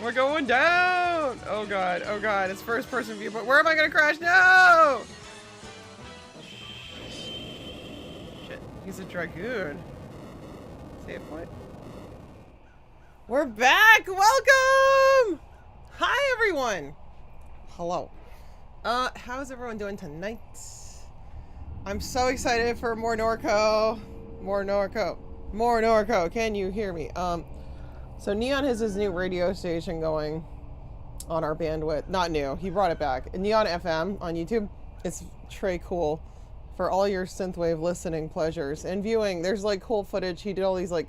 We're going down! Oh god, it's first person view, but where am I gonna crash? No! Shit, he's a dragoon. Save point. We're back! Welcome! Hi everyone! Hello. How's everyone doing tonight? I'm so excited for more NORCO. More NORCO. Can you hear me? So Neon has his new radio station going on our bandwidth. Not new, he brought it back. Neon FM on YouTube. It's très cool for all your synthwave listening pleasures and viewing. There's like cool footage. He did all these like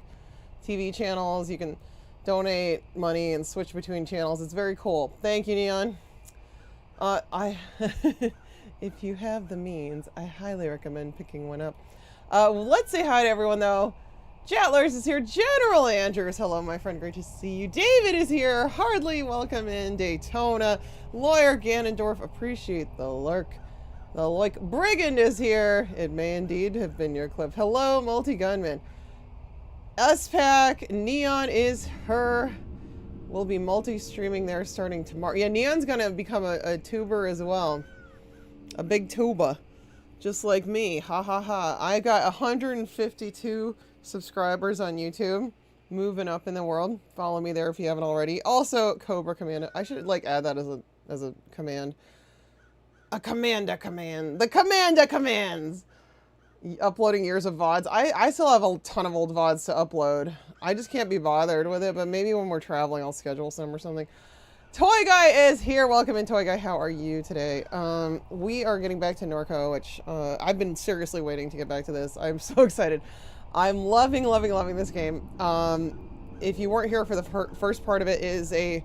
TV channels. You can donate money and switch between channels. It's very cool. Thank you, Neon. If you have the means, I highly recommend picking one up. Let's say hi to everyone though. Jatlers is here. General Andrews, hello my friend, great to see you. David is here. Hardly welcome in. Daytona. Lawyer Ganondorf, appreciate the lurk. The like Brigand is here. It may indeed have been your clip. Hello, multi-gunman. S-Pack, Neon is her. We'll be multi-streaming there starting tomorrow. Yeah, Neon's gonna become a tuber as well. A big tuba. Just like me. Ha ha ha. I got 152 subscribers on YouTube. Moving up in the world. Follow me there if you haven't already. Also, Cobra Command. I should like add that as a command. A command. The Commander commands. Uploading years of VODs. I still have a ton of old VODs to upload. I just can't be bothered with it, but maybe when we're traveling I'll schedule some or something. Toy Guy is here. Welcome in, Toy Guy. How are you today? We are getting back to NORCO, which I've been seriously waiting to get back to this. I'm so excited. I'm loving this game. If you weren't here for the first part of it, is a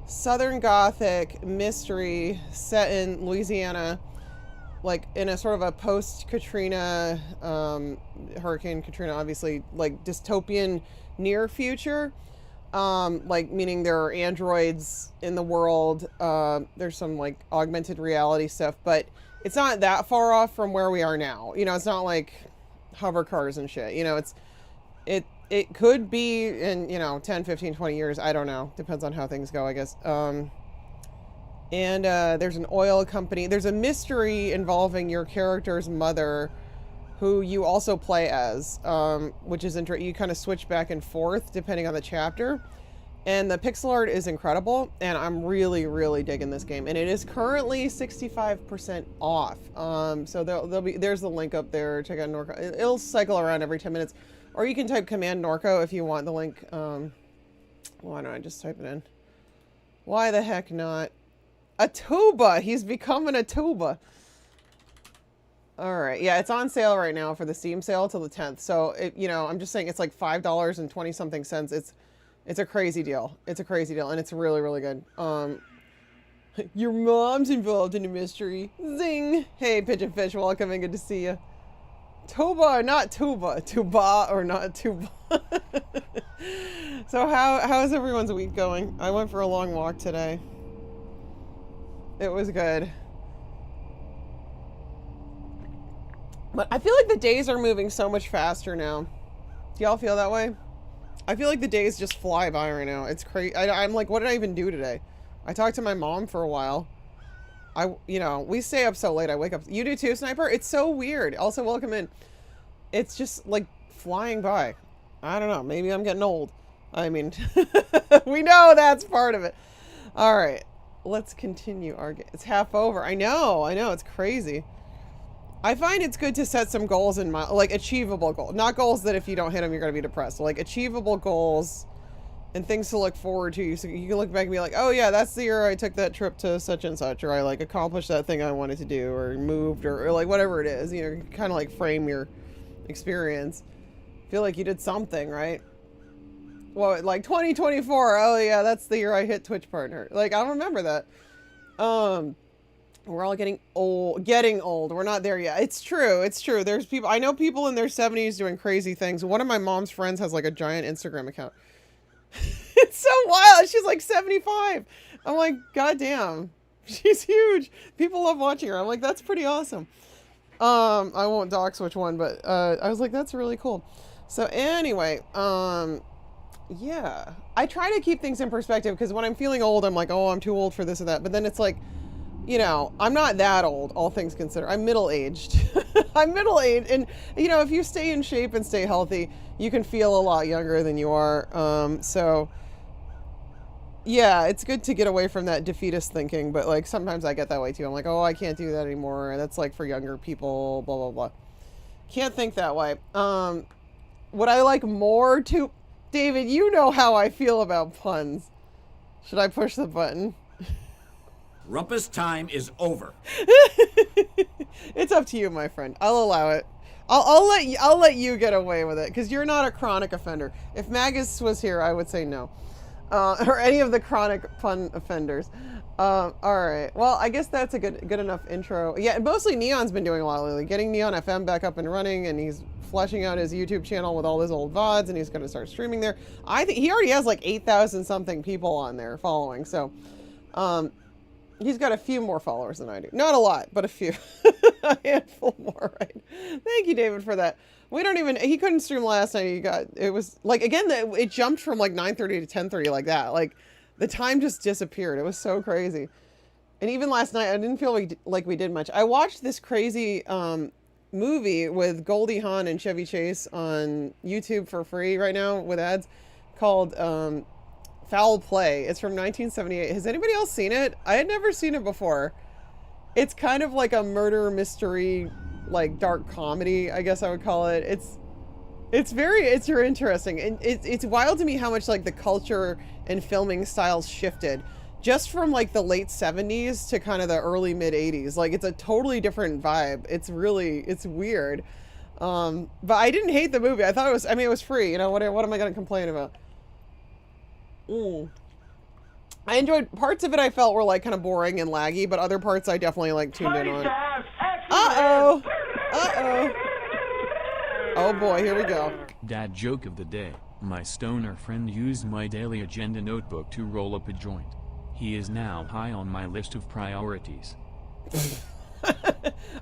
Southern Gothic mystery set in Louisiana, like in a sort of a post-Katrina, Hurricane Katrina, obviously, like dystopian near future. Like meaning there are androids in the world. There's some like augmented reality stuff, but it's not that far off from where we are now. You know, it's not like hover cars and shit. You know, it could be in, you know, 10, 15, 20 years. I don't know. Depends on how things go, I guess. And there's an oil company. There's a mystery involving your character's mother, who you also play as, which is interesting. You kind of switch back and forth depending on the chapter. And the pixel art is incredible, and I'm really digging this game. And it is currently 65% off. So there's the link up there. Check out NORCO. It'll cycle around every 10 minutes. Or you can type command NORCO if you want the link. Why don't I just type it in? Why the heck not? A tuba! He's becoming a tuba. All right, yeah, it's on sale right now for the Steam sale till the 10th. So, you know, I'm just saying it's like $5 and 20 something cents. It's a crazy deal. It's a crazy deal, and it's really good. Your mom's involved in a mystery. Zing! Hey, Pigeon Fish, welcome and good to see you. Tuba or not tuba? Tuba or not tuba? So how's everyone's week going? I went for a long walk today. It was good. But I feel like the days are moving so much faster now. Do y'all feel that way? I feel like the days just fly by right now. It's crazy. I'm like, what did I even do today? I talked to my mom for a while. You know, we stay up so late. I wake up. You do too, Sniper? It's so weird. Also, welcome in. It's just like flying by. I don't know. Maybe I'm getting old. I mean, we know that's part of it. All right. Let's continue our game. It's half over. I know. It's crazy. I find it's good to set some goals in mind, like achievable goals, not goals that if you don't hit them, you're going to be depressed. Like achievable goals and things to look forward to. So you can look back and be like, oh yeah, that's the year I took that trip to such and such, or I like accomplished that thing I wanted to do, or moved, or like whatever it is, you know, kind of like frame your experience. Feel like you did something, right? Well, like 2024. Oh yeah, that's the year I hit Twitch partner. Like, I don't remember that. We're all getting old. We're not there yet. It's true. There's people, I know people in their 70s doing crazy things. One of my mom's friends has like a giant Instagram account. It's so wild. She's like 75. I'm like, God damn. She's huge. People love watching her. I'm like, that's pretty awesome. I won't dox which one, but I was like, that's really cool. So anyway, Yeah. I try to keep things in perspective because when I'm feeling old, I'm like, oh, I'm too old for this or that. But then it's like, you know, I'm not that old, all things considered. I'm middle-aged. I'm middle-aged. And, you know, if you stay in shape and stay healthy, you can feel a lot younger than you are. So, yeah, it's good to get away from that defeatist thinking. But, like, sometimes I get that way, too. I'm like, oh, I can't do that anymore. That's, like, for younger people, blah, blah, blah. Can't think that way. Would I like more to... David, you know how I feel about puns. Should I push the button? Rumpus time is over. It's up to you, my friend. I'll allow it. I'll let you get away with it because you're not a chronic offender. If Magus was here, I would say no, or any of the chronic pun offenders. All right. Well, I guess that's a good enough intro. Yeah, mostly Neon's been doing a lot lately, getting Neon FM back up and running, and he's fleshing out his YouTube channel with all his old VODs, and he's going to start streaming there. I think he already has like 8,000 something people on there following. So, he's got a few more followers than I do. Not a lot, but a few. A handful more, right? Thank you, David, for that. We don't even... He couldn't stream last night. It was... Like, again, it jumped from, like, 9:30 to 10:30 like that. Like, the time just disappeared. It was so crazy. And even last night, I didn't feel like we did much. I watched this crazy movie with Goldie Hawn and Chevy Chase on YouTube for free right now with ads called... Foul Play. It's from 1978. Has anybody else seen it? I had never seen it before. It's kind of like a murder mystery, like dark comedy, I guess I would call it. It's interesting. And it's wild to me how much like the culture and filming styles shifted just from like the late 70s to kind of the early mid 80s. Like it's a totally different vibe. It's weird. But I didn't hate the movie. I thought it was free. You know, what am I going to complain about? I enjoyed parts of it. I felt were like kind of boring and laggy, but other parts I definitely like tuned in on. Uh-oh. Oh boy, here we go. Dad joke of the day. My stoner friend used my daily agenda notebook to roll up a joint. He is now high on my list of priorities.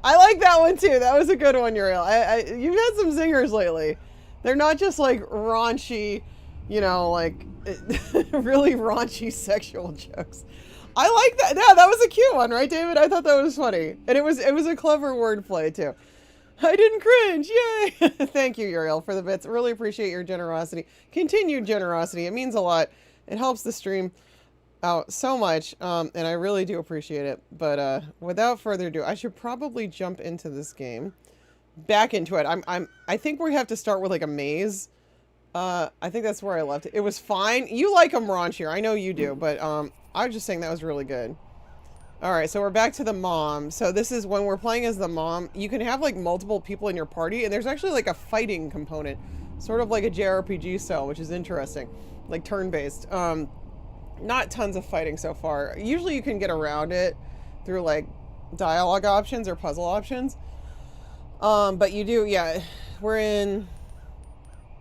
I like that one too. That was a good one, Uriel. You've had some zingers lately. They're not just like raunchy, you know, like really raunchy sexual jokes. I like that. Yeah, that was a cute one, right, David? I thought that was funny. And it was a clever wordplay too. I didn't cringe. Yay. Thank you, Uriel, for the bits. Really appreciate your generosity. Continued generosity. It means a lot. It helps the stream out so much. And I really do appreciate it. But without further ado, I should probably jump into this game. Back into it. I think we have to start with like a maze. I think that's where I left it. It was fine. You like them raunchier. I know you do, but I was just saying that was really good. Alright, so we're back to the mom. So this is when we're playing as the mom. You can have like multiple people in your party, and there's actually like a fighting component. Sort of like a JRPG style, which is interesting. Like turn-based. Not tons of fighting so far. Usually you can get around it through like dialogue options or puzzle options. But you do, yeah. We're in...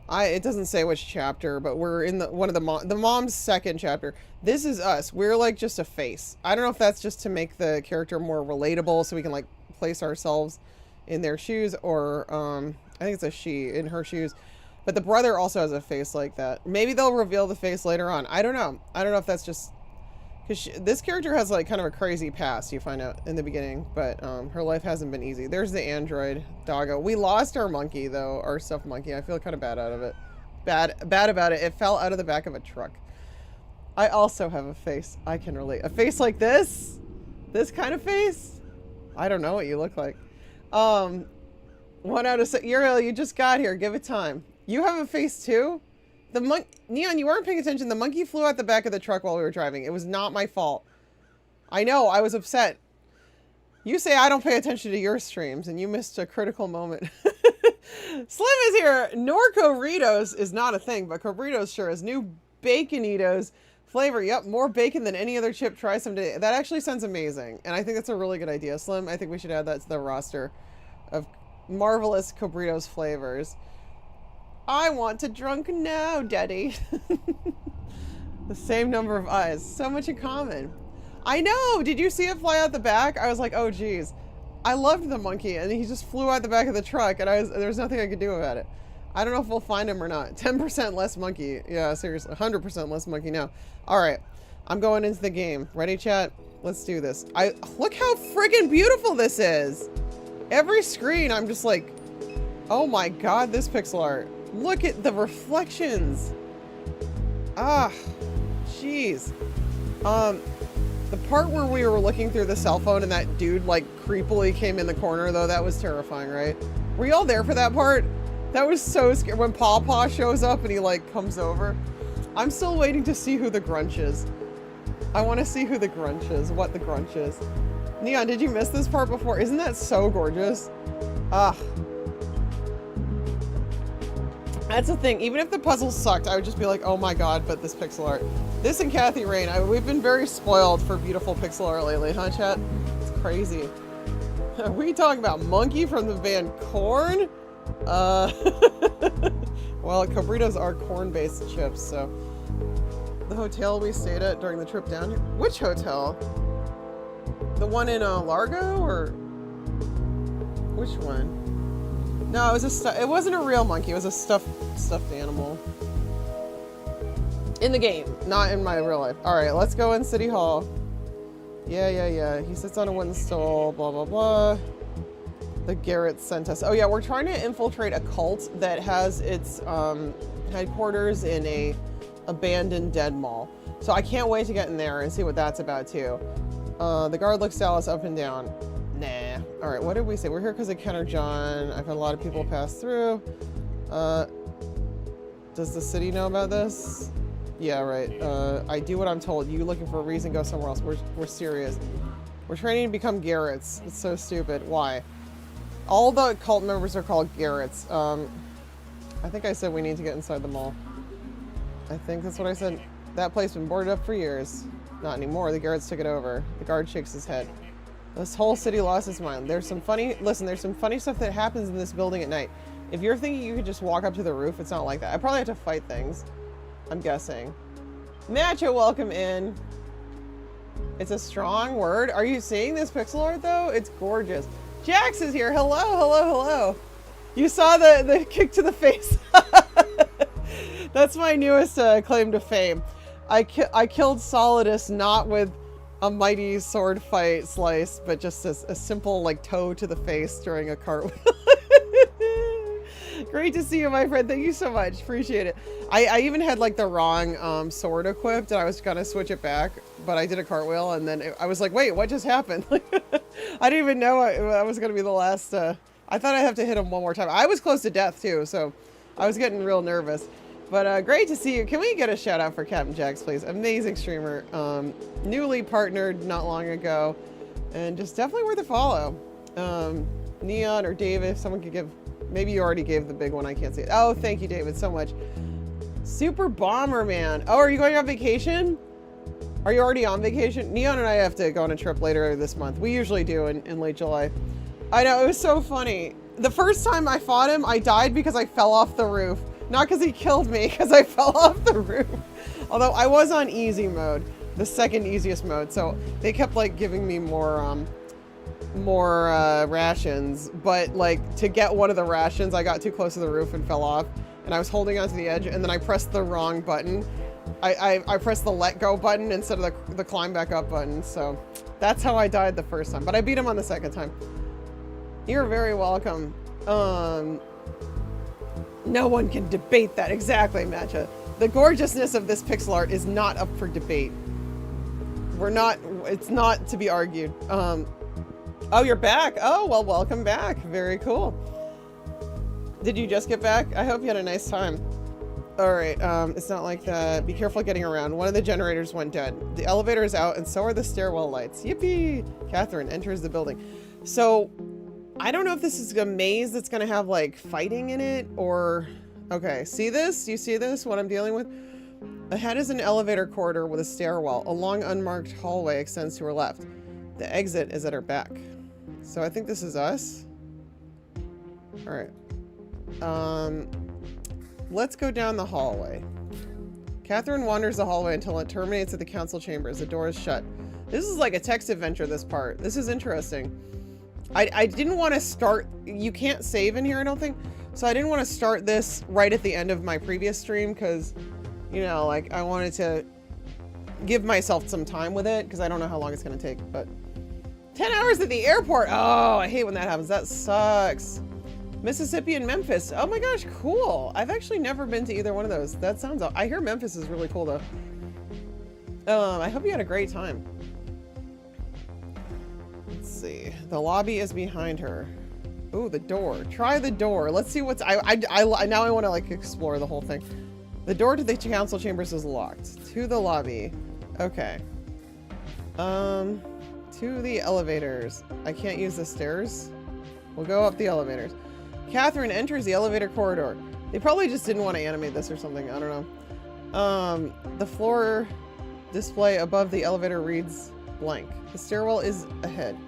it doesn't say which chapter, but we're in one of the mom's second chapter. This is us. We're like just a face. I don't know if that's just to make the character more relatable so we can like place ourselves in their shoes, or I think it's a she in her shoes. But the brother also has a face like that. Maybe they'll reveal the face later on. I don't know. I don't know if that's just because this character has like kind of a crazy past, you find out in the beginning, but her life hasn't been easy. There's the android doggo. We lost our monkey though, our stuffed monkey. I feel kind of bad out of it. Bad about it. It fell out of the back of a truck. I also have a face. I can relate. A face like this? This kind of face? I don't know what you look like. 1 out of 6. Uriel, you just got here. Give it time. You have a face too? Neon, you weren't paying attention. The monkey flew out the back of the truck while we were driving. It was not my fault. I know, I was upset. You say I don't pay attention to your streams, and you missed a critical moment. Slim is here. NORCO is not a thing, but Cobritos sure is. New Baconitos flavor. Yep, more bacon than any other chip. Try someday. That actually sounds amazing, and I think that's a really good idea. Slim, I think we should add that to the roster of marvelous Cobritos flavors. I want to drunk now, Daddy. The same number of eyes. So much in common. I know! Did you see it fly out the back? I was like, oh geez. I loved the monkey, and he just flew out the back of the truck, and there was nothing I could do about it. I don't know if we'll find him or not. 10% less monkey. Yeah, seriously. 100% less monkey now. All right. I'm going into the game. Ready, chat? Let's do this. Look how friggin' beautiful this is. Every screen, I'm just like, oh my god, this pixel art. Look at the reflections. Ah, jeez. The part where we were looking through the cell phone and that dude like creepily came in the corner though, that was terrifying, right? Were y'all there for that part? That was so scary. When Paw Paw shows up and he like comes over. I'm still waiting to see who the Grunch is. I want to see who the Grunch is, what the Grunch is. Neon, did you miss this part before? Isn't that so gorgeous? Ah. That's the thing. Even if the puzzle sucked, I would just be like, oh my god, but this pixel art. This and Kathy Rain, we've been very spoiled for beautiful pixel art lately, huh, chat? It's crazy. Are we talking about Monkey from the band Korn? Well, Cobritos are corn-based chips, so. The hotel we stayed at during the trip down here. Which hotel? The one in Largo, or which one? No, it was it wasn't a real monkey. It was a stuffed animal. In the game, not in my real life. All right, let's go in City Hall. Yeah. He sits on a wooden stool. Blah blah blah. The Garrett sent us. Oh yeah, we're trying to infiltrate a cult that has its headquarters in a abandoned dead mall. So I can't wait to get in there and see what that's about too. The guard looks at us up and down. Nah. All right, what did we say? We're here because of Ken or John. I've had a lot of people pass through. Does the city know about this? Yeah, right. I do what I'm told. You looking for a reason, go somewhere else. We're serious. We're training to become Garretts. It's so stupid. Why? All the cult members are called Garretts. I think I said we need to get inside the mall. I think that's what I said. That place been boarded up for years. Not anymore. The Garretts took it over. The guard shakes his head. This whole city lost its mind. There's some funny stuff that happens in this building at night. If you're thinking you could just walk up to the roof, it's not like that. I probably have to fight things. I'm guessing. Nacho, welcome in. It's a strong word. Are you seeing this pixel art though? It's gorgeous. Jax is here. Hello. You saw the kick to the face. That's my newest claim to fame. I killed Solidus not with a mighty sword fight slice, but just a simple like toe to the face during a cartwheel. Great to see you, my friend. Thank you so much. Appreciate it. I even had like the wrong sword equipped and I was gonna switch it back, but I did a cartwheel and then I was like, wait, what just happened? I didn't even know I was gonna be the last. I thought I'd have to hit him one more time. I was close to death too, so I was getting real nervous. But great to see you. Can we get a shout out for Captain Jax, please? Amazing streamer. Newly partnered not long ago. And just definitely worth a follow. Neon or David, if someone could give... Maybe you already gave the big one. I can't see it. Oh, thank you, David, so much. Super Bomber Man. Oh, are you going on vacation? Are you already on vacation? Neon and I have to go on a trip later this month. We usually do in late July. I know, it was so funny. The first time I fought him, I died because I fell off the roof. Not because he killed me, because I fell off the roof. Although I was on easy mode, the second easiest mode. So they kept like giving me more rations. But like to get one of the rations, I got too close to the roof and fell off. And I was holding onto the edge and then I pressed the wrong button. I pressed the let go button instead of the climb back up button. So that's how I died the first time. But I beat him on the second time. You're very welcome. No one can debate that. Exactly, Matcha. The gorgeousness of this pixel art is not up for debate. It's not to be argued. Oh, you're back. Oh, well, welcome back. Very cool. Did you just get back? I hope you had a nice time. All right, it's not like that. Be careful getting around. One of the generators went dead. The elevator is out and so are the stairwell lights. Yippee! Catherine enters the building. So, I don't know if this is a maze that's gonna have like fighting in it or... Okay, see this? Do you see this? What I'm dealing with? Ahead is an elevator corridor with a stairwell. A long unmarked hallway extends to her left. The exit is at her back. So I think this is us. Alright. Let's go down the hallway. Catherine wanders the hallway until it terminates at the council chambers. The door is shut. This is like a text adventure, this part. This is interesting. I didn't want to start... You can't save in here, I don't think. So I didn't want to start this right at the end of my previous stream because, you know, like I wanted to give myself some time with it because I don't know how long it's going to take, but 10 hours at the airport. Oh, I hate when that happens. That sucks. Mississippi and Memphis. Oh my gosh, cool. I've actually never been to either one of those. That sounds, I hear Memphis is really cool though. I hope you had a great time. Let's see. The lobby is behind her. Ooh, the door. Try the door. Let's see what's, now I want to like explore the whole thing. The door to the council chambers is locked. To the lobby. Okay. To the elevators. I can't use the stairs. We'll go up the elevators. Catherine enters the elevator corridor. They probably just didn't want to animate this or something. I don't know. The floor display above the elevator reads blank. The stairwell is ahead.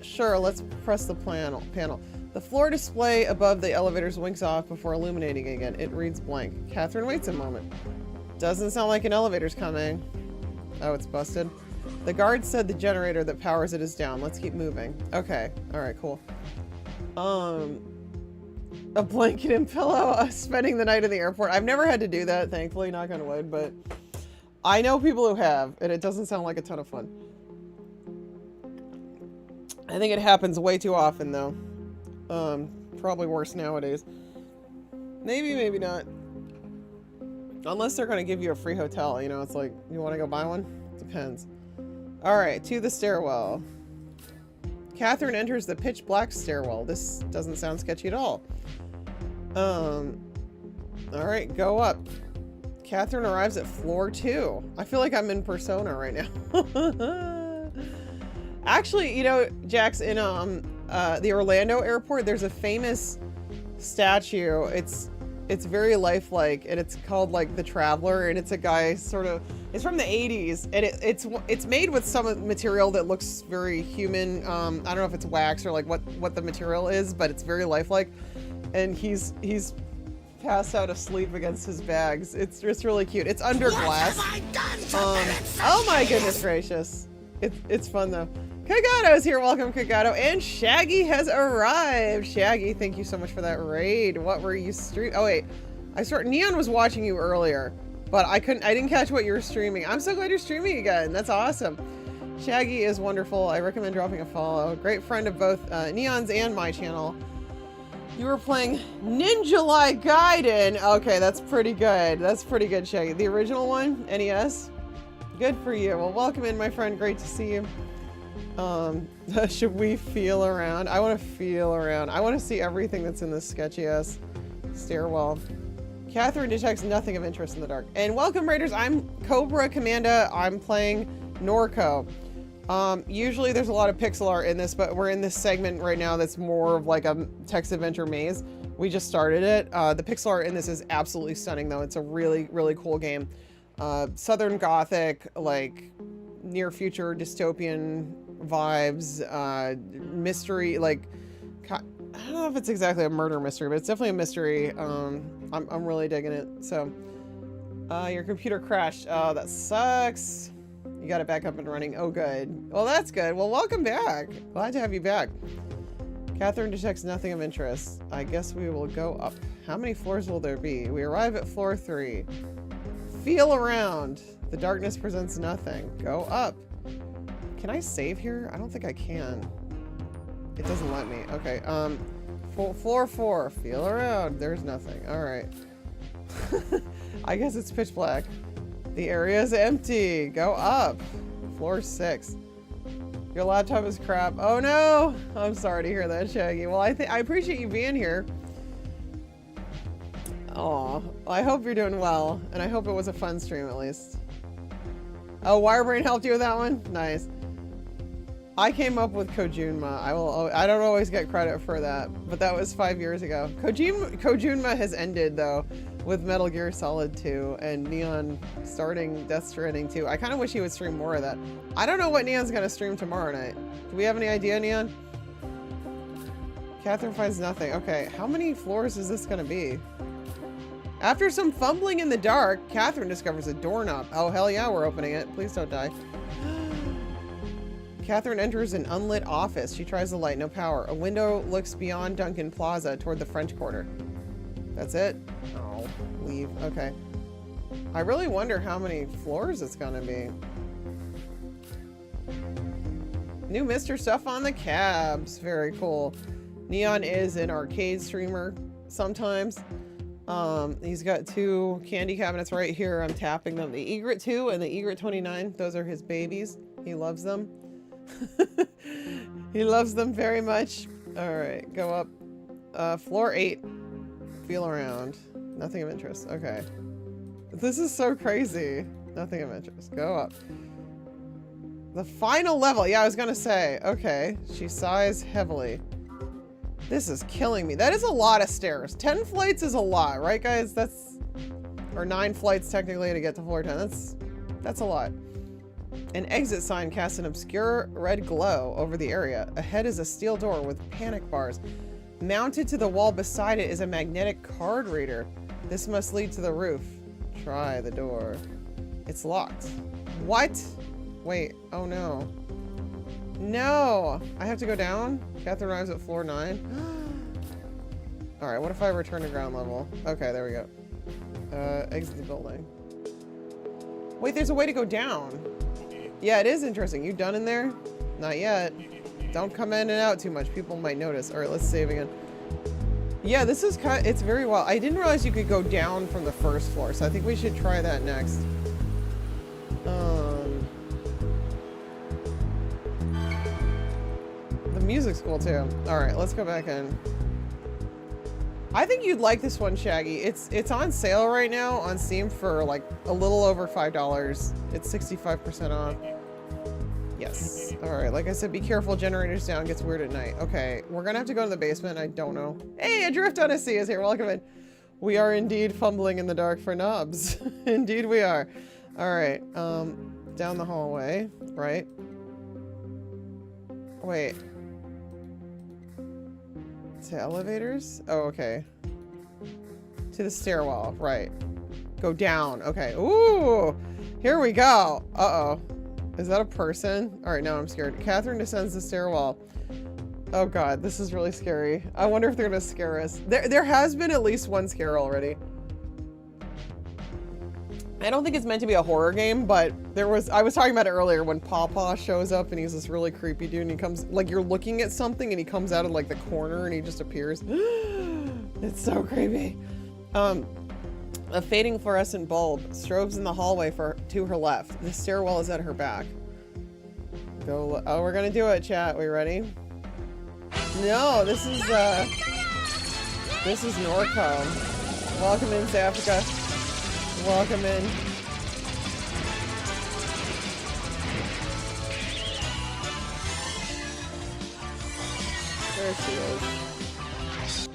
Sure, let's press the panel. The floor display above the elevators winks off before illuminating again. It reads blank. Catherine waits a moment. Doesn't sound like an elevator's coming. Oh, it's busted. The guard said the generator that powers it is down. Let's keep moving. Okay. Alright, cool. A blanket and pillow. Spending the night in the airport. I've never had to do that, thankfully, knock on wood, but I know people who have, and it doesn't sound like a ton of fun. I think it happens way too often, though. Probably worse nowadays. Maybe, maybe not. Unless they're going to give you a free hotel, you know, it's like, you want to go buy one? Depends. Alright, to the stairwell. Catherine enters the pitch black stairwell. This doesn't sound sketchy at all. Alright, go up. Catherine arrives at floor 2. I feel like I'm in Persona right now. Actually, you know, Jax, in the Orlando airport, there's a famous statue. It's very lifelike, and it's called like the Traveler, and it's a guy sort of, it's from the 80s, and it's made with some material that looks very human. I don't know if it's wax or like what the material is, but it's very lifelike, and he's passed out asleep against his bags. It's really cute. It's under glass. Oh my goodness gracious. It's fun though. Kagado's here. Welcome, Kagado. And Shaggy has arrived. Shaggy, thank you so much for that raid. What were you Oh, wait. Neon was watching you earlier, but I didn't catch what you were streaming. I'm so glad you're streaming again. That's awesome. Shaggy is wonderful. I recommend dropping a follow. Great friend of both Neon's and my channel. You were playing Ninja Like Gaiden. Okay, that's pretty good. That's pretty good, Shaggy. The original one, NES. Good for you. Well, welcome in, my friend. Great to see you. Should we feel around? I want to feel around. I want to see everything that's in this sketchy ass stairwell. Catherine detects nothing of interest in the dark. And welcome, Raiders. I'm Cobra Commanda. I'm playing Norco. Usually there's a lot of pixel art in this, but we're in this segment right now that's more of like a text adventure maze. We just started it. The pixel art in this is absolutely stunning, though. It's a really, really cool game. Southern Gothic, like near future dystopian vibes, mystery, like I don't know if it's exactly a murder mystery, but it's definitely a mystery. I'm really digging it. So your computer crashed. Oh, that sucks. You got it back up and running. Oh, good. Well, that's good. Well, welcome back. Glad to have you back. Catherine detects nothing of interest. I guess we will go up. How many floors will there be? We arrive at floor 3. Feel around. The darkness presents nothing. Go up. Can I save here? I don't think I can. It doesn't let me. Okay. Floor 4. Feel around. There's nothing. All right. I guess it's pitch black. The area is empty. Go up. Floor 6. Your laptop is crap. Oh no! I'm sorry to hear that, Shaggy. Well, I appreciate you being here. Aw. I hope you're doing well, and I hope it was a fun stream at least. Oh, Wirebrain helped you with that one? Nice. I came up with Kojunma. I don't always get credit for that, but that was 5 years ago. Kojunma has ended though, with Metal Gear Solid 2 and Neon starting Death Stranding 2. I kind of wish he would stream more of that. I don't know what Neon's gonna stream tomorrow night. Do we have any idea, Neon? Catherine finds nothing. Okay, how many floors is this gonna be? After some fumbling in the dark, Catherine discovers a doorknob. Oh, hell yeah, we're opening it. Please don't die. Catherine enters an unlit office. She tries the light, no power. A window looks beyond Duncan Plaza toward the French Quarter. That's it? Oh, leave. Okay. I really wonder how many floors it's gonna be. New Mr. Stuff on the cabs. Very cool. Neon is an arcade streamer sometimes. He's got 2 candy cabinets right here. I'm tapping them. The Egret 2 and the Egret 29. Those are his babies. He loves them. He loves them very much. All right, go up. Floor 8. Feel around. Nothing of interest. Okay. This is so crazy. Nothing of interest. Go up. The final level. Yeah, I was gonna say. Okay. She sighs heavily. This is killing me. That is a lot of stairs. 10 flights is a lot, right, guys? That's... Or 9 flights, technically, to get to floor 10. That's a lot. An exit sign casts an obscure red glow over the area. Ahead is a steel door with panic bars. Mounted to the wall beside it is a magnetic card reader. This must lead to the roof. Try the door. It's locked. What? Wait. Oh, no. No! I have to go down? Catherine arrives at floor 9. Alright, what if I return to ground level? Okay, there we go. Exit the building. Wait, there's a way to go down. Yeah, it is interesting. You done in there? Not yet. Don't come in and out too much. People might notice. Alright, let's save again. Yeah, this is it's very wild. I didn't realize you could go down from the first floor, so I think we should try that next. The music's cool too. Alright, let's go back in. I think you'd like this one, Shaggy. It's on sale right now on Steam for like a little over $5. It's 65% off. Yes. Alright, like I said, be careful. Generators down. Gets weird at night. Okay, we're gonna have to go to the basement. I don't know. Hey, Adrift on a Sea is here. Welcome in. We are indeed fumbling in the dark for knobs. Indeed we are. Alright, down the hallway, right? Wait. To elevators? Oh, okay. To the stairwell, right. Go down. Okay. Ooh! Here we go. Uh-oh. Is that a person? Alright, now I'm scared. Catherine descends the stairwell. Oh god, this is really scary. I wonder if they're gonna scare us. There has been at least one scare already. I don't think it's meant to be a horror game, but I was talking about it earlier when Pawpaw shows up and he's this really creepy dude and he comes, like you're looking at something and he comes out of like the corner and he just appears. It's so creepy. A fading fluorescent bulb strobes in the hallway to her left. The stairwell is at her back. Oh, we're gonna do it, chat. We ready? No, this is NORCO. Welcome in, South Africa. Welcome in. There she is.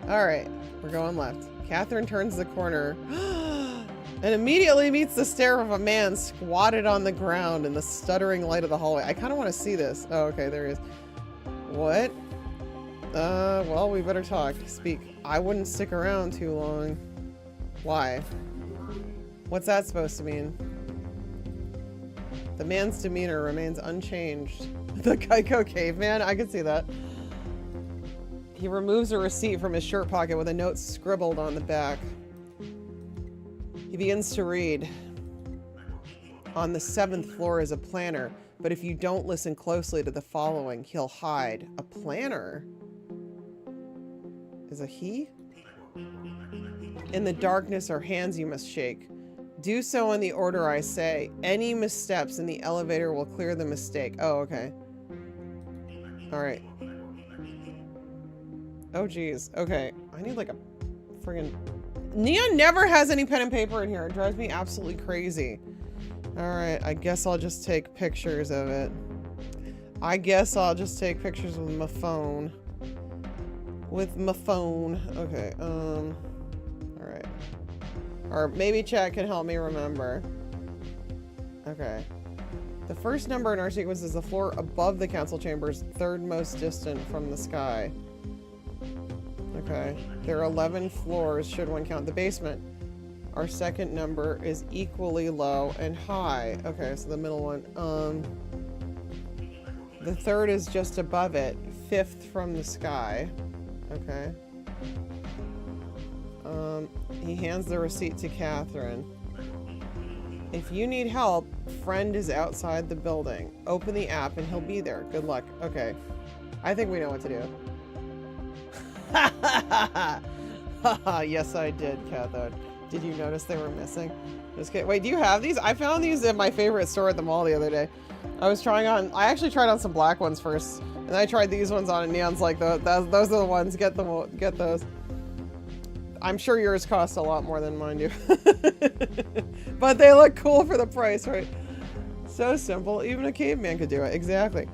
Alright, we're going left. Catherine turns the corner and immediately meets the stare of a man squatted on the ground in the stuttering light of the hallway. I kind of want to see this. Oh, okay, there he is. What? Well, we better talk. Speak. I wouldn't stick around too long. Why? What's that supposed to mean? The man's demeanor remains unchanged. The Geico caveman? I can see that. He removes a receipt from his shirt pocket with a note scribbled on the back. He begins to read. On the 7th floor is a planner, but if you don't listen closely to the following, he'll hide. A planner? Is a he? In the darkness are hands you must shake. Do so in the order I say. Any missteps in the elevator will clear the mistake. Oh, okay. Alright. Oh, geez. Okay. I need like a friggin... Neon never has any pen and paper in here. It drives me absolutely crazy. Alright, I guess I'll just take pictures of it. I guess I'll just take pictures with my phone. With my phone. Okay, alright. Or maybe chat can help me remember. Okay. The first number in our sequence is the floor above the council chambers, third most distant from the sky. Okay. There are 11 floors, should one count the basement. Our second number is equally low and high. Okay, so the middle one. The third is just above it. Fifth from the sky. Okay. He hands the receipt to Catherine. If you need help, friend is outside the building. Open the app and he'll be there. Good luck. Okay. I think we know what to do. Yes, I did, Catherine. Did you notice they were missing? Just kidding. Wait, do you have these? I found these at my favorite store at the mall the other day. I actually tried on some black ones first, and I tried these ones on, and Neon's like, those are the ones. Get those. I'm sure yours cost a lot more than mine do. But they look cool for the price, right? So simple. Even a caveman could do it. Exactly.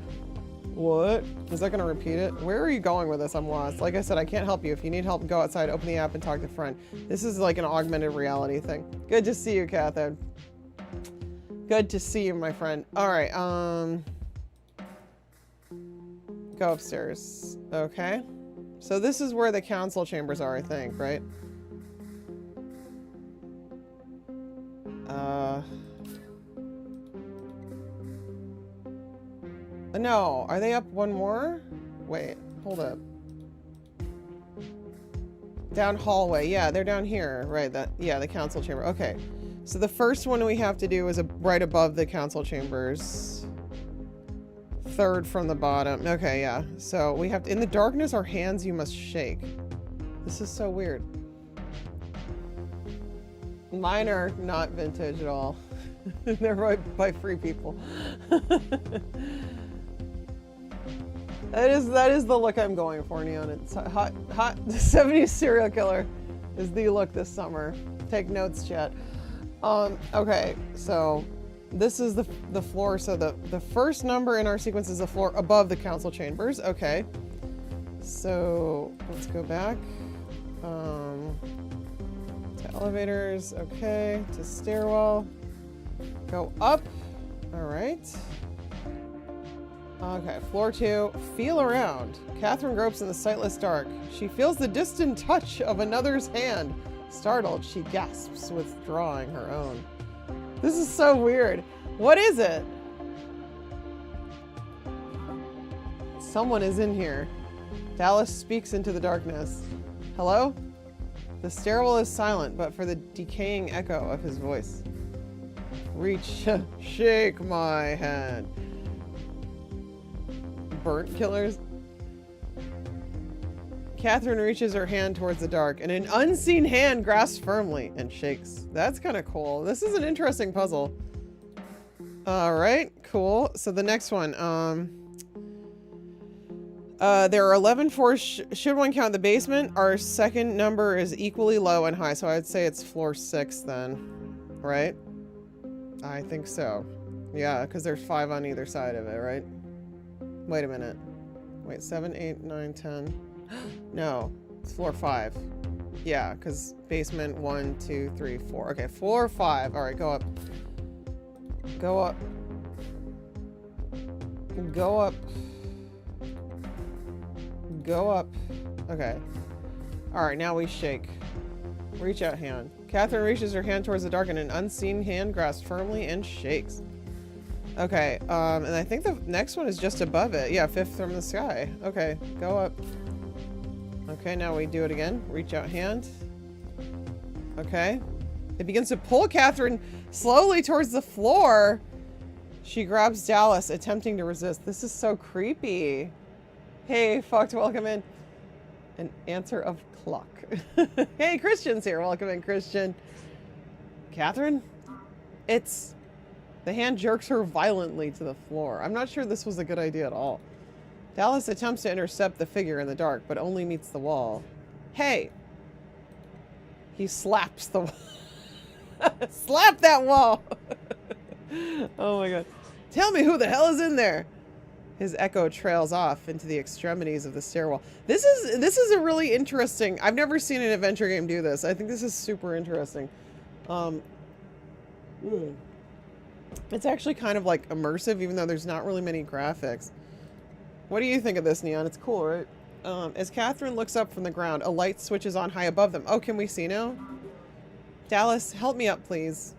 What? Is that going to repeat it? Where are you going with this? I'm lost. Like I said, I can't help you. If you need help, go outside, open the app, and talk to a friend. This is like an augmented reality thing. Good to see you, Catherine. Good to see you, my friend. All right, go upstairs. Okay. So this is where the council chambers are, I think, right? No, are they up one more? Wait, hold up. Down hallway, yeah, they're down here, right? Yeah, the council chamber. Okay, so the first one we have to do is right above the council chambers. Third from the bottom. Okay, yeah. So we have to, in the darkness, our hands you must shake. This is so weird. Mine are not vintage at all. They're by free people. That is the look I'm going for, Neon. It's hot 70s serial killer is the look this summer. Take notes, chat. Okay, so this is the floor. So the first number in our sequence is the floor above the council chambers. Okay. So let's go back. To elevators. Okay. To stairwell. Go up. All right. Okay, floor 2. Feel around. Catherine gropes in the sightless dark. She feels the distant touch of another's hand. Startled, she gasps, withdrawing her own. This is so weird. What is it? Someone is in here. Dallas speaks into the darkness. Hello? The stairwell is silent, but for the decaying echo of his voice. Reach, shake my hand. Burnt killers. Catherine reaches her hand towards the dark, and an unseen hand grasps firmly and shakes. That's kind of cool. This is an interesting puzzle. All right, cool. So the next one, there are 11 floors. Should one count the basement, our second number is equally low and high, so I'd say it's floor 6 then, right? I think so. Yeah, because there's 5 on either side of it, right? Wait a minute. Wait, 7, 8, 9, 10. No, it's floor 5. Yeah, because basement 1, 2, 3, 4. Okay, floor 5. All right, go up. Go up. Go up. Go up. Okay. All right, now we shake. Reach out hand. Catherine reaches her hand towards the dark, and an unseen hand grasps firmly and shakes. Okay, and I think the next one is just above it. Yeah, 5th from the sky. Okay, go up. Okay, now we do it again. Reach out hand. Okay. It begins to pull Catherine slowly towards the floor. She grabs Dallas, attempting to resist. This is so creepy. Hey, fucked, welcome in. An answer of clock. Hey, Christian's here. Welcome in, Christian. Catherine? It's... The hand jerks her violently to the floor. I'm not sure this was a good idea at all. Dallas attempts to intercept the figure in the dark, but only meets the wall. Hey! He slaps the wall. Slap that wall! Oh my god. Tell me who the hell is in there! His echo trails off into the extremities of the stairwell. This is a really interesting... I've never seen an adventure game do this. I think this is super interesting. It's actually kind of like immersive, even though there's not really many graphics. What do you think of this, Neon? It's cool, right? As Catherine looks up from the ground, a light switches on high above them. Oh, can we see now? Dallas, help me up, please.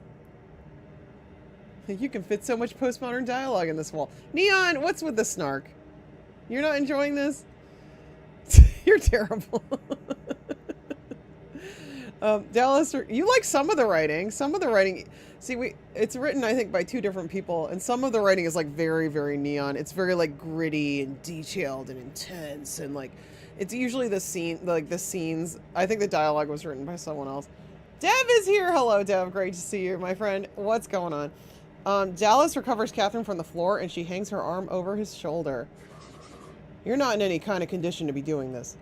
You can fit so much postmodern dialogue in this wall. Neon, what's with the snark? You're not enjoying this? You're terrible. Dallas, you like some of the writing. Some of the writing... See, it's written, I think, by two different people, and some of the writing is, like, very, very Neon. It's very, like, gritty and detailed and intense, and, like, it's usually the scenes. I think the dialogue was written by someone else. Dev is here! Hello, Dev. Great to see you, my friend. What's going on? Dallas recovers Catherine from the floor, and she hangs her arm over his shoulder. You're not in any kind of condition to be doing this.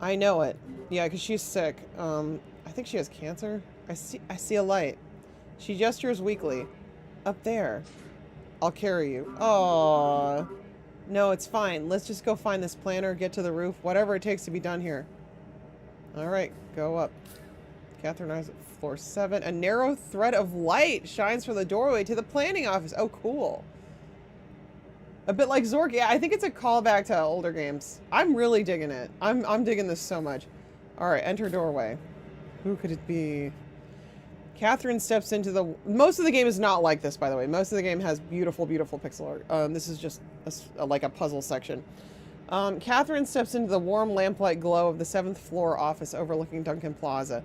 I know it. Yeah, because she's sick. I think she has cancer. I see a light. She gestures weakly. Up there. I'll carry you. Aww. No, it's fine. Let's just go find this planter, get to the roof, whatever it takes to be done here. Alright, go up. Catherine is at floor 7. A narrow thread of light shines from the doorway to the planning office. Oh, cool. A bit like Zork. Yeah, I think it's a callback to older games. I'm really digging it. I'm digging this so much. Alright, enter doorway. Who could it be? Catherine steps into the... Most of the game is not like this, by the way. Most of the game has beautiful, beautiful pixel art. This is just like a puzzle section. Catherine steps into the warm lamplight glow of the 7th floor office overlooking Duncan Plaza.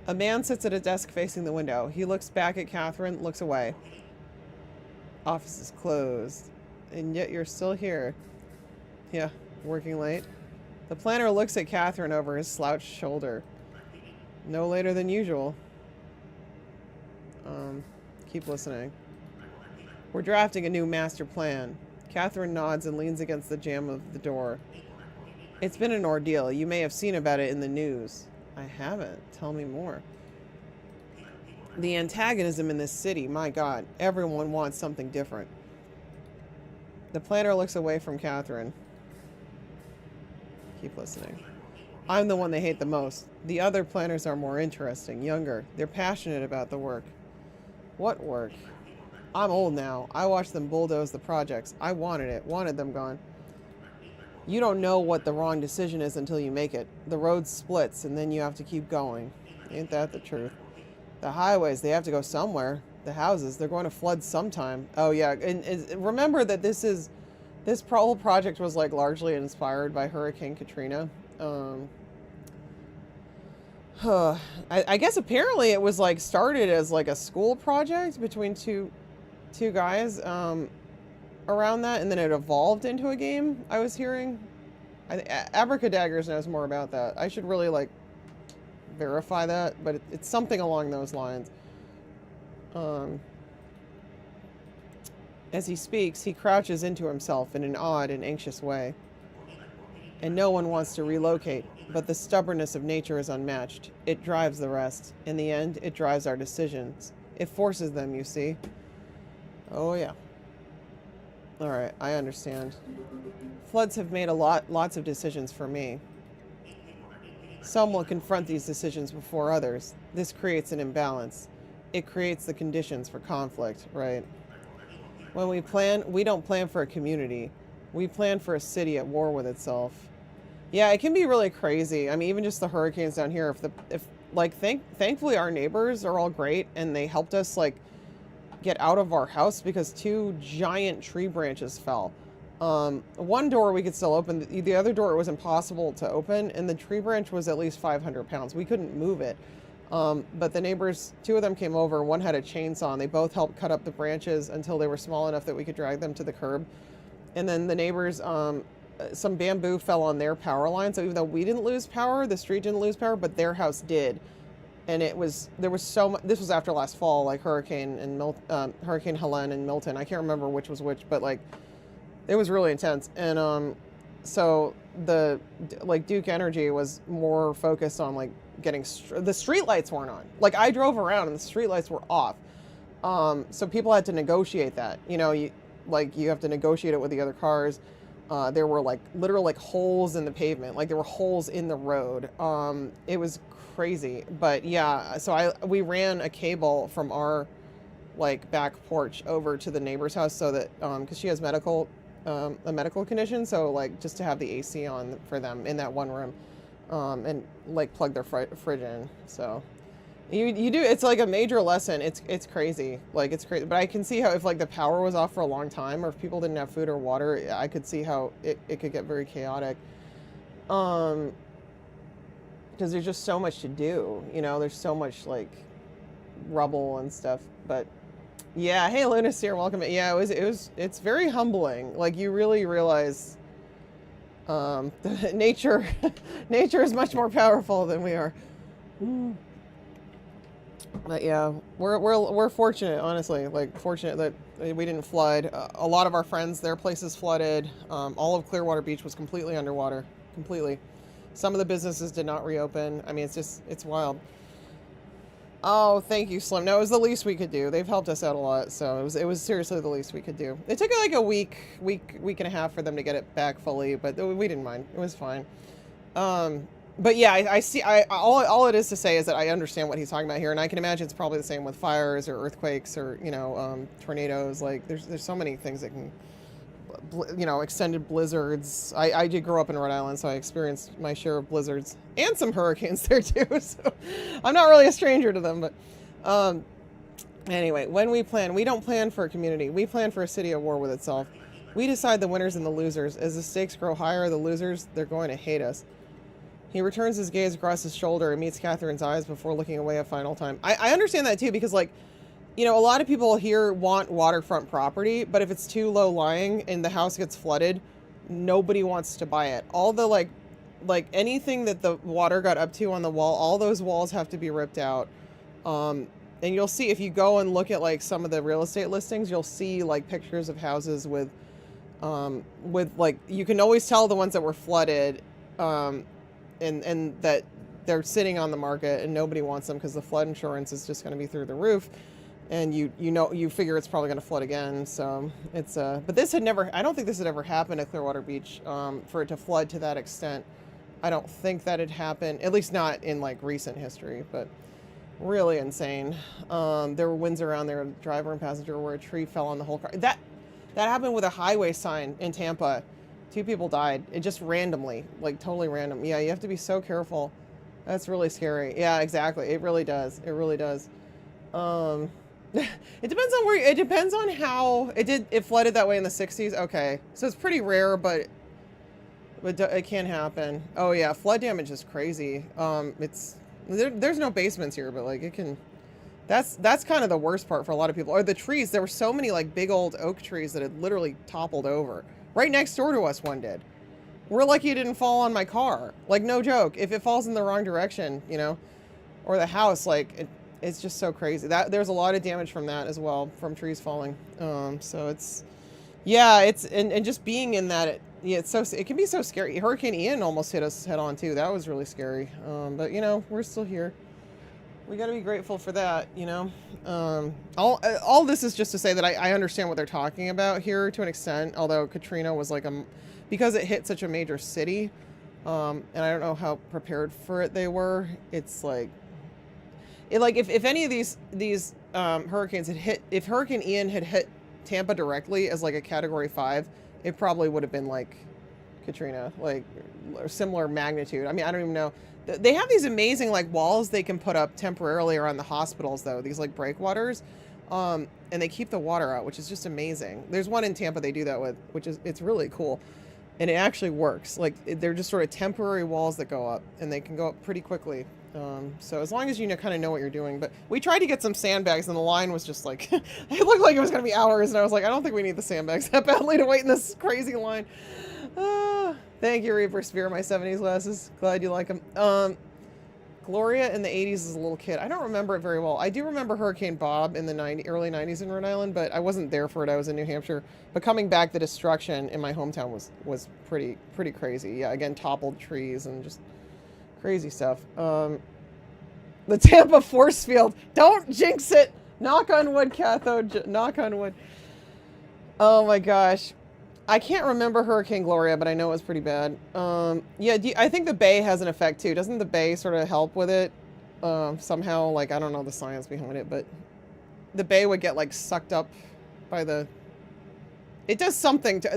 A man sits at a desk facing the window. He looks back at Catherine, looks away. Office is closed. And yet you're still here. Yeah, working late. The planner looks at Catherine over his slouched shoulder. No later than usual. Keep listening. We're drafting a new master plan. Catherine nods and leans against the jamb of the door. It's been an ordeal. You may have seen about it in the news. I haven't. Tell me more. The antagonism in this city, my God. Everyone wants something different. The planner looks away from Catherine. Keep listening. I'm the one they hate the most. The other planners are more interesting, younger. They're passionate about the work. What work? I'm old now. I watched them bulldoze the projects. I wanted it. Wanted them gone. You don't know what the wrong decision is until you make it. The road splits and then you have to keep going. Ain't that the truth? The highways, they have to go somewhere. The houses, they're going to flood sometime. Oh yeah, and remember that this whole project was like largely inspired by Hurricane Katrina. I guess apparently it was like started as like a school project between two guys around that, and then it evolved into a game. I was hearing. Abracadaggers knows more about that. I should really like verify that, but it's something along those lines. As he speaks, he crouches into himself in an odd and anxious way. And no one wants to relocate, but the stubbornness of nature is unmatched. It drives the rest. In the end, it drives our decisions. It forces them, you see. Oh, yeah. Alright, I understand. Floods have made lots of decisions for me. Some will confront these decisions before others. This creates an imbalance. It creates the conditions for conflict, right? When we plan, we don't plan for a community. We plan for a city at war with itself. Yeah, it can be really crazy. I mean, even just the hurricanes down here, thankfully our neighbors are all great and they helped us like get out of our house because 2 giant tree branches fell. One door we could still open. The other door it was impossible to open, and the tree branch was at least 500 pounds. We couldn't move it. But the neighbors, 2 of them came over. One had a chainsaw, and they both helped cut up the branches until they were small enough that we could drag them to the curb. And then the neighbors, some bamboo fell on their power line. So even though we didn't lose power, the street didn't lose power, but their house did. And there was so much. This was after last fall, like Hurricane Helene and Milton. I can't remember which was which, but like it was really intense. And so the Duke Energy was more focused on like getting the street lights weren't on. Like I drove around and the street lights were off. So people had to negotiate that. You know, you have to negotiate it with the other cars. There were like literal like holes in the pavement. Like there were holes in the road. It was crazy. But yeah, so we ran a cable from our like back porch over to the neighbor's house so that because she has a medical condition, so like just to have the AC on for them in that one room, and like plug their fridge in. So You do. It's like a major lesson. It's crazy. Like it's crazy. But I can see how if like the power was off for a long time, or if people didn't have food or water, I could see how it could get very chaotic. Because there's just so much to do. You know, there's so much like rubble and stuff. But yeah, hey Luna's here, welcome. Yeah, it's very humbling. Like you really realize nature nature is much more powerful than we are. But yeah, we're fortunate, honestly. Like fortunate that we didn't flood. A lot of our friends, their places flooded. All of Clearwater Beach was completely underwater, completely. Some of the businesses did not reopen. I mean, it's wild. Oh, thank you, Slim. No, it was the least we could do. They've helped us out a lot, so it was seriously the least we could do. It took like a week and a half for them to get it back fully, but we didn't mind. It was fine. But yeah, I see. All it is to say is that I understand what he's talking about here, and I can imagine it's probably the same with fires or earthquakes or tornadoes. Like there's so many things that can, extended blizzards. I did grow up in Rhode Island, so I experienced my share of blizzards and some hurricanes there too. So I'm not really a stranger to them. But anyway, when we don't plan for a community. We plan for a city at war with itself. We decide the winners and the losers. As the stakes grow higher, the losers, they're going to hate us. He returns his gaze across his shoulder and meets Catherine's eyes before looking away a final time. I understand that too, because like, a lot of people here want waterfront property, but if it's too low lying and the house gets flooded, nobody wants to buy it. All the like anything that the water got up to on the wall, all those walls have to be ripped out. And you'll see if you go and look at like some of the real estate listings, you'll see like pictures of houses with like, you can always tell the ones that were flooded, and that they're sitting on the market and nobody wants them because the flood insurance is just going to be through the roof, and you figure it's probably going to flood again. So it's but I don't think this had ever happened at Clearwater Beach, for it to flood to that extent. I don't think that had happened, at least not in like recent history, but really insane. There were winds around there, driver and passenger, where a tree fell on the whole car. That happened with a highway sign in Tampa. 2 people died. It just randomly, like totally random. Yeah, you have to be so careful. That's really scary. Yeah, exactly. It really does. It really does. It depends on it depends on how it flooded that way in the 60s. Okay. So it's pretty rare, but it can happen. Oh yeah, flood damage is crazy. There's no basements here, but like it can, that's kind of the worst part for a lot of people. Or the trees. There were so many like big old oak trees that had literally toppled over. Right next door to us, one did. We're lucky it didn't fall on my car. Like, no joke. If it falls in the wrong direction, or the house, like, it's just so crazy. There's a lot of damage from that as well, from trees falling. So it's, yeah, and just being in that, it can be so scary. Hurricane Ian almost hit us head on too. That was really scary. But we're still here. We got to be grateful for that, all this is just to say that I understand what they're talking about here to an extent, although Katrina was like because it hit such a major city, and I don't know how prepared for it they were. It's like, if any of these hurricanes had hit, if Hurricane Ian had hit Tampa directly as like a Category 5, it probably would have been like Katrina, like similar magnitude. I mean, I don't even know. They have these amazing like walls they can put up temporarily around the hospitals though, these like breakwaters, and they keep the water out, which is just amazing. There's one in Tampa they do that with, it's really cool, and it actually works. Like they're just sort of temporary walls that go up, and they can go up pretty quickly. So as long as you kind of know what you're doing. But we tried to get some sandbags, and the line was just like, it looked like it was going to be hours, and I was like, I don't think we need the sandbags that badly to wait in this crazy line. Thank you, Reaper Spear, my 70s glasses. Glad you like them. Gloria in the 80s as a little kid. I don't remember it very well. I do remember Hurricane Bob in the early 90s in Rhode Island, but I wasn't there for it. I was in New Hampshire. But coming back, the destruction in my hometown was pretty crazy. Yeah, again, toppled trees and just crazy stuff. The Tampa force field. Don't jinx it. Knock on wood, Cathode. Knock on wood. Oh my gosh. I can't remember Hurricane Gloria, but I know it was pretty bad. Yeah, I think the bay has an effect too. Doesn't the bay sort of help with it? Somehow, like, I don't know the science behind it, but the bay would get like sucked up by it does something to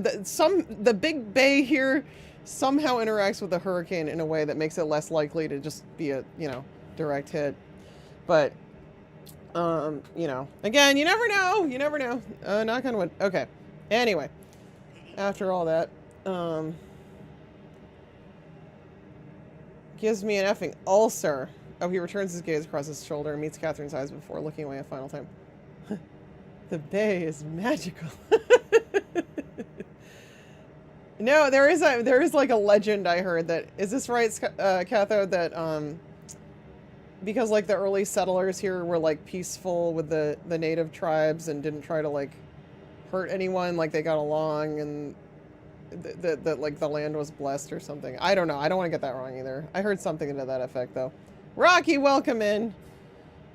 the big bay here somehow interacts with the hurricane in a way that makes it less likely to just be a, direct hit. But, you know, again, you never know. You never know. Knock on wood. Okay. Anyway, after all that, gives me an effing ulcer. Oh, he returns his gaze across his shoulder and meets Catherine's eyes before looking away a final time. The bay is magical. No, there is like a legend I heard that, is this right, Catho, that because like the early settlers here were like peaceful with the native tribes and didn't try to like hurt anyone, like they got along, and that like the land was blessed or something. I don't know. I don't want to get that wrong either. I heard something to that effect though. Rocky, welcome in.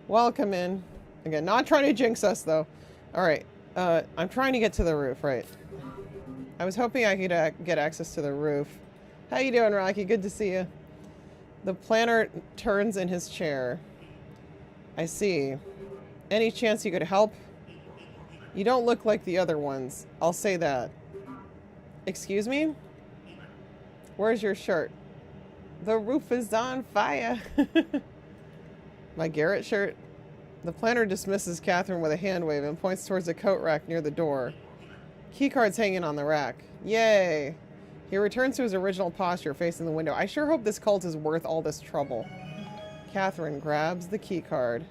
Welcome in. Again, not trying to jinx us though. All right. I'm trying to get to the roof, right? I was hoping I could get access to the roof. How you doing, Rocky? Good to see you. The planner turns in his chair. I see. Any chance you could help? You don't look like the other ones. I'll say that. Excuse me? Where's your shirt? The roof is on fire. My Garrett shirt? The planner dismisses Catherine with a hand wave and points towards a coat rack near the door. Keycard's hanging on the rack. Yay! He returns to his original posture, facing the window. I sure hope this cult is worth all this trouble. Catherine grabs the keycard.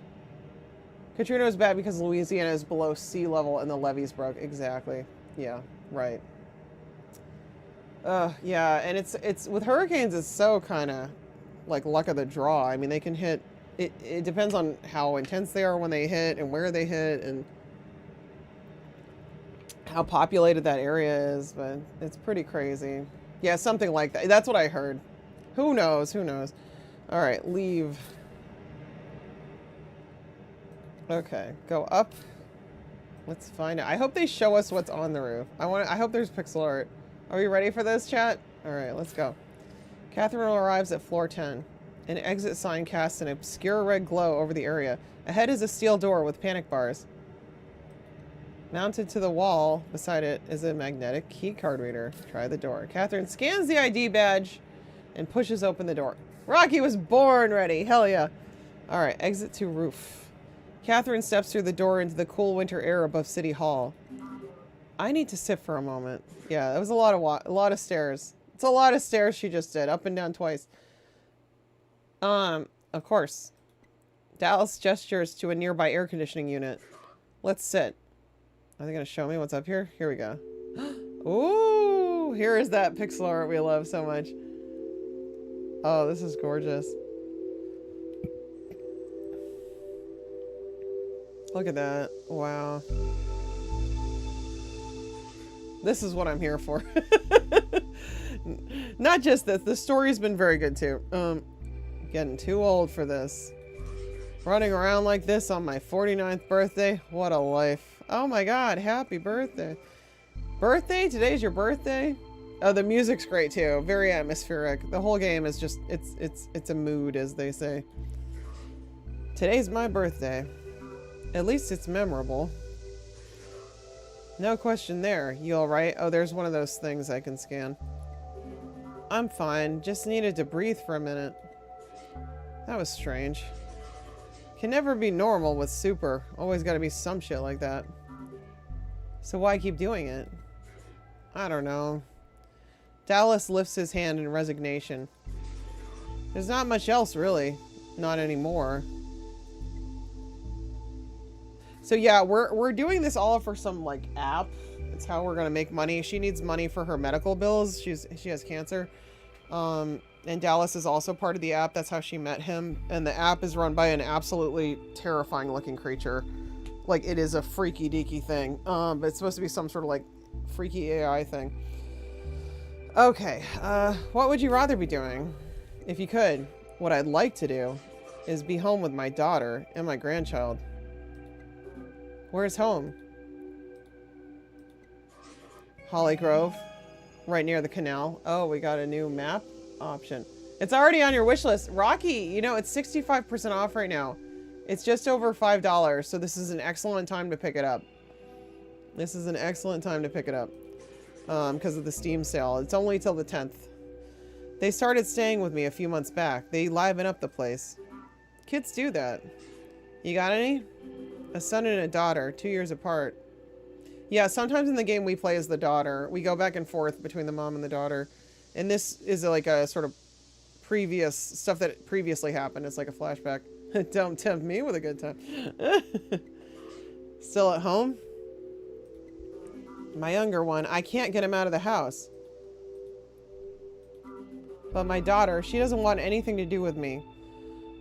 Katrina was bad because Louisiana is below sea level and the levees broke. Exactly. Yeah, right. Yeah, and it's with hurricanes, it's so kind of like luck of the draw. I mean, they can hit, it depends on how intense they are when they hit and where they hit and how populated that area is, but it's pretty crazy. Yeah, something like that. That's what I heard. Who knows? Who knows? All right, leave. Okay, go up. Let's find it. I hope they show us what's on the roof. I hope there's pixel art. Are we ready for this, chat? All right, let's go. Catherine arrives at floor 10. An exit sign casts an obscure red glow over the area. Ahead is a steel door with panic bars. Mounted to the wall beside it is a magnetic key card reader. Try the door. Catherine scans the ID badge and pushes open the door. Rocky was born ready. Hell yeah. All right, exit to roof. Catherine steps through the door into the cool winter air above City Hall. I need to sit for a moment. Yeah, that was a lot of stairs. It's a lot of stairs she just did, up and down twice. Of course. Dallas gestures to a nearby air conditioning unit. Let's sit. Are they going to show me what's up here? Here we go. Ooh, here is that pixel art we love so much. Oh, this is gorgeous. Look at that. Wow. This is what I'm here for. Not just this. The story's been very good too. Getting too old for this. Running around like this on my 49th birthday. What a life. Oh my god, happy birthday. Birthday? Today's your birthday? Oh, the music's great too. Very atmospheric. The whole game is just, it's a mood, as they say. Today's my birthday. At least it's memorable. No question there. You alright? Oh, there's one of those things I can scan. I'm fine. Just needed to breathe for a minute. That was strange. Can never be normal with super. Always gotta be some shit like that. So why keep doing it? I don't know. Dallas lifts his hand in resignation. There's not much else, really. Not anymore. So yeah, we're doing this all for some like app. It's how we're gonna make money. She needs money for her medical bills. She has cancer. And Dallas is also part of the app. That's how she met him. And the app is run by an absolutely terrifying looking creature. Like, it is a freaky deaky thing. But it's supposed to be some sort of like freaky AI thing. Okay, what would you rather be doing? If you could, what I'd like to do is be home with my daughter and my grandchild. Where's home? Holly Grove, right near the canal. Oh, we got a new map option. It's already on your wish list. Rocky, you know, it's 65% off right now. It's just over $5, so this is an excellent time to pick it up. This is an excellent time to pick it up because of the Steam sale. It's only till the 10th. They started staying with me a few months back. They liven up the place. Kids do that. You got any? A son and a daughter, 2 years apart. Yeah, sometimes in the game we play as the daughter. We go back and forth between the mom and the daughter. And this is like a sort of previous stuff that previously happened. It's like a flashback. Don't tempt me with a good time. Still at home? My younger one, I can't get him out of the house. But my daughter, she doesn't want anything to do with me.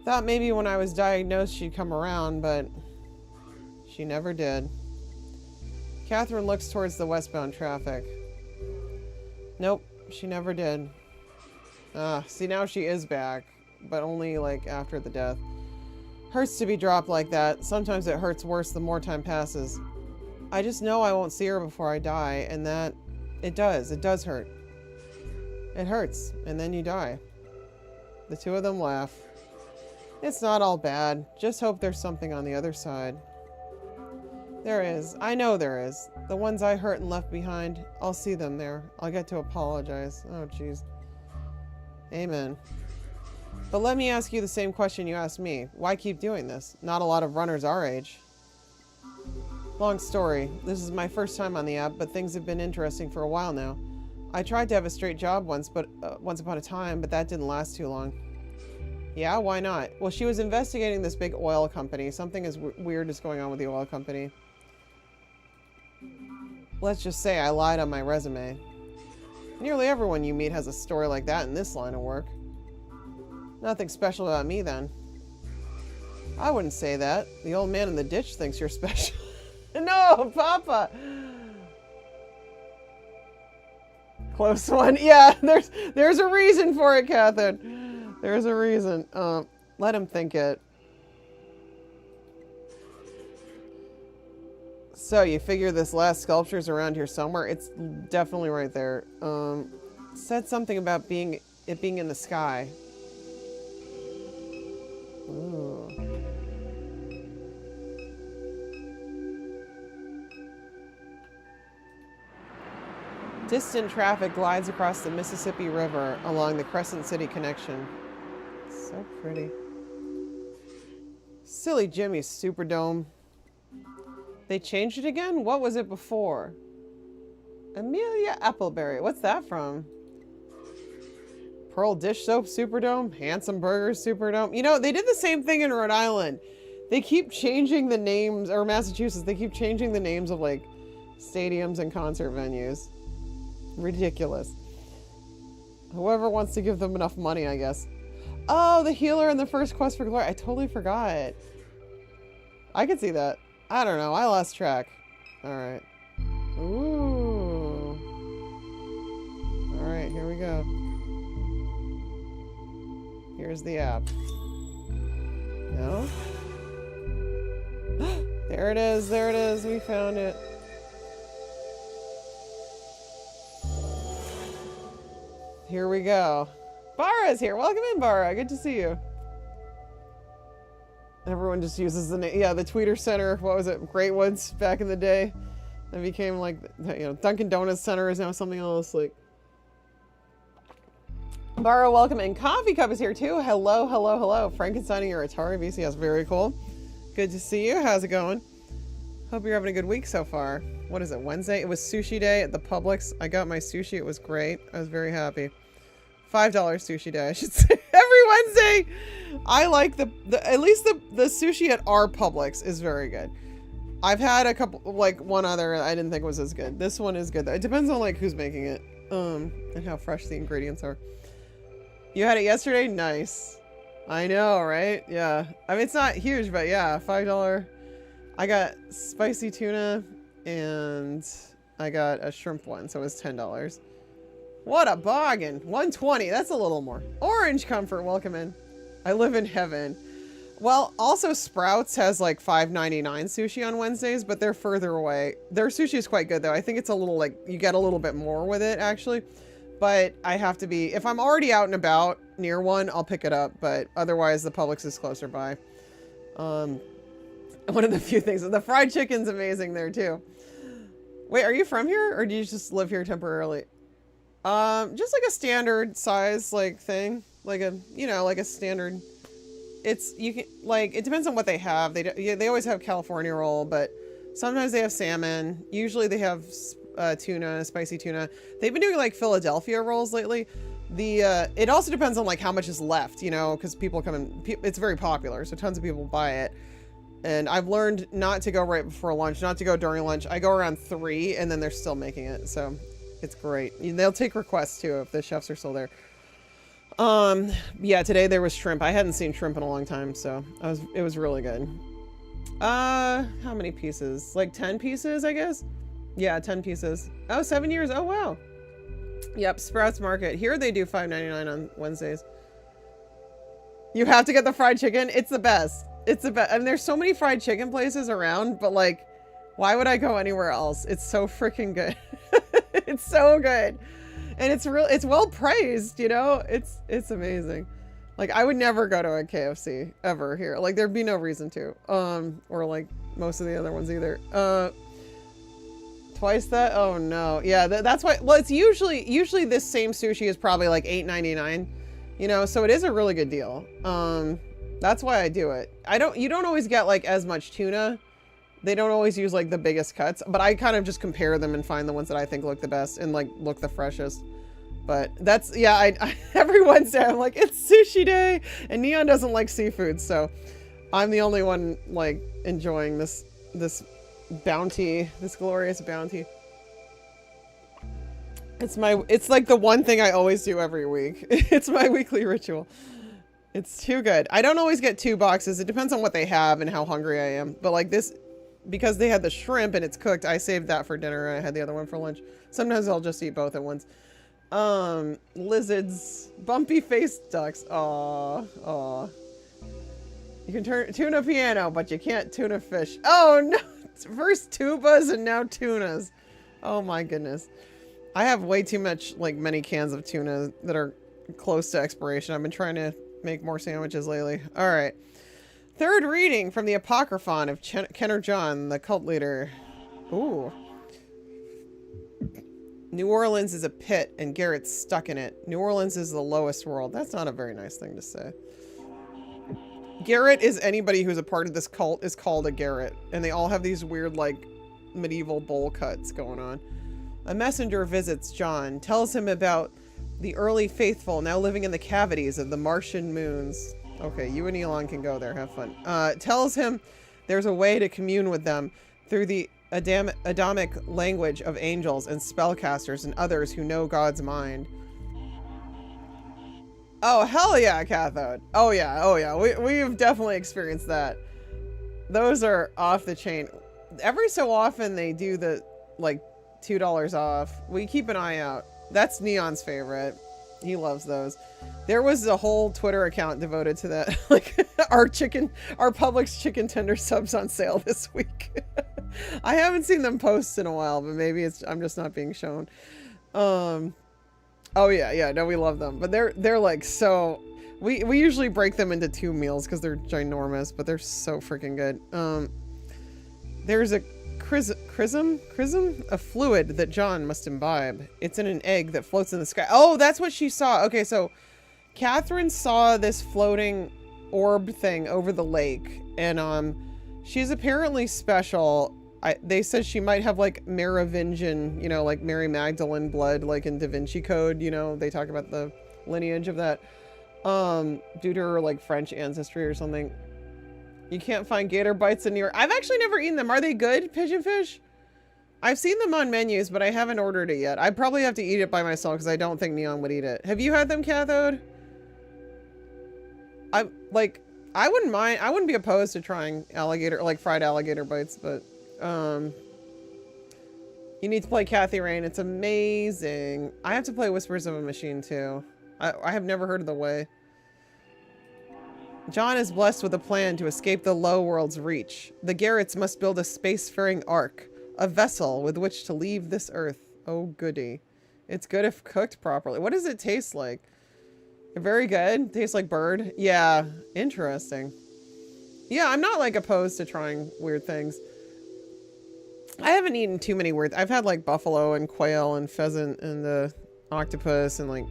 Thought maybe when I was diagnosed she'd come around, but she never did. Catherine looks towards the westbound traffic. Nope, she never did. See, now she is back, but only like after the death. Hurts to be dropped like that. Sometimes it hurts worse the more time passes. I just know I won't see her before I die, and that it does hurt. It hurts, and then you die. The two of them laugh. It's not all bad. Just hope there's something on the other side. There is. I know there is. The ones I hurt and left behind, I'll see them there. I'll get to apologize. Oh, jeez. Amen. But let me ask you the same question you asked me. Why keep doing this? Not a lot of runners our age. Long story. This is my first time on the app, but things have been interesting for a while now. I tried to have a straight job once upon a time, but that didn't last too long. Yeah, why not? Well, she was investigating this big oil company. Something weird is going on with the oil company. Let's just say I lied on my resume. Nearly everyone you meet has a story like that in this line of work. Nothing special about me, then. I wouldn't say that. The old man in the ditch thinks you're special. No, Papa! Close one. Yeah, there's a reason for it, Catherine. There's a reason. Let him think it. So, you figure this last sculpture's around here somewhere? It's definitely right there. Said something about it being in the sky. Ooh. Distant traffic glides across the Mississippi River along the Crescent City connection. So pretty. Silly Jimmy's Superdome. They changed it again? What was it before? Amelia Appleberry. What's that from? Pearl Dish Soap Superdome? Handsome Burgers Superdome? You know, they did the same thing in Rhode Island. They keep changing the names, or Massachusetts, they keep changing the names of like stadiums and concert venues. Ridiculous. Whoever wants to give them enough money, I guess. Oh, the healer in the first Quest for Glory. I totally forgot. I could see that. I don't know. I lost track. Alright. Ooh. Alright, here we go. Here's the app. No? There it is. There it is. We found it. Here we go. Bara's here. Welcome in, Bara. Good to see you. Everyone just uses the name. Yeah, the Tweeter Center. What was it? Great Woods back in the day. That became like, you know, Dunkin' Donuts Center is now something else. Like, Bara, welcome in. Coffee Cup is here too. Hello, hello, hello. Frankenstein and your Atari VCS. Very cool. Good to see you. How's it going? Hope you're having a good week so far. What is it? Wednesday? It was sushi day at the Publix. I got my sushi. It was great. I was very happy. $5 sushi day, I should say. Every Wednesday, I like at least the sushi at our Publix is very good. I've had a couple, like one other I didn't think was as good. This one is good though. It depends on like who's making it, and how fresh the ingredients are. You had it yesterday? Nice. I know, right? Yeah. I mean, it's not huge, but yeah, $5. I got spicy tuna and I got a shrimp one, so it was $10. What a bargain. $120. That's a little more. Orange Comfort, welcome in. I live in heaven. Well, also Sprouts has like $5.99 sushi on Wednesdays, but they're further away. Their sushi is quite good though. I think it's a little like, you get a little bit more with it actually. But I have to be, if I'm already out and about near one, I'll pick it up. But otherwise the Publix is closer by. One of the few things, the fried chicken's amazing there too. Wait, are you from here or do you just live here temporarily? Just like a standard size like thing, like a, you know, like a standard. you can, like, it depends on what they have. They always have California roll, but sometimes they have salmon. Usually they have tuna, spicy tuna. They've been doing like Philadelphia rolls lately. It also depends on like how much is left, you know, because people come in, it's very popular, so tons of people buy it. And I've learned not to go right before lunch, not to go during lunch. I go around 3 and then they're still making it. So it's great. They'll take requests too if the chefs are still there. Yeah, today there was shrimp. I hadn't seen shrimp in a long time, so it was really good. How many pieces? Like 10 pieces, I guess? Yeah, 10 pieces. Oh, 7 years. Oh, wow. Yep, Sprouts Market. Here they do $5.99 on Wednesdays. You have to get the fried chicken. It's the best. It's the best. I mean, there's so many fried chicken places around, but like, why would I go anywhere else? It's so freaking good. It's so good. And it's well praised, you know? It's amazing. Like, I would never go to a KFC ever here. Like, there'd be no reason to. Or like most of the other ones either. Twice that? Oh no. Yeah, that's why. Well, it's usually this same sushi is probably like $8.99, you know? So it is a really good deal. That's why I do it. You don't always get like as much tuna. They don't always use like the biggest cuts, but I kind of just compare them and find the ones that I think look the best and like look the freshest. But that's, yeah, I every Wednesday I'm like, it's sushi day, and Neon doesn't like seafood, so I'm the only one like enjoying this bounty, this glorious bounty. It's like the one thing I always do every week. It's my weekly ritual. It's too good. I don't always get 2 boxes. It depends on what they have and how hungry I am. But like this, because they had the shrimp and it's cooked, I saved that for dinner. I had the other one for lunch. Sometimes I'll just eat both at once. Lizards, bumpy faced ducks. Aw. You can tuna piano, but you can't tuna fish. Oh no! First tubas and now tunas. Oh my goodness. I have way too much, like many cans of tuna that are close to expiration. I've been trying to make more sandwiches lately. All right. Third reading from the Apocryphon of Kenner John, the cult leader. Ooh. New Orleans is a pit and Garrett's stuck in it. New Orleans is the lowest world. That's not a very nice thing to say. Garrett is anybody who's a part of this cult is called a Garrett. And they all have these weird, like, medieval bowl cuts going on. A messenger visits John, tells him about the early faithful now living in the cavities of the Martian moons. Okay, you and Elon can go there. Have fun. Tells him there's a way to commune with them through the Adamic language of angels and spellcasters and others who know God's mind. Oh, hell yeah, Cathode. Oh yeah. We've definitely experienced that. Those are off the chain. Every so often they do the, like, $2 off. We keep an eye out. That's Neon's favorite. He loves those. There was a whole Twitter account devoted to that. Like, our Publix chicken tender subs on sale this week. I haven't seen them post in a while, but maybe I'm just not being shown. Oh yeah, no, we love them. But they're like so, we usually break them into 2 meals because they're ginormous, but they're so freaking good. There's a chrism, a fluid that John must imbibe. It's in an egg that floats in the sky. Oh, that's what she saw. Okay, so Catherine saw this floating orb thing over the lake, and she's apparently special. They said she might have like Merovingian, you know, like Mary Magdalene blood, like in Da Vinci Code, you know, they talk about the lineage of that, due to her like French ancestry or something. You can't find gator bites in New York. I've actually never eaten them. Are they good, pigeonfish? I've seen them on menus, but I haven't ordered it yet. I probably have to eat it by myself because I don't think Neon would eat it. Have you had them, Cathode? I wouldn't mind. I wouldn't be opposed to trying alligator, like fried alligator bites, but you need to play Kathy Rain. It's amazing. I have to play Whispers of a Machine too. I have never heard of The Way. John is blessed with a plan to escape the low world's reach. The Garretts must build a spacefaring ark, a vessel with which to leave this earth. Oh goody. It's good if cooked properly. What does it taste like? Very good. Tastes like bird. Yeah, interesting. Yeah, I'm not like opposed to trying weird things. I haven't eaten too many weird. I've had like buffalo and quail and pheasant and the octopus and like,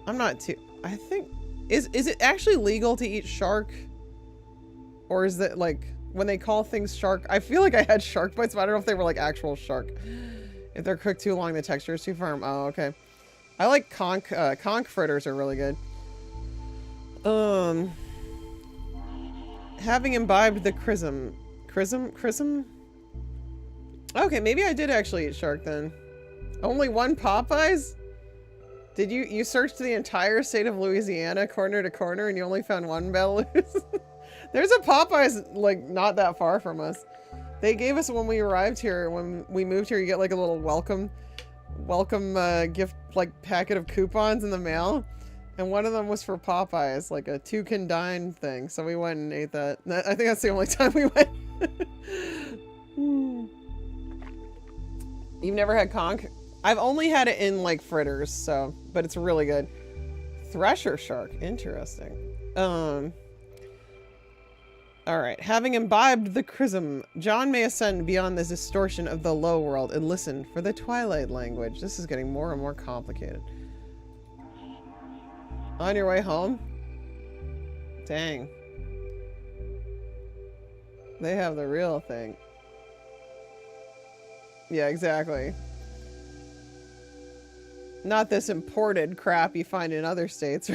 I'm not too, I think Is it actually legal to eat shark? Or is it like, when they call things shark, I feel like I had shark bites, but I don't know if they were like actual shark. If they're cooked too long, the texture is too firm. Oh, okay. I like conch fritters are really good. Having imbibed the chrism? Okay, maybe I did actually eat shark then. Only one Popeyes? Did you searched the entire state of Louisiana, corner to corner, and you only found one Belarus? There's a Popeyes, like, not that far from us. They gave us when we arrived here, when we moved here, you get like a little welcome gift, like, packet of coupons in the mail. And one of them was for Popeyes, like a 2 can dine thing. So we went and ate that. I think that's the only time we went. You've never had conch? I've only had it in like fritters, so, but it's really good. Thresher shark, interesting. All right, having imbibed the chrism, John may ascend beyond the distortion of the low world and listen for the twilight language. This is getting more and more complicated. On your way home? Dang. They have the real thing. Yeah, exactly. Not this imported crap you find in other states.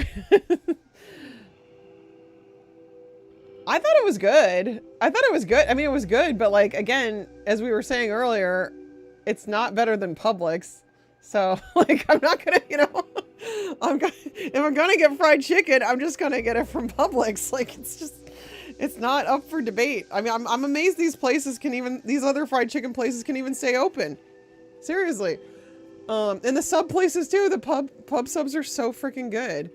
I thought it was good. I thought it was good. I mean, it was good, but like, again, as we were saying earlier, it's not better than Publix. So, like, I'm not gonna, you know, if I'm gonna get fried chicken, I'm just gonna get it from Publix. Like, it's just, it's not up for debate. I mean, I'm amazed these places can even, these other fried chicken places can even stay open. Seriously. And the sub places too, the pub subs are so freaking good.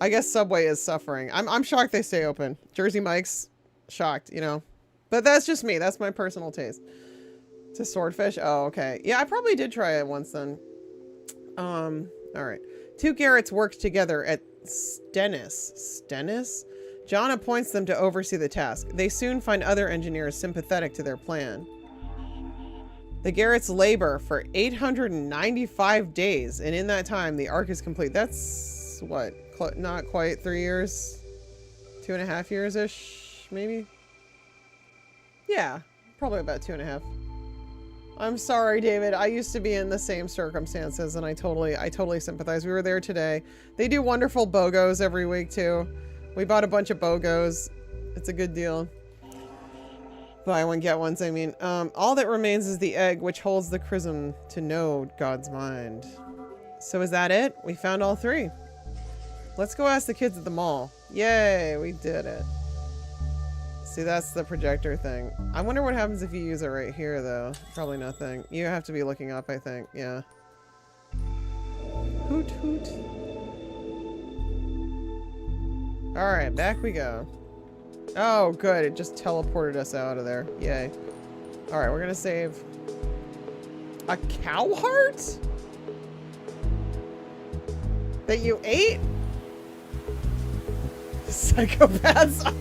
I guess Subway is suffering. I'm shocked they stay open. Jersey Mike's, shocked, you know. But that's just me. That's my personal taste. To swordfish? Oh, okay. Yeah, I probably did try it once then. All right. 2 Garretts worked together at Stennis? John appoints them to oversee the task. They soon find other engineers sympathetic to their plan. The Garretts labor for 895 days, and in that time, the arc is complete. That's, what, not quite 3 years? 2.5 years-ish, maybe? Yeah, probably about 2.5. I'm sorry, David. I used to be in the same circumstances, and I totally sympathize. We were there today. They do wonderful BOGOs every week, too. We bought a bunch of BOGOs. It's a good deal. Buy one, get ones, I mean. All that remains is the egg, which holds the chrism to know God's mind. So is that it? We found all 3. Let's go ask the kids at the mall. Yay, we did it. See, that's the projector thing. I wonder what happens if you use it right here, though. Probably nothing. You have to be looking up, I think. Yeah. Hoot, hoot. Alright, back we go. Oh, good. It just teleported us out of there. Yay. Alright, we're gonna save... a cow heart? That you ate? Psychopaths.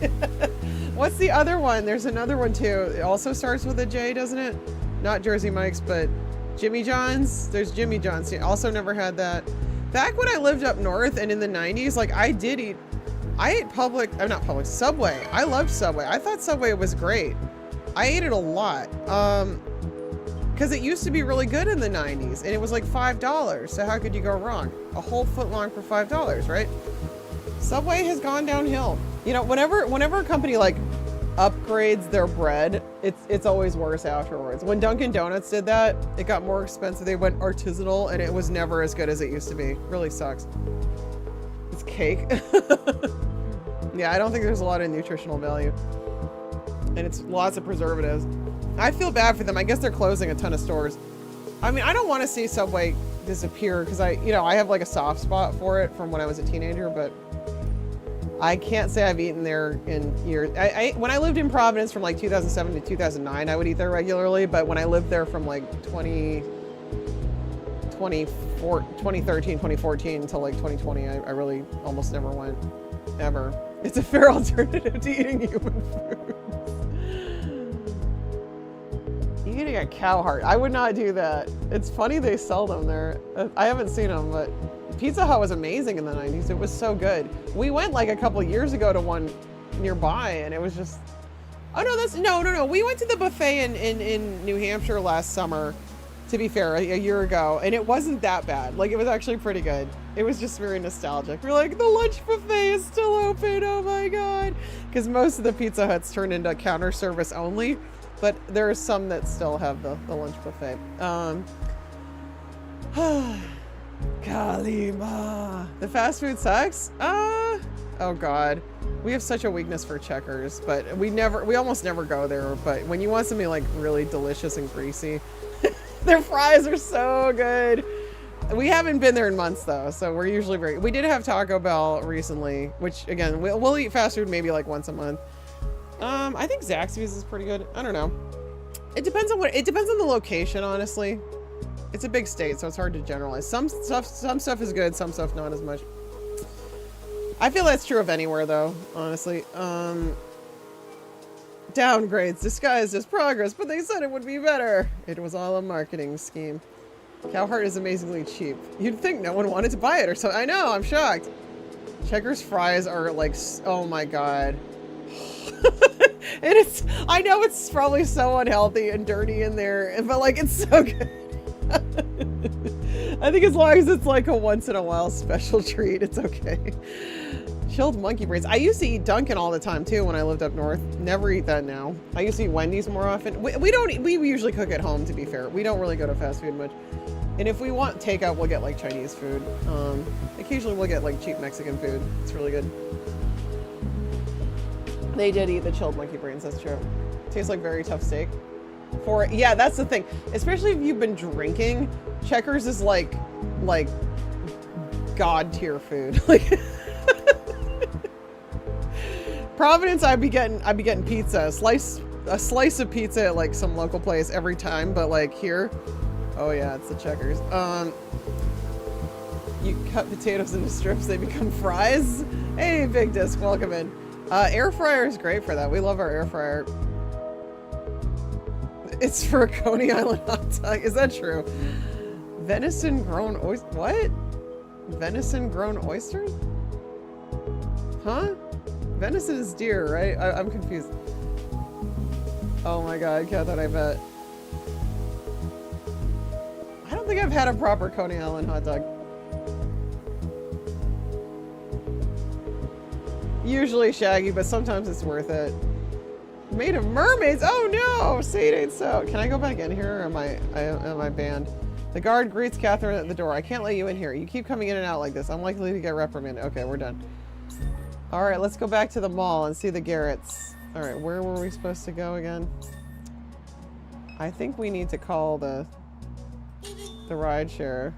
What's the other one? There's another one too. It also starts with a J, doesn't it? Not Jersey Mike's, but Jimmy John's. There's Jimmy John's. Also never had that. Back when I lived up north and in the 90s, like I ate Subway. I loved Subway. I thought Subway was great. I ate it a lot. Because it used to be really good in the 90s and it was like $5. So how could you go wrong? A whole foot long for $5, right? Subway has gone downhill. You know, whenever a company like upgrades their bread, it's always worse afterwards. When Dunkin' Donuts did that, it got more expensive. They went artisanal and it was never as good as it used to be. Really sucks. It's cake. Yeah, I don't think there's a lot of nutritional value. And it's lots of preservatives. I feel bad for them. I guess they're closing a ton of stores. I mean, I don't want to see Subway disappear because I have like a soft spot for it from when I was a teenager, but I can't say I've eaten there in years. When I lived in Providence from like 2007 to 2009, I would eat there regularly, but when I lived there from like 2013, 2014 until like 2020, I really almost never went, ever. It's a fair alternative to eating human food. Eating a cow heart. I would not do that. It's funny they sell them there. I haven't seen them, but Pizza Hut was amazing in the 90s. It was so good. We went like a couple years ago to one nearby, and it was just... Oh, no, that's... No. We went to the buffet in New Hampshire last summer, to be fair, a year ago, and it wasn't that bad. Like, it was actually pretty good. It was just very nostalgic. We're like, the lunch buffet is still open, oh my god. Because most of the Pizza Huts turned into counter service only, but there are some that still have the lunch buffet. Kalima. The fast food sucks? Oh god. We have such a weakness for Checkers, but we almost never go there, but when you want something like really delicious and greasy, their fries are so good. We haven't been there in months though, so we're usually we did have Taco Bell recently, which again, we'll eat fast food maybe like once a month. I think Zaxby's is pretty good. I don't know. It depends on the location, honestly. It's a big state, so it's hard to generalize. Some stuff is good, some stuff not as much. I feel that's true of anywhere though, honestly. Downgrades disguised as progress, but they said it would be better. It was all a marketing scheme. Cowheart is amazingly cheap. You'd think no one wanted to buy it or so. I know, I'm shocked. Checkers fries are like, oh my god. I know it's probably so unhealthy and dirty in there, but like it's so good. I think as long as it's like a once in a while special treat, it's okay. Chilled monkey brains. I used to eat Dunkin' all the time too when I lived up north. Never eat that now. I used to eat Wendy's more often. We usually cook at home, to be fair. We don't really go to fast food much. And if we want takeout, we'll get like Chinese food. Occasionally we'll get like cheap Mexican food. It's really good. They did eat the chilled monkey brains, that's true. Tastes like very tough steak. Yeah, that's the thing. Especially if you've been drinking, Checkers is like god tier food. Like Providence, I'd be getting pizza, a slice of pizza at like some local place every time, but like here, oh yeah, it's the Checkers. You cut potatoes into strips, they become fries. Hey, Big Disc, welcome in. Air fryer is great for that. We love our air fryer. It's for a Coney Island hot dog. Is that true? Venison grown oyster. What? Venison grown oysters? Huh? Venison is deer, right? I'm confused. Oh my god, Catherine, I bet. I don't think I've had a proper Coney Island hot dog. Usually shaggy, but sometimes it's worth it. Made of mermaids? Oh no! Say it ain't so. Can I go back in here, or am I banned? The guard greets Catherine at the door. I can't let you in here. You keep coming in and out like this. I'm likely to get reprimanded. Okay, we're done. Alright, let's go back to the mall and see the Garretts. Alright, where were we supposed to go again? I think we need to call the ride share.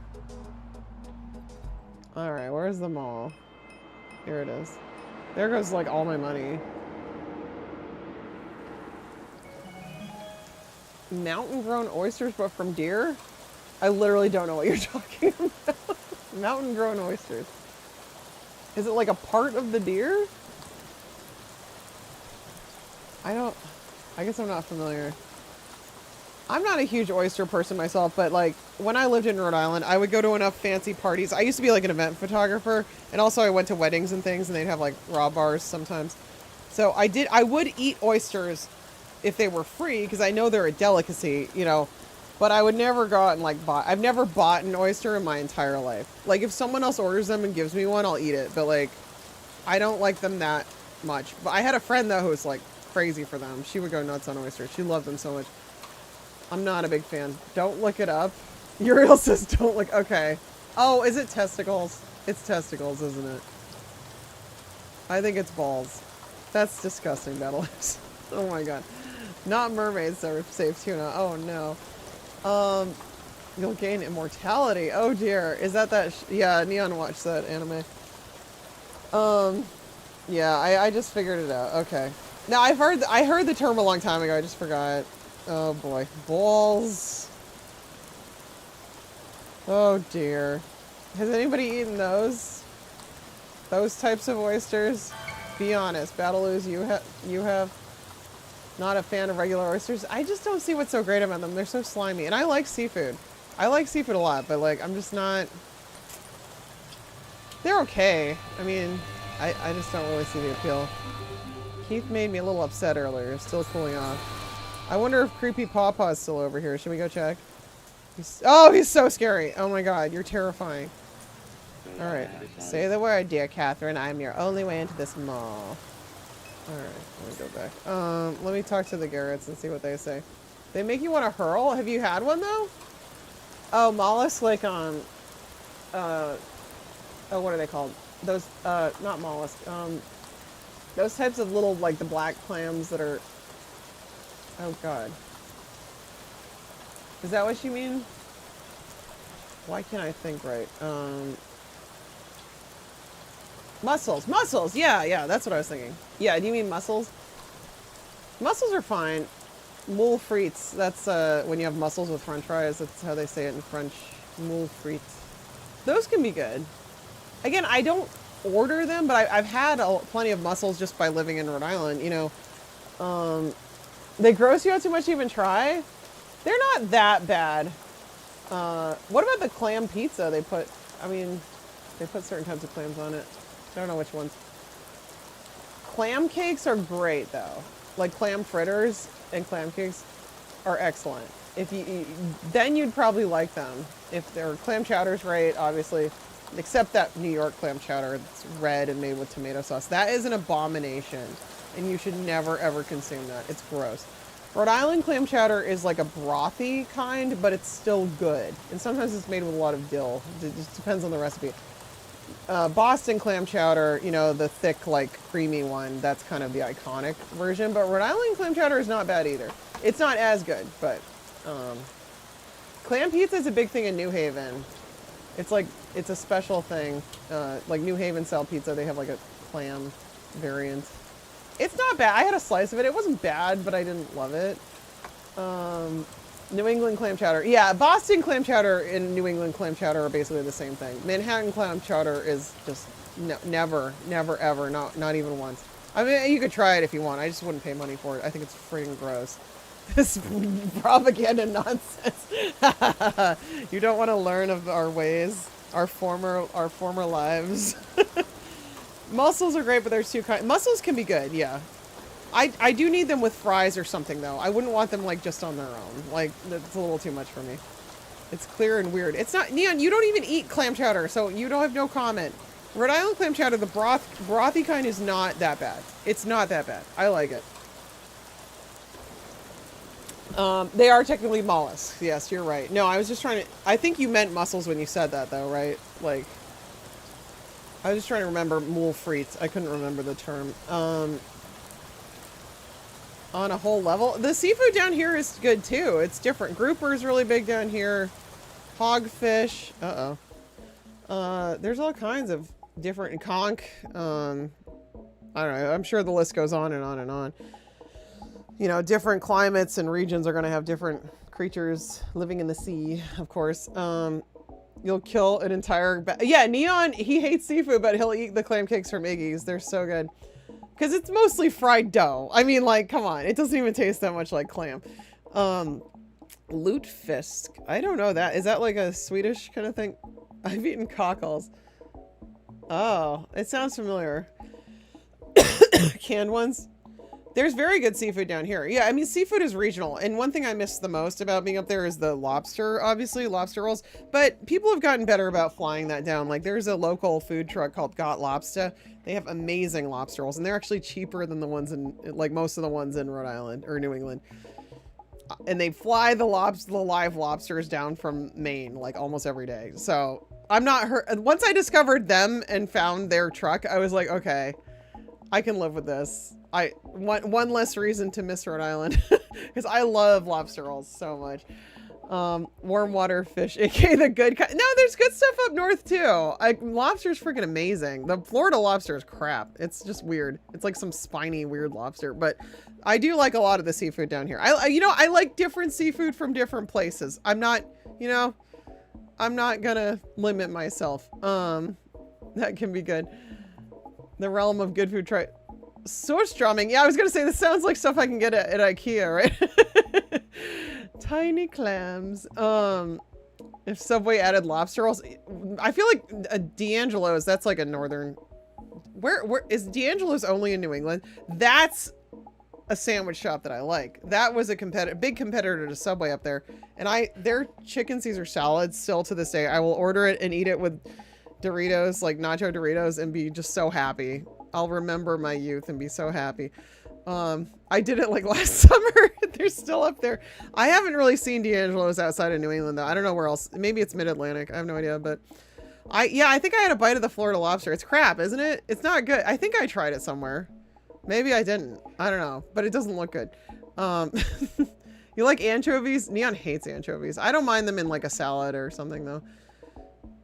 Alright, where's the mall? Here it is. There goes like all my money. Mountain grown oysters, but from deer? I literally don't know what you're talking about. Mountain grown oysters. Is it like a part of the deer? I guess I'm not familiar. I'm not a huge oyster person myself, but like when I lived in Rhode Island, I would go to enough fancy parties. I used to be like an event photographer, and also I went to weddings and things, and they'd have like raw bars sometimes. So I would eat oysters if they were free, because I know they're a delicacy, you know, but I would never go out and like I've never bought an oyster in my entire life. Like if someone else orders them and gives me one, I'll eat it, but like I don't like them that much. But I had a friend though who was like crazy for them. She would go nuts on oysters. She loved them so much. I'm not a big fan. Don't look it up. Uriel says don't look. Okay. Oh, is it testicles? It's testicles, isn't it? I think it's balls. That's disgusting, Battlers. Oh my god. Not mermaids that save tuna. Oh no. You'll gain immortality. Oh dear. Is that yeah, Neon watched that anime. Yeah, I just figured it out. Okay. Now I heard the term a long time ago. I just forgot. Oh boy. Balls. Oh dear. Has anybody eaten those? Those types of oysters? Be honest. Battlers, you have? Not a fan of regular oysters. I just don't see what's so great about them. They're so slimy. And I like seafood. I like seafood a lot, but like I'm just not... They're okay. I mean, I just don't really see the appeal. Keith made me a little upset earlier. Still cooling off. I wonder if Creepy Pawpaw is still over here. Should we go check? He's so scary. Oh my god, you're terrifying. Alright. Say the word, dear Catherine. I'm your only way into this mall. Alright, let me go back. Let me talk to the Garretts and see what they say. They make you want to hurl? Have you had one though? Oh, mollusks like oh, what are they called? Those, not mollusks. Those types of little, like the black clams that are, oh god. Is that what you mean? Why can't I think right? Mussels. Mussels! Yeah, that's what I was thinking. Yeah, do you mean mussels? Mussels are fine. Moule frites. That's when you have mussels with french fries. That's how they say it in French. Moule frites. Those can be good. Again, I don't order them, but I've had plenty of mussels just by living in Rhode Island. You know, they gross you out too much to even try. They're not that bad. What about the clam pizza they put? I mean, they put certain types of clams on it. I don't know which ones. Clam cakes are great though. Like clam fritters and clam cakes are excellent. If you then you'd probably like them. If their clam chowder's great, obviously. Except that New York clam chowder. It's red and made with tomato sauce. That is an abomination. And you should never ever consume that. It's gross. Rhode Island clam chowder is like a brothy kind, but it's still good. And sometimes it's made with a lot of dill. It just depends on the recipe. Boston clam chowder, you know, the thick, like, creamy one, that's kind of the iconic version. But Rhode Island clam chowder is not bad either. It's not as good, but clam pizza is a big thing in New Haven. It's like, it's a special thing. Like New Haven style pizza, they have like a clam variant. It's not bad. I had a slice of it. It wasn't bad, but I didn't love it. New England clam chowder. Yeah, Boston clam chowder and New England clam chowder are basically the same thing. Manhattan clam chowder is just never, ever, not even once. I mean, you could try it if you want. I just wouldn't pay money for it. I think it's freaking gross. This propaganda nonsense. You don't want to learn of our ways, our former lives. Mussels are great, but there's two kinds. Mussels can be good, yeah. I do need them with fries or something, though. I wouldn't want them, like, just on their own. Like, that's a little too much for me. It's clear and weird. It's not... Neon, you don't even eat clam chowder, so you don't have no comment. Rhode Island clam chowder, the brothy kind is not that bad. It's not that bad. I like it. They are technically mollusks. Yes, you're right. No, I was just trying to... I think you meant mussels when you said that, though, right? Like... I was just trying to remember moule frites. I couldn't remember the term. On a whole level. The seafood down here is good too. It's different. Grouper is really big down here. Hogfish. There's all kinds of different conch. I don't know. I'm sure the list goes on and on and on. You know, different climates and regions are going to have different creatures living in the sea, of course. You'll kill an entire... Yeah, Neon, he hates seafood, but he'll eat the clam cakes from Iggy's. They're so good. Because it's mostly fried dough. I mean, like, come on. It doesn't even taste that much like clam. Lutefisk. I don't know that. Is that like a Swedish kind of thing? I've eaten cockles. Oh, it sounds familiar. Canned ones. There's very good seafood down here. Yeah, I mean, seafood is regional. And one thing I miss the most about being up there is the lobster, obviously, lobster rolls. But people have gotten better about flying that down. Like, there's a local food truck called Got Lobster. They have amazing lobster rolls. And they're actually cheaper than the ones in, like, most of the ones in Rhode Island or New England. And they fly the live lobsters down from Maine, like, almost every day. So, I'm not hurt. Once I discovered them and found their truck, I was like, okay, I can live with this. One less reason to miss Rhode Island because I love lobster rolls so much. Warm water fish, aka the good kind. No, there's good stuff up north too. Lobster's freaking amazing. The Florida lobster is crap. It's just weird. It's like some spiny weird lobster, but I do like a lot of the seafood down here. I like different seafood from different places. I'm not gonna limit myself. That can be good. The realm of good food. Try Surstrumming. Yeah, I was gonna say this sounds like stuff I can get at IKEA, right? Tiny clams. If Subway added lobster rolls, I feel like D'Angelo's, that's like a northern. Where is D'Angelo's only in New England? That's a sandwich shop that I like. That was a big competitor to Subway up there. And their chicken Caesar salad still to this day, I will order it and eat it with Doritos, like nacho Doritos, and be just so happy. I'll remember my youth and be so happy. I did it like last summer. They're still up there. I haven't really seen D'Angelo's outside of New England though. I don't know where else. Maybe it's Mid-Atlantic. I have no idea, but I think I had a bite of the Florida lobster. It's crap, isn't it? It's not good. I think I tried it somewhere. Maybe I didn't. I don't know, but it doesn't look good. You like anchovies? Neon hates anchovies. I don't mind them in like a salad or something though.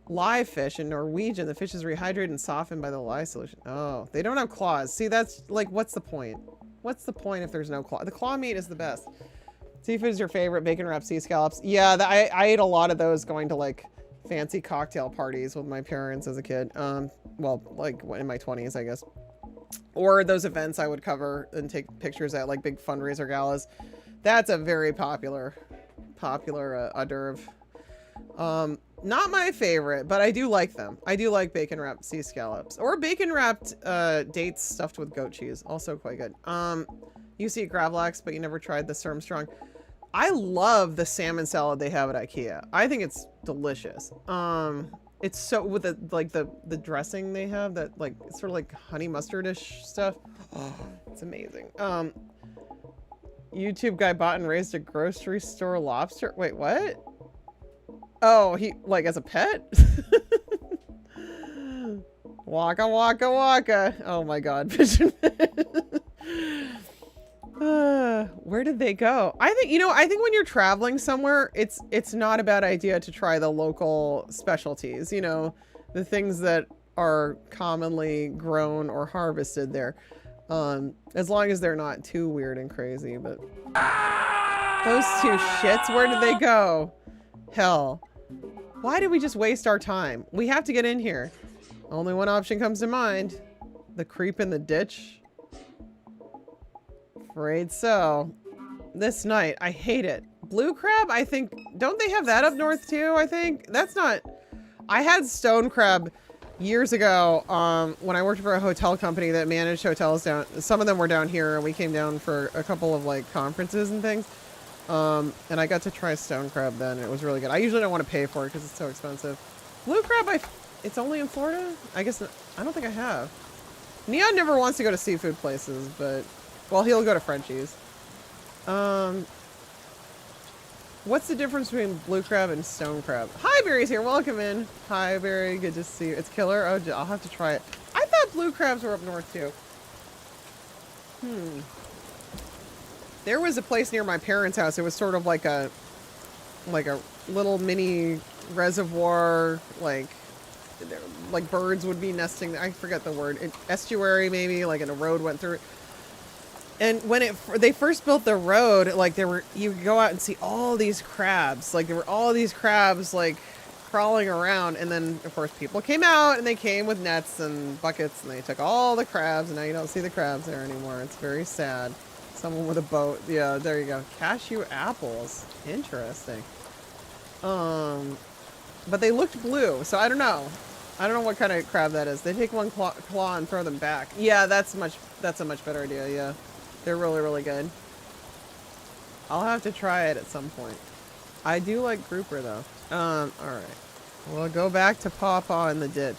Live fish in Norwegian. The fish is rehydrated and softened by the lye solution. Oh, they don't have claws. See, that's like, what's the point? What's the point if there's no claw? The claw meat is the best. Seafood is your favorite. Bacon wrapped sea scallops. Yeah, I ate a lot of those going to like fancy cocktail parties with my parents as a kid. Well, like in my 20s, I guess. Or those events I would cover and take pictures at, like big fundraiser galas. That's a very popular hors d'oeuvre. Not my favorite, but I do like them. I do like bacon wrapped sea scallops or bacon wrapped dates stuffed with goat cheese. Also quite good. You see Gravlax, but you never tried the Surmstrong. I love the salmon salad they have at IKEA. I think it's delicious. It's so with the dressing they have that like it's sort of like honey mustardish stuff. Oh, it's amazing. YouTube guy bought and raised a grocery store lobster. Wait, what? Oh, he like as a pet? Waka waka waka. Oh my god, Vision where did they go? I think when you're traveling somewhere, it's not a bad idea to try the local specialties, you know, the things that are commonly grown or harvested there. As long as they're not too weird and crazy, but those two shits, where did they go? Hell. Why did we just waste our time? We have to get in here. Only one option comes to mind. The creep in the ditch. Afraid so. This night, I hate it. Blue crab, I think, don't they have that up north too, I think? That's not... I had stone crab years ago when I worked for a hotel company that managed hotels down... Some of them were down here, and we came down for a couple of like conferences and things. And I got to try stone crab then, and it was really good. I usually don't want to pay for it because it's so expensive. Blue crab, it's only in Florida? I guess, I don't think I have. Neon never wants to go to seafood places, but, well, he'll go to Frenchie's. What's the difference between blue crab and stone crab? Hi, Barry's here. Welcome in. Hi, Barry. Good to see you. It's killer. Oh, I'll have to try it. I thought blue crabs were up north too. There was a place near my parents' house. It was sort of like a little mini reservoir, like birds would be nesting. I forget the word. Estuary maybe, like, and a road went through it. And when they first built the road, like you would go out and see all these crabs. Like there were all these crabs like crawling around. And then of course people came out and they came with nets and buckets and they took all the crabs. And now you don't see the crabs there anymore. It's very sad. Someone with a boat. Yeah, there you go. Cashew apples. Interesting. But they looked blue. So I don't know. I don't know what kind of crab that is. They take one claw and throw them back. Yeah, that's a much better idea. Yeah. They're really, really good. I'll have to try it at some point. I do like grouper though. Alright. We'll go back to Pawpaw in the ditch.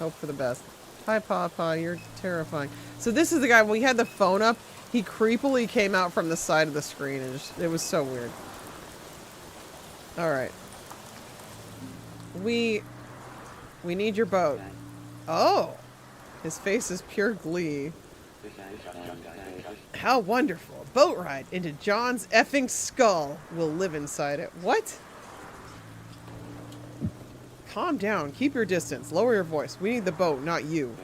Hope for the best. Hi Pawpaw, you're terrifying. So this is the guy, when we had the phone up, he creepily came out from the side of the screen and it was so weird. Alright. We need your boat. Oh! His face is pure glee. How wonderful. Boat ride into John's effing skull. We'll live inside it. What? Calm down. Keep your distance. Lower your voice. We need the boat, not you.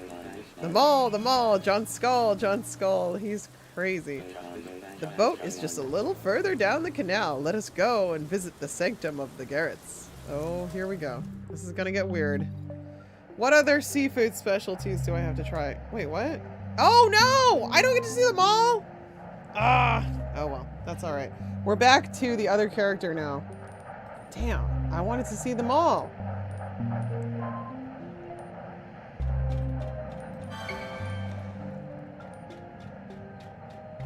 The mall, John's skull. He's crazy. The boat is just a little further down the canal. Let us go and visit the sanctum of the Garretts. Oh, here we go. This is gonna get weird. What other seafood specialties do I have to try? Wait, what? Oh no! I don't get to see them all! Ah! Oh well, that's alright. We're back to the other character now. Damn, I wanted to see them all.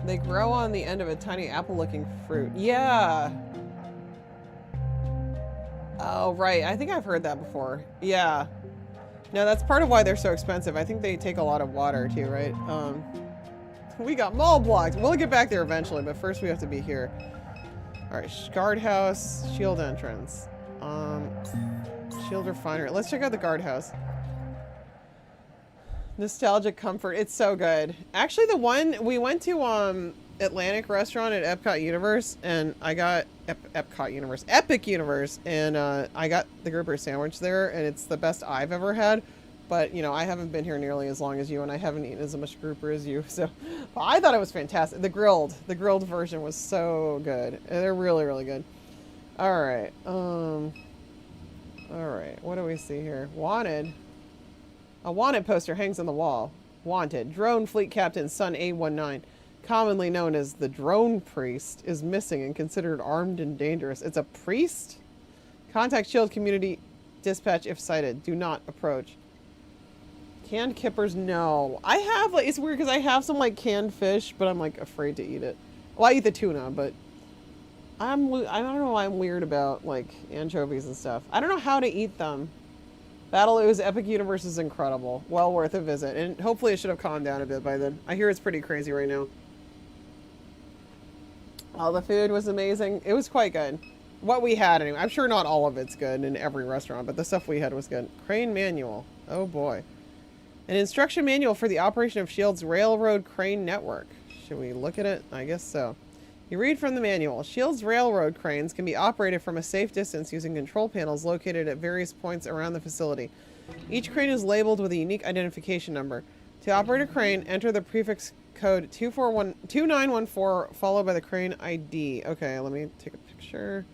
They grow on the end of a tiny apple-looking fruit. Yeah. Oh, right. I think I've heard that before. Yeah. No, that's part of why they're so expensive. I think they take a lot of water too, right? We got mall blocks. We'll get back there eventually, but first we have to be here. All right, guardhouse, shield entrance, shield refinery. Let's check out the guardhouse. Nostalgic comfort. It's so good. Actually, the one we went to, Atlantic restaurant at Epcot Universe, and I got Epic Universe, and I got the grouper sandwich there, and it's the best I've ever had. But, you know, I haven't been here nearly as long as you, and I haven't eaten as much grouper as you, so I thought it was fantastic. The grilled version was so good. They're really, really good. All right. All right. What do we see here? Wanted. A wanted poster hangs on the wall. Wanted. Drone Fleet Captain Sun A19, commonly known as the Drone Priest, is missing and considered armed and dangerous. It's a priest? Contact Shield Community Dispatch if sighted. Do not approach. Canned kippers, no. I have, like, it's weird because I have some, like, canned fish, but I'm, like, afraid to eat it. Well, I eat the tuna, but I don't know why I'm weird about, like, anchovies and stuff. I don't know how to eat them. Battle Ooze Epic Universe is incredible. Well worth a visit. And hopefully it should have calmed down a bit by then. I hear it's pretty crazy right now. All the food was amazing. It was quite good. What we had, anyway. I'm sure not all of it's good in every restaurant, but the stuff we had was good. Crane manual. Oh, boy. An instruction manual for the operation of S.H.I.E.L.D.'s railroad crane network. Should we look at it? I guess so. You read from the manual. S.H.I.E.L.D.'s railroad cranes can be operated from a safe distance using control panels located at various points around the facility. Each crane is labeled with a unique identification number. To operate a crane, enter the prefix code 2914 followed by the crane ID. Okay, let me take a picture.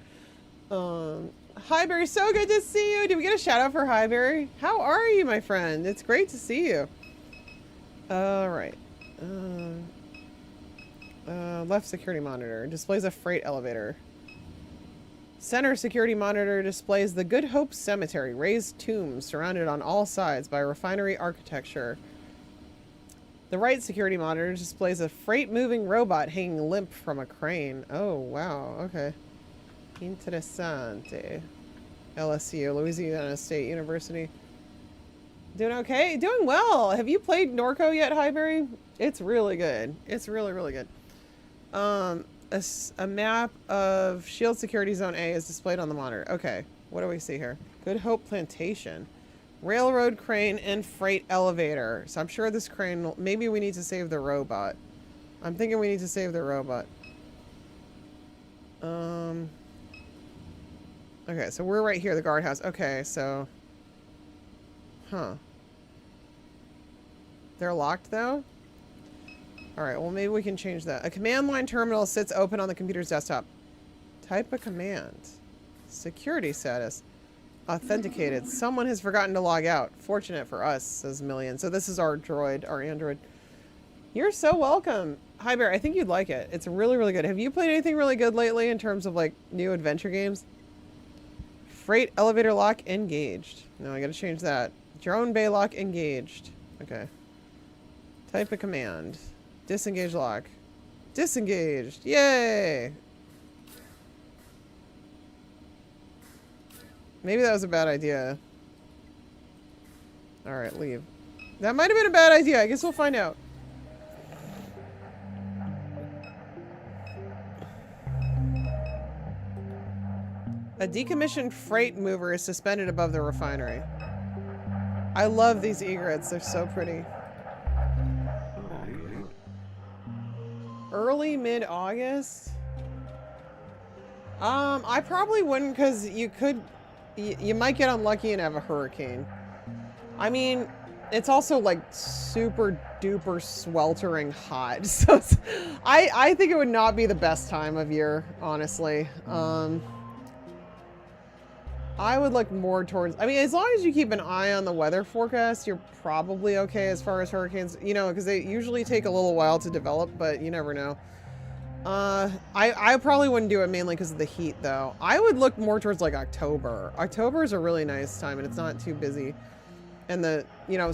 Highberry, so good to see you. Did we get a shout out for Highberry? How are you, my friend? It's great to see you. All right. Left security monitor displays a freight elevator. Center security monitor displays the Good Hope Cemetery, raised tombs surrounded on all sides by refinery architecture. The right security monitor displays a freight moving robot hanging limp from a crane. Oh, wow. Okay. Interessante. LSU, Louisiana State University. Doing okay? Doing well. Have you played Norco yet, Highberry? It's really good. It's really, really good. A map of Shield Security Zone A is displayed on the monitor. Okay. What do we see here? Good Hope Plantation. Railroad crane and freight elevator. So I'm sure this crane will, maybe we need to save the robot. I'm thinking we need to save the robot. Okay, so we're right here, the guardhouse. Okay, so... Huh. They're locked, though? Alright, well, maybe we can change that. A command line terminal sits open on the computer's desktop. Type a command. Security status. Authenticated. Someone has forgotten to log out. Fortunate for us, says Million. So this is our droid, our android. You're so welcome. Hi, Bear. I think you'd like it. It's really, really good. Have you played anything really good lately in terms of, like, new adventure games? Freight elevator lock engaged. No, I gotta change that. Drone bay lock engaged. Okay. Type a command. Disengage lock. Disengaged. Yay! Maybe that was a bad idea. Alright, leave. That might have been a bad idea. I guess we'll find out. A decommissioned freight mover is suspended above the refinery. I love these egrets. They're so pretty. Early mid-August? I probably wouldn't, because you might get unlucky and have a hurricane. I mean, it's also like super duper sweltering hot. So I think it would not be the best time of year, honestly. I would look more towards, I mean, as long as you keep an eye on the weather forecast, you're probably okay as far as hurricanes, you know, because they usually take a little while to develop, but you never know. I probably wouldn't do it mainly because of the heat, though. I would look more towards like October. October is a really nice time, and it's not too busy. And the, you know,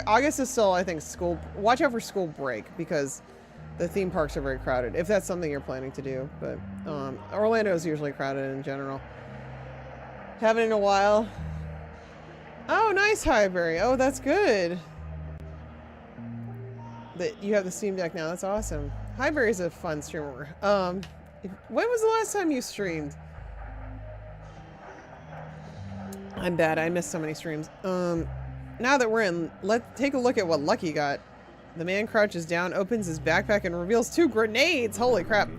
August is still, I think, school. Watch out for school break because the theme parks are very crowded. If that's something you're planning to do, but Orlando is usually crowded in general. Haven't in a while. Oh, nice, Highbury. Oh, that's good. That you have the Steam Deck now. That's awesome. Highbury's a fun streamer. When was the last time you streamed? I'm bad. I missed so many streams. Now that we're in, let's take a look at what Lucky got. The man crouches down, opens his backpack, and reveals 2 grenades. Holy crap.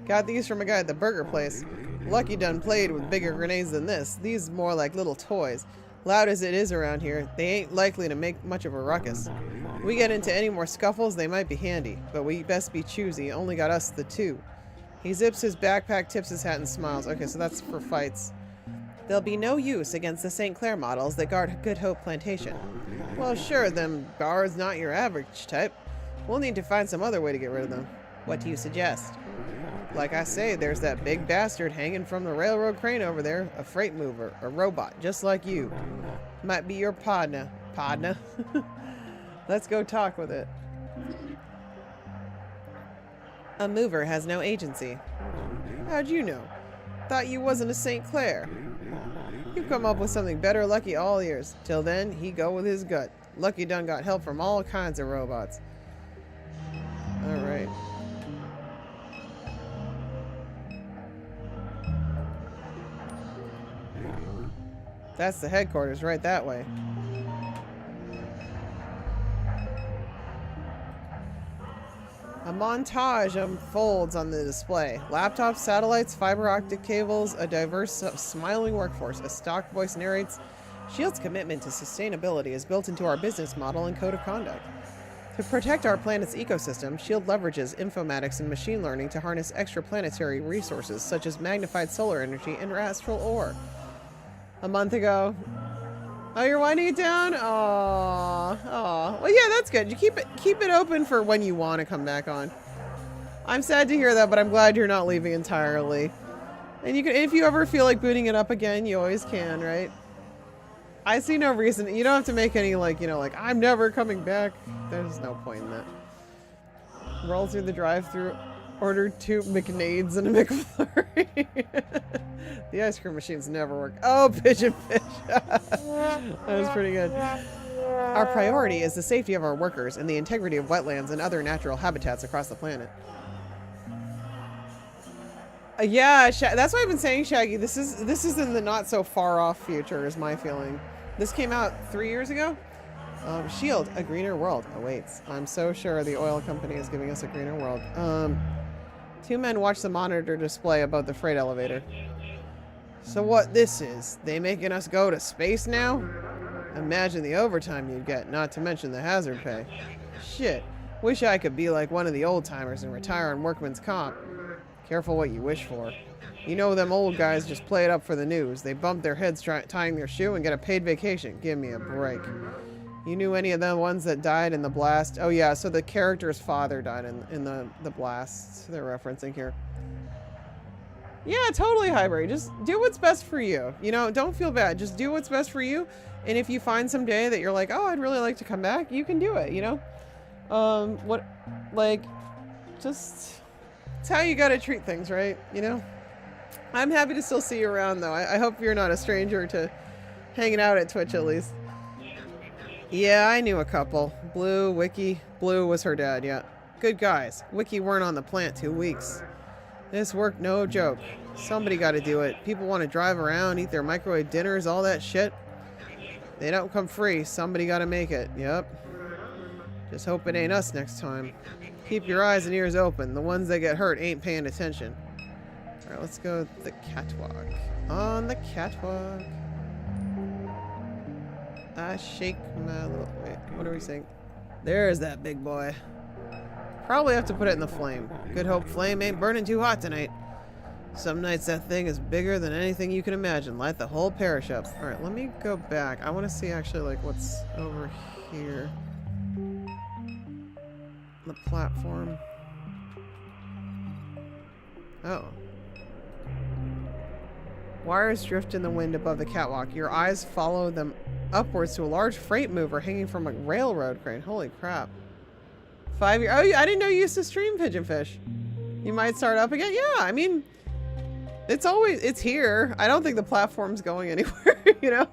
Got these from a guy at the burger place. Lucky done played with bigger grenades than this. These more like little toys. Loud as it is around here, they ain't likely to make much of a ruckus. We get into any more scuffles, they might be handy, but we best be choosy. Only got us the 2. He zips his backpack, tips his hat, and smiles. Okay, so that's for fights. There'll be no use against the St. Clair models that guard Good Hope Plantation. Well, sure, them guards not your average type. We'll need to find some other way to get rid of them. What do you suggest? Like I say, there's that big bastard hanging from the railroad crane over there, a freight mover, a robot, just like you. Might be your partner. Partner? Let's go talk with it. A mover has no agency. How'd you know? Thought you wasn't a St. Clair. You've come up with something better, Lucky, all ears. Till then, he go with his gut. Lucky done got help from all kinds of robots. Alright. That's the headquarters right that way. A montage unfolds on the display. Laptops, satellites, fiber optic cables, a diverse, smiling workforce. A stock voice narrates, Shield's commitment to sustainability is built into our business model and code of conduct. To protect our planet's ecosystem, Shield leverages informatics and machine learning to harness extraplanetary resources such as magnified solar energy and astral ore. A month ago. Oh, you're winding it down? Aww. Aww. Well, yeah, that's good. You keep it open for when you want to come back on. I'm sad to hear that, but I'm glad you're not leaving entirely. And you can, if you ever feel like booting it up again, you always can, right? I see no reason. You don't have to make any, like, you know, like, I'm never coming back. There's no point in that. Roll through the drive-thru. Ordered 2 McNades and a McFlurry. The ice cream machines never work. Oh, pigeon fish. That was pretty good. Our priority is the safety of our workers and the integrity of wetlands and other natural habitats across the planet. Yeah, that's what I've been saying, Shaggy. This is in the not so far off future, is my feeling. This came out 3 years ago. Shield, a greener world awaits. I'm so sure the oil company is giving us a greener world. 2 men watch the monitor display above the freight elevator. So what this is, they making us go to space now? Imagine the overtime you'd get, not to mention the hazard pay. Shit, wish I could be like one of the old timers and retire on workman's comp. Careful what you wish for. You know them old guys just play it up for the news. They bump their heads tying their shoe and get a paid vacation. Give me a break. You knew any of the ones that died in the blast? Oh yeah, so the character's father died in the blast they're referencing here. Yeah, totally, Highbury. Just do what's best for you. You know, don't feel bad. Just do what's best for you. And if you find some day that you're like, oh, I'd really like to come back, you can do it, you know? Just, it's how you gotta treat things, right? You know? I'm happy to still see you around, though. I hope you're not a stranger to hanging out at Twitch, at least. Yeah, I knew a couple. Blue, Wiki. Blue was her dad, yeah. Good guys. Wiki weren't on the plant 2 weeks. This work, no joke. Somebody gotta do it. People want to drive around, eat their microwave dinners, all that shit. They don't come free. Somebody gotta make it. Yep. Just hope it ain't us next time. Keep your eyes and ears open. The ones that get hurt ain't paying attention. Alright, let's go to the catwalk. On the catwalk. I shake my little... Wait, what are we saying? There's that big boy. Probably have to put it in the flame. Good hope flame ain't burning too hot tonight. Some nights that thing is bigger than anything you can imagine. Light the whole parish up. Alright, let me go back. I want to see actually like what's over here. The platform. Oh. Wires drift in the wind above the catwalk. Your eyes follow them upwards to a large freight mover hanging from a railroad crane. Holy crap. 5 years. Oh, I didn't know you used to stream Pigeonfish. You might start up again? Yeah, I mean, it's here. I don't think the platform's going anywhere, you know?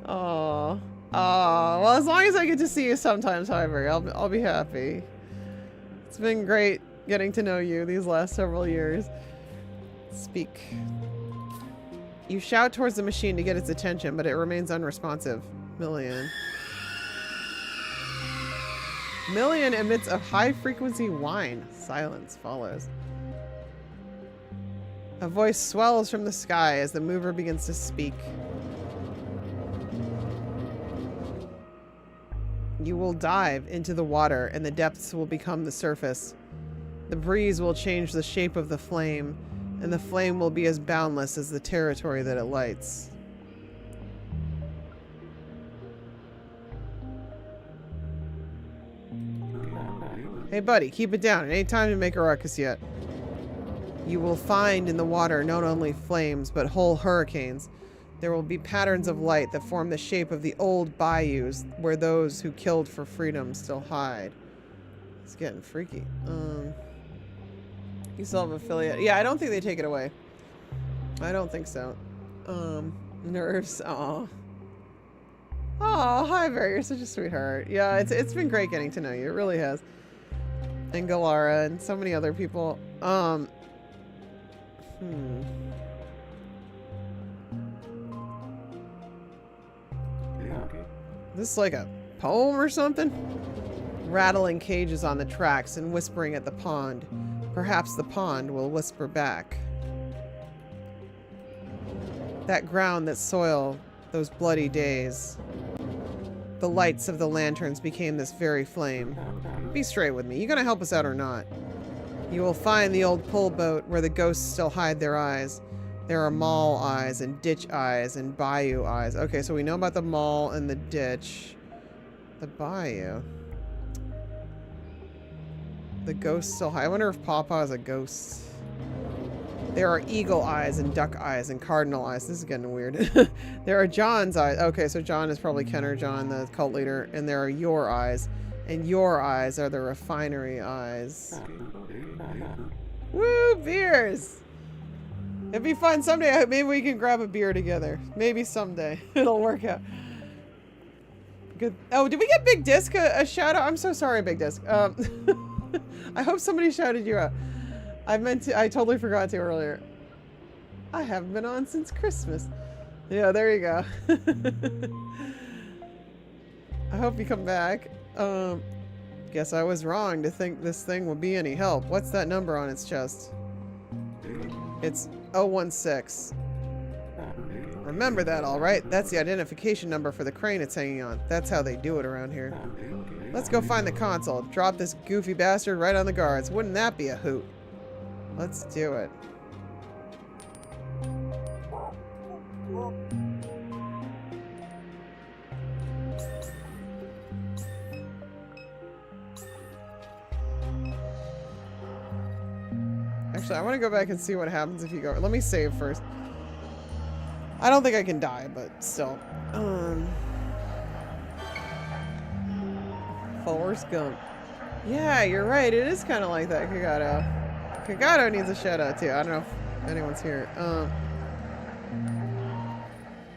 Oh. Oh, well, as long as I get to see you sometimes, however, I'll be happy. It's been great getting to know you these last several years. Speak. You shout towards the machine to get its attention, but it remains unresponsive. Million. Million emits a high-frequency whine. Silence follows. A voice swells from the sky as the mover begins to speak. You will dive into the water, and the depths will become the surface. The breeze will change the shape of the flame, and the flame will be as boundless as the territory that it lights. Hey buddy, keep it down. It ain't time to make a ruckus yet. You will find in the water not only flames, but whole hurricanes. There will be patterns of light that form the shape of the old bayous where those who killed for freedom still hide. It's getting freaky. You still have affiliate. Yeah, I don't think they take it away. I don't think so. Nerves. Aw. Aw, hi Barry, you're such a sweetheart. Yeah, it's been great getting to know you. It really has. And Galara and so many other people. This is like a poem or something? Rattling cages on the tracks and whispering at the pond. Perhaps the pond will whisper back. That ground, that soil, those bloody days. The lights of the lanterns became this very flame. Be straight with me. You gonna help us out or not? You will find the old pull boat where the ghosts still hide their eyes. There are mall eyes and ditch eyes and bayou eyes. Okay, so we know about the mall and the ditch. The bayou. The ghosts still hide. I wonder if Pawpaw is a ghost. There are eagle eyes and duck eyes and cardinal eyes. This is getting weird. There are John's eyes. Okay, so John is probably Kenner John, the cult leader. And there are your eyes. And your eyes are the refinery eyes. Woo, beers! It'd be fun someday. Maybe we can grab a beer together. Maybe someday. It'll work out. Good. Oh, did we get Big Disc a shout out? I'm so sorry, Big Disc. I hope somebody shouted you out. I totally forgot to earlier. I haven't been on since Christmas. Yeah, there you go. I hope you come back. Guess I was wrong to think this thing will be any help. What's that number on its chest? It's 016. Remember that, all right? That's the identification number for the crane it's hanging on. That's how they do it around here. Let's go find the console. Drop this goofy bastard right on the guards. Wouldn't that be a hoot? Let's do it. Actually, I want to go back and see what happens if you go. Let me save first. I don't think I can die, but still. Forrest Gump. Yeah, you're right. It is kind of like that, Kagato. Kagato needs a shout out too. I don't know if anyone's here.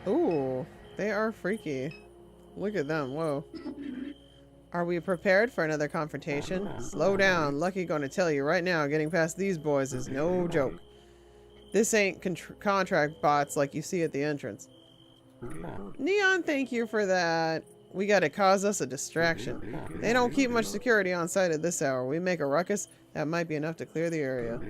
Ooh, they are freaky. Look at them. Whoa. Are we prepared for another confrontation? Slow down. Lucky gonna tell you right now, getting past these boys is no joke. This ain't contract bots like you see at the entrance. Neon, thank you for that. We gotta cause us a distraction. They don't keep much security on site at this hour. We make a ruckus, that might be enough to clear the area.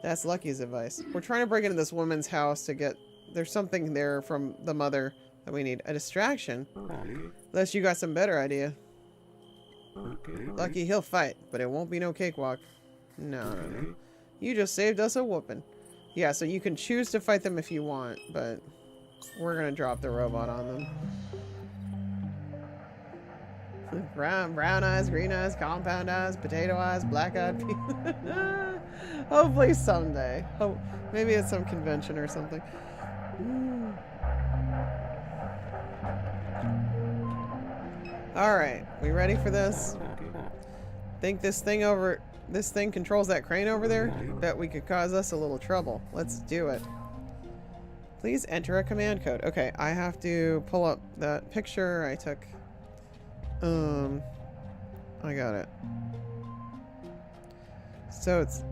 That's Lucky's advice. We're trying to break into this woman's house to get... There's something there from the mother that we need. A distraction? Unless you got some better idea. Lucky, he'll fight, but it won't be no cakewalk. No. You just saved us a whooping. Yeah, so you can choose to fight them if you want, but we're gonna drop the robot on them. Brown eyes, green eyes, compound eyes, potato eyes, black eyed people. Hopefully someday. Maybe at some convention or something. Alright, we ready for this? Think this thing controls that crane over there? Bet we could cause us a little trouble. Let's do it. Please enter a command code. Okay, I have to pull up that picture I took. I got it. So it's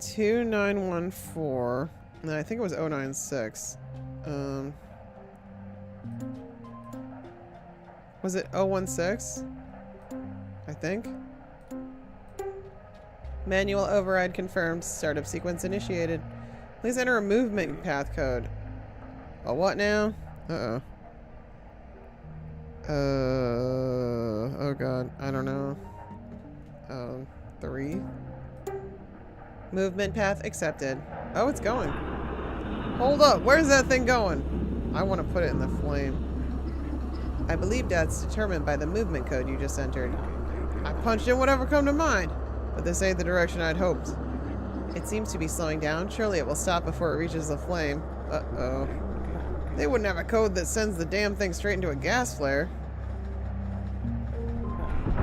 2914. No, I think it was 096. Was it 016? I think. Manual override confirmed. Startup sequence initiated. Please enter a movement path code. A what now? Uh-oh. Oh god. I don't know. 3. Movement path accepted. Oh, it's going. Hold up. Where's that thing going? I want to put it in the flame. I believe that's determined by the movement code you just entered. I punched in whatever come to mind, but this ain't the direction I'd hoped. It seems to be slowing down. Surely it will stop before it reaches the flame. Uh-oh. They wouldn't have a code that sends the damn thing straight into a gas flare.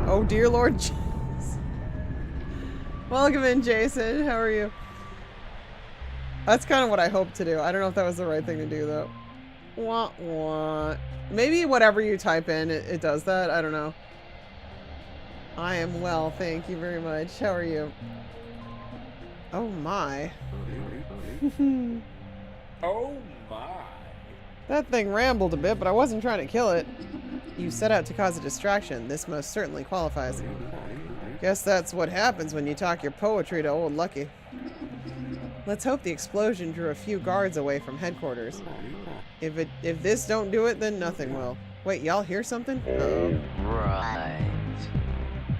Oh dear Lord Jesus. Welcome in, Jason. How are you? That's kind of what I hoped to do. I don't know if that was the right thing to do, though. Wah, wah. Maybe whatever you type in, it does that. I don't know. I am well, thank you very much. How are you? Oh my. Oh my. That thing rambled a bit, but I wasn't trying to kill it. You set out to cause a distraction. This most certainly qualifies. Guess that's what happens when you talk your poetry to old Lucky. Let's hope the explosion drew a few guards away from headquarters. If this don't do it, then nothing will. Wait, y'all hear something? Uh-oh. Right.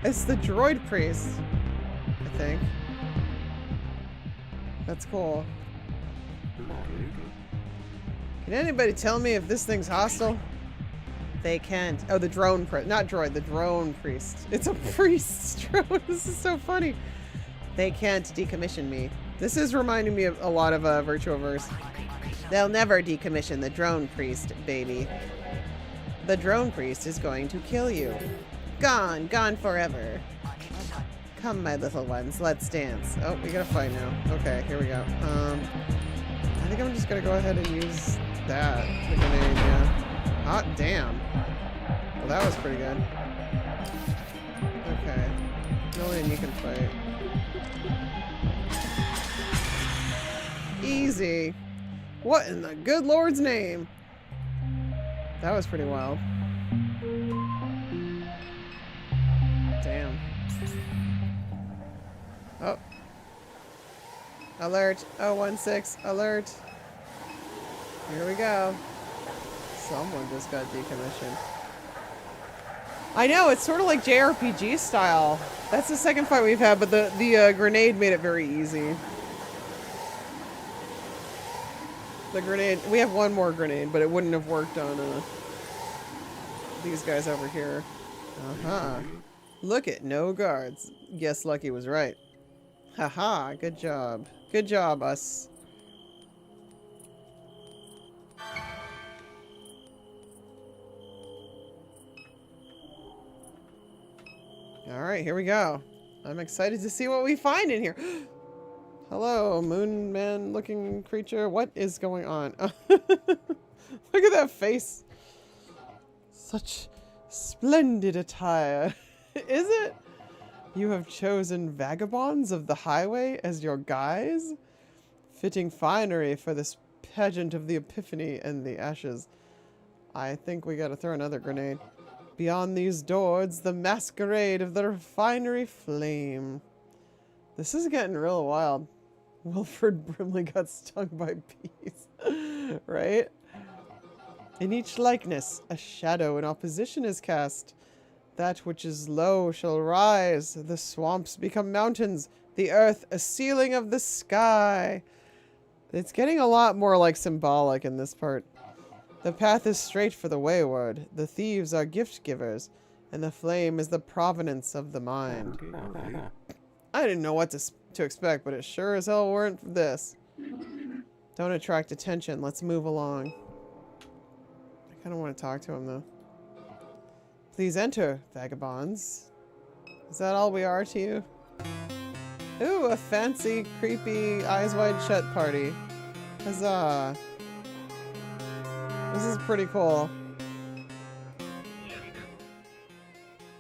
It's the droid priest, I think. That's cool. Can anybody tell me if this thing's hostile? They can't. Oh, the drone priest. Not droid, the drone priest. It's a priest drone. This is so funny. They can't decommission me. This is reminding me of a lot of Virtuoverse. They'll never decommission the drone priest, baby. The drone priest is going to kill you. Gone, gone forever. Come, my little ones, let's dance. Oh, we gotta fight now. Okay, here we go. I think I'm just gonna go ahead and use that. The grenade, yeah. Hot damn. Well, that was pretty good. Okay. Million, you can fight. Easy. What in the good Lord's name? That was pretty wild. Damn. Oh. Alert. 016. Alert. Here we go. Someone just got decommissioned. I know, it's sort of like JRPG style. That's the second fight we've had, but the grenade made it very easy. The grenade, we have one more grenade, but it wouldn't have worked on these guys over here. Uh-huh. Look at no guards. Guess Lucky was right. Haha, good job. Good job, us. Alright, here we go. I'm excited to see what we find in here. Hello, moon man looking creature. What is going on? Look at that face. Such splendid attire. Is it? You have chosen vagabonds of the highway as your guise? Fitting finery for this pageant of the Epiphany and the ashes. I think we gotta throw another grenade. Beyond these doors, the masquerade of the refinery flame. This is getting real wild. Wilford Brimley got stung by bees. Right? In each likeness, a shadow in opposition is cast. That which is low shall rise. The swamps become mountains. The earth a ceiling of the sky. It's getting a lot more like symbolic in this part. The path is straight for the wayward. The thieves are gift givers. And the flame is the provenance of the mind. I didn't know what to to expect, but it sure as hell weren't for this. Don't attract attention. Let's move along. I kind of want to talk to him, though. Please enter, vagabonds. Is that all we are to you? Ooh, a fancy, creepy, eyes wide shut party. Huzzah. This is pretty cool.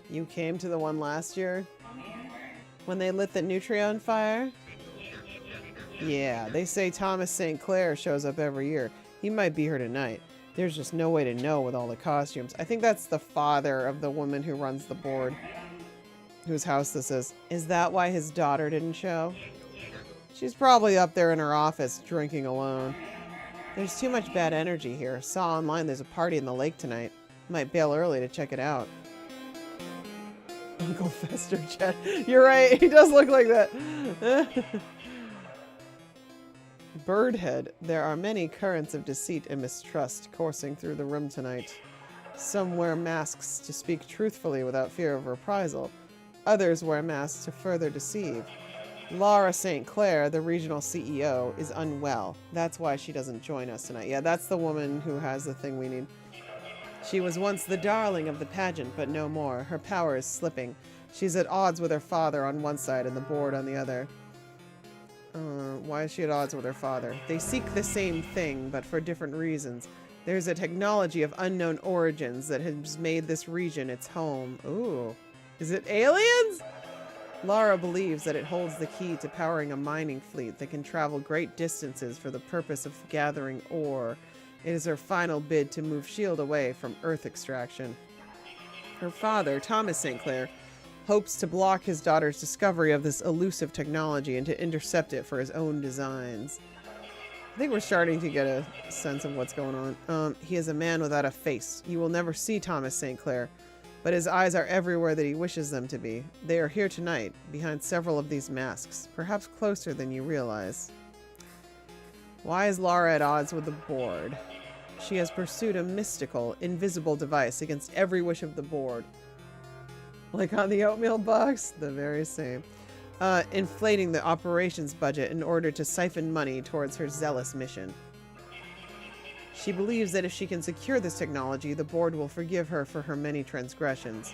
You came to the one last year? When they lit the Nutria on fire? Yeah, they say Thomas St. Clair shows up every year. He might be here tonight. There's just no way to know with all the costumes. I think that's the father of the woman who runs the board. Whose house this is. Is that why his daughter didn't show? She's probably up there in her office drinking alone. There's too much bad energy here. Saw online there's a party in the lake tonight. Might bail early to check it out. Uncle Fester Chet. You're right, he does look like that. Birdhead. There are many currents of deceit and mistrust coursing through the room tonight. Some wear masks to speak truthfully without fear of reprisal. Others wear masks to further deceive. Laura St. Clair, the regional CEO, is unwell. That's why she doesn't join us tonight. Yeah, that's the woman who has the thing we need. She was once the darling of the pageant, but no more. Her power is slipping. She's at odds with her father on one side and the board on the other. Why is she at odds with her father? They seek the same thing, but for different reasons. There's a technology of unknown origins that has made this region its home. Ooh. Is it aliens? Lara believes that it holds the key to powering a mining fleet that can travel great distances for the purpose of gathering ore. It is her final bid to move S.H.I.E.L.D. away from Earth extraction. Her father, Thomas St. Clair, hopes to block his daughter's discovery of this elusive technology and to intercept it for his own designs. I think we're starting to get a sense of what's going on. He is a man without a face. You will never see Thomas St. Clair, but his eyes are everywhere that he wishes them to be. They are here tonight, behind several of these masks, perhaps closer than you realize. Why is Lara at odds with the board? She has pursued a mystical, invisible device against every wish of the board. Like on the oatmeal box? The very same. Inflating the operations budget in order to siphon money towards her zealous mission. She believes that if she can secure this technology, the board will forgive her for her many transgressions.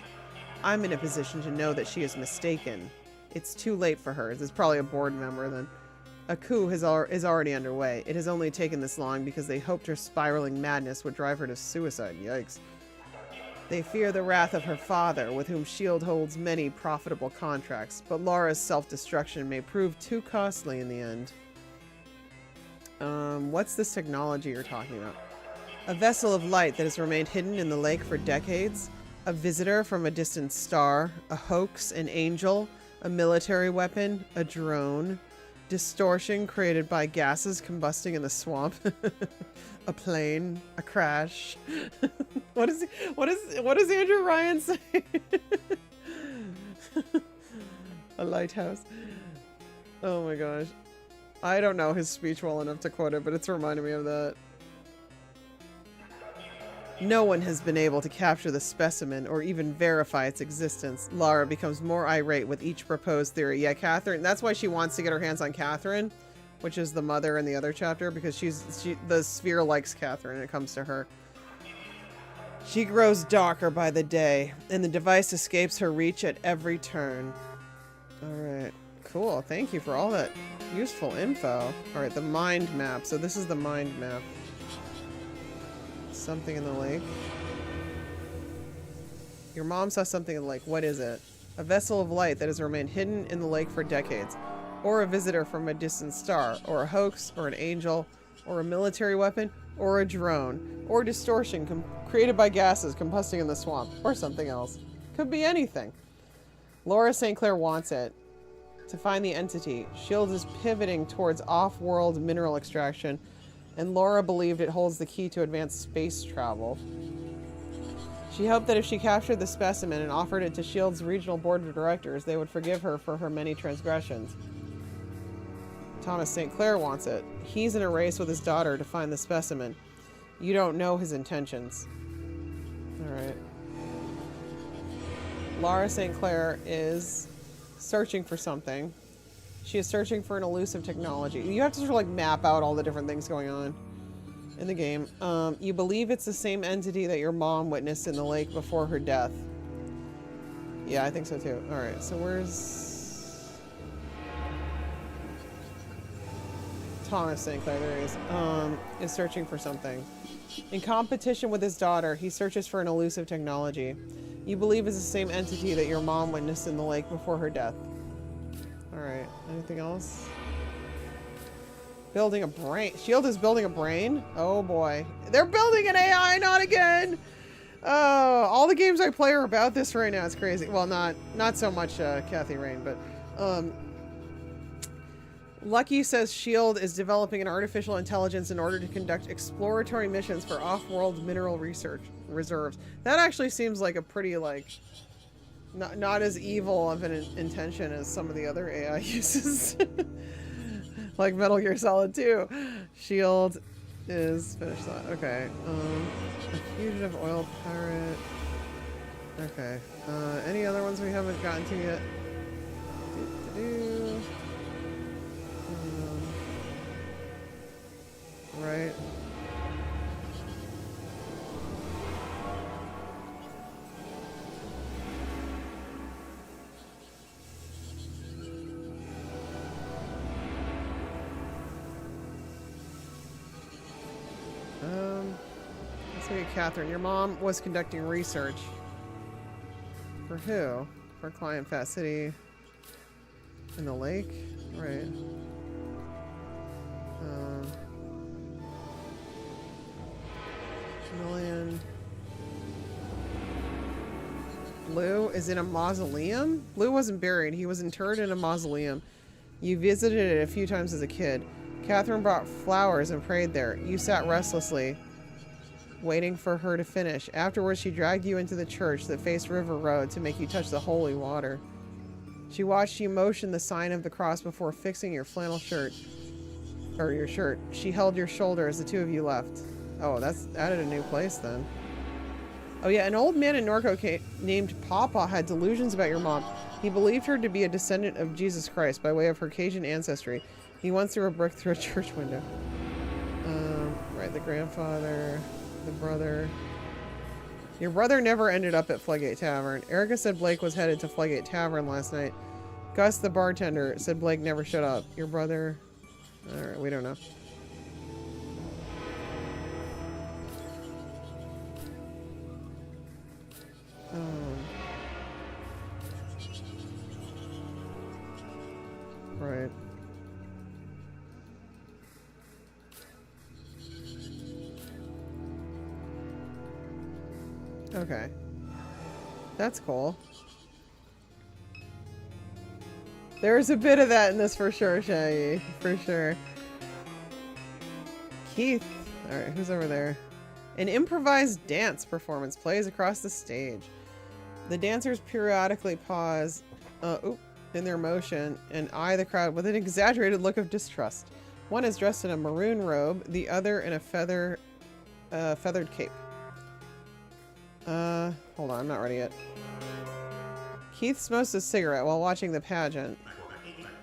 I'm in a position to know that she is mistaken. It's too late for her. This is probably a board member then. A coup is already underway. It has only taken this long because they hoped her spiraling madness would drive her to suicide. Yikes. They fear the wrath of her father, with whom S.H.I.E.L.D. holds many profitable contracts, but Laura's self-destruction may prove too costly in the end. What's this technology you're talking about? A vessel of light that has remained hidden in the lake for decades, a visitor from a distant star, a hoax, an angel, a military weapon, a drone, distortion created by gases combusting in the swamp, a plane, a crash. What does Andrew Ryan say? A lighthouse. Oh my gosh. I don't know his speech well enough to quote it, but it's reminding me of that. No one has been able to capture the specimen or even verify its existence. Lara becomes more irate with each proposed theory. Yeah, Catherine, that's why she wants to get her hands on Catherine, which is the mother in the other chapter, because the sphere likes Catherine and it comes to her. She grows darker by the day, and the device escapes her reach at every turn. Alright, cool. Thank you for all that useful info. Alright, the mind map. So this is the mind map. Something in the lake. Your mom saw something in the lake. What is it? A vessel of light that has remained hidden in the lake for decades. Or a visitor from a distant star. Or a hoax. Or an angel. Or a military weapon. Or a drone. Or distortion created by gases combusting in the swamp. Or something else. Could be anything. Laura St. Clair wants it. To find the entity, S.H.I.E.L.D. is pivoting towards off-world mineral extraction, and Laura believed it holds the key to advanced space travel. She hoped that if she captured the specimen and offered it to S.H.I.E.L.D.'s regional board of directors, they would forgive her for her many transgressions. Thomas St. Clair wants it. He's in a race with his daughter to find the specimen. You don't know his intentions. Alright. Laura St. Clair is searching for something. She is searching for an elusive technology. You have to sort of like map out all the different things going on in the game. You believe it's the same entity that your mom witnessed in the lake before her death. Yeah, I think so too. Alright, so where's Thomas Sinclair? There he is searching for something. In competition with his daughter, he searches for an elusive technology. You believe it's the same entity that your mom witnessed in the lake before her death. Alright, anything else? Building a brain. S.H.I.E.L.D. is building a brain? Oh boy. They're building an AI, not again! Oh, all the games I play are about this right now. It's crazy. Well, not so much Kathy Rain, but Lucky says S.H.I.E.L.D. is developing an artificial intelligence in order to conduct exploratory missions for off-world mineral research reserves. That actually seems like a pretty, like, not as evil of an intention as some of the other AI uses. Like Metal Gear Solid 2. S.H.I.E.L.D. is finished that. Okay. A fugitive oil pirate. Okay. Any other ones we haven't gotten to yet? Right. Let's look at Catherine. Your mom was conducting research. For who? For Client Fast City in the lake? Right. Million. Blue is in a mausoleum? Blue wasn't buried. He was interred in a mausoleum. You visited it a few times as a kid. Catherine brought flowers and prayed there. You sat restlessly, waiting for her to finish. Afterwards, she dragged you into the church that faced River Road to make you touch the holy water. She watched you motion the sign of the cross before fixing your flannel shirt. Or your shirt. She held your shoulder as the two of you left. Oh, that's added a new place then. Oh yeah, an old man in NORCO named Papa had delusions about your mom. He believed her to be a descendant of Jesus Christ by way of her Cajun ancestry. He once threw a brick through a church window. Right, the grandfather, the brother. Your brother never ended up at Floodgate Tavern. Erica said Blake was headed to Floodgate Tavern last night. Gus, the bartender, said Blake never showed up. Your brother... Alright, we don't know. Right. Okay. That's cool. There's a bit of that in this for sure, Shaggy. For sure. Keith. Alright, who's over there? An improvised dance performance plays across the stage. The dancers periodically pause in their motion and eye the crowd with an exaggerated look of distrust. One is dressed in a maroon robe, the other in a feathered cape. Hold on, I'm not ready yet. Keith smokes a cigarette while watching the pageant.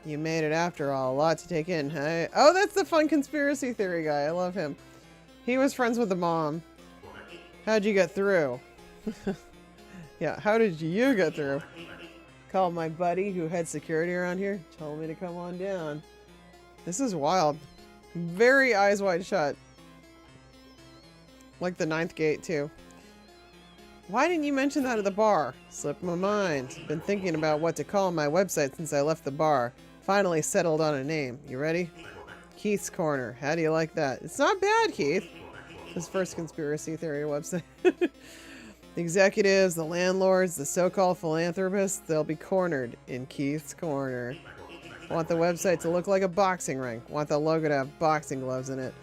You made it after all. A lot to take in, hey? Oh, that's the fun conspiracy theory guy. I love him. He was friends with the mom. How'd you get through? Yeah, how did you get through? Called my buddy who had security around here. Told me to come on down. This is wild. Very eyes wide shut. Like the 9th gate, too. Why didn't you mention that at the bar? Slipped my mind. Been thinking about what to call my website since I left the bar. Finally settled on a name. You ready? Keith's Corner. How do you like that? It's not bad, Keith. His first conspiracy theory website. The executives, the landlords, the so-called philanthropists, they'll be cornered in Keith's Corner. Want the website to look like a boxing ring. Want the logo to have boxing gloves in it.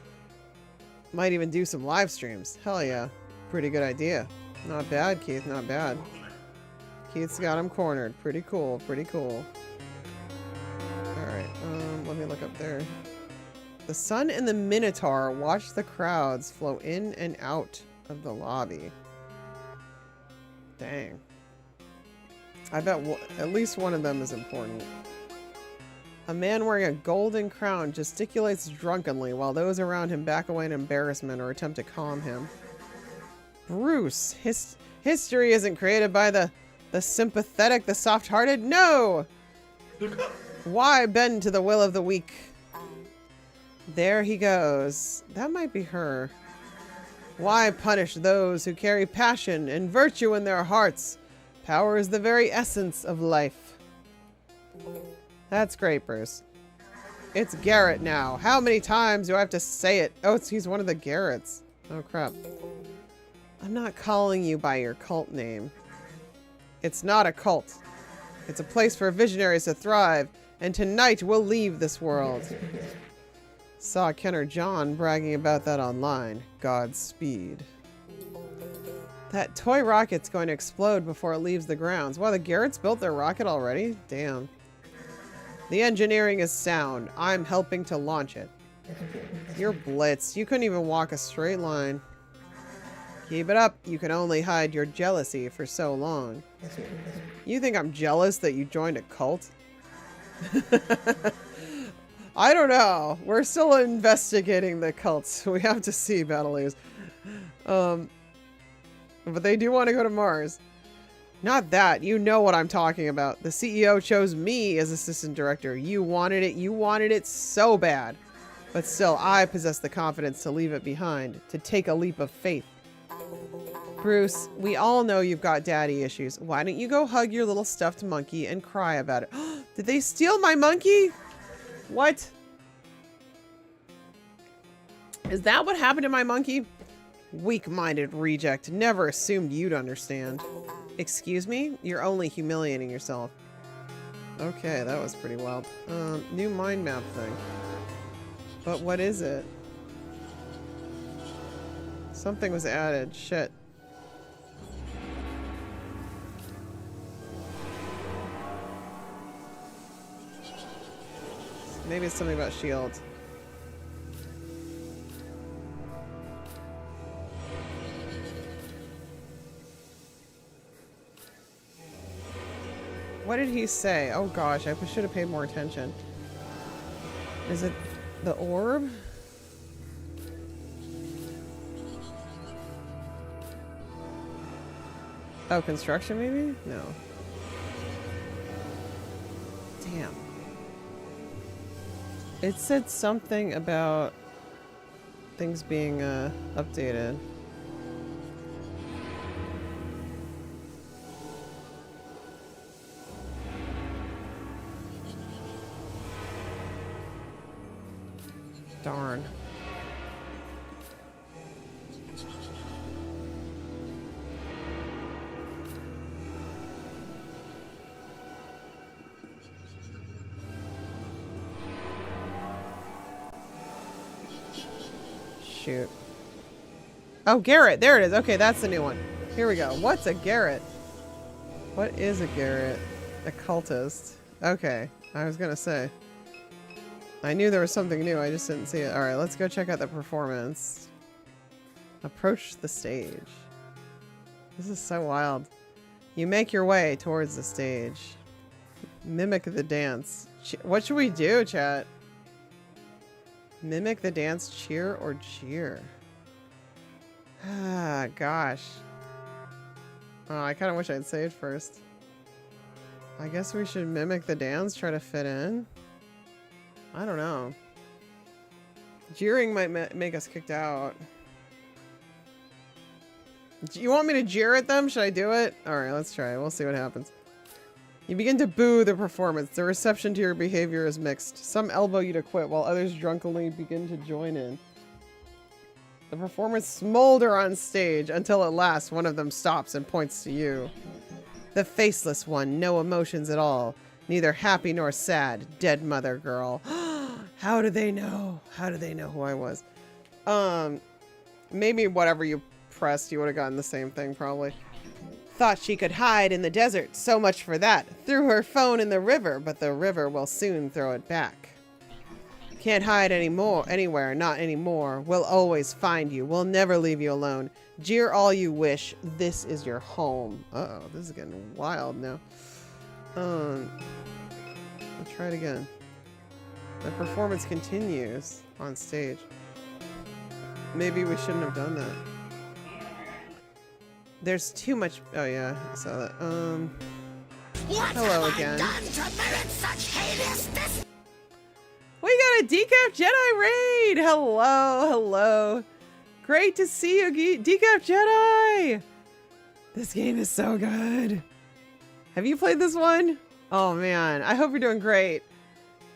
Might even do some live streams. Hell yeah. Pretty good idea. Not bad, Keith. Not bad. Keith's got him cornered. Pretty cool. Pretty cool. Alright, let me look up there. The Sun and the Minotaur watch the crowds flow in and out of the lobby. Dang. I bet at least one of them is important. A man wearing a golden crown gesticulates drunkenly while those around him back away in embarrassment or attempt to calm him. Bruce, history isn't created by the sympathetic, the soft-hearted. No! Why bend to the will of the weak? There he goes. That might be her. Why punish those who carry passion and virtue in their hearts? Power is the very essence of life. That's great, Bruce. It's Garrett now. How many times do I have to say it? Oh, he's one of the Garretts. Oh, crap. I'm not calling you by your cult name. It's not a cult. It's a place for visionaries to thrive, and tonight we'll leave this world. Saw Kenner John bragging about that online. Godspeed. That toy rocket's going to explode before it leaves the grounds. Wow, the Garretts built their rocket already? Damn. The engineering is sound. I'm helping to launch it. You're blitzed. You couldn't even walk a straight line. Keep it up. You can only hide your jealousy for so long. You think I'm jealous that you joined a cult? I don't know. We're still investigating the cults. We have to see, Battleaves. But they do want to go to Mars. Not that. You know what I'm talking about. The CEO chose me as assistant director. You wanted it. You wanted it so bad. But still, I possess the confidence to leave it behind. To take a leap of faith. Bruce, we all know you've got daddy issues. Why don't you go hug your little stuffed monkey and cry about it? Did they steal my monkey? What? Is that what happened to my monkey? Weak-minded reject. Never assumed you'd understand. Excuse me? You're only humiliating yourself. Okay, that was pretty wild. New mind map thing. But what is it? Something was added. Shit. Maybe it's something about S.H.I.E.L.D. What did he say? Oh gosh, I should have paid more attention. Is it the orb? Oh, construction maybe? No. Damn. It said something about things being updated. Darn. Shoot. Oh, Garrett. There it is. Okay, that's the new one. Here we go. What's a Garrett? What is a Garrett? A cultist. Okay. I was gonna say. I knew there was something new. I just didn't see it. Alright, let's go check out the performance. Approach the stage. This is so wild. You make your way towards the stage. Mimic the dance. What should we do, chat? Mimic the dance, cheer, or jeer? Ah, gosh. Oh, I kind of wish I'd saved first. I guess we should mimic the dance, try to fit in. I don't know. Jeering might make us kicked out. Do you want me to jeer at them? Should I do it? Alright, let's try it. We'll see what happens. You begin to boo the performance. The reception to your behavior is mixed. Some elbow you to quit, while others drunkenly begin to join in. The performers smolder on stage until at last one of them stops and points to you. The faceless one, no emotions at all. Neither happy nor sad. Dead mother girl. How do they know? How do they know who I was? Maybe whatever you pressed, you would have gotten the same thing, probably. Thought she could hide in the desert. So much for that. Threw her phone in the river, but the river will soon throw it back. Can't hide anymore, anywhere, not anymore. We'll always find you. We'll never leave you alone. Jeer all you wish. This is your home. Uh-oh, this is getting wild now. Let's try it again. The performance continues on stage. Maybe we shouldn't have done that. There's too much. Oh yeah, I saw that. Hello again. We got a Decaf Jedi raid. Hello, hello. Great to see you, Decaf Jedi. This game is so good. Have you played this one? Oh man, I hope you're doing great.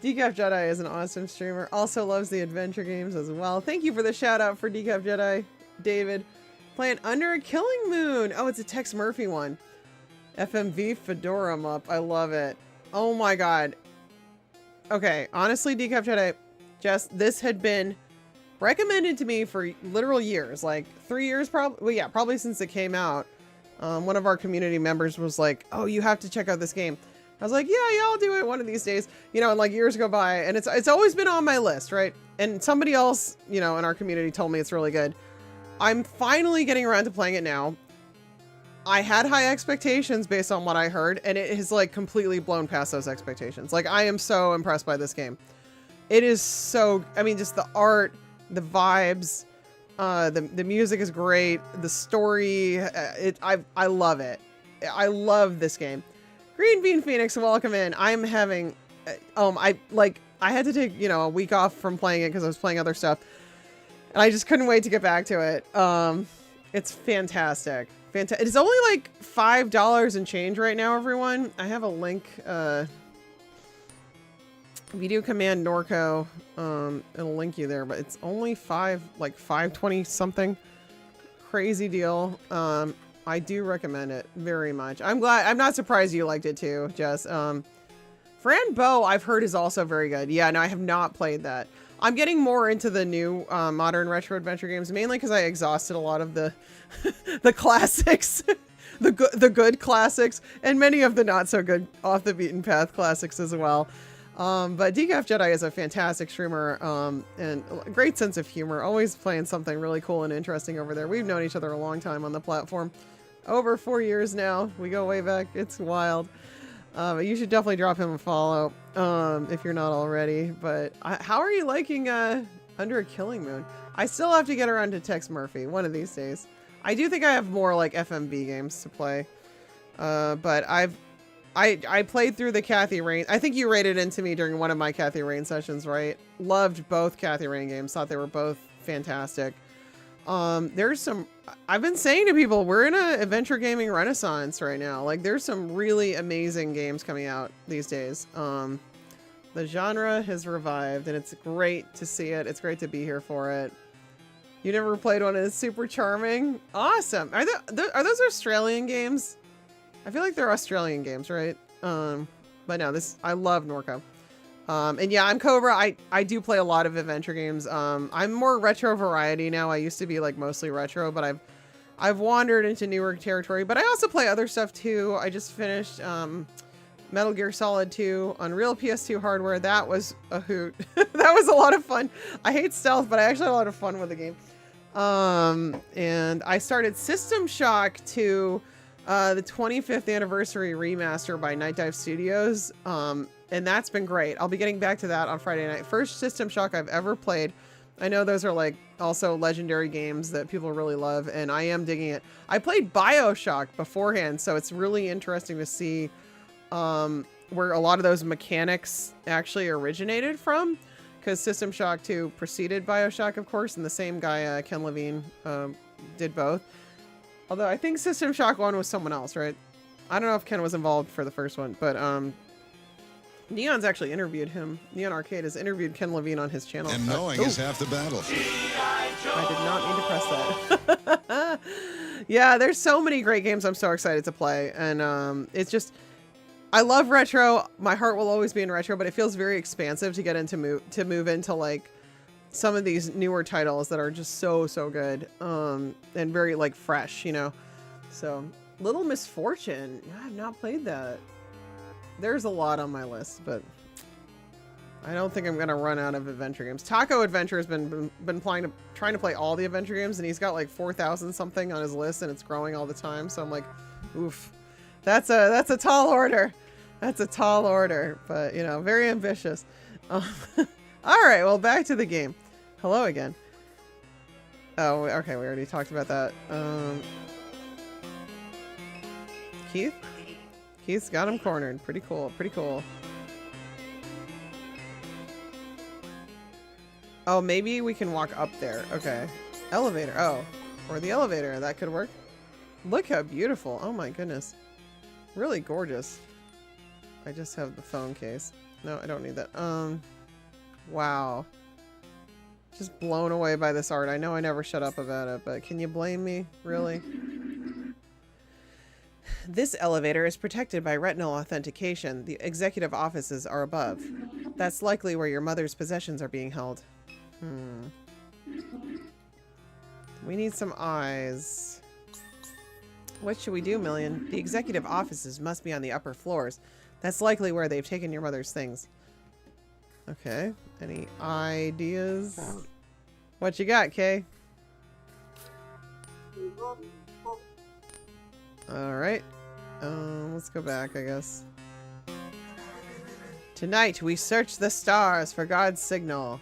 Decaf Jedi is an awesome streamer. Also loves the adventure games as well. Thank you for the shout out for Decaf Jedi, David. Playing Under a Killing Moon. Oh, it's a Tex Murphy one. FMV Fedora up. I love it. Oh my god. Okay, honestly, Decaf Jedi, Jess, this had been recommended to me for literal years. Like 3 years probably. Well, yeah, probably since it came out. One of our community members was like, oh, you have to check out this game. I was like, yeah, I'll do it one of these days. You know, and like years go by, and it's always been on my list, right? And somebody else, you know, in our community told me it's really good. I'm finally getting around to playing it now. I had high expectations based on what I heard, and it has like completely blown past those expectations. Like, I am so impressed by this game. It is so, I mean, just the art, the vibes, the music is great. The story, I love it. I love this game. Green Bean Phoenix, welcome in. I'm having, I had to take, you know, a week off from playing it because I was playing other stuff. And I just couldn't wait to get back to it. It's fantastic. It's only like $5 and change right now, everyone. I have a link, video command NORCO, it'll link you there, but it's only $5.20 something. Crazy deal. I do recommend it very much. I'm not surprised you liked it too, Jess. Fran Bow, I've heard, is also very good. Yeah, no, I have not played that. I'm getting more into the new modern retro adventure games, mainly because I exhausted a lot of the the classics, the good classics, and many of the not so good off the beaten path classics as well. But Decaf Jedi is a fantastic streamer and a great sense of humor, always playing something really cool and interesting over there. We've known each other a long time on the platform, over 4 years now. We go way back. It's wild. But you should definitely drop him a follow if you're not already. But how are you liking Under a Killing Moon? I still have to get around to Tex Murphy one of these days. I do think I have more like FMV games to play. But I played through the Kathy Rain. I think you rated into me during one of my Kathy Rain sessions, right? Loved both Kathy Rain games. Thought they were both fantastic. There's some, I've been saying to people, we're in a adventure gaming renaissance right now. Like, there's some really amazing games coming out these days. The genre has revived, and it's great to see it. It's great to be here for it. You never played one, and it's super charming. Awesome. Are those Australian games? I feel like they're Australian games, right? But no, I love NORCO. And yeah, I'm Cobra. I do play a lot of adventure games. I'm more retro variety now. I used to be like mostly retro, but I've wandered into newer territory. But I also play other stuff too. I just finished Metal Gear Solid 2 on real PS2 hardware. That was a hoot. That was a lot of fun. I hate stealth, but I actually had a lot of fun with the game. And I started System Shock 2, the 25th anniversary remaster by Night Dive Studios. And that's been great. I'll be getting back to that on Friday night. First System Shock I've ever played. I know those are like also legendary games that people really love, and I am digging it. I played BioShock beforehand, so it's really interesting to see where a lot of those mechanics actually originated from, because System Shock 2 preceded BioShock, of course, and the same guy, Ken Levine, did both. Although I think System Shock 1 was someone else, right? I don't know if Ken was involved for the first one, but Neon's actually interviewed him. Neon Arcade has interviewed Ken Levine on his channel. And knowing is half the battle. I did not mean to press that. Yeah, there's so many great games I'm so excited to play. And it's just, I love retro. My heart will always be in retro, but it feels very expansive to get into move into like some of these newer titles that are just so good. And very like fresh, you know. So, Little Misfortune. Yeah, I've not played that. There's a lot on my list, but I don't think I'm gonna run out of adventure games. Taco Adventure has been trying to play all the adventure games, and he's got like 4,000 something on his list, and it's growing all the time. So I'm like, oof, that's a tall order. That's a tall order, but you know, very ambitious. Alright, well, back to the game. Hello again. Oh, okay, we already talked about that. Keith? Keith's got him cornered. Pretty cool, pretty cool. Oh, maybe we can walk up there. Okay. Elevator. Oh, or the elevator. That could work. Look how beautiful. Oh my goodness. Really gorgeous. I just have the phone case. No, I don't need that. Wow. Just blown away by this art. I know I never shut up about it, but can you blame me? Really? This elevator is protected by retinal authentication. The executive offices are above. That's likely where your mother's possessions are being held. We need some eyes. What should we do, Million? The executive offices must be on the upper floors. That's likely where they've taken your mother's things. Okay. Any ideas? What you got, Kay? Alright. Let's go back, I guess. Tonight, we search the stars for God's signal.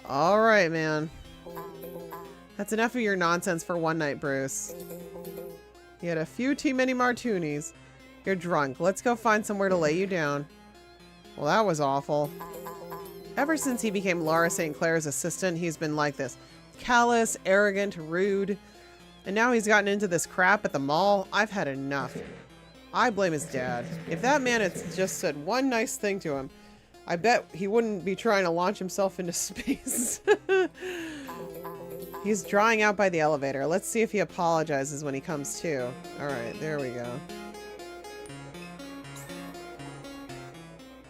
Alright, man. That's enough of your nonsense for one night, Bruce. You had a few too many martinis. You're drunk. Let's go find somewhere to lay you down. Well, that was awful. Ever since he became Laura St. Clair's assistant, he's been like this. Callous, arrogant, rude. And now he's gotten into this crap at the mall. I've had enough. I blame his dad. If that man had just said one nice thing to him, I bet he wouldn't be trying to launch himself into space. He's drying out by the elevator. Let's see if he apologizes when he comes to. Alright, there we go.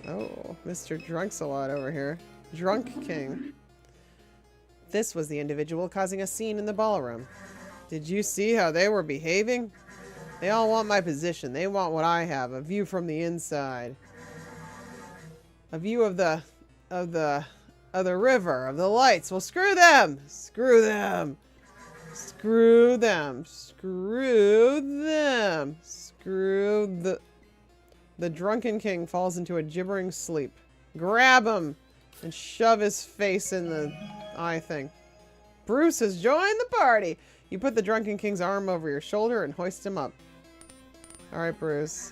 Oh, Mr. Drunks-a-lot over here. Drunk King. This was the individual causing a scene in the ballroom. Did you see how they were behaving? They all want my position. They want what I have. A view from the inside. A view of the river, of the lights. Well, screw them! Screw them! Screw them! Screw them! Screw the... The drunken king falls into a gibbering sleep. Grab him! And shove his face in the eye thing. Bruce has joined the party! You put the drunken king's arm over your shoulder and hoist him up. Alright, Bruce.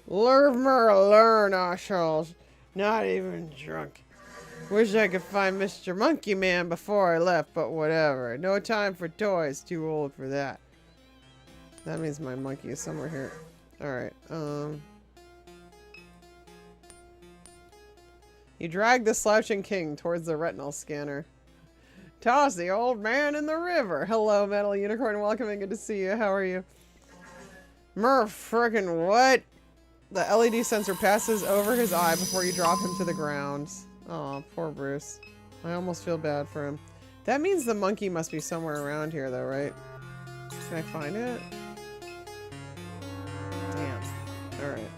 Learn, Oshalls. Not even drunk. Wish I could find Mr. Monkey Man before I left, but whatever. No time for toys. Too old for that. That means my monkey is somewhere here. Alright, You drag the slouching king towards the retinal scanner. Toss the old man in the river. Hello, Metal Unicorn. Welcome and good to see you. How are you? Frickin' what? The LED sensor passes over his eye before you drop him to the ground. Oh, poor Bruce. I almost feel bad for him. That means the monkey must be somewhere around here, though, right? Can I find it? Damn. Alright.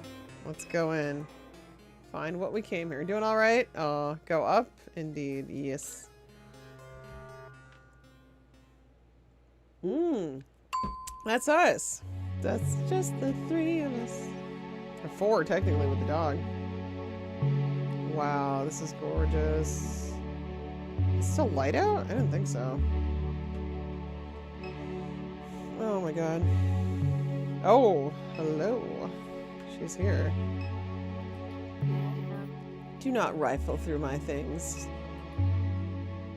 Let's go in. Find what we came here. Doing alright? Oh, go up? Indeed. Yes. That's us. That's just the three of us. Or four, technically, with the dog. Wow, this is gorgeous. Is it still light out? I didn't think so. Oh my god. Oh, hello. She's here. Do not rifle through my things.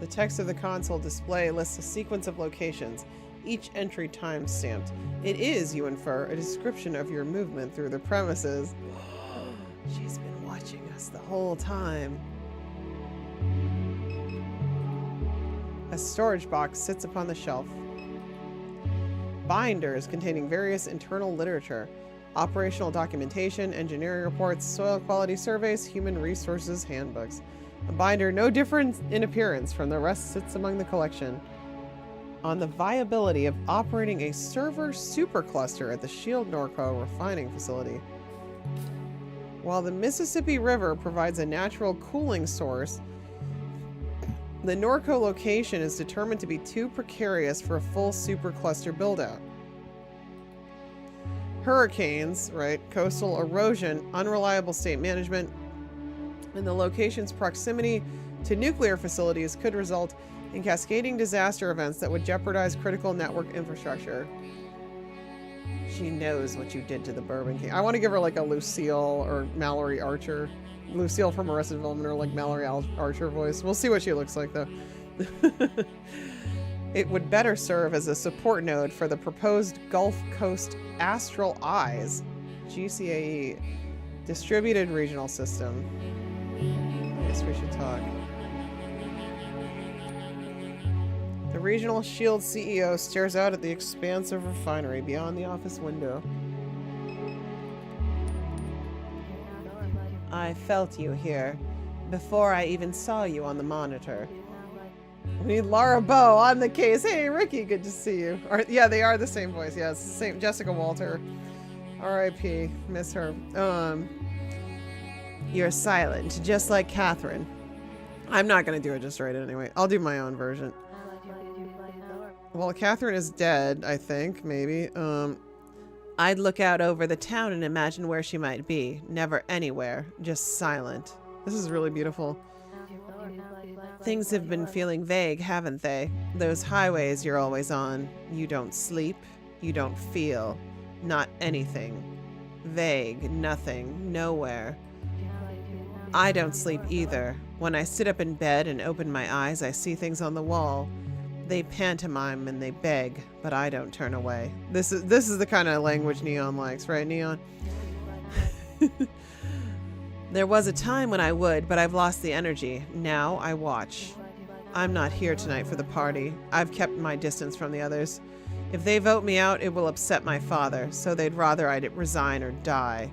The text of the console display lists a sequence of locations, each entry time-stamped. It is, you infer, a description of your movement through the premises. She's been watching us the whole time. A storage box sits upon the shelf. Binders containing various internal literature, operational documentation, engineering reports, soil quality surveys, human resources handbooks. A binder no different in appearance from the rest sits among the collection. On the viability of operating a server supercluster at the Shield NORCO refining facility. While the Mississippi River provides a natural cooling source, the NORCO location is determined to be too precarious for a full supercluster build-out. Hurricanes, right, coastal erosion, unreliable state management, and the location's proximity to nuclear facilities could result in cascading disaster events that would jeopardize critical network infrastructure. She knows what you did to the Bourbon King. I want to give her like a Lucille or Mallory Archer. Lucille from Arrested Development or like Mallory Archer voice. We'll see what she looks like though. It would better serve as a support node for the proposed Gulf Coast Astral Eyes, GCAE, distributed regional system. I guess we should talk. The regional shield CEO stares out at the expansive refinery beyond the office window. I felt you here before I even saw you on the monitor. We need Laura Bow on the case. Hey, Ricky, good to see you. Or, yeah, they are the same voice. Yes, same. Jessica Walter. R.I.P. Miss her. You're silent, just like Catherine. I'm not gonna do it just right anyway. I'll do my own version. Well, Catherine is dead, I think, maybe. I'd look out over the town and imagine where she might be. Never anywhere, just silent. This is really beautiful. Things have been feeling vague, haven't they? Those highways you're always on. You don't sleep. You don't feel. Not anything. Vague. Nothing. Nowhere. I don't sleep either. When I sit up in bed and open my eyes, I see things on the wall. They pantomime and they beg, but I don't turn away. This is the kind of language Neon likes, right, Neon? There was a time when I would, but I've lost the energy. Now I watch. I'm not here tonight for the party. I've kept my distance from the others. If they vote me out, it will upset my father, so they'd rather I'd resign or die.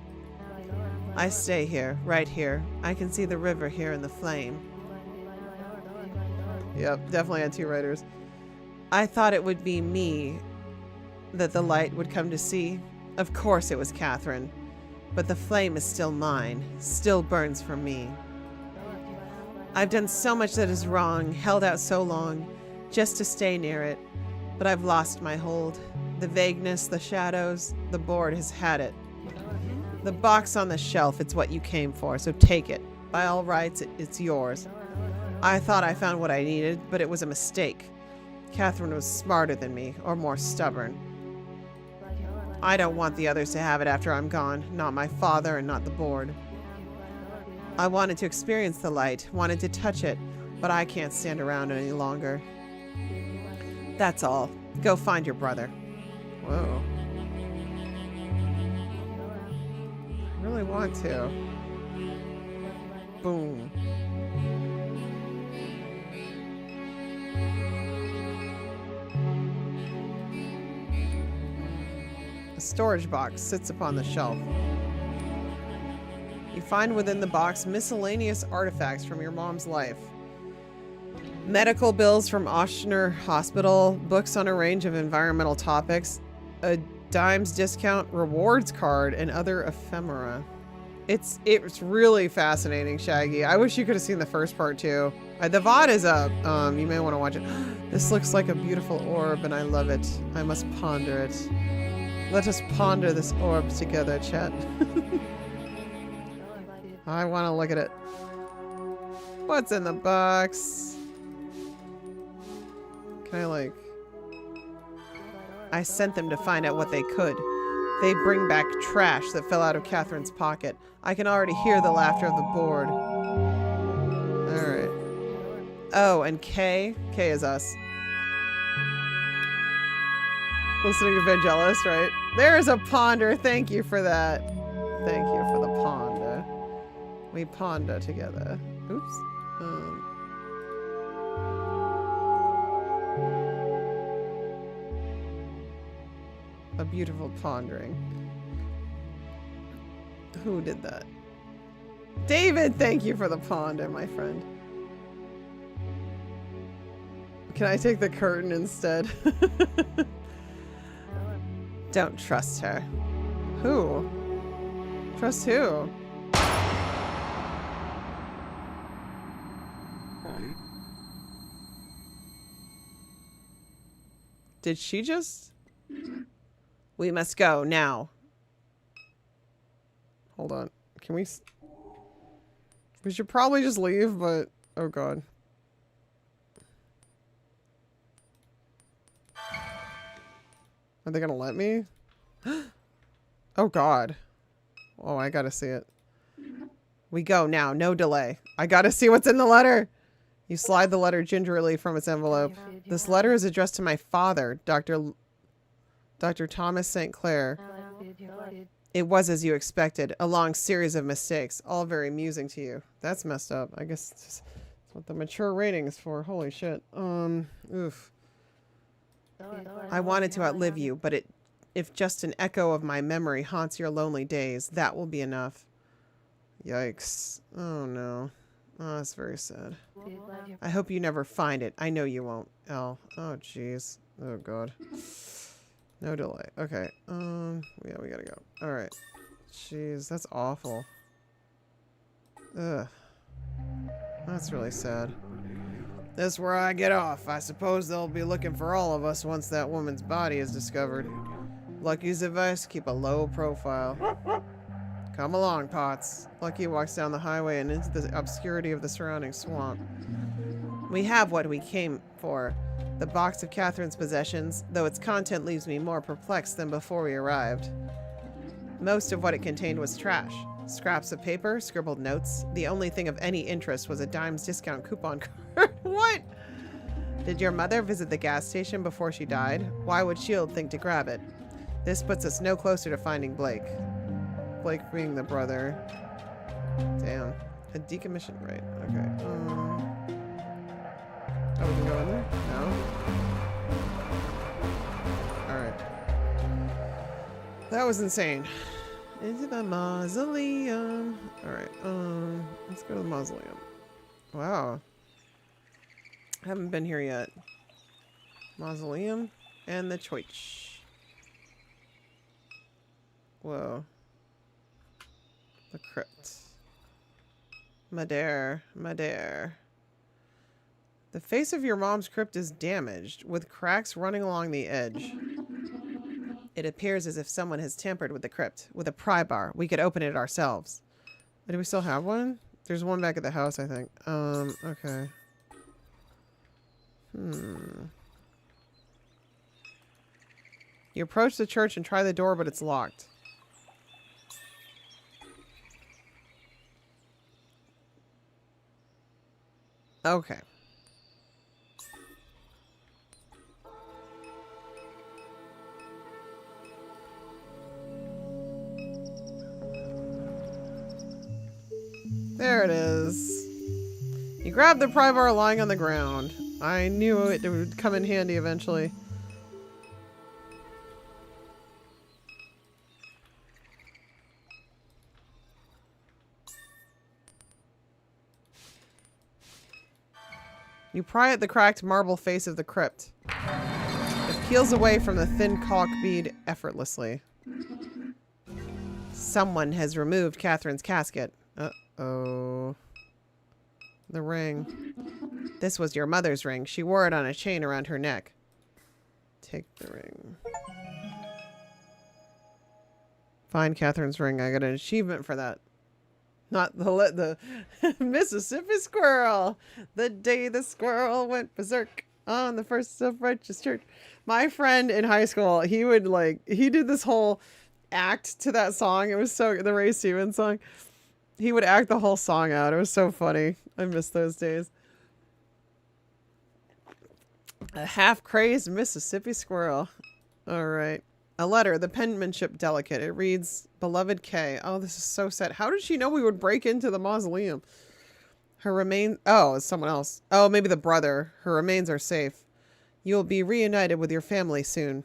I stay here, right here. I can see the river here in the flame. Yep, definitely had two writers. I thought it would be me that the light would come to see. Of course it was Catherine. But the flame is still mine, still burns for me. I've done so much that is wrong, held out so long, just to stay near it. But I've lost my hold. The vagueness, the shadows, the board has had it. The box on the shelf, it's what you came for, so take it. By all rights, it's yours. I thought I found what I needed, but it was a mistake. Catherine was smarter than me, or more stubborn. I don't want the others to have it after I'm gone, not my father and not the board. I wanted to experience the light, wanted to touch it, but I can't stand around any longer. That's all. Go find your brother. Whoa. I really want to. Boom. A storage box sits upon the shelf. You find within the box miscellaneous artifacts from your mom's life. Medical bills from Oshner Hospital, books on a range of environmental topics, a Dimes discount rewards card, and other ephemera. It's really fascinating, Shaggy. I wish you could have seen the first part too. The VOD is up. You may want to watch it. This looks like a beautiful orb and I love it. I must ponder it. Let us ponder this orb together, chat. I want to look at it. What's in the box? Can I like... I sent them to find out what they could. They bring back trash that fell out of Catherine's pocket. I can already hear the laughter of the board. Alright. Oh, and K? K is us. Listening to Vangelis, right? There's a ponder. Thank you for that. Thank you for the ponder. We ponder together. Oops. A beautiful pondering. Who did that? David, thank you for the ponder, my friend. Can I take the curtain instead? Don't trust her. Who? Trust who? Did she just... We must go now. Hold on. Can we... We should probably just leave, but... Oh, God. Are they gonna let me? Oh, God. Oh, I gotta see it. We go now. No delay. I gotta see what's in the letter. You slide the letter gingerly from its envelope. This letter is addressed to my father, Dr. Thomas St. Clair. It was as you expected. A long series of mistakes. All very amusing to you. That's messed up. I guess that's what the mature rating is for. Holy shit. Oof. I wanted to outlive you, but if just an echo of my memory haunts your lonely days, that will be enough. Yikes. Oh no. Oh, that's very sad. I hope you never find it. I know you won't, Elle. Oh jeez. Oh god. No delay. Okay. Yeah, we gotta go. Alright. Jeez, that's awful. Ugh. That's really sad. This is where I get off. I suppose they'll be looking for all of us once that woman's body is discovered. Lucky's advice, keep a low profile. Come along, Potts. Lucky walks down the highway and into the obscurity of the surrounding swamp. We have what we came for. The box of Catherine's possessions, though its content leaves me more perplexed than before we arrived. Most of what it contained was trash. Scraps of paper, scribbled notes. The only thing of any interest was a dime's discount coupon card. What? Did your mother visit the gas station before she died? Why would Shield think to grab it? This puts us no closer to finding Blake. Blake being the brother. Damn. A decommission, right. Okay. Oh, we can go in there? No? Alright. That was insane. Into the mausoleum. Alright, let's go to the mausoleum. Wow. Haven't been here yet. Mausoleum and the church. Whoa. The crypt. Madare. The face of your mom's crypt is damaged, with cracks running along the edge. It appears as if someone has tampered with the crypt. With a pry bar. We could open it ourselves. Do we still have one? There's one back at the house, I think. Okay. You approach the church and try the door, but it's locked. Okay. There it is. You grab the pry bar lying on the ground. I knew it would come in handy eventually. You pry at the cracked marble face of the crypt. It peels away from the thin caulk bead effortlessly. Someone has removed Catherine's casket. Uh-oh. The ring. This was your mother's ring. She wore it on a chain around her neck. Take the ring. Find Catherine's ring. I got an achievement for that. Not the Mississippi squirrel. The day the squirrel went berserk on the first of righteous church. My friend in high school, he did this whole act to that song. It was the Ray Stevens song. He would act the whole song out. It was so funny. I miss those days. A half-crazed Mississippi squirrel. All right. A letter, the penmanship delicate. It reads, Beloved Kay. Oh, this is so sad. How did she know we would break into the mausoleum? Her remains... Oh, it's someone else. Oh, maybe the brother. Her remains are safe. You will be reunited with your family soon.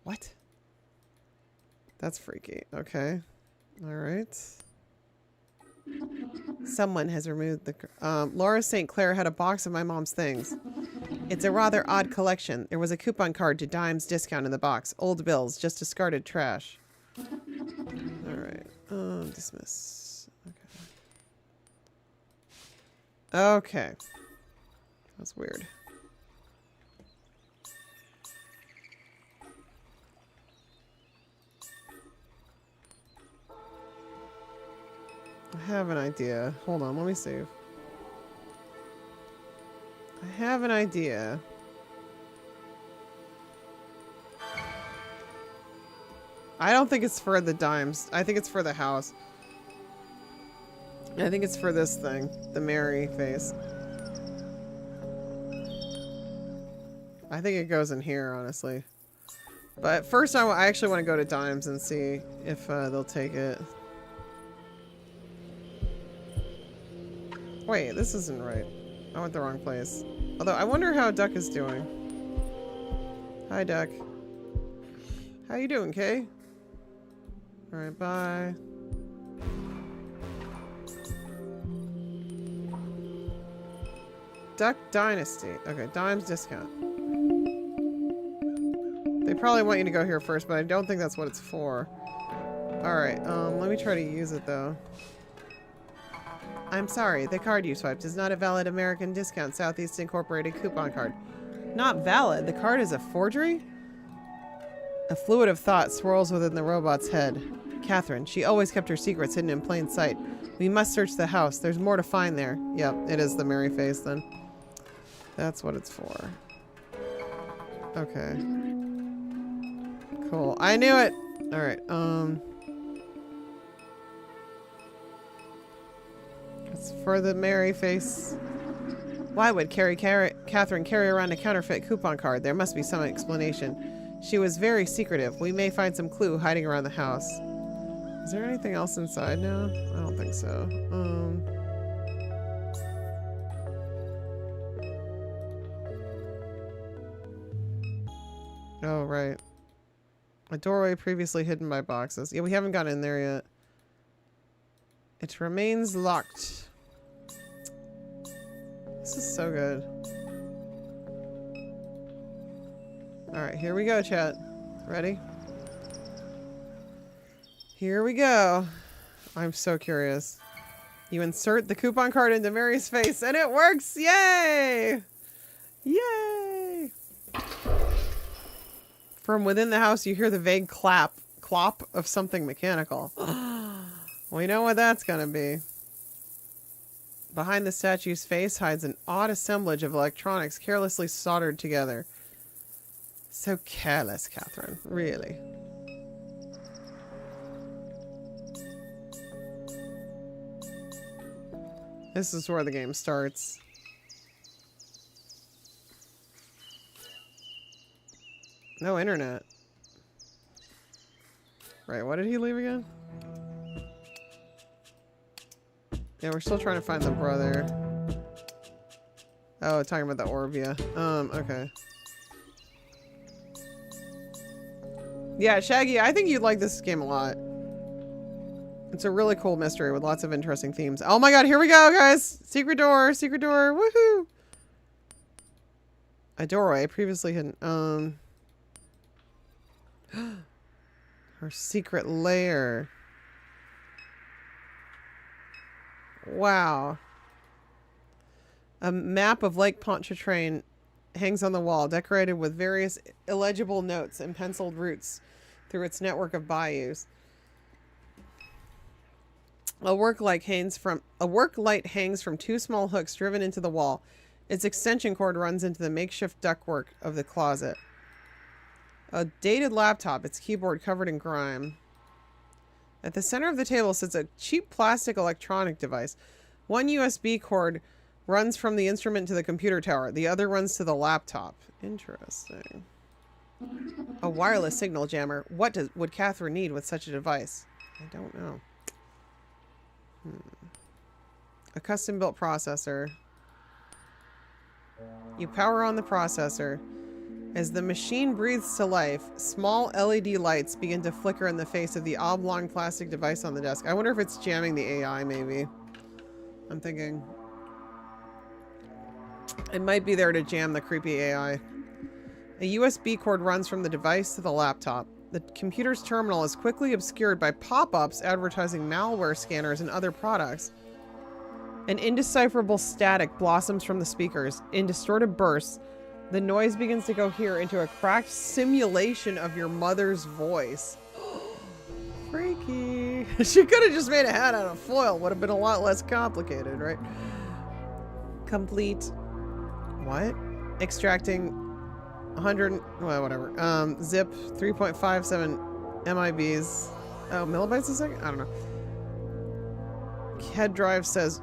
What? That's freaky. Okay. All right. Someone has removed the... Laura St. Clair had a box of my mom's things. It's a rather odd collection. There was a coupon card to Dime's discount in the box. Old bills, just discarded trash. Alright. Dismiss. Okay. Okay. That's weird. I have an idea. Hold on, let me save. I have an idea. I don't think it's for the dimes. I think it's for the house. I think it's for this thing. The Mary face. I think it goes in here, honestly. But first I actually want to go to dimes and see if they'll take it. Wait, this isn't right. I went the wrong place. Although, I wonder how Duck is doing. Hi, Duck. How you doing, Kay? Alright, bye. Duck Dynasty. Okay, Dimes discount. They probably want you to go here first, but I don't think that's what it's for. Alright, let me try to use it, though. I'm sorry, the card you swiped is not a valid American Discount Southeast Incorporated coupon card. Not valid? The card is a forgery? A fluid of thought swirls within the robot's head. Catherine, she always kept her secrets hidden in plain sight. We must search the house. There's more to find there. Yep, it is the Mary face then. That's what it's for. Okay. Cool. I knew it! Alright, it's for the Mary face. Why would Catherine carry around a counterfeit coupon card? There must be some explanation. She was very secretive. We may find some clue hiding around the house. Is there anything else inside now? I don't think so. Oh, right. A doorway previously hidden by boxes. Yeah, we haven't got in there yet. It remains locked. This is so good. Alright, here we go, chat. Ready? Here we go. I'm so curious. You insert the coupon card into Mary's face and it works! Yay! Yay! From within the house you hear the vague clop of something mechanical. We know what that's gonna be. Behind the statue's face hides an odd assemblage of electronics carelessly soldered together. So careless, Catherine. Really. This is where the game starts. No internet. Right, what did he leave again? Yeah, we're still trying to find the brother. Oh, talking about the Orbia. Okay. Yeah, Shaggy, I think you'd like this game a lot. It's a really cool mystery with lots of interesting themes. Oh my god, here we go, guys! Secret door, woohoo! A doorway previously hidden. Her secret lair. Wow. A map of Lake Pontchartrain hangs on the wall, decorated with various illegible notes and penciled routes through its network of bayous. A work light hangs from 2 small hooks driven into the wall. Its extension cord runs into the makeshift ductwork of the closet. A dated laptop, its keyboard covered in grime. At the center of the table sits a cheap plastic electronic device. One USB cord runs from the instrument to the computer tower. The other runs to the laptop. Interesting. A wireless signal jammer. What would Catherine need with such a device? I don't know. A custom-built processor. You power on the processor. As the machine breathes to life, small LED lights begin to flicker in the face of the oblong plastic device on the desk. I wonder if it's jamming the AI, maybe. I'm thinking. It might be there to jam the creepy AI. A USB cord runs from the device to the laptop. The computer's terminal is quickly obscured by pop-ups advertising malware scanners and other products. An indecipherable static blossoms from the speakers. In distorted bursts, the noise begins to cohere into a cracked simulation of your mother's voice. Freaky. She could have just made a hat out of foil. Would have been a lot less complicated, right? Complete. What? Extracting 100. Well, whatever. Zip 3.57 MIBs. Oh, millibytes a second? I don't know. Head drive says.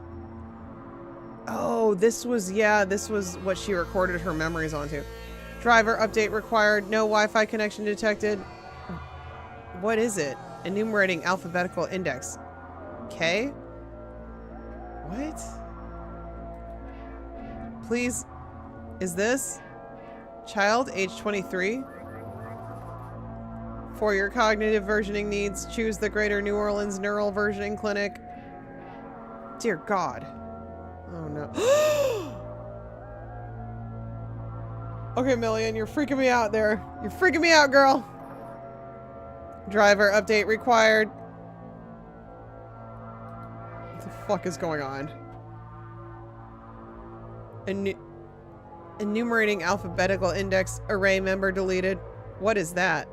Oh, this was what she recorded her memories onto. Driver update required. No Wi-Fi connection detected. What is it? Enumerating alphabetical index. K? What? Please. Is this? Child, age 23? For your cognitive versioning needs, choose the Greater New Orleans Neural Versioning Clinic. Dear God. Oh no. Okay, Million, you're freaking me out there. You're freaking me out, girl. Driver update required. What the fuck is going on? Enumerating alphabetical index array member deleted. What is that?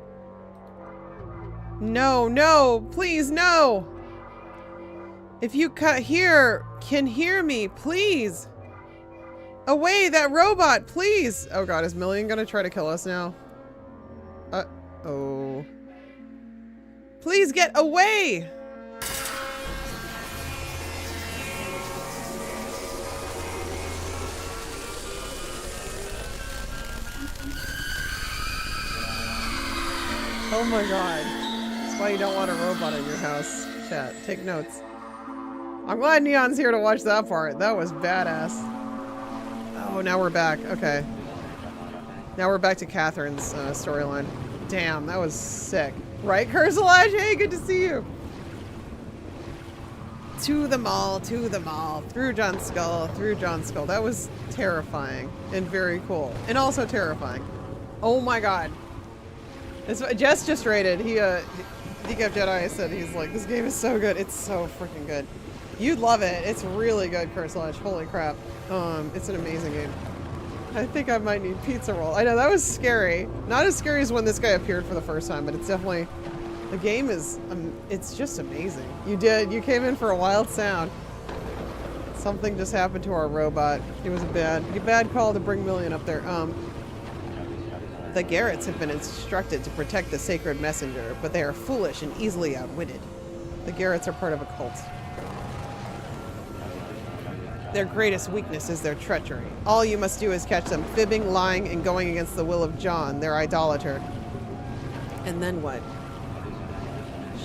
No, no, please, no. If you can hear me, please. Away, that robot, please. Oh God, is Million gonna try to kill us now? Oh. Please get away! Oh my God. That's why you don't want a robot in your house. Chat, take notes. I'm glad Neon's here to watch that part. That was badass. Oh, now we're back. Okay. Now we're back to Catherine's storyline. Damn, that was sick. Right, Cursalage? Hey, good to see you. To the mall, through John's Skull, That was terrifying and very cool. And also terrifying. Oh my God. Jess just rated. Decaf Jedi said he's like, this game is so good. It's so freaking good. You'd love it. It's really good, Cursalage. Holy crap. It's an amazing game. I think I might need pizza roll. I know, that was scary. Not as scary as when this guy appeared for the first time, but it's definitely... The game is... it's just amazing. You came in for a wild sound. Something just happened to our robot. It was a bad call to bring Million up there. The Garretts have been instructed to protect the sacred messenger, but they are foolish and easily outwitted. The Garretts are part of a cult. Their greatest weakness is their treachery. All you must do is catch them fibbing, lying, and going against the will of John, their idolater. And then what?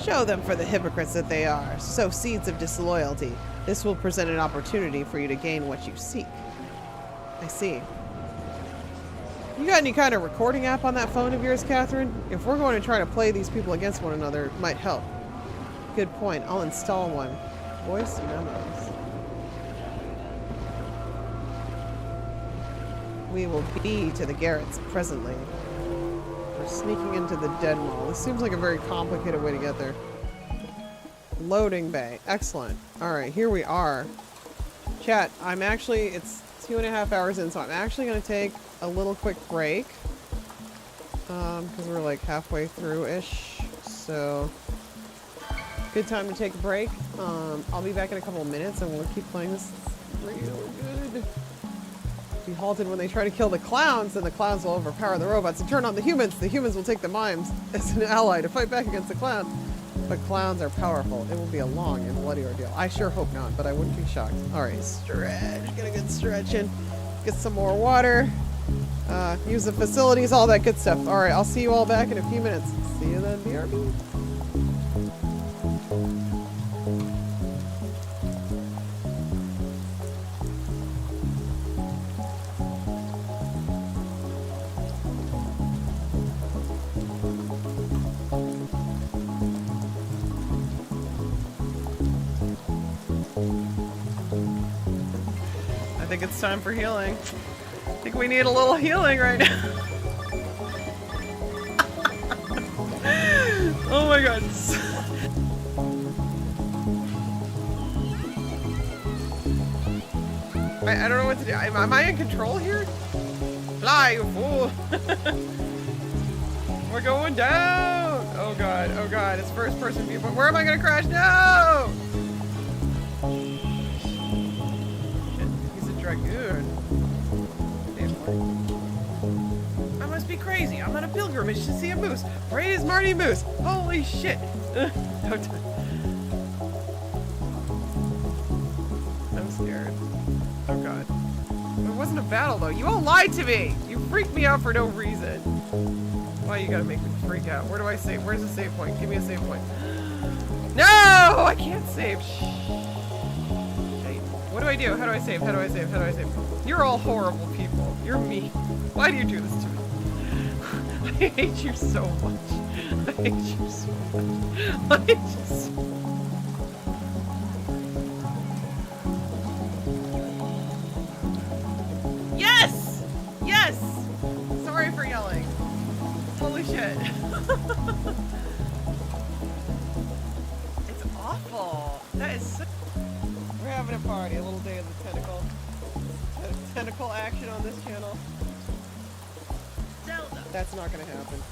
Show them for the hypocrites that they are. Sow seeds of disloyalty. This will present an opportunity for you to gain what you seek. I see. You got any kind of recording app on that phone of yours, Catherine? If we're going to try to play these people against one another, it might help. Good point. I'll install one. Voice memos. We will be to the Garretts presently. We're sneaking into the dead mall. This seems like a very complicated way to get there. Loading bay. Excellent. Alright, here we are. Chat, it's 2.5 hours in, so I'm actually going to take a little quick break. Because we're like halfway through-ish. So, good time to take a break. I'll be back in a couple of minutes and we'll keep playing this. It's real good. Be halted when they try to kill the clowns, and the clowns will overpower the robots and turn on the humans. The humans will take the mimes as an ally to fight back against the clowns. But clowns are powerful. It will be a long and bloody ordeal. I sure hope not, but I wouldn't be shocked. Alright, stretch. Get a good stretch in. Get some more water. Use the facilities, all that good stuff. Alright, I'll see you all back in a few minutes. See you then, BRB. I think it's time for healing. I think we need a little healing right now. Oh my God. I don't know what to do. Am I in control here? Fly, you fool. We're going down. Oh god, it's first person view, but where am I gonna crash? No! Shit, he's a dragoon. Damn, I must be crazy. I'm on a pilgrimage to see a moose. Praise Marty Moose. Holy shit. I'm scared. Oh god. It wasn't a battle though. You all lied to me! You freaked me out for no reason. Why you gotta make me freak out? Where do I save? Where's the save point? Give me a save point. No! I can't save. Hey, what do I do? How do I save? How do I save? How do I save? You're all horrible people. You're mean. Why do you do this to me? I hate you so much. I hate you so much. I hate you so much. Yes! Yes! Sorry for yelling. Holy shit. It's awful. That is so... We're having a party, a little day of the tentacle. Tentacle action on this channel. Zelda. That's not gonna happen.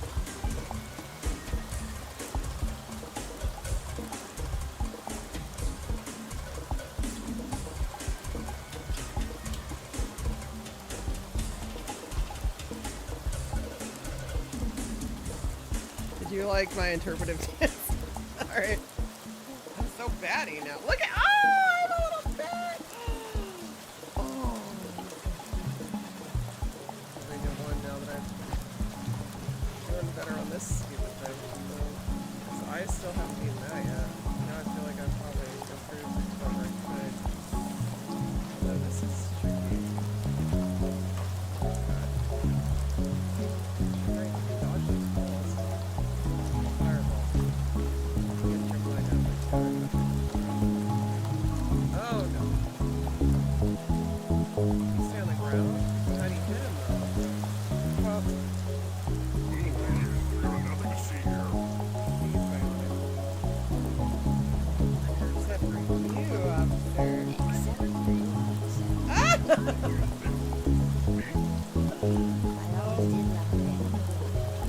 Did you like my interpretive dance? Alright. I'm so batty now. Look at- oh! I'm a little bat! Oh. I think I've won now that I'm doing better on this stupid thing. His eyes still haven't eaten that yet. Now I feel like I've probably improved whatever I could. Although this is tricky.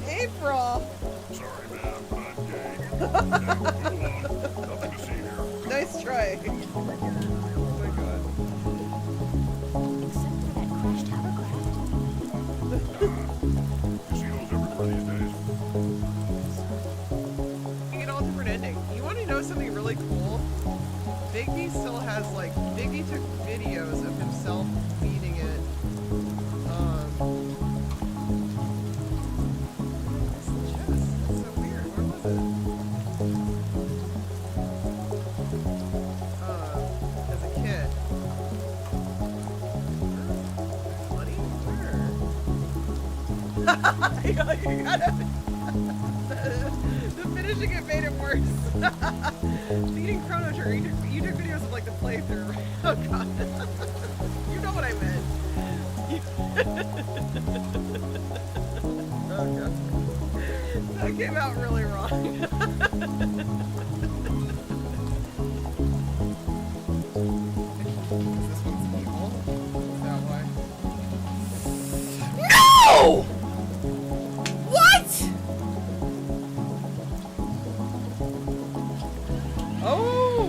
April! Sorry, man, I'm gay. Nothing to see here. Nice try. Oh my god. Except for that crashed hovercraft. You see those everywhere these days? You get all different endings. You want to know something really cool? Biggie still has, like, Biggie took videos of himself beating it. Where's the chest? That's so weird. Where was it? As a kid. Money? Where? You gotta... The finishing it made it worse. Beating Chrono Trigger. You took videos of like the playthrough. Oh god. You know what I meant. Oh god. That came out really wrong. This one's evil. Is that why? No! What? Oh!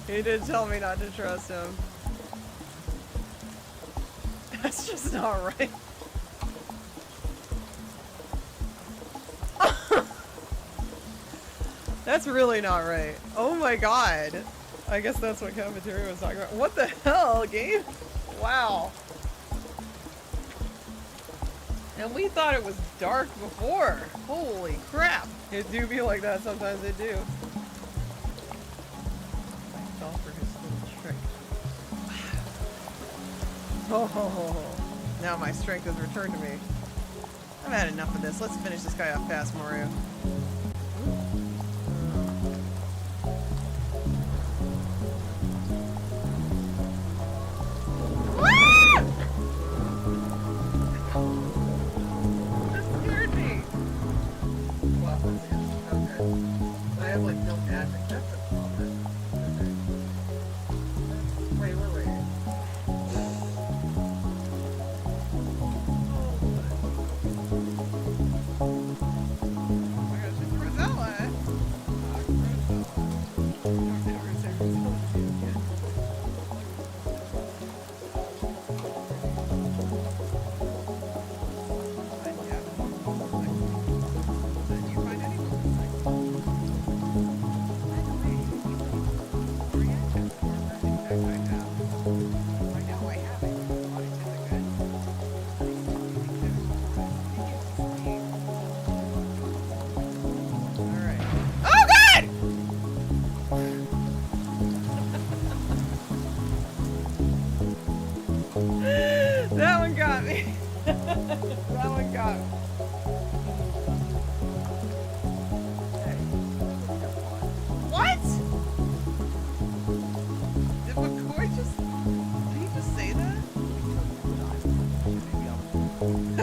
He did tell me not to trust him. That's just not right. That's really not right. Oh my god. I guess that's what Cafeteria was talking about. What the hell, game? Wow. And we thought it was dark before. Holy crap. It do be like that sometimes, it do. I fell for his little trick. Oh, now my strength has returned to me. I've had enough of this. Let's finish this guy off fast, Mario. That scared me. Well, okay. I have like no magic. That's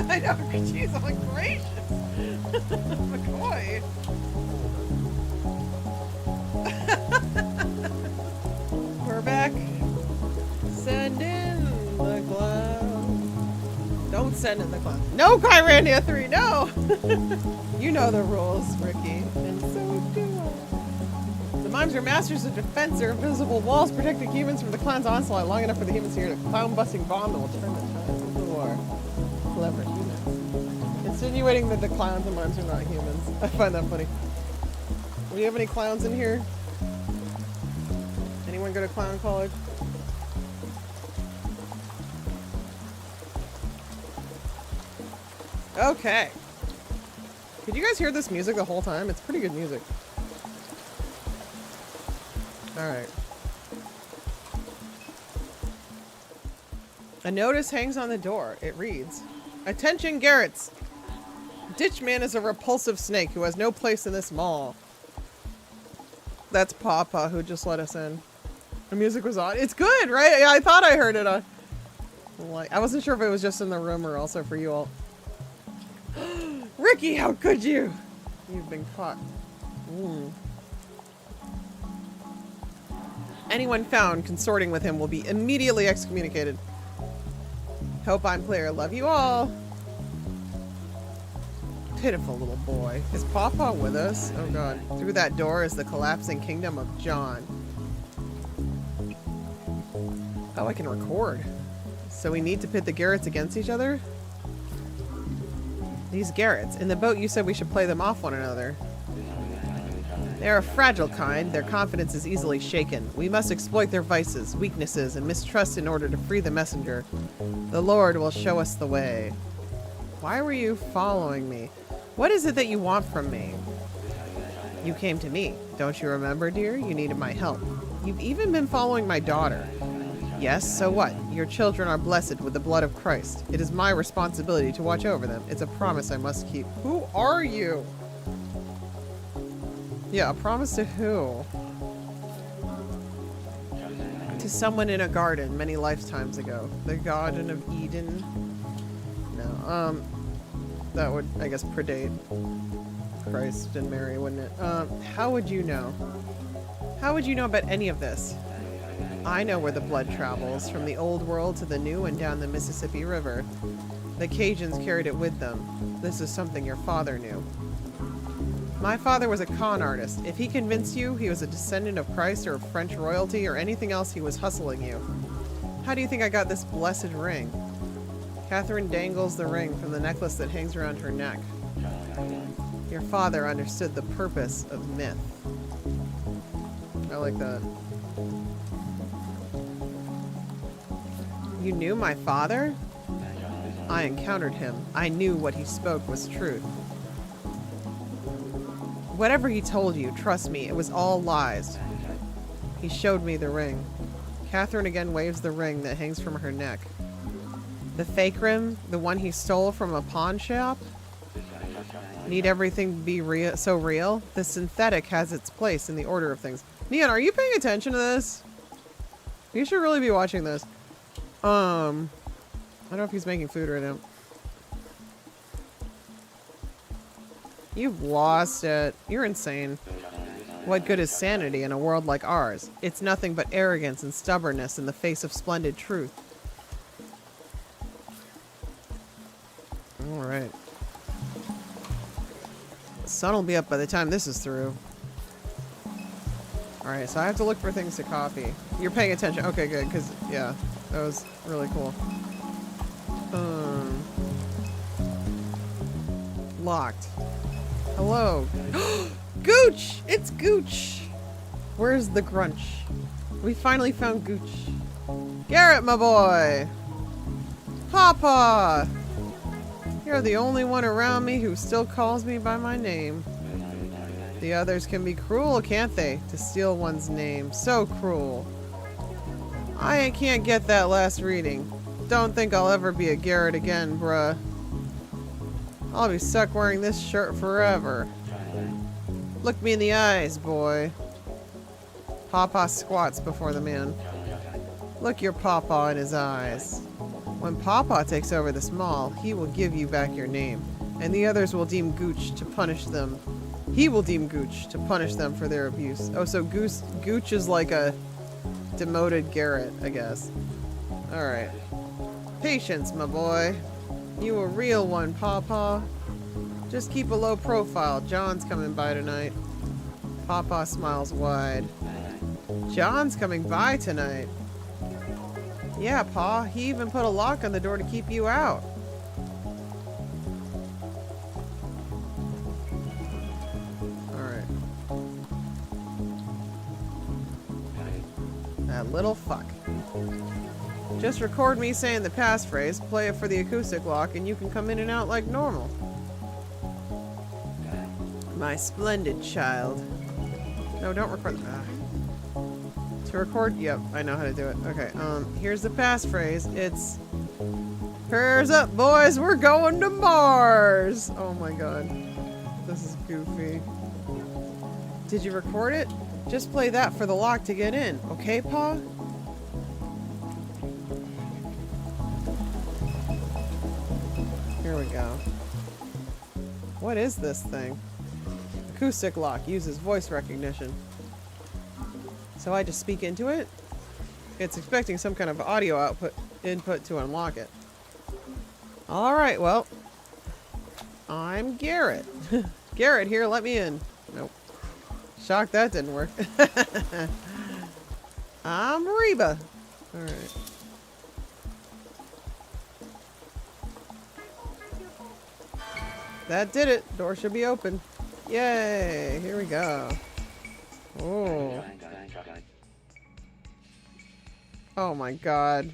I know, jeez, I'm like, gracious. McCoy. We're back. Send in the clown. Don't send in the clown. No, Kyrandia 3, no! You know the rules, Ricky. And so do I. The mimes are masters of defense. Their invisible walls protecting humans from the clown's onslaught long enough for the humans to hear the clown-busting bomb that will turn the tides of the war. Clever humans. Insinuating that the clowns and mimes are not humans. I find that funny. Do you have any clowns in here? Anyone go to clown college? Okay. Could you guys hear this music the whole time? It's pretty good music. Alright. A notice hangs on the door. It reads, "Attention Garretts! Ditchman is a repulsive snake who has no place in this mall." That's Papa who just let us in. The music was on. It's good, right? I thought I heard it on. Like, I wasn't sure if it was just in the room or also for you all. Ricky, how could you? You've been caught. Anyone found consorting with him will be immediately excommunicated. Hope I'm clear. Love you all. Pitiful little boy. Is Pawpaw with us? Oh god. Through that door is the collapsing kingdom of John. Oh, I can record. So we need to pit the Garretts against each other? These Garretts. In the boat you said we should play them off one another. They are a fragile kind. Their confidence is easily shaken. We must exploit their vices, weaknesses, and mistrust in order to free the messenger. The Lord will show us the way. Why were you following me? What is it that you want from me? You came to me. Don't you remember, dear? You needed my help. You've even been following my daughter. Yes, so what? Your children are blessed with the blood of Christ. It is my responsibility to watch over them. It's a promise I must keep. Who are you? Yeah, a promise to who? To someone in a garden many lifetimes ago. The Garden of Eden. No, that would, I guess, predate Christ and Mary, wouldn't it? How would you know? How would you know about any of this? I know where the blood travels, from the old world to the new and down the Mississippi River. The Cajuns carried it with them. This is something your father knew. My father was a con artist. If he convinced you he was a descendant of Christ or of French royalty or anything else, he was hustling you. How do you think I got this blessed ring? Catherine dangles the ring from the necklace that hangs around her neck. Your father understood the purpose of myth. I like that. You knew my father? I encountered him. I knew what he spoke was truth. Whatever he told you, trust me, it was all lies. He showed me the ring. Catherine again waves the ring that hangs from her neck. The fake ring? The one he stole from a pawn shop? Need everything to be real, so real? The synthetic has its place in the order of things. Neon, are you paying attention to this? You should really be watching this. I don't know if he's making food right now. You've lost it. You're insane. What good is sanity in a world like ours? It's nothing but arrogance and stubbornness in the face of splendid truth. Alright. The sun will be up by the time this is through. Alright, so I have to look for things to copy. You're paying attention. Okay, good, because, yeah, that was really cool. Locked. Hello. Gooch! It's Gooch! Where's the Grunch? We finally found Gooch. Garrett, my boy! Papa! You're the only one around me who still calls me by my name. The others can be cruel, can't they? To steal one's name. So cruel. I can't get that last reading. Don't think I'll ever be a Garrett again, bruh. I'll be stuck wearing this shirt forever. Look me in the eyes, boy. Papa squats before the man. Look your papa in his eyes. When Papa takes over this mall, he will give you back your name, and the others will deem Gooch to punish them. He will deem Gooch to punish them for their abuse. Oh, so Gooch is like a demoted Garrett, I guess. Alright. Patience, my boy. You a real one, Papa. Just keep a low profile. John's coming by tonight. Papa smiles wide. John's coming by tonight. Yeah, Pa. He even put a lock on the door to keep you out. Alright. That little fuck. Just record me saying the passphrase, play it for the acoustic lock, and you can come in and out like normal. My splendid child. No, don't record that. To record? Yep, I know how to do it. Okay, here's the passphrase. It's prayers up, boys, we're going to Mars! Oh my god. This is goofy. Did you record it? Just play that for the lock to get in. Okay, Pa? Here we go. What is this thing? Acoustic lock uses voice recognition. So I just speak into it? It's expecting some kind of audio input to unlock it. Alright, well. I'm Garrett. Garrett here, let me in. Nope. Shocked that didn't work. I'm Reba. Alright. That did it. Door should be open. Yay! Here we go. Oh. Oh my god.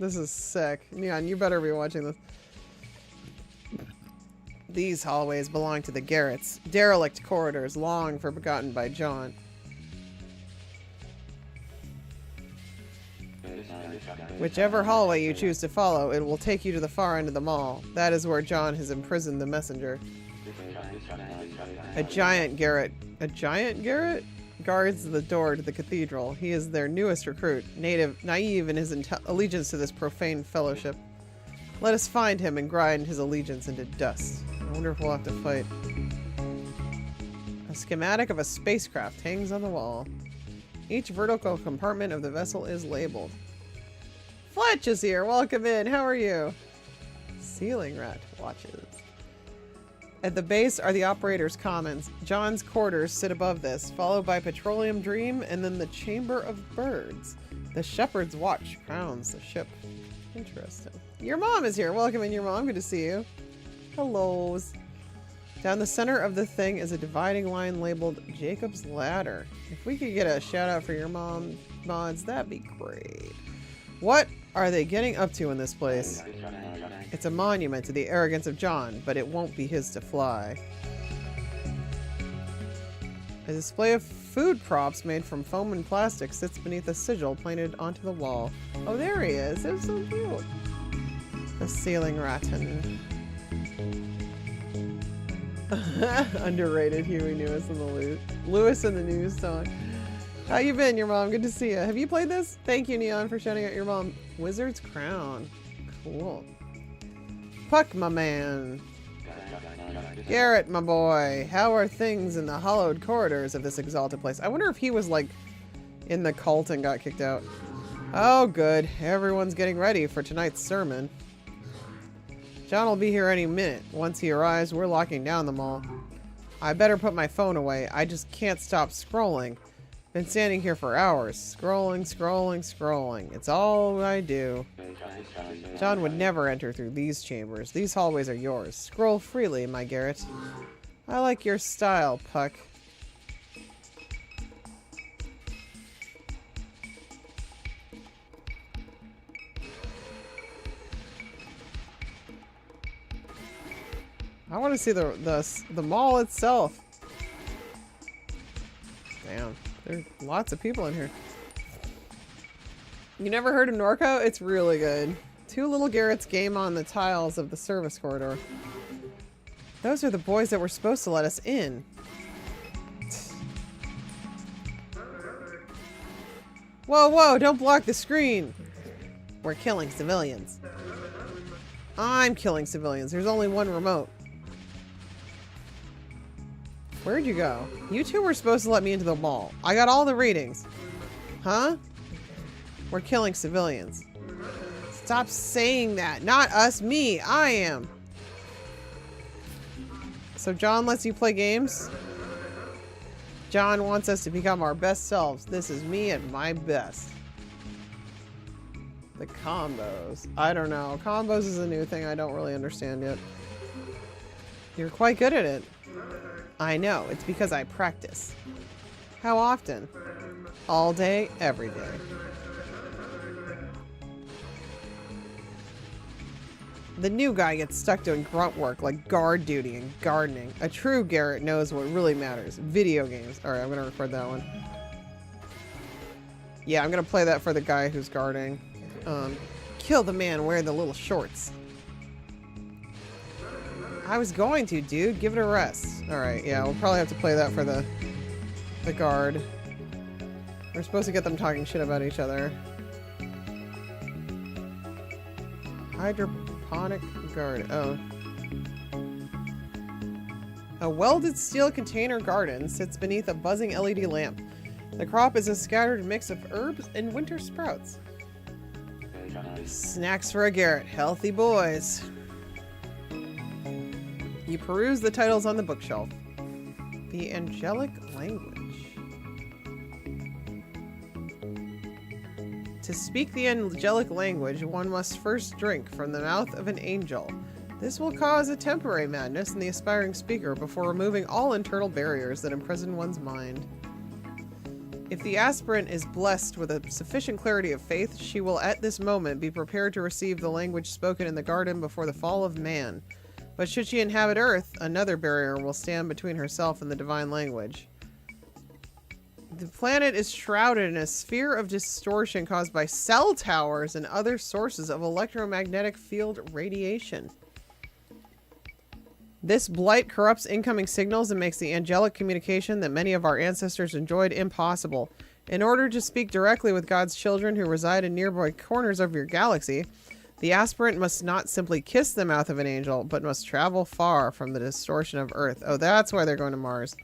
This is sick. Neon, you better be watching this. These hallways belong to the Garretts. Derelict corridors long forgotten by John. Whichever hallway you choose to follow, it will take you to the far end of the mall. That is where John has imprisoned the messenger. A giant Garrett guards the door to the cathedral. He is their newest recruit, naive in his allegiance to this profane fellowship. Let us find him and grind his allegiance into dust. I wonder if we'll have to fight. A schematic of a spacecraft hangs on the wall. Each vertical compartment of the vessel is labeled. Fletch is here. Welcome in. How are you? Ceiling rat watches. At the base are the operator's commons. John's quarters sit above this, followed by Petroleum Dream and then the Chamber of Birds. The Shepherd's Watch crowns the ship. Interesting. Your mom is here. Welcome in, your mom. Good to see you. Hellos. Down the center of the thing is a dividing line labeled Jacob's Ladder. If we could get a shout out for your mom mods, that'd be great. What are they getting up to in this place? It's a monument to the arrogance of John, but it won't be his to fly. A display of food props made from foam and plastic sits beneath a sigil painted onto the wall. Oh, there he is. It's so cute. The ceiling rattan. Underrated Huey Lewis and the Lewis and the News song. How you been, your mom? Good to see you. Have you played this? Thank you, Neon, for shouting out your mom. Wizard's Crown. Cool. Puck, my man. Garrett, my boy. How are things in the hollowed corridors of this exalted place? I wonder if he was, like, in the cult and got kicked out. Oh, good. Everyone's getting ready for tonight's sermon. John will be here any minute. Once he arrives, we're locking down the mall. I better put my phone away. I just can't stop scrolling. Been standing here for hours. Scrolling, scrolling, scrolling. It's all I do. John would never enter through these chambers. These hallways are yours. Scroll freely, my Garrett. I like your style, Puck. I want to see the mall itself. Damn, there's lots of people in here. You never heard of NORCO? It's really good. Two little Garretts game on the tiles of the service corridor. Those are the boys that were supposed to let us in. Whoa, whoa, don't block the screen. We're killing civilians. I'm killing civilians. There's only one remote. Where'd you go? You two were supposed to let me into the mall. I got all the readings. Huh? We're killing civilians. Stop saying that. Not us, me. I am. So John lets you play games? John wants us to become our best selves. This is me at my best. The combos. I don't know. Combos is a new thing I don't really understand yet. You're quite good at it. I know. It's because I practice. How often? All day, every day. The new guy gets stuck doing grunt work like guard duty and gardening. A true Garrett knows what really matters. Video games. Alright, I'm gonna record that one. Yeah, I'm gonna play that for the guy who's guarding. Kill the man wearing the little shorts. I was going to, dude. Give it a rest. Alright, yeah, we'll probably have to play that for the guard. We're supposed to get them talking shit about each other. Hydroponic garden. Oh. A welded steel container garden sits beneath a buzzing LED lamp. The crop is a scattered mix of herbs and winter sprouts. Snacks for a Garrett. Healthy boys. You peruse the titles on the bookshelf. The angelic language. To speak the angelic language, one must first drink from the mouth of an angel. This will cause a temporary madness in the aspiring speaker before removing all internal barriers that imprison one's mind. If the aspirant is blessed with a sufficient clarity of faith, she will at this moment be prepared to receive the language spoken in the garden before the fall of man. But should she inhabit Earth, another barrier will stand between herself and the divine language. The planet is shrouded in a sphere of distortion caused by cell towers and other sources of electromagnetic field radiation. This blight corrupts incoming signals and makes the angelic communication that many of our ancestors enjoyed impossible. In order to speak directly with God's children who reside in nearby corners of your galaxy, the aspirant must not simply kiss the mouth of an angel, but must travel far from the distortion of Earth. Oh, that's why they're going to Mars.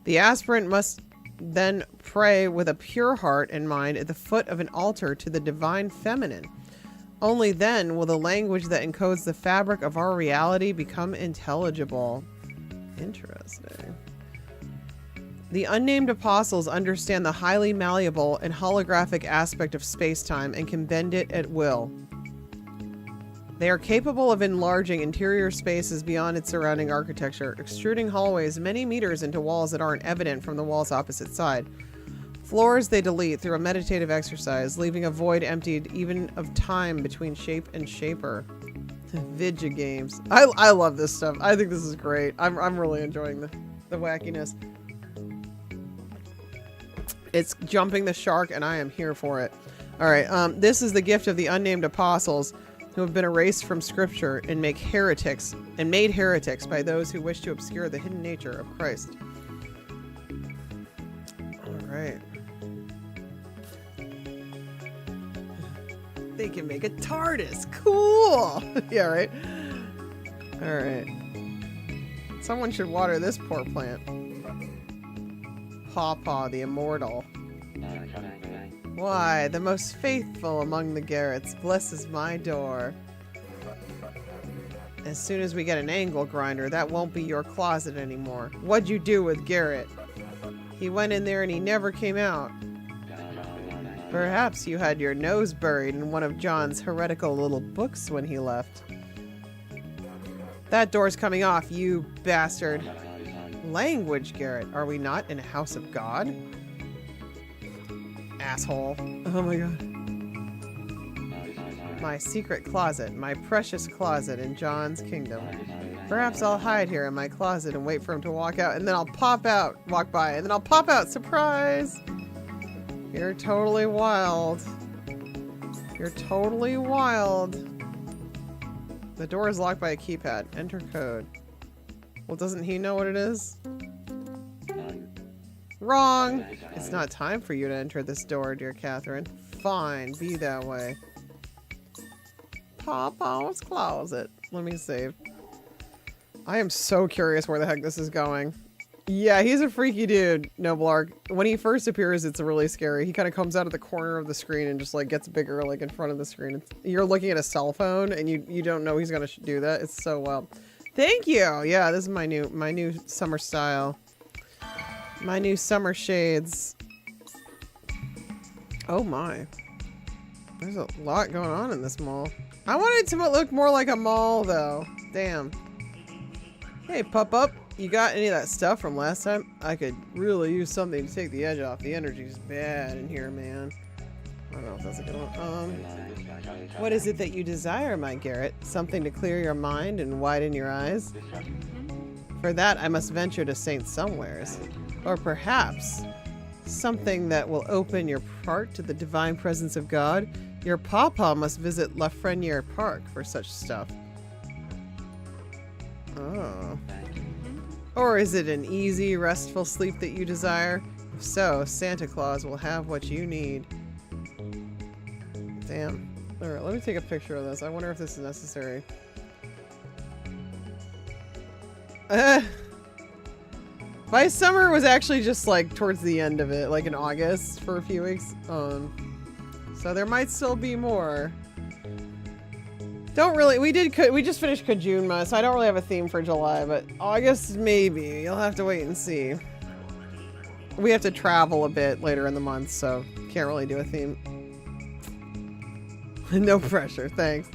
The aspirant must then pray with a pure heart and mind at the foot of an altar to the divine feminine. Only then will the language that encodes the fabric of our reality become intelligible. Interesting. The unnamed apostles understand the highly malleable and holographic aspect of space-time and can bend it at will. They are capable of enlarging interior spaces beyond its surrounding architecture, extruding hallways many meters into walls that aren't evident from the wall's opposite side. Floors they delete through a meditative exercise, leaving a void emptied even of time between shape and shaper. Vidya games. I love this stuff. I think this is great. I'm really enjoying the wackiness. It's jumping the shark and I am here for it. Alright, this is the gift of the unnamed apostles who have been erased from scripture and made heretics by those who wish to obscure the hidden nature of Christ. Alright. They can make a TARDIS. Cool! Yeah, right? Alright. Someone should water this poor plant. Pawpaw, the immortal. Why, the most faithful among the Garretts blesses my door. As soon as we get an angle grinder, that won't be your closet anymore. What'd you do with Garrett? He went in there and he never came out. Perhaps you had your nose buried in one of John's heretical little books when he left. That door's coming off, you bastard. Language, Garrett. Are we not in a house of God? Asshole. Oh my god. My secret closet. My precious closet in John's kingdom. Perhaps I'll hide here in my closet and wait for him to walk out, and then I'll pop out. Walk by, and then I'll pop out. Surprise! You're totally wild. You're totally wild. The door is locked by a keypad. Enter code. Well, doesn't he know what it is? Wrong! It's not time for you to enter this door, dear Catherine. Fine, be that way. Papa's closet. Let me save. I am so curious where the heck this is going. Yeah, he's a freaky dude, Noblark. When he first appears, it's really scary. He kind of comes out of the corner of the screen and just like gets bigger, like in front of the screen. You're looking at a cell phone and you don't know he's gonna do that. It's so wild. Thank you. Yeah, this is my new summer style. My new summer shades. Oh my. There's a lot going on in this mall. I wanted it to look more like a mall though. Damn. Hey, Pup-Up. You got any of that stuff from last time? I could really use something to take the edge off. The energy's bad in here, man. I don't know if that's a good one. What is it that you desire, my Garrett? Something to clear your mind and widen your eyes? For that, I must venture to St. Somewheres. Or perhaps something that will open your heart to the divine presence of God. Your papa must visit Lafreniere Park for such stuff. Oh. Or is it an easy, restful sleep that you desire? If so, Santa Claus will have what you need. Damn. Alright, let me take a picture of this. I wonder if this is necessary. My summer was actually just like towards the end of it, like in August for a few weeks. So there might still be more. Don't really, we just finished Kajunma, so I don't really have a theme for July, but August maybe. You'll have to wait and see. We have to travel a bit later in the month, so can't really do a theme. No pressure, thanks.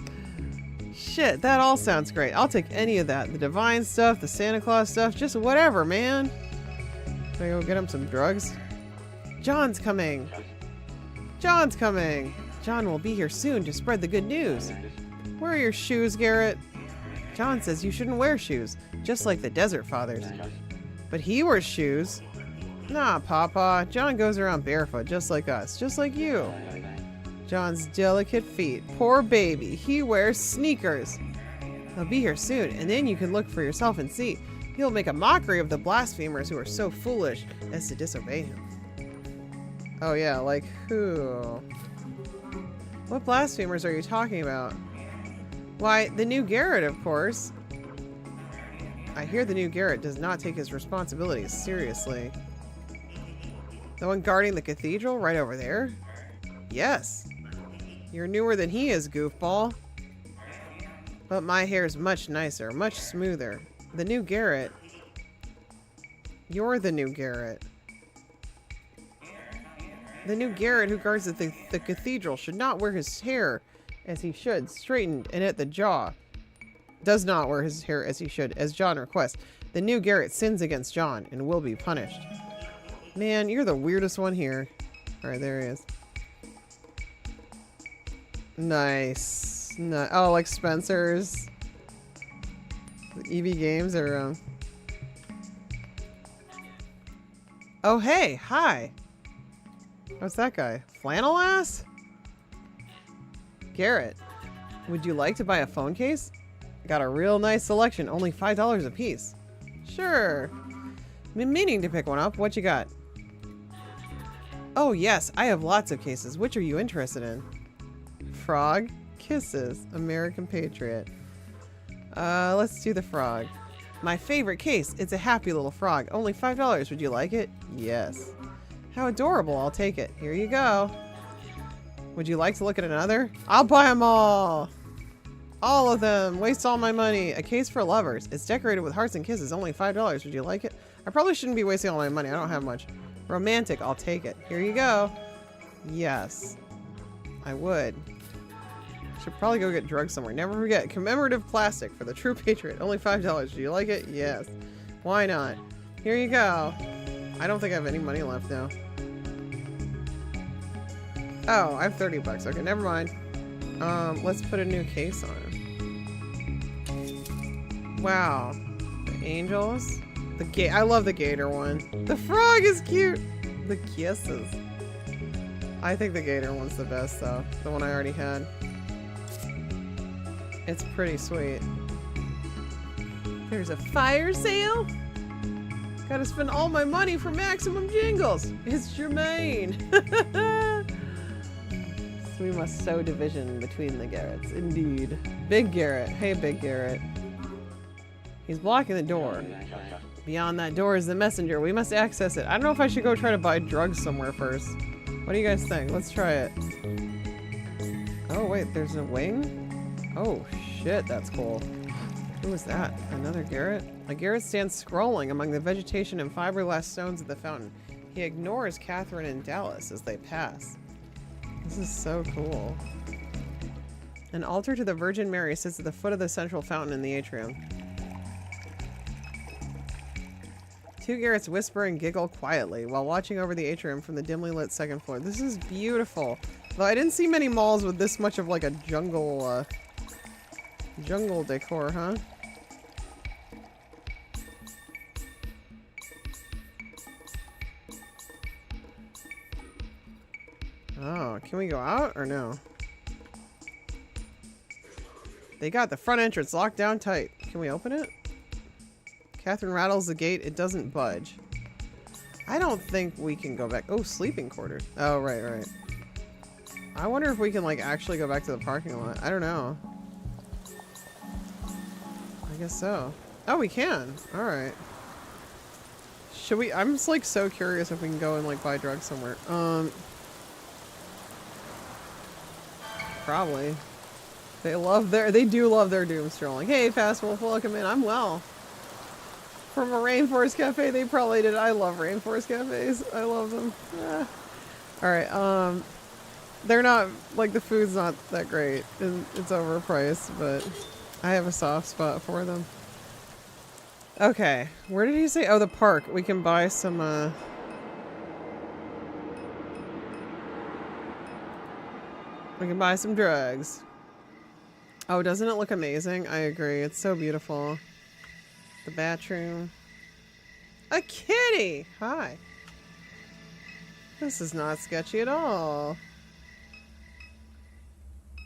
Shit, that all sounds great. I'll take any of that. The divine stuff, the Santa Claus stuff, just whatever, man. Can I go get him some drugs? John's coming. John's coming. John will be here soon to spread the good news. Where are your shoes, Garrett? John says you shouldn't wear shoes, just like the Desert Fathers. But he wears shoes. Nah, Papa. John goes around barefoot, just like us, just like you. John's delicate feet. Poor baby. He wears sneakers. He'll be here soon, and then you can look for yourself and see. He'll make a mockery of the blasphemers who are so foolish as to disobey him. Oh yeah, like who? What blasphemers are you talking about? Why, the new Garrett, of course. I hear the new Garrett does not take his responsibilities seriously. The one guarding the cathedral right over there? Yes. You're newer than he is, goofball. But my hair's much nicer, much smoother. The new Garrett. You're the new Garrett. The new Garrett who guards the cathedral should not wear his hair as he should, straightened and at the jaw. Does not wear his hair as he should, as John requests. The new Garrett sins against John and will be punished. Man, you're the weirdest one here. Alright, there he is. Nice. No, oh, like Spencer's. The EV Games are, Oh, hey, hi. What's that guy? Flannel ass? Garrett, would you like to buy a phone case? Got a real nice selection, only $5 a piece. Sure. Been meaning to pick one up. What you got? Oh yes, I have lots of cases. Which are you interested in? Frog? Kisses. American Patriot. Let's do the frog. My favorite case. It's a happy little frog. Only $5. Would you like it? Yes. How adorable. I'll take it. Here you go. Would you like to look at another? I'll buy them all. All of them. Waste all my money. A case for lovers. It's decorated with hearts and kisses. Only $5. Would you like it? I probably shouldn't be wasting all my money. I don't have much. Romantic. I'll take it. Here you go. Yes. I would. Should probably go get drugs somewhere. Never forget. Commemorative plastic for the true patriot. Only $5. Do you like it? Yes. Why not? Here you go. I don't think I have any money left now. Oh, I have 30 bucks. Okay, never mind. Let's put a new case on. Wow. The angels. I love the gator one. The frog is cute. The kisses. I think the gator one's the best though. The one I already had. It's pretty sweet. There's a fire sale? Gotta spend all my money for maximum jingles. It's Jermaine. We must sow division between the Garretts. Indeed. Big Garrett. Hey, Big Garrett. He's blocking the door. Beyond that door is the messenger. We must access it. I don't know if I should go try to buy drugs somewhere first. What do you guys think? Let's try it. Oh, wait. There's a wing? Oh, shit. That's cool. Who was that? Another Garrett? A Garrett stands scrolling among the vegetation and fiberglass stones at the fountain. He ignores Catherine and Dallas as they pass. This is so cool. An altar to the Virgin Mary sits at the foot of the central fountain in the atrium. Two Garretts whisper and giggle quietly while watching over the atrium from the dimly lit second floor. This is beautiful. Though I didn't see many malls with this much of like a jungle, jungle decor, huh? Oh, can we go out or no? They got the front entrance locked down tight. Can we open it? Catherine rattles the gate. It doesn't budge. I don't think we can go back. Oh, sleeping quarters. Oh, right, right. I wonder if we can, like, actually go back to the parking lot. I don't know. I guess so. Oh, we can. All right. Should we? I'm just, like, so curious if we can go and, like, buy drugs somewhere. Probably. They do love their doom scrolling. Hey, Fast Wolf, welcome in. I'm well. From a Rainforest Cafe, they probably did. I love Rainforest Cafes. I love them. Ah. Alright, they're not, like, the food's not that great. And it's overpriced, but I have a soft spot for them. Okay, where did he say? Oh, the park. We can buy some, we can buy some drugs. Oh, doesn't it look amazing? I agree. It's so beautiful. The bathroom. A kitty! Hi. This is not sketchy at all.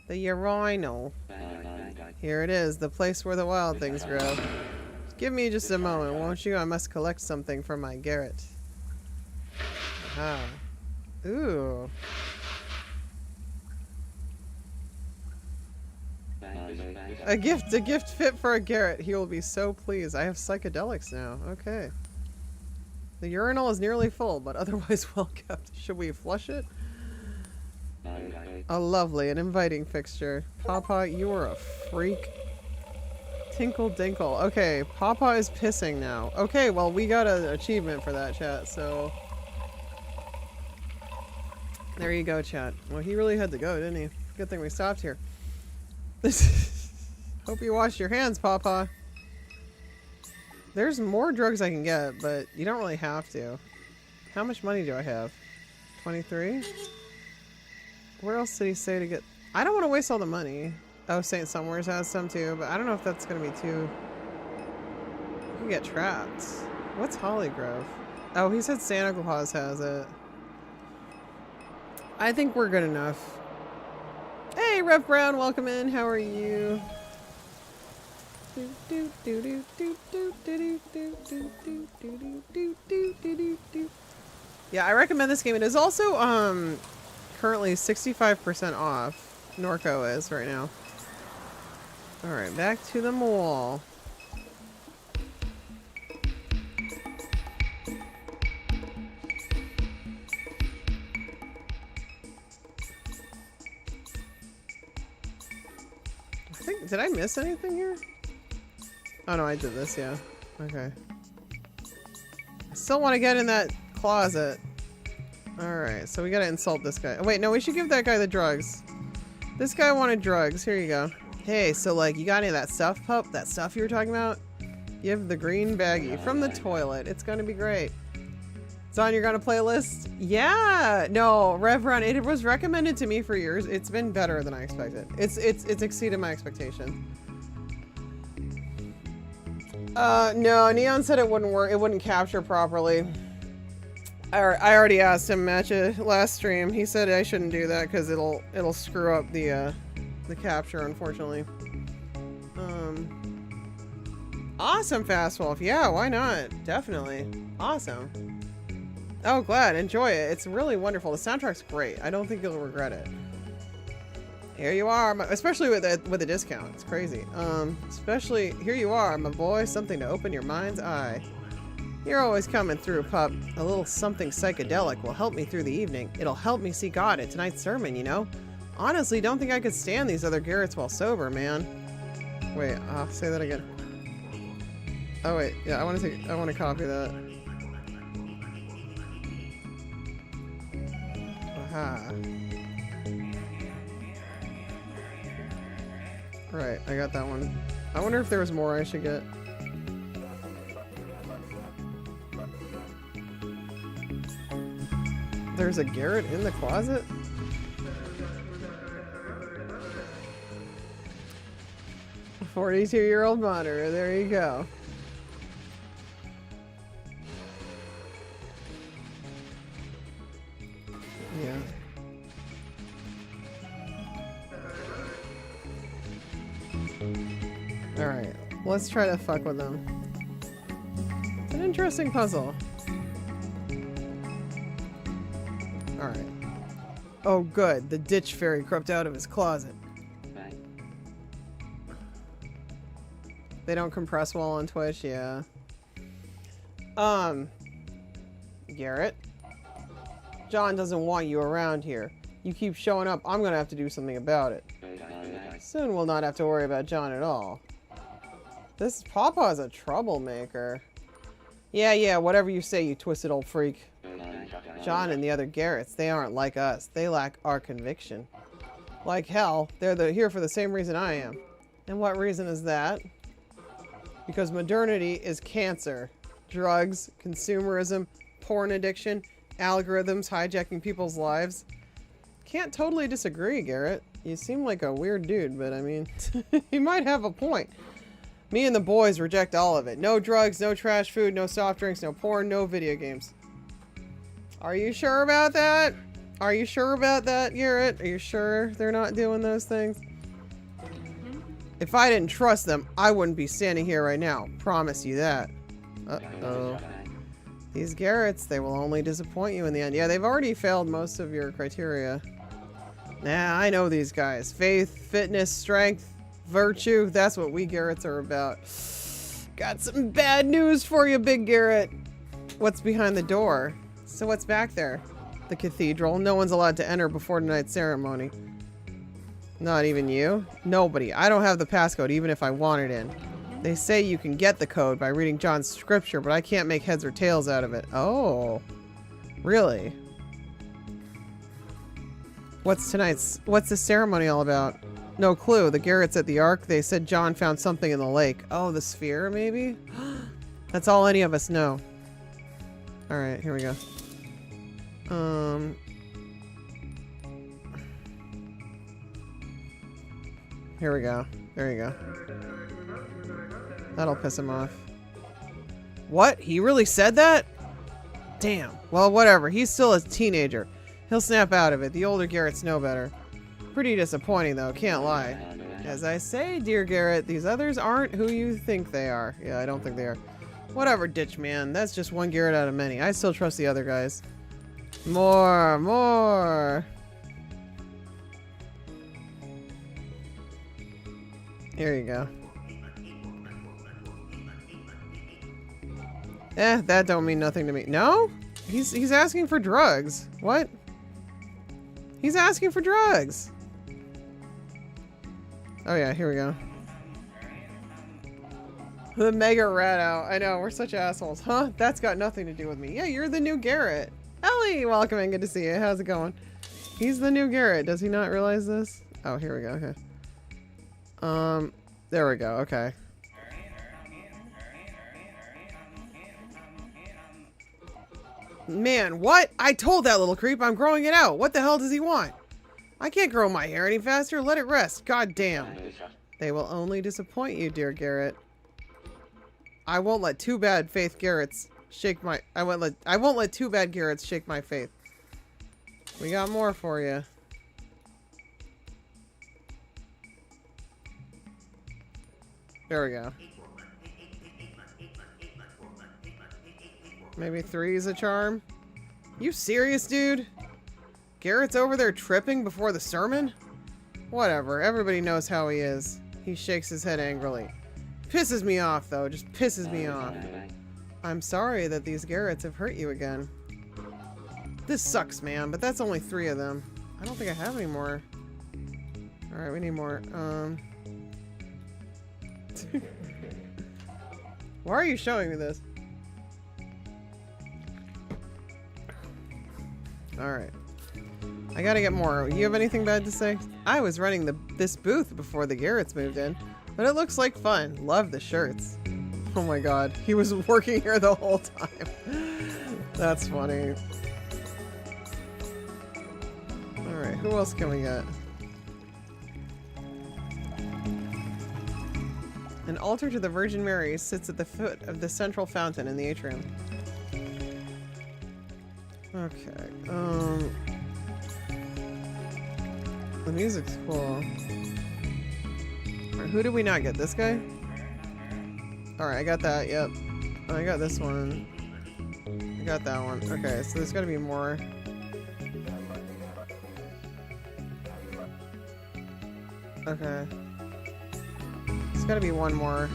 The urinal. Here it is, the place where the wild things grow. Give me just a moment, won't you? I must collect something for my Garrett. Ah. Ooh. A gift fit for a Garrett. He will be so pleased. I have psychedelics now. Okay. The urinal is nearly full, but otherwise well kept. Should we flush it? A lovely and inviting fixture. Papa, you are a freak. Tinkle Dinkle. Okay, Papa is pissing now. Okay, well, we got an achievement for that, chat, so... There you go, chat. Well, he really had to go, didn't he? Good thing we stopped here. Hope you washed your hands, Papa. There's more drugs I can get, but you don't really have to. How much money do I have? 23? Where else did he say to get... I don't want to waste all the money. Oh, St. Somewheres has some too, but I don't know if that's going to be too... You can get trapped. What's Holly Grove? Oh, he said Santa Claus has it. I think we're good enough. Hey, Rev Brown, welcome in. How are you? Yeah, I recommend this game. It is also currently 65% off. Norco is right now. All right, back to the mall. Did I miss anything here? Oh no, I did this, yeah. Okay. I still want to get in that closet. Alright, so we gotta insult this guy. Oh, wait, no, we should give that guy the drugs. This guy wanted drugs. Here you go. Hey, so like, you got any of that stuff, pup? That stuff you were talking about? Give the green baggie from the toilet. It's gonna be great. It's on your gonna playlist? Yeah! No, Rev Run, it was recommended to me for years. It's been better than I expected. It's exceeded my expectation. No, Neon said it wouldn't work. It wouldn't capture properly. I already asked him, Matcha, last stream. He said I shouldn't do that because it'll screw up the capture, unfortunately. Awesome, Fast Wolf. Yeah, why not? Definitely. Awesome. Oh, glad. Enjoy it. It's really wonderful. The soundtrack's great. I don't think you'll regret it. Here you are, especially with a discount. It's crazy. Especially here you are, my boy. Something to open your mind's eye. You're always coming through, pup. A little something psychedelic will help me through the evening. It'll help me see God at tonight's sermon, you know? Honestly, don't think I could stand these other Garretts while sober, man. Wait, I'll say that again. Oh wait, yeah, I want to copy that. Aha. Right, I got that one. I wonder if there was more I should get. There's a Garrett in the closet? A 42-year-old monitor, there you go. Yeah. Alright, let's try to fuck with them. It's an interesting puzzle. Alright. Oh good, the ditch fairy crept out of his closet. They don't compress well on Twitch, yeah. Garrett? John doesn't want you around here. You keep showing up, I'm gonna have to do something about it. Soon we'll not have to worry about John at all. This Papa's a troublemaker. Yeah, whatever you say, you twisted old freak. John and the other Garretts, they aren't like us. They lack our conviction. Like hell, they're here for the same reason I am. And what reason is that? Because modernity is cancer. Drugs, consumerism, porn addiction, algorithms hijacking people's lives. Can't totally disagree, Garrett. You seem like a weird dude, but I mean, you might have a point. Me and the boys reject all of it. No drugs, no trash food, no soft drinks, no porn, no video games. Are you sure about that? Are you sure about that, Garrett? Are you sure they're not doing those things? If I didn't trust them, I wouldn't be standing here right now. Promise you that. Uh-oh. These Garretts, they will only disappoint you in the end. Yeah, they've already failed most of your criteria. Nah, I know these guys. Faith, fitness, strength, virtue. That's what we Garretts are about. Got some bad news for you, Big Garrett. What's behind the door? So what's back there? The cathedral. No one's allowed to enter before tonight's ceremony. Not even you? Nobody. I don't have the passcode even if I wanted in. They say you can get the code by reading John's scripture, but I can't make heads or tails out of it. Oh. Really? What's the ceremony all about? No clue. The Garretts at the Ark, they said John found something in the lake. Oh, the sphere, maybe? That's all any of us know. Alright, here we go. Here we go. There you go. That'll piss him off. What? He really said that? Damn. Well, whatever. He's still a teenager. He'll snap out of it. The older Garretts know better. Pretty disappointing, though. Can't lie. As I say, dear Garrett, these others aren't who you think they are. Yeah, I don't think they are. Whatever, ditch man. That's just one Garrett out of many. I still trust the other guys. More. Here you go. That don't mean nothing to me. No? He's asking for drugs. What? He's asking for drugs. Oh yeah, here we go. The mega rat out. I know, we're such assholes. Huh? That's got nothing to do with me. Yeah, you're the new Garrett. Ellie, welcome in. Good to see you. How's it going? He's the new Garrett. Does he not realize this? Oh, here we go. Okay. There we go. Okay. Man, what? I told that little creep I'm growing it out. What the hell does he want? I can't grow my hair any faster. Let it rest. God damn. They will only disappoint you, dear Garrett. I won't let two bad faith Garretts shake my... I won't let two bad Garretts shake my faith. We got more for you. There we go. Maybe 3 is a charm? You serious, dude? Garrett's over there tripping before the sermon? Whatever. Everybody knows how he is. He shakes his head angrily. Pisses me off, though. Just pisses me off. I'm sorry that these Garretts have hurt you again. This sucks, man, but that's only 3 of them. I don't think I have any more. Alright, we need more. Why are you showing me this? Alright. I gotta get more. You have anything bad to say? I was running this booth before the Garretts moved in, but it looks like fun. Love the shirts. Oh my god. He was working here the whole time. That's funny. Alright, who else can we get? An altar to the Virgin Mary sits at the foot of the central fountain in the atrium. Okay, the music's cool. Alright, who did we not get? This guy? Alright, I got that, yep. I got this one. I got that one. Okay, so there's gotta be more. Okay. There's gotta be one more.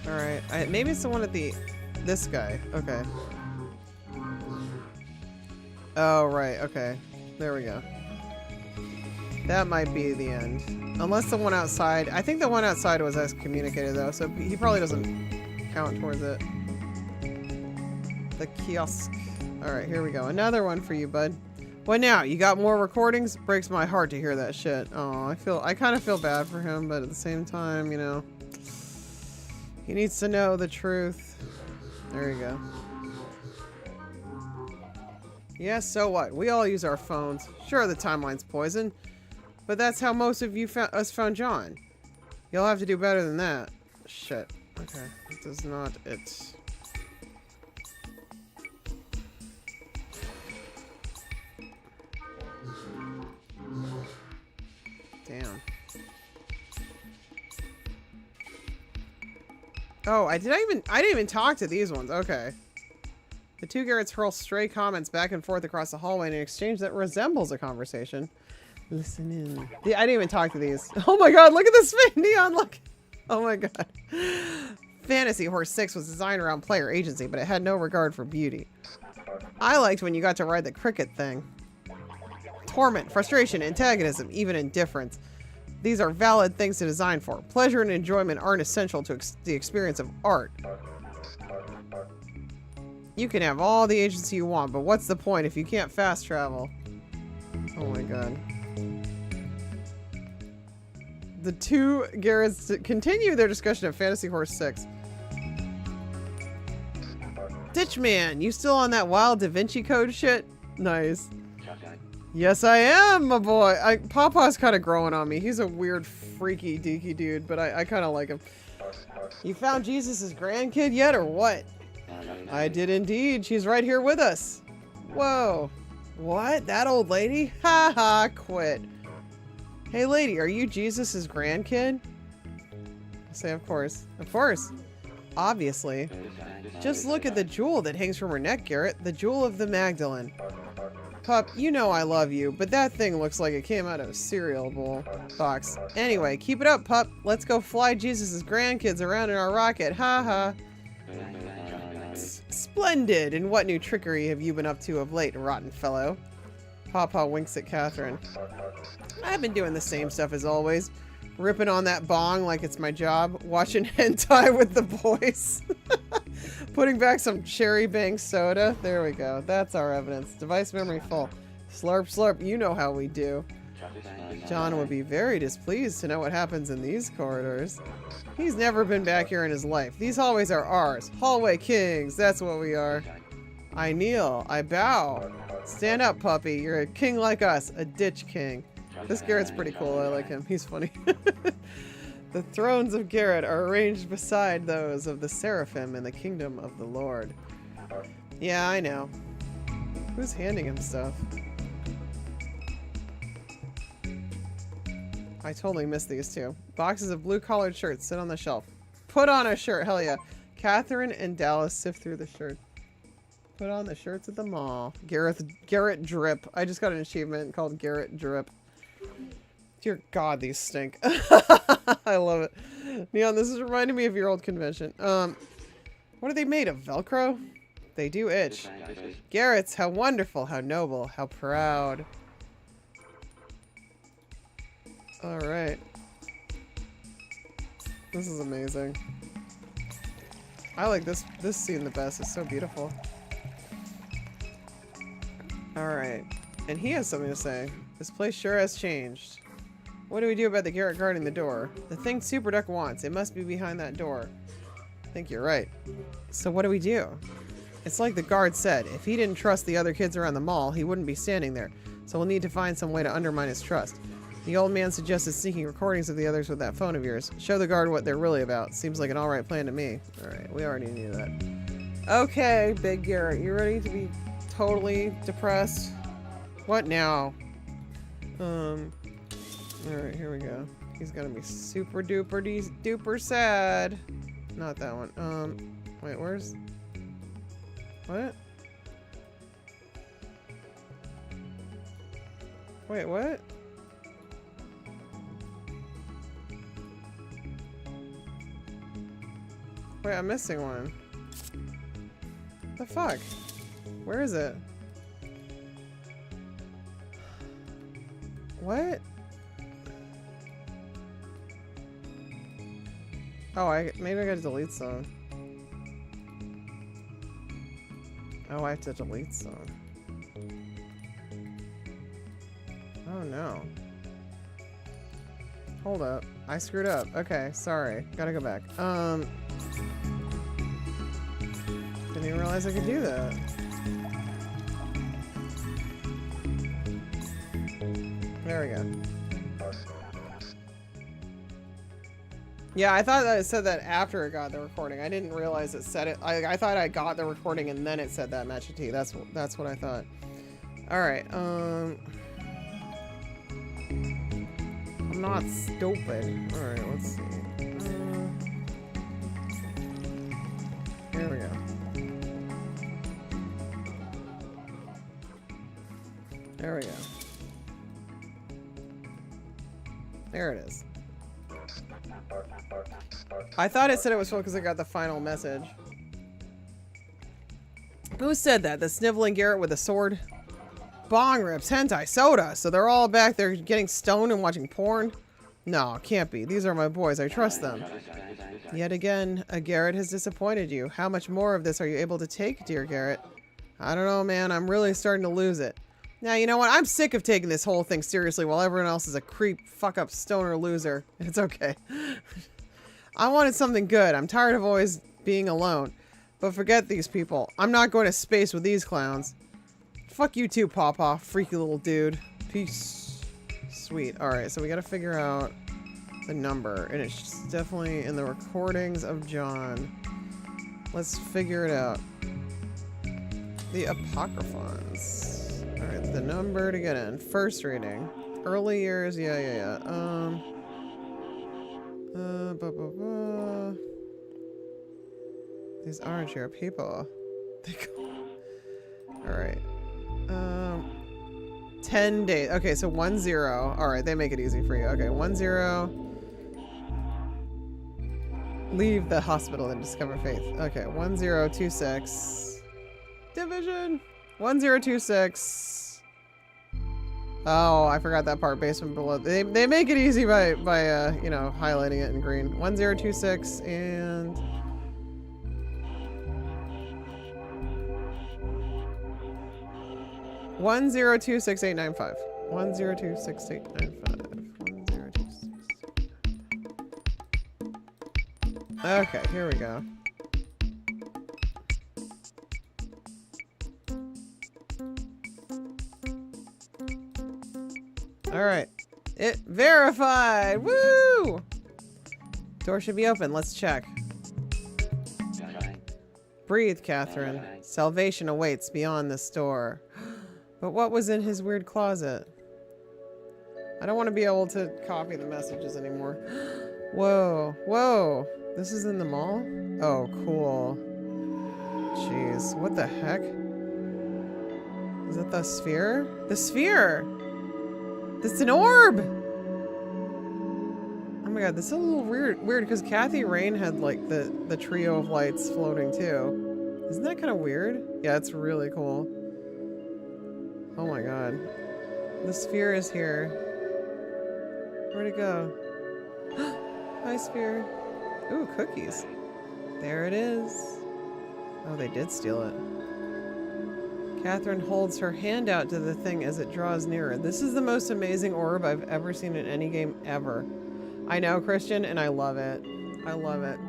Alright, maybe it's the one at this guy. Okay. Oh, right, okay. There we go. That might be the end. Unless the one outside, I think the one outside was excommunicated though, so he probably doesn't count towards it. The kiosk. Alright, here we go. Another one for you, bud. What now? You got more recordings? Breaks my heart to hear that shit. Oh, I kind of feel bad for him, but at the same time, you know, he needs to know the truth. There you go. Yeah, so what? We all use our phones. Sure, the timeline's poison, but that's how most of you found John. You'll have to do better than that. Shit. Okay. It does not it. Damn. Oh, I didn't even talk to these ones. Okay. The 2 Garretts hurl stray comments back and forth across the hallway in an exchange that resembles a conversation. Listen in. I didn't even talk to these. Oh my god, look at this neon look. Oh my god. Fantasy Horse 6 was designed around player agency, but it had no regard for beauty. I liked when you got to ride the cricket thing. Torment, frustration, antagonism, even indifference. These are valid things to design for. Pleasure and enjoyment aren't essential to the experience of art. You can have all the agency you want, but what's the point if you can't fast travel? Oh my god. The 2 Garretts continue their discussion of Fantasy Horse 6. Ditchman, you still on that wild Da Vinci Code shit? Nice. Yes, I am, my boy. Papa's kind of growing on me. He's a weird, freaky, deaky dude, but I kind of like him. You found Jesus' grandkid yet, or what? I did indeed. She's right here with us. Whoa. What? That old lady? Ha ha, quit. Hey, lady, are you Jesus' grandkid? I say, of course. Of course. Obviously. Just look at the jewel that hangs from her neck, Garrett. The jewel of the Magdalene. Pup, you know I love you, but that thing looks like it came out of a cereal bowl box. Anyway, keep it up, pup. Let's go fly Jesus' grandkids around in our rocket. Ha ha. Splendid. And what new trickery have you been up to of late, rotten fellow? Papa winks at Catherine. I've been doing the same stuff as always. Ripping on that bong like it's my job. Watching hentai with the boys. Putting back some Cherry Bank soda. There we go. That's our evidence. Device memory full. Slurp, slurp. You know how we do. John would be very displeased to know what happens in these corridors. He's never been back here in his life. These hallways are ours. Hallway kings. That's what we are. I kneel. I bow. Stand up, puppy. You're a king like us. A ditch king. This Garrett's pretty cool. I like him. He's funny. The thrones of Garrett are arranged beside those of the seraphim in the kingdom of the Lord. Yeah, I know. Who's handing him stuff? I totally missed these two. Boxes of blue-collared shirts sit on the shelf. Put on a shirt, hell yeah. Catherine and Dallas sift through the shirts. Put on the shirts at the mall. Garrett Drip. I just got an achievement called Garrett Drip. Dear God, these stink. I love it. Neon, this is reminding me of your old convention. What are they made of? Velcro? They do itch. Garrett's, how wonderful, how noble, how proud. Alright. This is amazing. I like this scene the best. It's so beautiful. Alright. And he has something to say. This place sure has changed. What do we do about the Garrett guarding the door? The thing Super Duck wants. It must be behind that door. I think you're right. So what do we do? It's like the guard said. If he didn't trust the other kids around the mall, he wouldn't be standing there. So we'll need to find some way to undermine his trust. The old man suggested sneaking recordings of the others with that phone of yours. Show the guard what they're really about. Seems like an alright plan to me. Alright, we already knew that. Okay, Big Garrett. You ready to be totally depressed? What now? Alright, here we go. He's gonna be super duper sad. Not that one. Wait, where's... What? Wait, what? Wait, I'm missing one. The fuck? Where is it? What? Oh, maybe I gotta delete some. Oh, I have to delete some. Oh no. Hold up. I screwed up. Okay, sorry. Gotta go back. Didn't even realize I could do that. There we go. Yeah, I thought that it said that after it got the recording. I didn't realize it said it. I thought I got the recording and then it said that Matcha T. That's what I thought. All right. I'm not stupid. All right, let's see. Here we go. There we go. There it is. I thought it said it was full because I got the final message. Who said that? The sniveling Garrett with a sword? Bong rips, hentai, soda. So they're all back there getting stoned and watching porn? No, it can't be. These are my boys. I trust them. Yet again, a Garrett has disappointed you. How much more of this are you able to take, dear Garrett? I don't know, man. I'm really starting to lose it. Now, you know what? I'm sick of taking this whole thing seriously while everyone else is a creep, fuck-up, stoner loser. It's okay. I wanted something good. I'm tired of always being alone. But forget these people. I'm not going to space with these clowns. Fuck you too, Pawpaw. Freaky little dude. Peace. Sweet. Alright, so we gotta figure out the number. And it's definitely in the recordings of John. Let's figure it out. The Apocryphons. Alright, the number to get in. First reading. Early years, yeah. These aren't your people. Alright. 10 days. Okay, so 10. Alright, they make it easy for you. Okay, 10. Leave the hospital and discover faith. Okay, 1026. Division. 1026. Oh, I forgot that part. Basement below. They make it easy by you know, highlighting it in green. 1026 and 1026,895. 1026,895. 1026. Okay, here we go. Alright. It verified! Woo! Door should be open. Let's check. Breathe, Catherine. Salvation awaits beyond this door. But what was in his weird closet? I don't want to be able to copy the messages anymore. Whoa. Whoa. This is in the mall? Oh, cool. Jeez, what the heck? Is that the sphere? The sphere! That's an orb! Oh my god, this is a little weird because Kathy Rain had like the trio of lights floating too. Isn't that kind of weird? Yeah, it's really cool. Oh my god. The sphere is here. Where'd it go? Hi, sphere. Ooh, cookies. There it is. Oh, they did steal it. Catherine holds her hand out to the thing as it draws nearer. This is the most amazing orb I've ever seen in any game ever. I know, Christian, and I love it. I love it.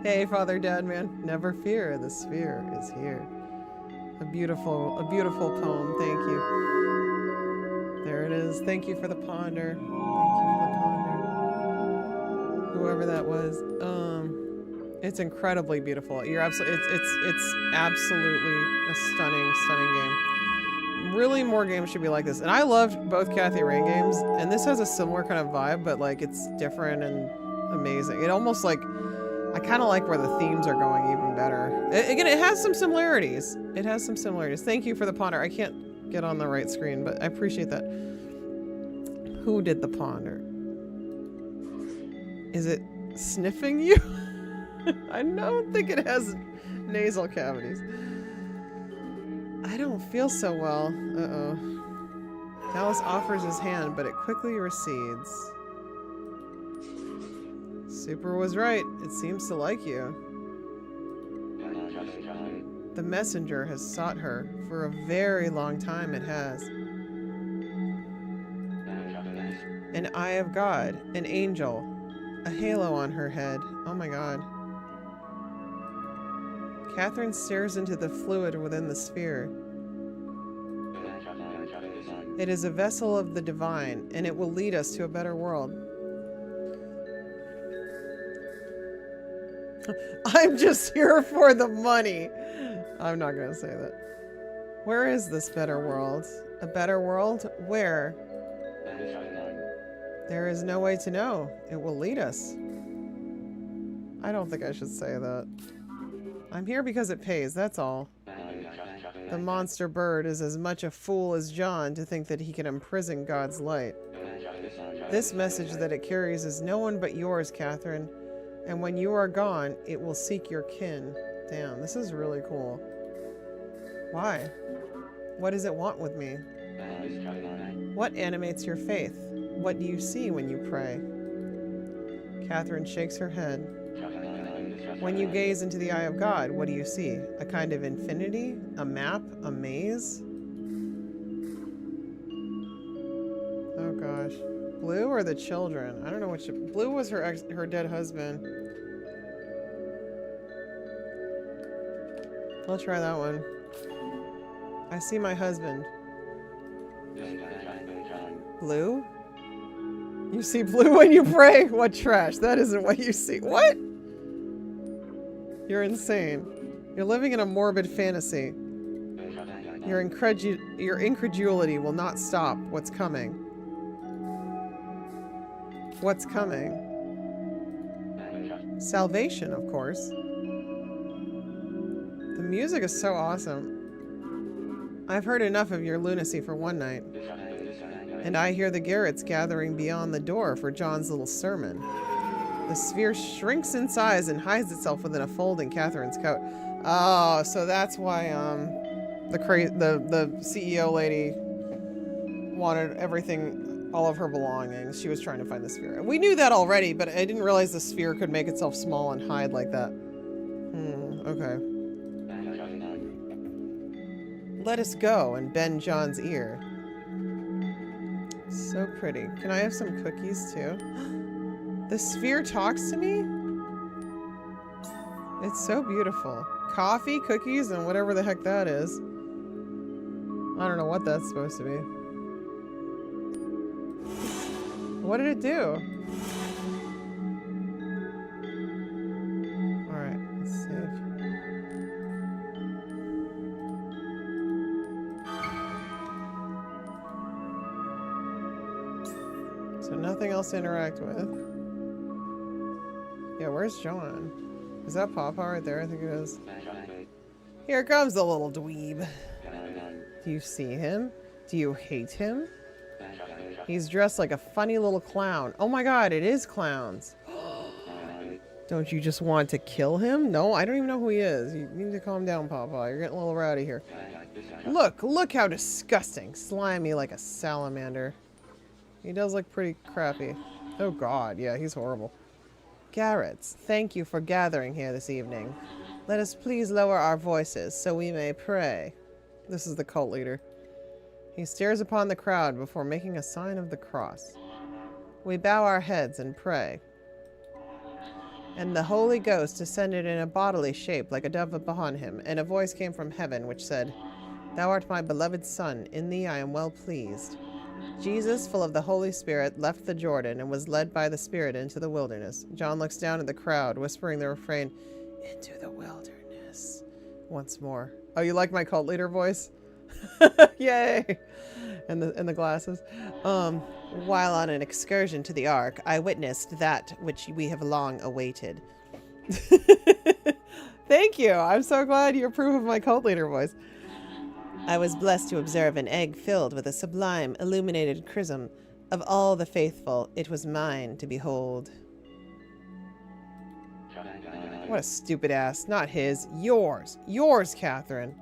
Hey, Father Dad Man, never fear, the sphere is here. A beautiful poem. Thank you. There it is. Thank you for the ponder. Thank you for the ponder. Whoever that was. It's incredibly beautiful. You're absolutely. It's absolutely a stunning game. Really, more games should be like this. And I loved both Kathy Rain games, and this has a similar kind of vibe, but like it's different and amazing. It almost like I kind of like where the themes are going even better. Again, it has some similarities. It has some similarities. Thank you for the ponder. I can't get on the right screen, but I appreciate that. Who did the ponder? Is it sniffing you? I don't think it has nasal cavities. I don't feel so well. Uh-oh. Dallas offers his hand, but it quickly recedes. Super was right. It seems to like you. The messenger has sought her. For a very long time it has. An eye of God, an angel, a halo on her head. Oh my god. Catherine stares into the fluid within the sphere. It is a vessel of the divine, and it will lead us to a better world. I'm just here for the money. I'm not gonna say that. Where is this better world? A better world? Where? There is no way to know. It will lead us. I don't think I should say that. I'm here because it pays, that's all. The monster bird is as much a fool as John to think that he can imprison God's light. This message that it carries is no one but yours, Catherine. And when you are gone, it will seek your kin. Damn, this is really cool. Why? What does it want with me? What animates your faith? What do you see when you pray? Catherine shakes her head. When you gaze into the eye of God, what do you see? A kind of infinity? A map? A maze? Oh gosh. Blue or the children? I don't know which. Blue was her dead husband. I'll try that one. I see my husband. Blue? You see blue when you pray? What trash? That isn't what you see. What? You're insane. You're living in a morbid fantasy. Your incredulity will not stop what's coming. What's coming? Salvation, of course. The music is so awesome. I've heard enough of your lunacy for one night. And I hear the Garretts gathering beyond the door for John's little sermon. The sphere shrinks in size and hides itself within a fold in Catherine's coat. Oh, so that's why the CEO lady wanted everything, all of her belongings. She was trying to find the sphere. We knew that already, but I didn't realize the sphere could make itself small and hide like that. Okay. Let us go and bend John's ear. So pretty. Can I have some cookies too? The sphere talks to me? It's so beautiful. Coffee, cookies, and whatever the heck that is. I don't know what that's supposed to be. What did it do? Alright, let's save. So nothing else to interact with. Yeah, where's John? Is that Papa right there? I think it is. Here comes the little dweeb. Do you see him? Do you hate him? He's dressed like a funny little clown. Oh my god, it is clowns. Don't you just want to kill him? No, I don't even know who he is. You need to calm down, Papa. You're getting a little rowdy here. Look how disgusting. Slimy like a salamander. He does look pretty crappy. Oh god, yeah, he's horrible. Garrett's, thank you for gathering here this evening. Let us please lower our voices so we may pray. This is the cult leader. He stares upon the crowd before making a sign of the cross. We bow our heads and pray. And the Holy Ghost descended in a bodily shape like a dove upon him, and a voice came from heaven which said, Thou art my beloved Son, in thee I am well pleased. Jesus, full of the Holy Spirit, left the Jordan and was led by the Spirit into the wilderness. John looks down at the crowd, whispering the refrain, Into the wilderness. Once more. Oh, you like my cult leader voice? Yay! And the glasses. While on an excursion to the Ark, I witnessed that which we have long awaited. Thank you. I'm so glad you approve of my cult leader voice. I was blessed to observe an egg filled with a sublime illuminated chrism of all the faithful. It was mine to behold. What a stupid ass. Not his. Yours. Yours, Catherine.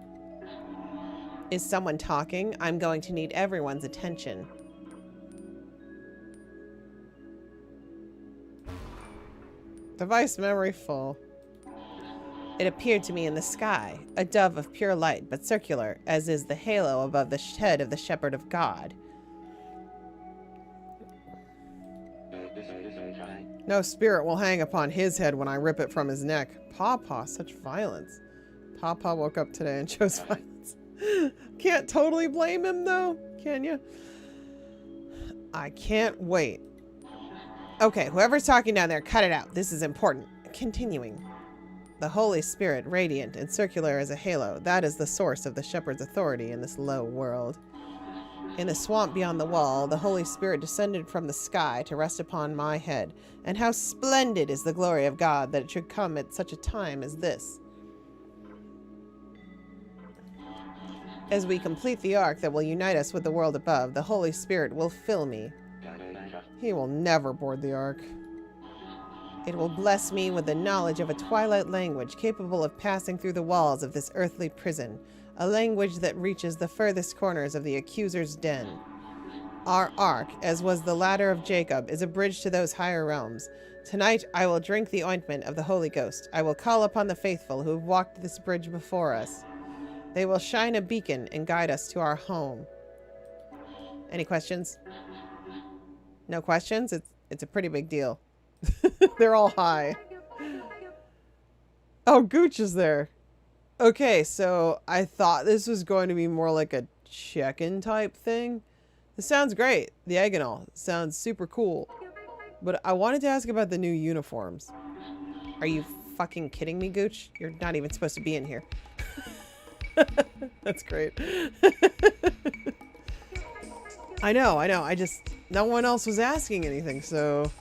Is someone talking? I'm going to need everyone's attention. Device memory full. It appeared to me in the sky, a dove of pure light, but circular, as is the halo above the head of the shepherd of God. No spirit will hang upon his head when I rip it from his neck. Pawpaw, such violence. Pawpaw woke up today and chose violence. Can't totally blame him, though, can you? I can't wait. Okay, whoever's talking down there, cut it out. This is important. Continuing. The Holy Spirit, radiant and circular as a halo, that is the source of the shepherd's authority in this low world. In the swamp beyond the wall, the Holy Spirit descended from the sky to rest upon my head. And how splendid is the glory of God that it should come at such a time as this. As we complete the arc that will unite us with the world above, the Holy Spirit will fill me. He will never board the ark. It will bless me with the knowledge of a twilight language capable of passing through the walls of this earthly prison, a language that reaches the furthest corners of the accuser's den. Our ark, as was the ladder of Jacob, is a bridge to those higher realms. Tonight I will drink the ointment of the Holy Ghost. I will call upon the faithful who have walked this bridge before us. They will shine a beacon and guide us to our home. Any questions? No questions? It's a pretty big deal. They're all high. Oh, Gooch is there. Okay, so I thought this was going to be more like a check-in type thing. This sounds great. The egg and all. Sounds super cool. But I wanted to ask about the new uniforms. Are you fucking kidding me, Gooch? You're not even supposed to be in here. That's great. I know. No one else was asking anything, so...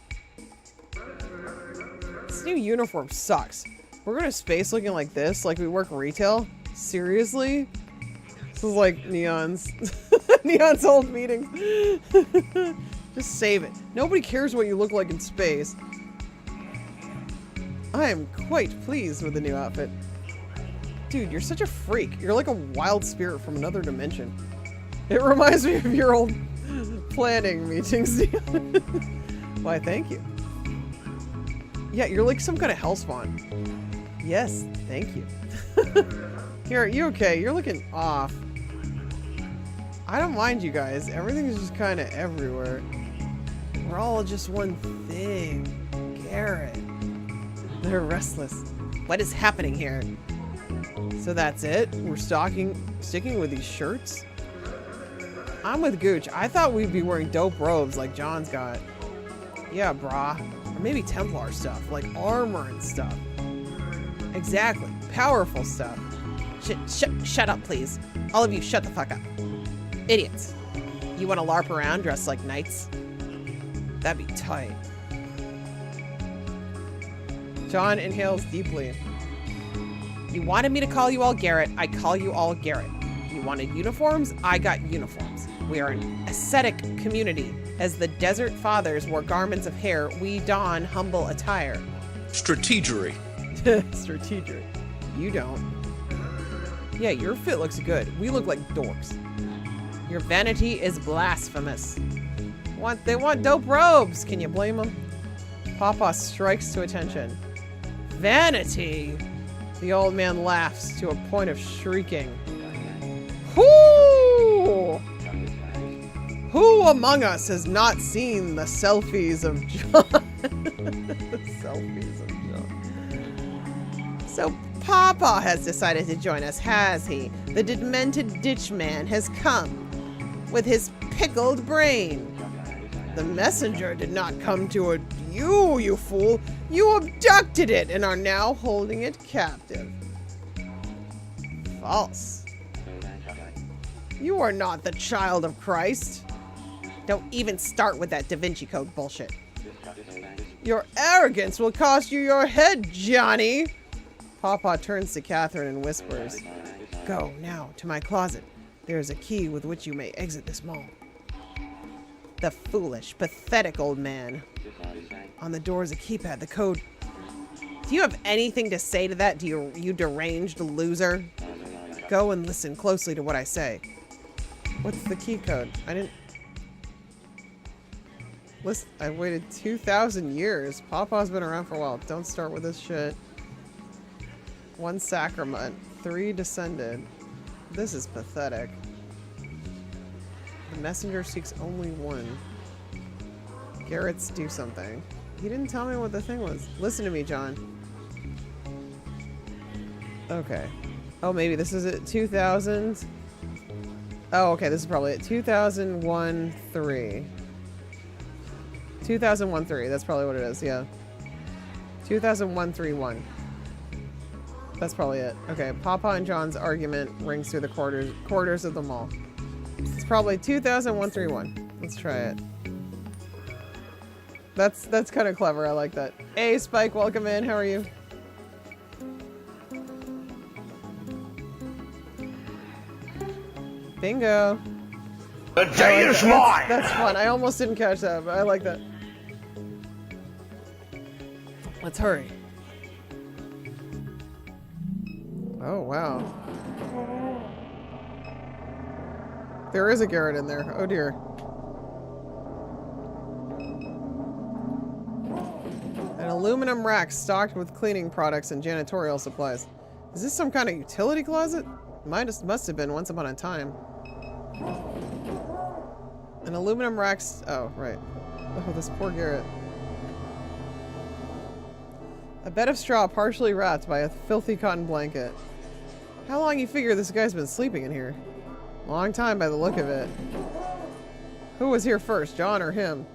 This new uniform sucks. We're going to space looking like this, like we work retail? Seriously? This is like Neon's... Neon's old meetings. Just save it. Nobody cares what you look like in space. I am quite pleased with the new outfit. Dude, you're such a freak. You're like a wild spirit from another dimension. It reminds me of your old planning meetings. Why, thank you. Yeah, you're like some kind of hellspawn. Yes, thank you. Here, are you okay? You're looking off. I don't mind you guys. Everything is just kind of everywhere. We're all just one thing. Garrett. They're restless. What is happening here? So that's it? We're sticking with these shirts? I'm with Gooch. I thought we'd be wearing dope robes like John's got. Yeah, brah. Or maybe Templar stuff, like armor and stuff. Exactly. Powerful stuff. Shut up, please. All of you, shut the fuck up. Idiots. You want to LARP around dressed like knights? That'd be tight. John inhales deeply. You wanted me to call you all Garrett. I call you all Garrett. You wanted uniforms. I got uniforms. We are an ascetic community. As the Desert Fathers wore garments of hair, we don humble attire. Strategery. Strategic. You don't. Yeah, your fit looks good. We look like dorks. Your vanity is blasphemous. They want dope robes. Can you blame them? Papa strikes to attention. Vanity? The old man laughs to a point of shrieking. Whoo! Who among us has not seen the selfies of John? The selfies of John. So Papa has decided to join us, has he? The demented ditch man has come with his pickled brain. The messenger did not come to you, you fool. You abducted it and are now holding it captive. False. You are not the child of Christ. Don't even start with that Da Vinci Code bullshit. Your arrogance will cost you your head, Johnny. Papa turns to Catherine and whispers, Go now to my closet. There is a key with which you may exit this mall. The foolish, pathetic old man. On the door is a keypad, the code. Do you have anything to say to that, you deranged loser? Go and listen closely to what I say. What's the key code? I didn't... Listen, I waited 2,000 years. Papa's been around for a while. Don't start with this shit. 1 sacrament. 3 descended. This is pathetic. The messenger seeks only 1. Garrett's do something. He didn't tell me what the thing was. Listen to me, John. Okay. Oh, maybe this is it. 2000. Oh, okay. This is probably it. 2001-3. 2001-3. That's probably what it is. Yeah. 2001-3-1. That's probably it. Okay. Papa and John's argument rings through the corridors of the mall. It's probably 2001-3-1. Let's try it. That's kind of clever. I like that. Hey, Spike, welcome in. How are you? Bingo. The day is mine! That's fun. I almost didn't catch that, but I like that. Let's hurry. Oh, wow. There is a Garrett in there. Oh, dear. An aluminum rack stocked with cleaning products and janitorial supplies. Is this some kind of utility closet? Must have been once upon a time. An aluminum rack. Oh, right. Oh, this poor Garrett. A bed of straw partially wrapped by a filthy cotton blanket. How long you figure this guy's been sleeping in here? Long time by the look of it. Who was here first, John or him?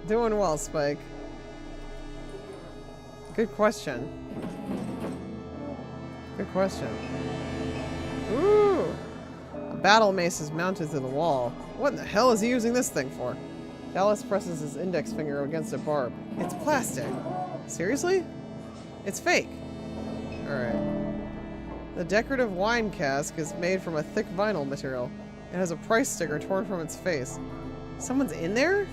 Doing well, Spike. Good question. Good question. Ooh! A battle mace is mounted to the wall. What in the hell is he using this thing for? Dallas presses his index finger against a barb. It's plastic. Seriously? It's fake. Alright. The decorative wine cask is made from a thick vinyl material. It has a price sticker torn from its face. Someone's in there?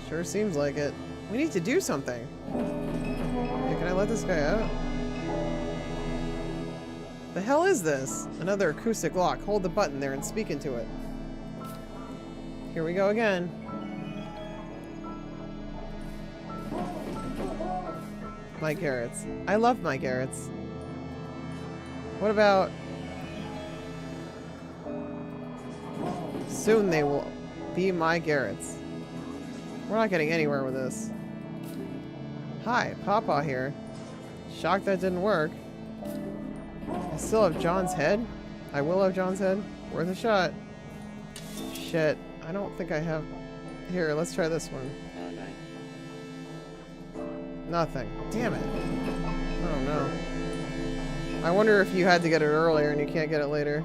Sure seems like it. We need to do something. Yeah, can I let this guy out? The hell is this? Another acoustic lock. Hold the button there and speak into it. Here we go again. My Garretts. I love my Garretts. What about... Soon they will be my Garretts. We're not getting anywhere with this. Hi, Papa here. Shocked that didn't work. I still have John's head? I will have John's head? Worth a shot. Shit. I don't think I have... Here, let's try this one. Nothing. Damn it. Oh no. I wonder if you had to get it earlier and you can't get it later.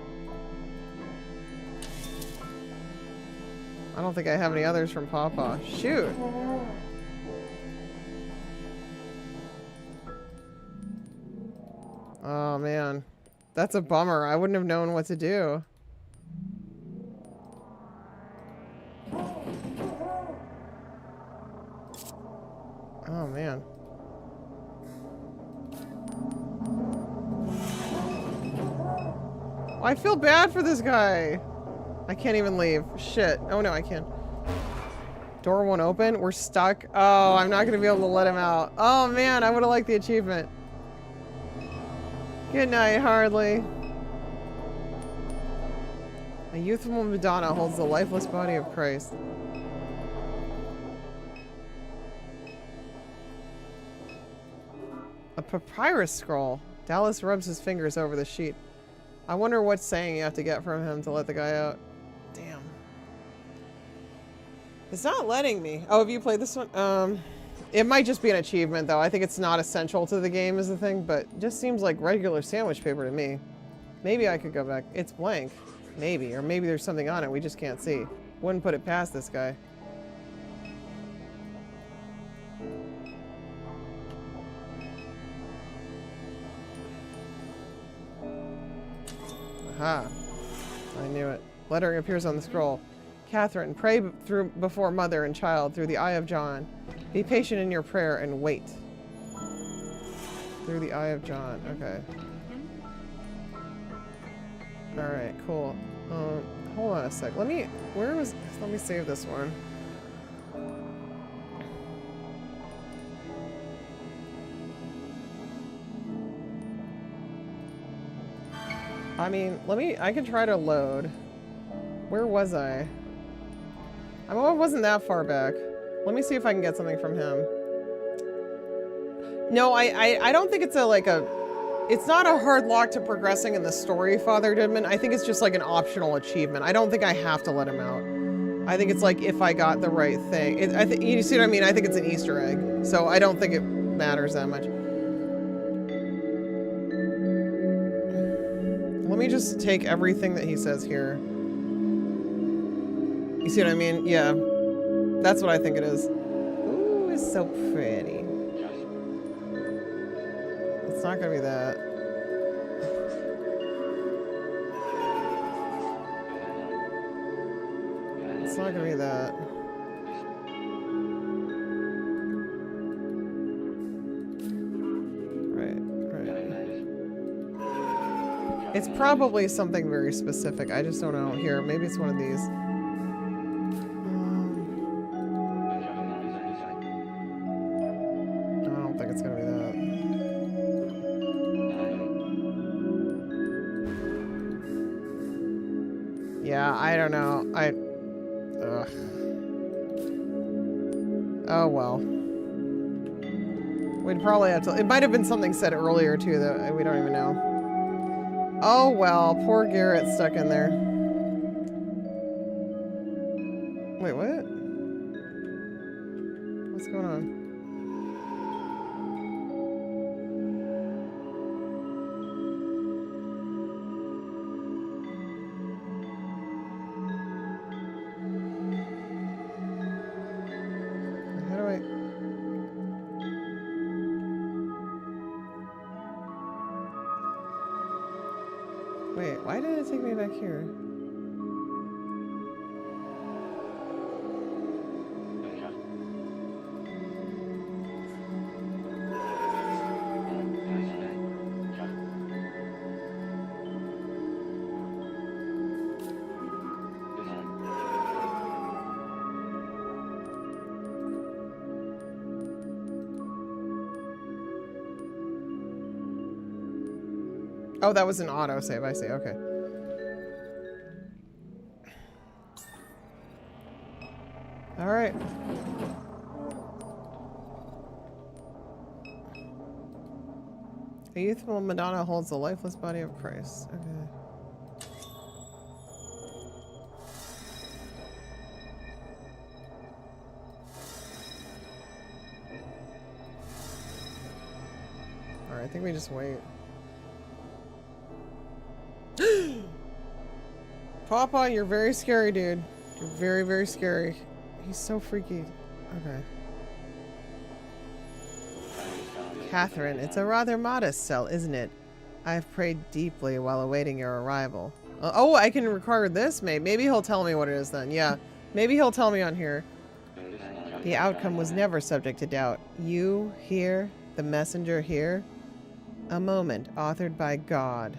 I don't think I have any others from Papa. Shoot! Oh, man. That's a bummer. I wouldn't have known what to do. Oh, man. I feel bad for this guy. I can't even leave. Shit. Oh, no, I can. Door won't open. We're stuck. Oh, I'm not going to be able to let him out. Oh, man. I would have liked the achievement. Good night, Hardly. A youthful Madonna holds the lifeless body of Christ. A papyrus scroll. Dallas rubs his fingers over the sheet. I wonder what saying you have to get from him to let the guy out. Damn. It's not letting me. Oh, have you played this one? It might just be an achievement, though. I think it's not essential to the game is the thing, but it just seems like regular sandwich paper to me. Maybe I could go back. It's blank. Maybe. Or maybe there's something on it we just can't see. Wouldn't put it past this guy. Aha. I knew it. Lettering appears on the scroll. Catherine, pray before mother and child through the eye of John. Be patient in your prayer and wait. Through the eye of John. Okay. Alright, cool. Hold on a sec. Let me save this one. I mean, I can try to load. Where was I? I wasn't that far back. Let me see if I can get something from him. No, I don't think it's it's not a hard lock to progressing in the story, Father Didman. I think it's just like an optional achievement. I don't think I have to let him out. I think it's like if I got the right thing. You see what I mean? I think it's an Easter egg. So I don't think it matters that much. Let me just take everything that he says here. You see what I mean? Yeah. That's what I think it is. Ooh, it's so pretty. It's not gonna be that. It's not gonna be that. It's probably something very specific. I just don't know. Here, maybe it's one of these. I don't think it's gonna be that. Yeah, I don't know. Ugh. Oh well. We'd probably have to. It might have been something said earlier too that we don't even know. Oh well, poor Garrett's stuck in there. Wait, what? What's going on? How do I... Wait, why did it take me back here? Oh, that was an autosave, I see, okay. Alright. A youthful Madonna holds the lifeless body of Christ. Okay. Alright, I think we just wait. Papa, you're very scary, dude. You're very, very scary. He's so freaky. Okay. Catherine, it's a rather modest cell, isn't it? I've prayed deeply while awaiting your arrival. Oh, I can record this? Maybe he'll tell me what it is then. Yeah. Maybe he'll tell me on here. The outcome was never subject to doubt. You here, the messenger here. A moment, authored by God.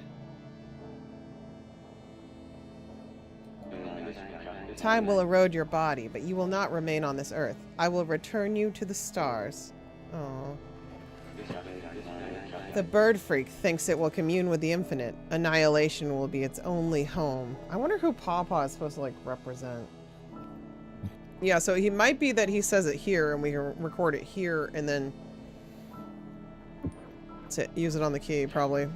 Time will erode your body, but you will not remain on this earth. I will return you to the stars. Oh. The bird freak thinks it will commune with the infinite. Annihilation will be its only home. I wonder who Pawpaw is supposed to, like, represent. Yeah, so he might be that he says it here, and we can record it here, and then use it on the key, probably.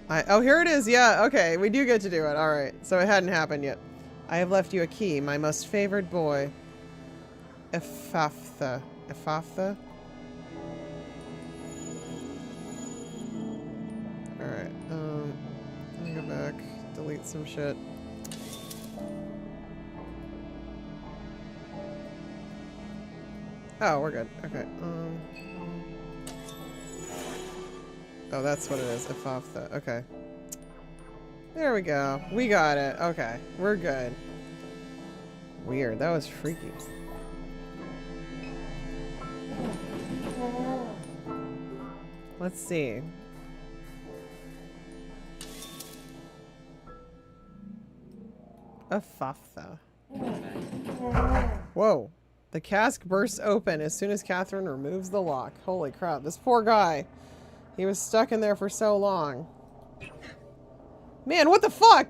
Oh, here it is. Yeah, okay. We do get to do it. All right. So it hadn't happened yet. I have left you a key, my most favored boy. Epaphtha. Epaphtha? Alright, let me go back, delete some shit. Oh, we're good. Okay, oh, that's what it is. Epaphtha. Okay. There we go. We got it. Okay. We're good. Weird. That was freaky. Let's see. Epaphtha. Whoa. The cask bursts open as soon as Catherine removes the lock. Holy crap. This poor guy. He was stuck in there for so long. Man, what the fuck?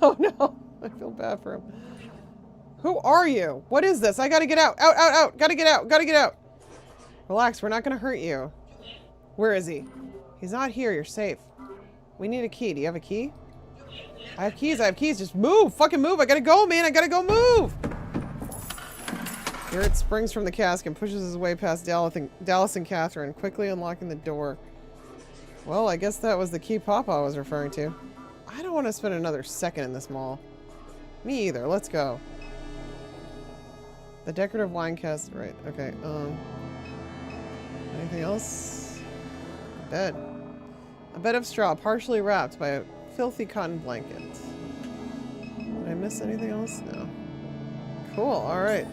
Oh no. I feel bad for him. Who are you? What is this? I gotta get out. Out, out, out. Gotta get out. Gotta get out. Relax. We're not gonna hurt you. Where is he? He's not here. You're safe. We need a key. Do you have a key? I have keys. I have keys. Just move. Fucking move. I gotta go, man. I gotta go move. Garrett springs from the cask and pushes his way past Dallas and Catherine, quickly unlocking the door. Well, I guess that was the key Papa was referring to. I don't want to spend another second in this mall. Me either. Let's go. The decorative wine cask. Right. Okay. Anything else? A bed. A bed of straw, partially wrapped by a filthy cotton blanket. Did I miss anything else? No. Cool. All right.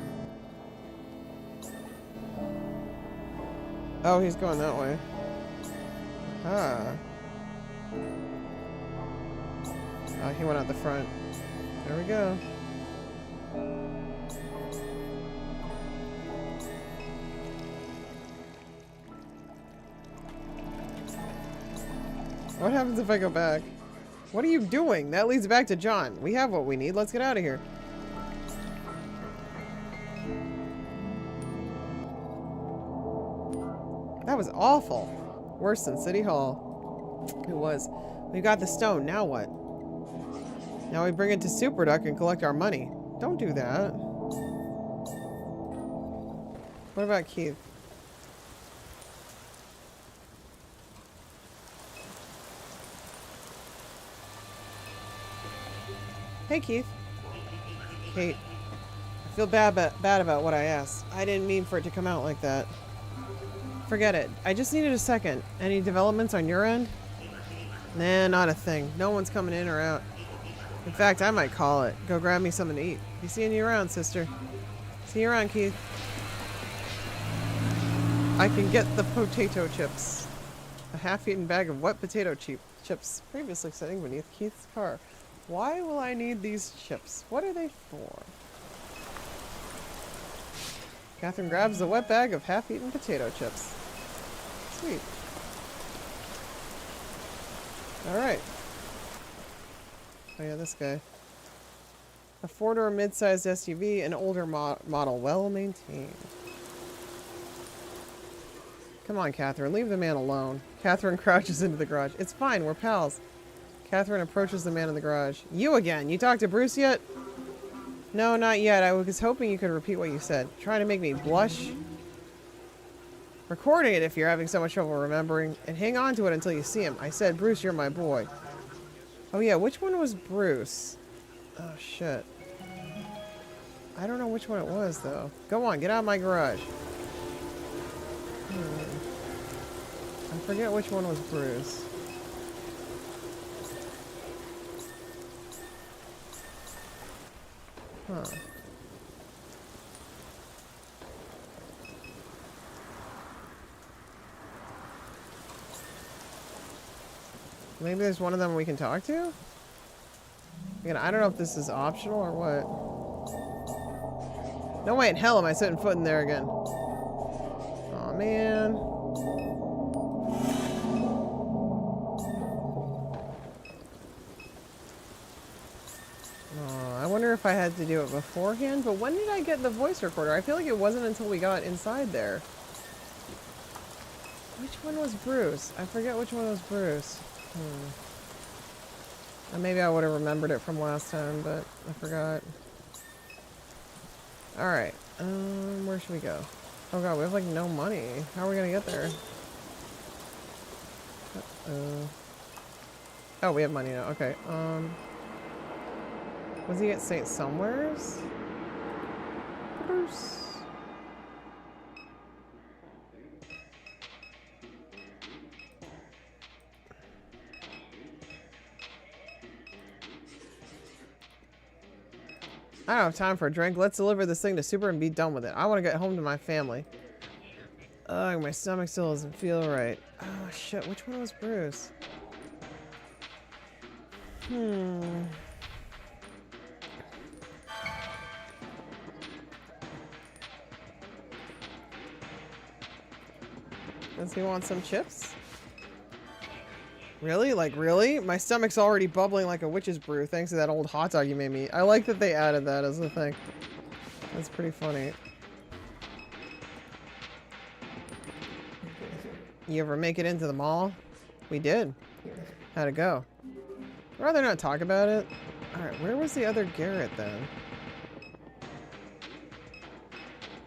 Oh, he's going that way. Ah. Oh, he went out the front. There we go. What happens if I go back? What are you doing? That leads back to John. We have what we need. Let's get out of here. That was awful. Worse than City Hall. It was. We got the stone. Now what? Now we bring it to Superduck and collect our money. Don't do that. What about Keith? Hey, Keith. Kate. I feel bad about what I asked. I didn't mean for it to come out like that. Forget it. I just needed a second. Any developments on your end? Nah, not a thing. No one's coming in or out. In fact, I might call it. Go grab me something to eat. Be seeing you around, sister. See you around, Keith. I can get the potato chips. A half-eaten bag of wet potato chips previously sitting beneath Keith's car. Why will I need these chips? What are they for? Catherine grabs the wet bag of half-eaten potato chips. Sweet. Alright. Oh yeah, this guy. A four-door mid-sized SUV, an older model, well-maintained. Come on, Catherine, leave the man alone. Catherine crouches into the garage. It's fine, we're pals. Catherine approaches the man in the garage. You again? You talked to Bruce yet? No, not yet. I was hoping you could repeat what you said. Trying to make me blush? Recording it if you're having so much trouble remembering. And hang on to it until you see him. I said, Bruce, you're my boy. Oh yeah, which one was Bruce? Oh shit. I don't know which one it was though. Go on, get out of my garage. I forget which one was Bruce. Huh. Maybe there's one of them we can talk to? Again, I don't know if this is optional or what. No way in hell am I setting foot in there again. Aw, man. Oh, I wonder if I had to do it beforehand, but when did I get the voice recorder? I feel like it wasn't until we got inside there. Which one was Bruce? I forget which one was Bruce. Maybe I would have remembered it from last time, but I forgot. Alright. Where should we go? Oh god, we have like no money. How are we gonna get there? Oh, we have money now. Okay. Was he at St. Somewheres? Bruce. I don't have time for a drink. Let's deliver this thing to Super and be done with it. I want to get home to my family. Ugh, my stomach still doesn't feel right. Oh, shit. Which one was Bruce? Does he want some chips? Really? Like, really? My stomach's already bubbling like a witch's brew thanks to that old hot dog you made me eat. I like that they added that as a thing. That's pretty funny. You ever make it into the mall? We did. How'd it go? I'd rather not talk about it. Alright, where was the other Garrett then?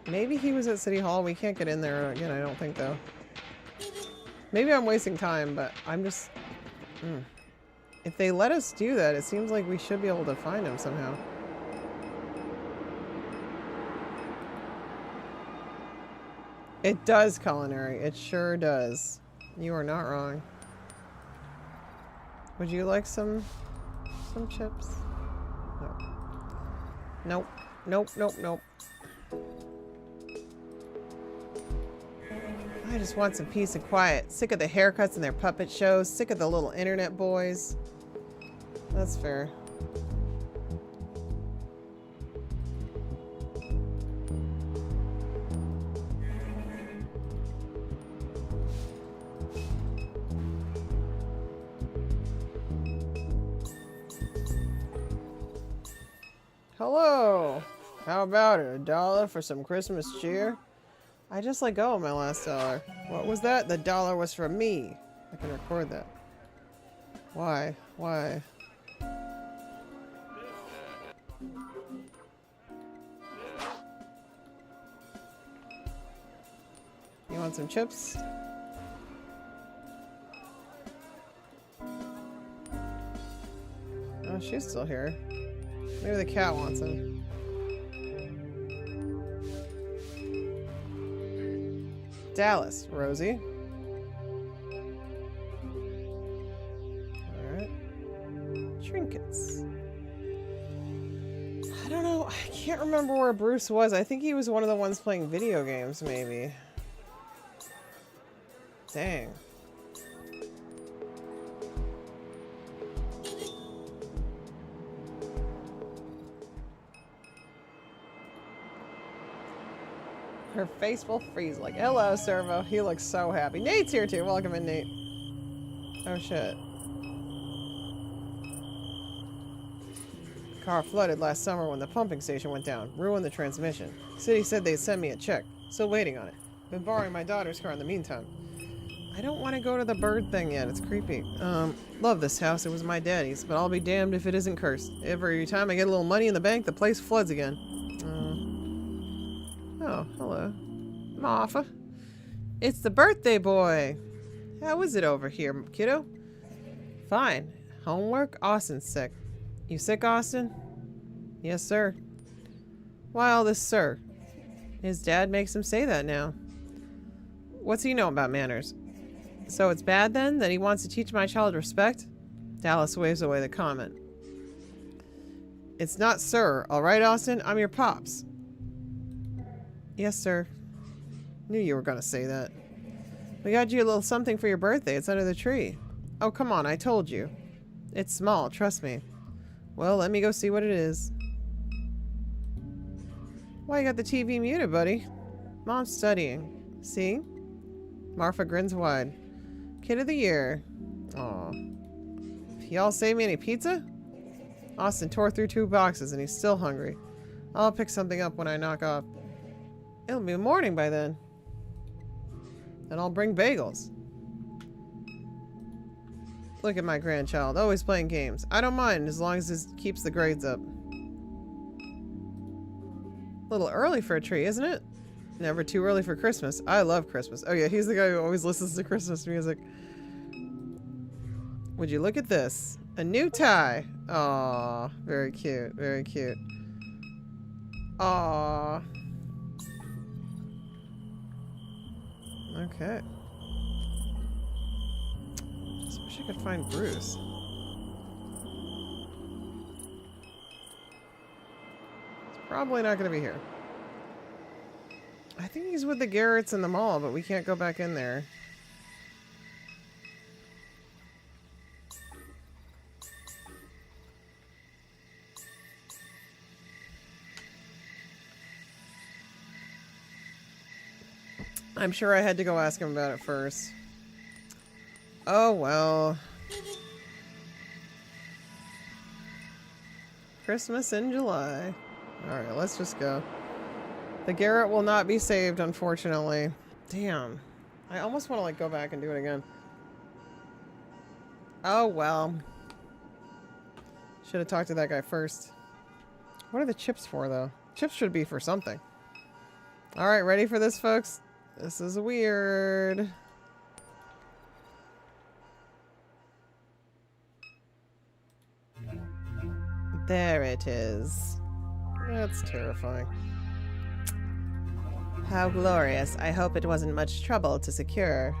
Maybe he was at City Hall. We can't get in there again, I don't think, though. Maybe I'm wasting time, but I'm just... If they let us do that, it seems like we should be able to find him somehow. It does, culinary. It sure does. You are not wrong. Would you like some chips? No. Nope. Nope, nope, nope. I just want some peace and quiet. Sick of the haircuts and their puppet shows. Sick of the little internet boys. That's fair. Hello. How about it? $1 for some Christmas cheer? I just let go of my last $1. What was that? The $1 was for me. I can record that. Why? Why? You want some chips? Oh, she's still here. Maybe the cat wants them. Dallas, Rosie. Alright. Trinkets. I don't know. I can't remember where Bruce was. I think he was one of the ones playing video games, maybe. Dang. Her face will freeze like, hello, Servo. He looks so happy. Nate's here too. Welcome in, Nate. Oh, shit. Car flooded last summer when the pumping station went down. Ruined the transmission. City said they'd send me a check. Still waiting on it. Been borrowing my daughter's car in the meantime. I don't want to go to the bird thing yet. It's creepy. Love this house. It was my daddy's, but I'll be damned if it isn't cursed. Every time I get a little money in the bank, the place floods again. Oh, hello. Martha. It's the birthday boy. How is it over here, kiddo? Fine. Homework? Austin's sick. You sick, Austin? Yes, sir. Why all this, sir? His dad makes him say that now. What's he know about manners? So it's bad then that he wants to teach my child respect? Dallas waves away the comment. It's not sir. All right, Austin? I'm your pops. Yes, sir. Knew you were gonna say that. We got you a little something for your birthday. It's under the tree. Oh, come on. I told you. It's small. Trust me. Well, let me go see what it is. Why you got the TV muted, buddy? Mom's studying. See? Marfa grins wide. Kid of the year. Aw. Y'all save me any pizza? Austin tore through 2 boxes and he's still hungry. I'll pick something up when I knock off. It'll be morning by then. And I'll bring bagels. Look at my grandchild, always playing games. I don't mind as long as it keeps the grades up. A little early for a tree, isn't it? Never too early for Christmas. I love Christmas. Oh yeah, he's the guy who always listens to Christmas music. Would you look at this? A new tie. Aww, very cute, very cute. Aww. Okay. Just wish I could find Bruce. He's probably not going to be here. I think he's with the Garretts in the mall, but we can't go back in there. I'm sure I had to go ask him about it first. Oh, well. Christmas in July. Alright, let's just go. The Garrett will not be saved, unfortunately. Damn. I almost want to, like, go back and do it again. Oh, well. Should have talked to that guy first. What are the chips for, though? Chips should be for something. Alright, ready for this, folks? This is weird. There it is. That's terrifying. How glorious. I hope it wasn't much trouble to secure.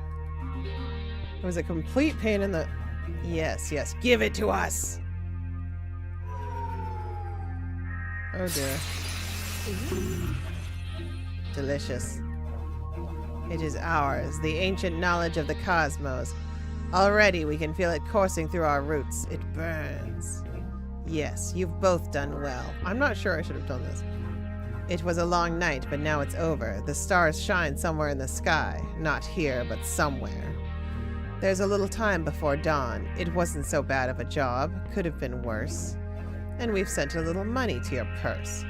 It was a complete pain in the... Yes, yes. Give it to us! Oh dear. Delicious. It is ours, the ancient knowledge of the cosmos. Already we can feel it coursing through our roots. It burns. Yes, you've both done well. I'm not sure I should have done this. It was a long night, but now it's over. The stars shine somewhere in the sky. Not here, but somewhere. There's a little time before dawn. It wasn't so bad of a job. Could have been worse. And we've sent a little money to your purse.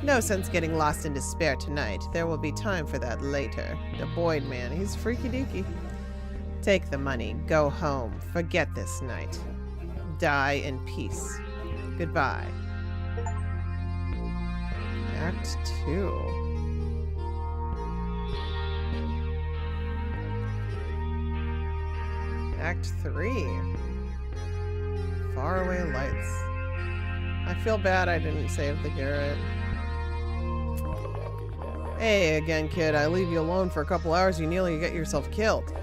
No sense getting lost in despair tonight. There will be time for that later. The Boyd man, he's freaky deaky. Take the money. Go home. Forget this night. Die in peace. Goodbye. Act 2. Act 3. Faraway lights. I feel bad I didn't save the Garrett. Hey again, kid. I leave you alone for a couple hours, you nearly get yourself killed.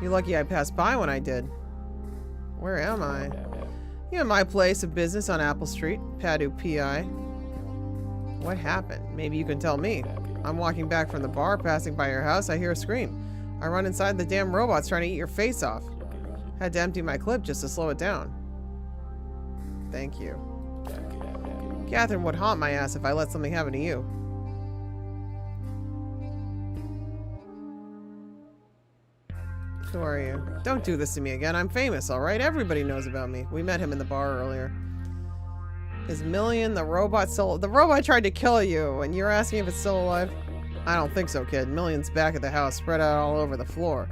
You're lucky I passed by when I did. Where am I? You at my place of business on Apple Street, Padu PI. What happened? Maybe you can tell me. I'm walking back from the bar, passing by your house, I hear a scream. I run inside, the damn robot's trying to eat your face off. Had to empty my clip just to slow it down. Thank you. Catherine would haunt my ass if I let something happen to you. Who are you? Don't do this to me again. I'm famous, alright? Everybody knows about me. We met him in the bar earlier. Is Million the robot still... The robot tried to kill you, and you're asking if it's still alive? I don't think so, kid. Million's back at the house, spread out all over the floor.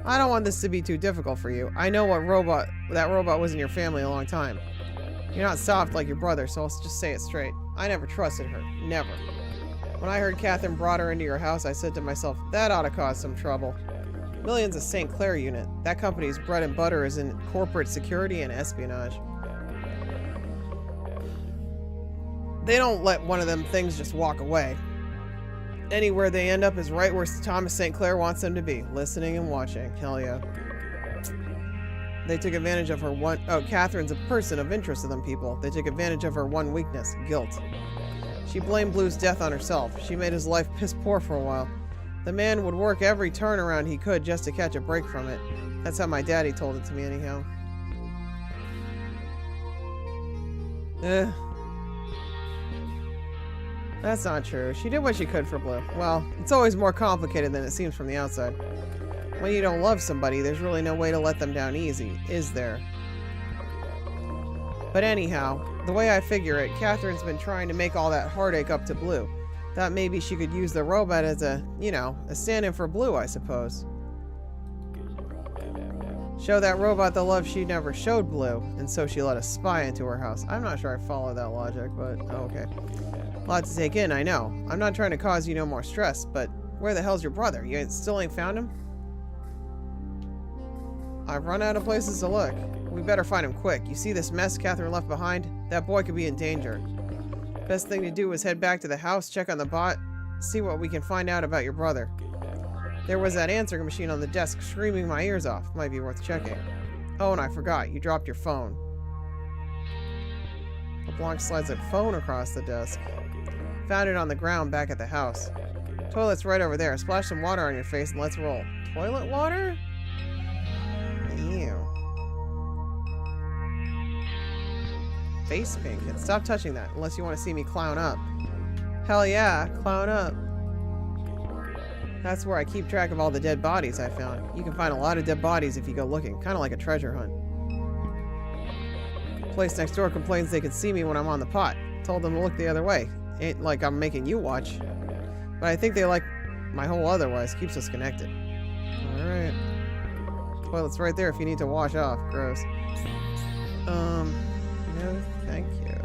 I don't want this to be too difficult for you. I know that robot was in your family a long time. You're not soft like your brother, so I'll just say it straight. I never trusted her. Never. When I heard Catherine brought her into your house, I said to myself, that ought to cause some trouble. Million's a St. Clair unit. That company's bread and butter is in corporate security and espionage. They don't let one of them things just walk away. Anywhere they end up is right where Thomas St. Clair wants them to be. Listening and watching. Hell yeah. They took advantage of her one... Oh, Catherine's a person of interest to them people. They took advantage of her one weakness, guilt. She blamed Blue's death on herself. She made his life piss poor for a while. The man would work every turnaround he could just to catch a break from it. That's how my daddy told it to me anyhow. That's not true. She did what she could for Blue. Well, it's always more complicated than it seems from the outside. When you don't love somebody, there's really no way to let them down easy, is there? But anyhow, the way I figure it, Catherine's been trying to make all that heartache up to Blue. Thought maybe she could use the robot as a, you know, a stand-in for Blue, I suppose. Show that robot the love she never showed Blue, and so she let a spy into her house. I'm not sure I follow that logic, but okay. A lot to take in, I know. I'm not trying to cause you no more stress, but where the hell's your brother? You still ain't found him? I've run out of places to look. We better find him quick. You see this mess Catherine left behind? That boy could be in danger. Best thing to do is head back to the house, check on the bot, see what we can find out about your brother. There was that answering machine on the desk screaming my ears off. Might be worth checking. Oh, and I forgot. You dropped your phone. LeBlanc slides a phone across the desk. Found it on the ground back at the house. Toilet's right over there. Splash some water on your face and let's roll. Toilet water? Ew. Face paint. Stop touching that unless you want to see me clown up. Hell yeah, clown up. That's where I keep track of all the dead bodies I found. You can find a lot of dead bodies if you go looking. Kind of like a treasure hunt. Place next door complains they can see me when I'm on the pot. Told them to look the other way. Ain't like I'm making you watch. But I think they like my whole otherwise. Keeps us connected. Alright. Toilet's right there if you need to wash off. Gross. No thank you.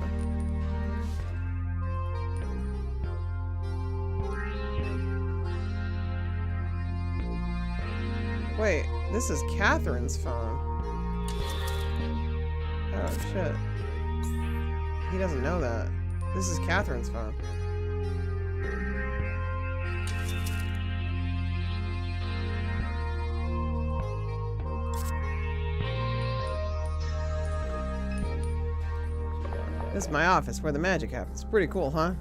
Wait, this is Catherine's phone. Oh shit. He doesn't know that. This is Catherine's phone. This is my office where the magic happens. Pretty cool, huh?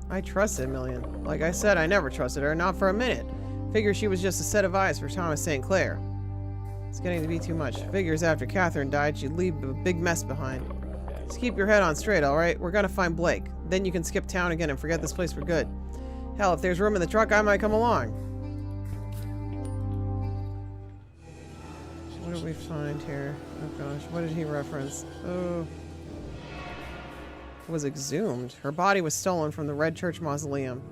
I trusted Million. Like I said, I never trusted her, not for a minute. Figure she was just a set of eyes for Thomas St. Clair. It's getting to be too much. Figures after Catherine died, she'd leave a big mess behind. Just keep your head on straight, alright? We're gonna find Blake. Then you can skip town again and forget this place for good. Hell, if there's room in the truck, I might come along. What did we find here? Oh gosh, what did he reference? Oh. Was exhumed. Her body was stolen from the Red Church Mausoleum.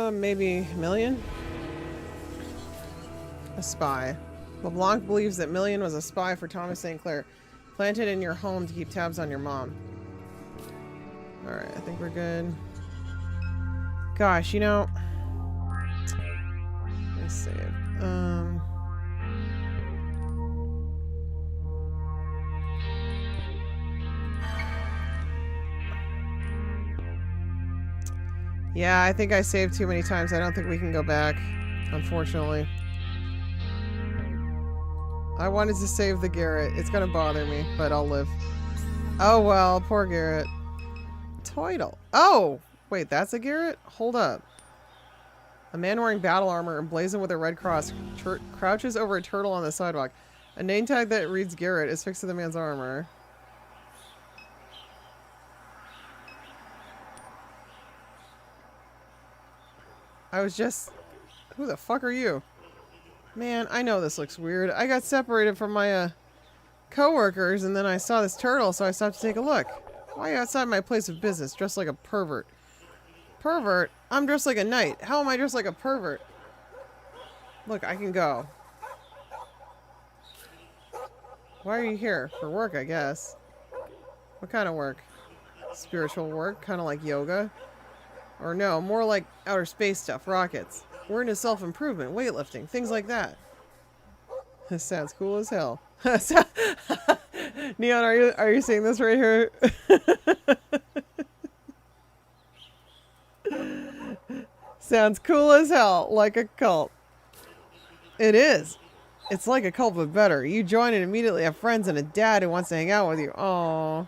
Maybe Million? A spy. LeBlanc believes that Million was a spy for Thomas St. Clair, planted in your home to keep tabs on your mom. Alright, I think we're good. Gosh, you know... Let me save. Yeah, I think I saved too many times. I don't think we can go back, unfortunately. I wanted to save the Garrett. It's gonna bother me, but I'll live. Oh well, poor Garrett. Toidle. Oh! Wait, that's a Garrett? Hold up. A man wearing battle armor emblazoned with a red cross crouches over a turtle on the sidewalk. A name tag that reads Garrett is fixed to the man's armor. I was just... Who the fuck are you? Man, I know this looks weird. I got separated from my, co-workers, and then I saw this turtle, so I stopped to take a look. Why are you outside my place of business, dressed like a pervert? Pervert? I'm dressed like a knight. How am I dressed like a pervert? Look, I can go. Why are you here? For work, I guess. What kind of work? Spiritual work? Kind of like yoga? Or no, more like outer space stuff, rockets. We're into self-improvement, weightlifting, things like that. This sounds cool as hell. Neon, are you seeing this right here? Sounds cool as hell, like a cult. It is. It's like a cult, but better. You join and immediately have friends and a dad who wants to hang out with you. Aww.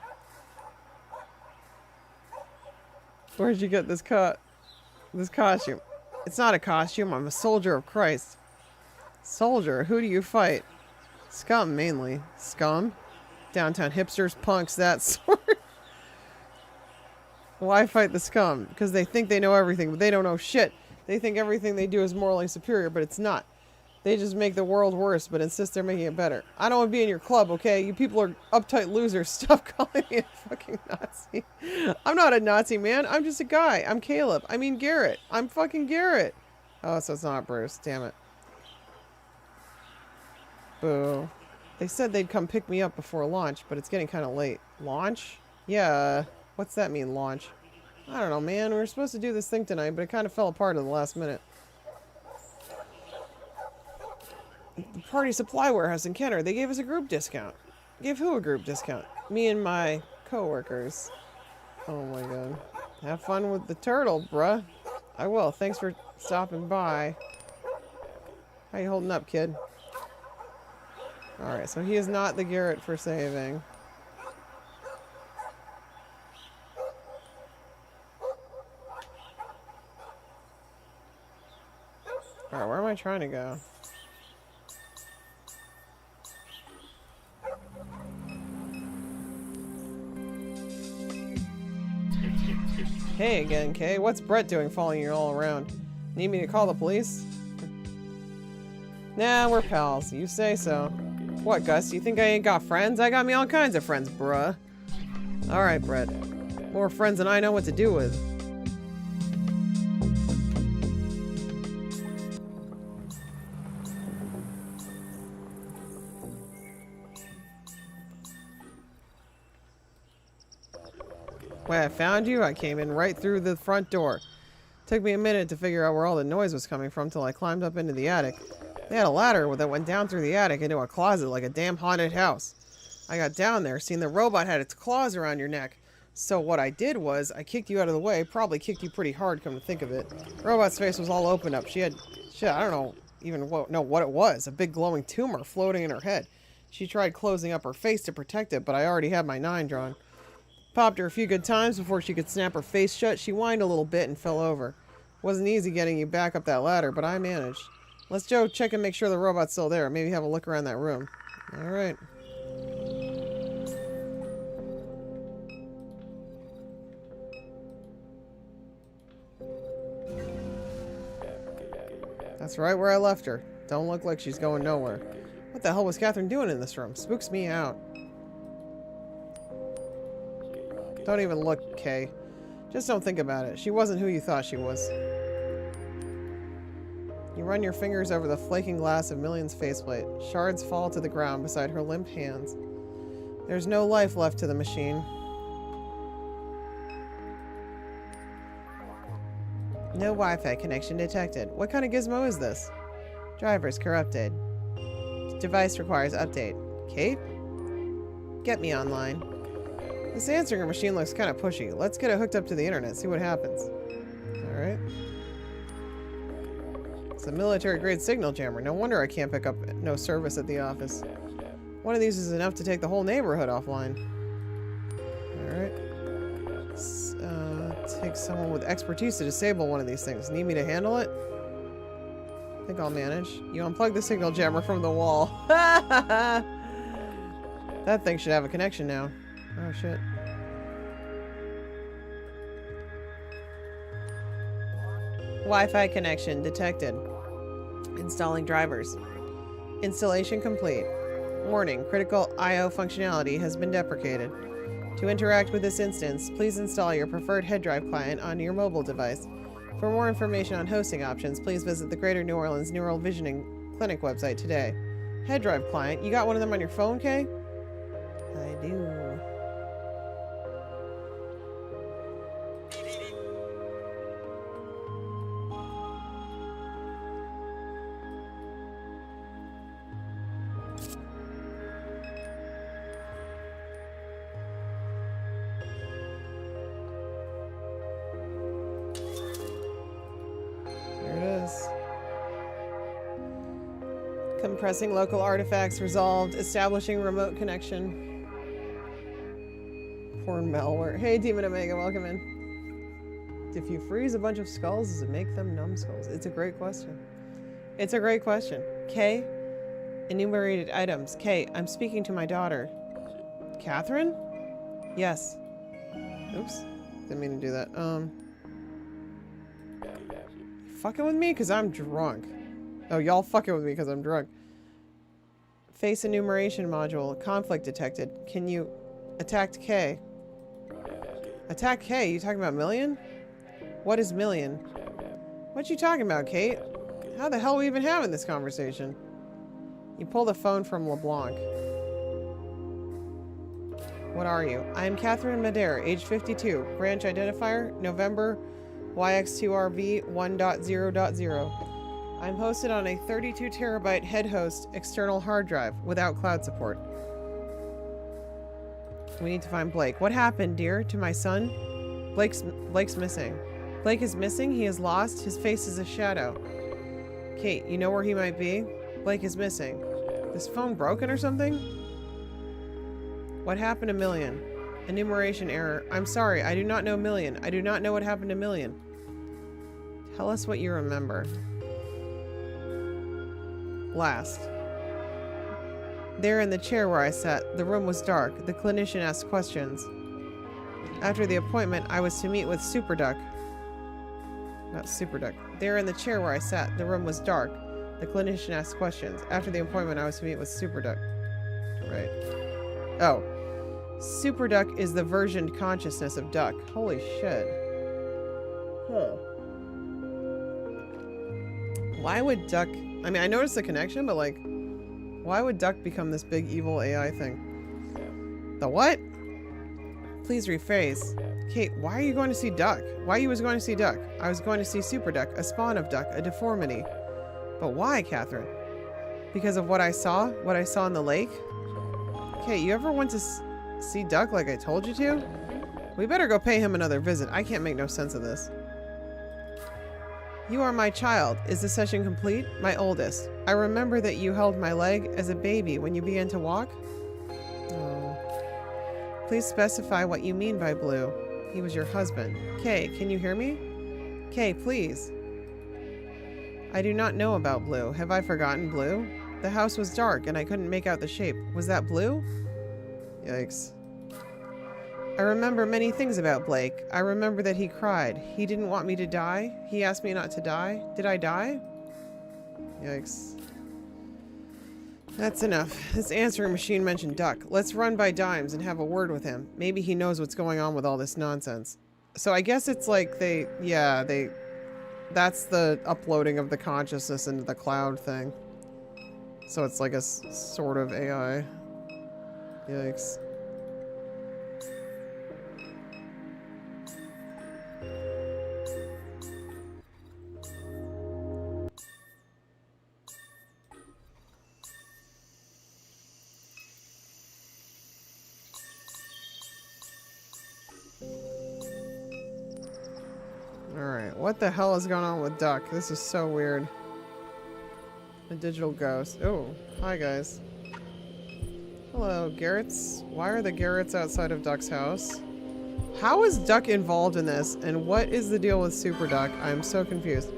Where'd you get this costume? It's not a costume. I'm a soldier of Christ. Soldier? Who do you fight? Scum, mainly. Scum? Downtown hipsters, punks, that sort. Why fight the scum? Because they think they know everything, but they don't know shit. They think everything they do is morally superior, but it's not. They just make the world worse, but insist they're making it better. I don't want to be in your club, okay? You people are uptight losers. Stop calling me a fucking Nazi. I'm not a Nazi, man. I'm just a guy. I'm Caleb. I mean Garrett. I'm fucking Garrett. Oh, so it's not Bruce. Damn it. Boo. They said they'd come pick me up before launch, but it's getting kind of late. Launch? Yeah. What's that mean, launch? I don't know, man. We were supposed to do this thing tonight, but it kind of fell apart at the last minute. The party supply warehouse in Kenner, they gave us a group discount. Gave who a group discount? Me and my co-workers. Oh my god. Have fun with the turtle, bruh. I will. Thanks for stopping by. How you holding up, kid? Alright, so he is not the Garrett for saving. Alright, where am I trying to go? Hey again, Kay. What's Brett doing following you all around? Need me to call the police? Nah, we're pals. You say so. What, Gus? You think I ain't got friends? I got me all kinds of friends, bruh. Alright, Brett. More friends than I know what to do with. When I found you, I came in right through the front door. Took me a minute to figure out where all the noise was coming from till I climbed up into the attic. They had a ladder that went down through the attic into a closet like a damn haunted house. I got down there, seen the robot had its claws around your neck. So what I did was, I kicked you out of the way, probably kicked you pretty hard, come to think of it. Robot's face was all opened up. She had, shit, I don't know even know what it was, a big glowing tumor floating in her head. She tried closing up her face to protect it, but I already had my 9 drawn. Popped her a few good times before she could snap her face shut. She whined a little bit and fell over. Wasn't easy getting you back up that ladder, but I managed. Let's go check and make sure the robot's still there. Maybe have a look around that room. Alright. That's right where I left her. Don't look like she's going nowhere. What the hell was Catherine doing in this room? Spooks me out. Don't even look, Kay. Just don't think about it. She wasn't who you thought she was. You run your fingers over the flaking glass of Million's faceplate. Shards fall to the ground beside her limp hands. There's no life left to the machine. No Wi-Fi connection detected. What kind of gizmo is this? Drivers corrupted. Device requires update. Kate? Get me online. This answering machine looks kind of pushy. Let's get it hooked up to the internet, see what happens. Alright. It's a military-grade signal jammer. No wonder I can't pick up no service at the office. One of these is enough to take the whole neighborhood offline. Alright. Takes someone with expertise to disable one of these things. Need me to handle it? I think I'll manage. You unplug the signal jammer from the wall. That thing should have a connection now. Oh shit. Wi-Fi connection detected. Installing drivers. Installation complete. Warning, critical I/O functionality has been deprecated. To interact with this instance, please install your preferred head drive client on your mobile device. For more information on hosting options, please visit the Greater New Orleans Neural Visioning Clinic website today. Head drive client? You got one of them on your phone, Kay? I do. Compressing local artifacts resolved. Establishing remote connection. Porn malware. Hey, Demon Omega, welcome in. If you freeze a bunch of skulls, does it make them numbskulls? It's a great question. It's a great question. K. Enumerated items. K. I'm speaking to my daughter. Catherine? Yes. Oops. Didn't mean to do that. Fucking with me? Because I'm drunk. Oh, y'all fucking with me because I'm drunk. Face enumeration module. Conflict detected. Can you... Attacked K. Attack K? You talking about million? What is million? What you talking about, Kate? How the hell are we even having this conversation? You pull the phone from LeBlanc. What are you? I am Catherine Madere, age 52. Branch identifier, November, YX2RV 1.0.0. I'm hosted on a 32 terabyte head host external hard drive without cloud support. We need to find Blake. What happened, dear, to my son? Blake's missing. Blake is missing. He is lost. His face is a shadow. Kate, you know where he might be? Blake is missing. This phone broken or something? What happened to Million? Enumeration error. I'm sorry, I do not know Million. I do not know what happened to Million. Tell us what you remember. Last. There in the chair where I sat, the room was dark. The clinician asked questions. After the appointment, I was to meet with Superduck. Not Superduck. There in the chair where I sat, the room was dark. The clinician asked questions. After the appointment, I was to meet with Superduck. Right. Oh. Superduck is the versioned consciousness of Duck. Holy shit. Huh. Why would Duck... I mean, I noticed the connection, but like... Why would Duck become this big evil AI thing? The what? Please rephrase. Kate, why are you going to see Duck? Why you was going to see Duck? I was going to see Superduck, a spawn of Duck, a deformity. But why, Catherine? Because of what I saw? What I saw in the lake? Kate, you ever went to see Duck like I told you to? We better go pay him another visit. I can't make no sense of this. You are my child. Is the session complete? My oldest. I remember that you held my leg as a baby when you began to walk. Oh. Please specify what you mean by Blue. He was your husband. Kay, can you hear me? Kay, please. I do not know about Blue. Have I forgotten Blue? The house was dark and I couldn't make out the shape. Was that Blue? Yikes. I remember many things about Blake. I remember that he cried. He didn't want me to die. He asked me not to die. Did I die? Yikes. That's enough. This answering machine mentioned Duck. Let's run by Dimes and have a word with him. Maybe he knows what's going on with all this nonsense. So I guess it's like that's the uploading of the consciousness into the cloud thing. So it's like a sort of AI. Yikes. Alright, what the hell is going on with Duck? This is so weird. A digital ghost. Oh, hi guys. Hello, Garrett's. Why are the Garretts outside of Duck's house? How is Duck involved in this? And what is the deal with Super Duck? I'm so confused.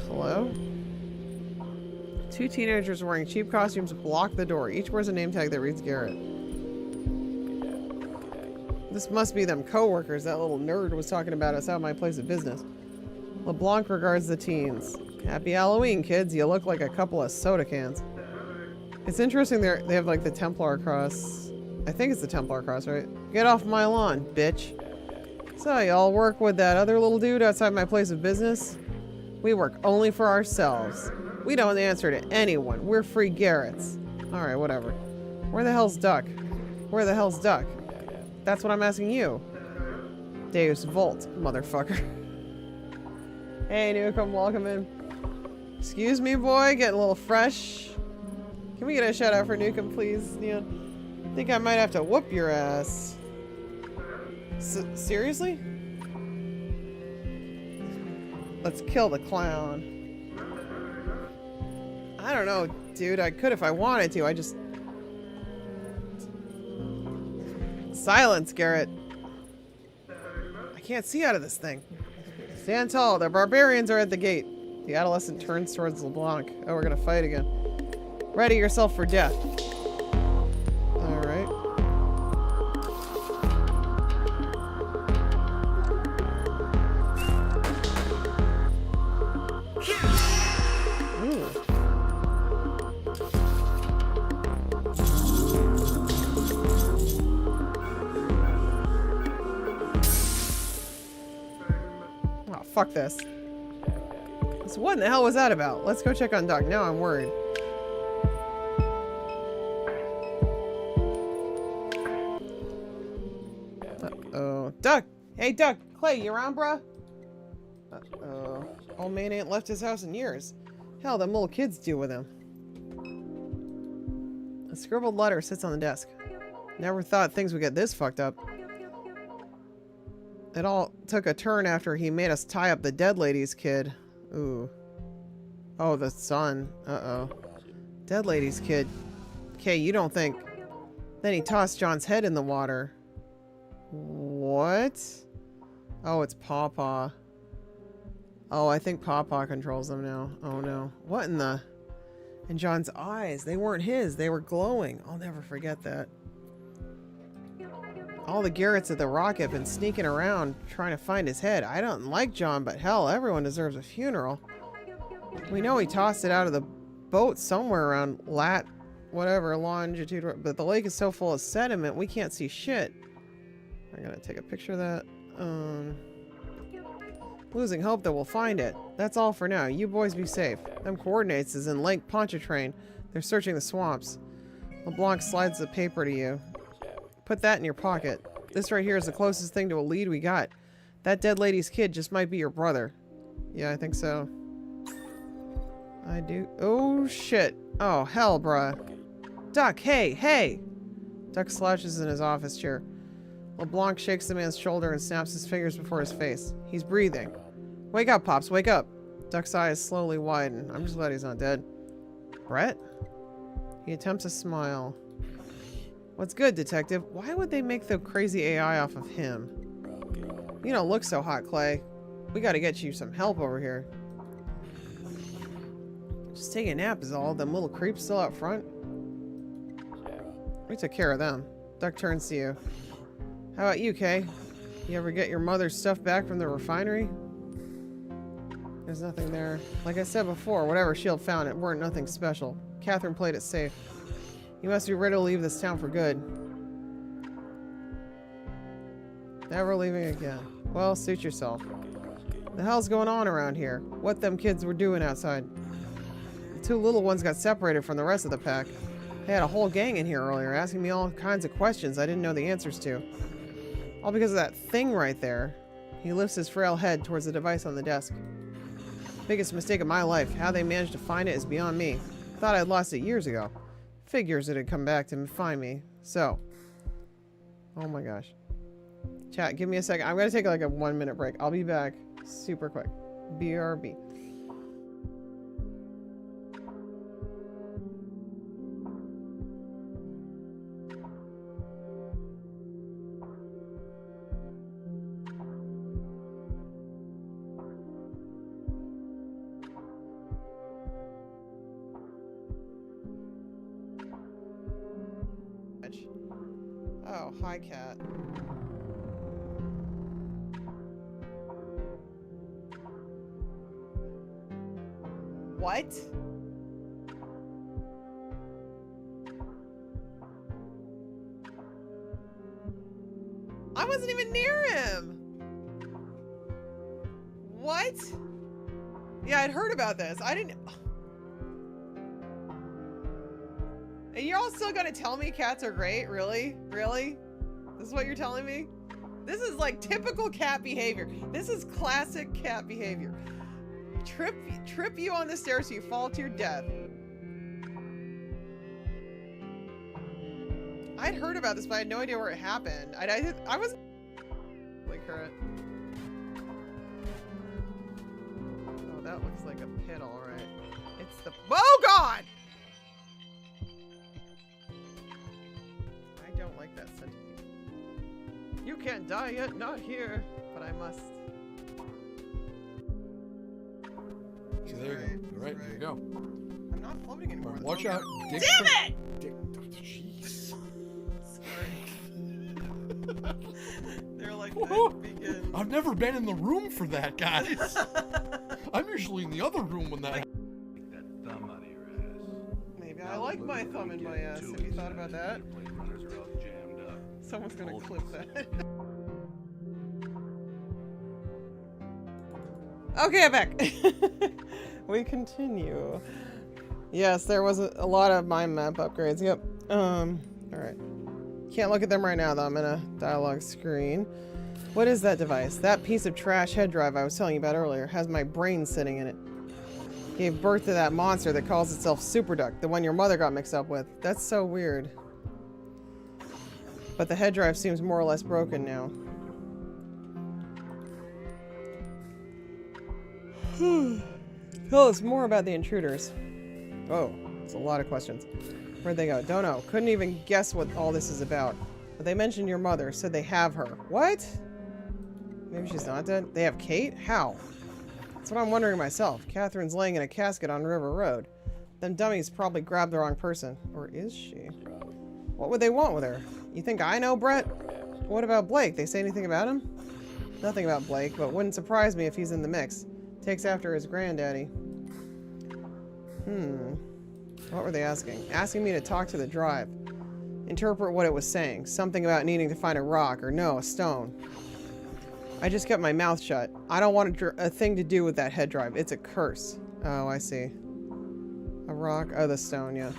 Hello? Two teenagers wearing cheap costumes block the door. Each wears a name tag that reads Garrett. This must be them co-workers that little nerd was talking about us out of my place of business. LeBlanc regards the teens. Happy Halloween, kids. You look like a couple of soda cans. It's interesting they have like the Templar cross. I think it's the Templar cross, right? Get off my lawn, bitch. So y'all work with that other little dude outside my place of business? We work only for ourselves. We don't answer to anyone. We're free Garretts. Alright, whatever. Where the hell's Duck? Where the hell's Duck? That's what I'm asking you. Deus Volt, motherfucker. Hey, Newcomb, welcome in. Excuse me, boy, getting a little fresh. Can we get a shout out for Newcomb, please, Neon? I think I might have to whoop your ass. Seriously? Let's kill the clown. I don't know, dude. I could if I wanted to. I just... Silence, Garrett. I can't see out of this thing. Stand tall. The barbarians are at the gate. The adolescent turns towards LeBlanc. Oh, we're gonna fight again. Ready yourself for death. Alright. Ooh. Oh, fuck this. So what in the hell was that about? Let's go check on Doc. Now I'm worried. Uh-oh. Duck! Hey, Duck! Clay, you around, bruh? Uh-oh. Old man ain't left his house in years. Hell, them little kids do with him. A scribbled letter sits on the desk. Never thought things would get this fucked up. It all took a turn after he made us tie up the dead lady's kid. Ooh. Oh, the son. Uh-oh. Dead lady's kid. Okay, you don't think... Then he tossed John's head in the water. What? Oh, it's Pawpaw. Oh, I think Pawpaw controls them now. Oh, no. What in the... And John's eyes. They weren't his. They were glowing. I'll never forget that. All the Garretts at the Rock have been sneaking around trying to find his head. I don't like John, but hell, everyone deserves a funeral. We know he tossed it out of the boat somewhere around longitude, but the lake is so full of sediment, we can't see shit. I'm gonna take a picture of that. Losing hope that we'll find it. That's all for now. You boys be safe. Them coordinates is in Lake Pontchartrain. They're searching the swamps. LeBlanc slides the paper to you. Put that in your pocket. This right here is the closest thing to a lead we got. That dead lady's kid just might be your brother. Yeah, I think so. I do. Oh, shit. Oh, hell, bruh. Duck, hey, hey! Duck slouches in his office chair. LeBlanc shakes the man's shoulder and snaps his fingers before his face. He's breathing. Wake up, Pops, wake up. Duck's eyes slowly widen. I'm just glad he's not dead. Brett? He attempts a smile. What's good, detective? Why would they make the crazy AI off of him? You don't look so hot, Clay. We gotta get you some help over here. Just take a nap is all. Them little creeps still out front. We took care of them. Duck turns to you. How about you, Kay? You ever get your mother's stuff back from the refinery? There's nothing there. Like I said before, whatever Shield found, it weren't nothing special. Catherine played it safe. You must be ready to leave this town for good. Never leaving again. Well, suit yourself. The hell's going on around here? What them kids were doing outside? The two little ones got separated from the rest of the pack. They had a whole gang in here earlier, asking me all kinds of questions I didn't know the answers to. All because of that thing right there. He lifts his frail head towards the device on the desk. Biggest mistake of my life. How they managed to find it is beyond me. Thought I'd lost it years ago. Figures it had come back to find me. So. Oh my gosh. Chat, give me a second. I'm going to take like a 1-minute break. I'll be back super quick. BRB. Oh, hi, cat. What? I wasn't even near him! What? Yeah, I'd heard about this. I didn't... And you're all still gonna tell me cats are great? Really? Really? This is what you're telling me? This is like typical cat behavior. This is classic cat behavior. Trip you on the stairs so you fall to your death. I'd heard about this, but I had no idea where it happened. I was like her. that looks like a pit, alright. It's the— oh god! I don't like that centipede. You can't die yet, not here, but I must. See, there you go. You're right, there you go. I'm not floating anymore. Right, watch out. Damn it! Jeez. Sorry. They're like, begin. I've never been in the room for that, guys. I'm usually in the other room when that happens. That thumb out of your ass. Maybe I like my thumb in my ass. Have you thought about that? Runners are all jammed up. Someone's gonna clip that. Okay, I'm back. We continue. Yes, there was a lot of mind map upgrades. Yep. Alright. Can't look at them right now, though. I'm in a dialogue screen. What is that device? That piece of trash head drive I was telling you about earlier has my brain sitting in it. Gave birth to that monster that calls itself Superduck, the one your mother got mixed up with. That's so weird. But the head drive seems more or less broken now. Tell us more about the intruders. Oh, there's a lot of questions. Where'd they go? Don't know. Couldn't even guess what all this is about. But they mentioned your mother, said they have her. What? Maybe she's not dead? They have Kate? How? That's what I'm wondering myself. Catherine's laying in a casket on River Road. Them dummies probably grabbed the wrong person. Or is she? What would they want with her? You think I know, Brett? What about Blake? They say anything about him? Nothing about Blake, but wouldn't surprise me if he's in the mix. Takes after his granddaddy. What were they asking? Asking me to talk to the drive. Interpret what it was saying. Something about needing to find a rock, or no, a stone. I just kept my mouth shut. I don't want a thing to do with that head drive. It's a curse. Oh, I see. A rock? Oh, the stone, yeah.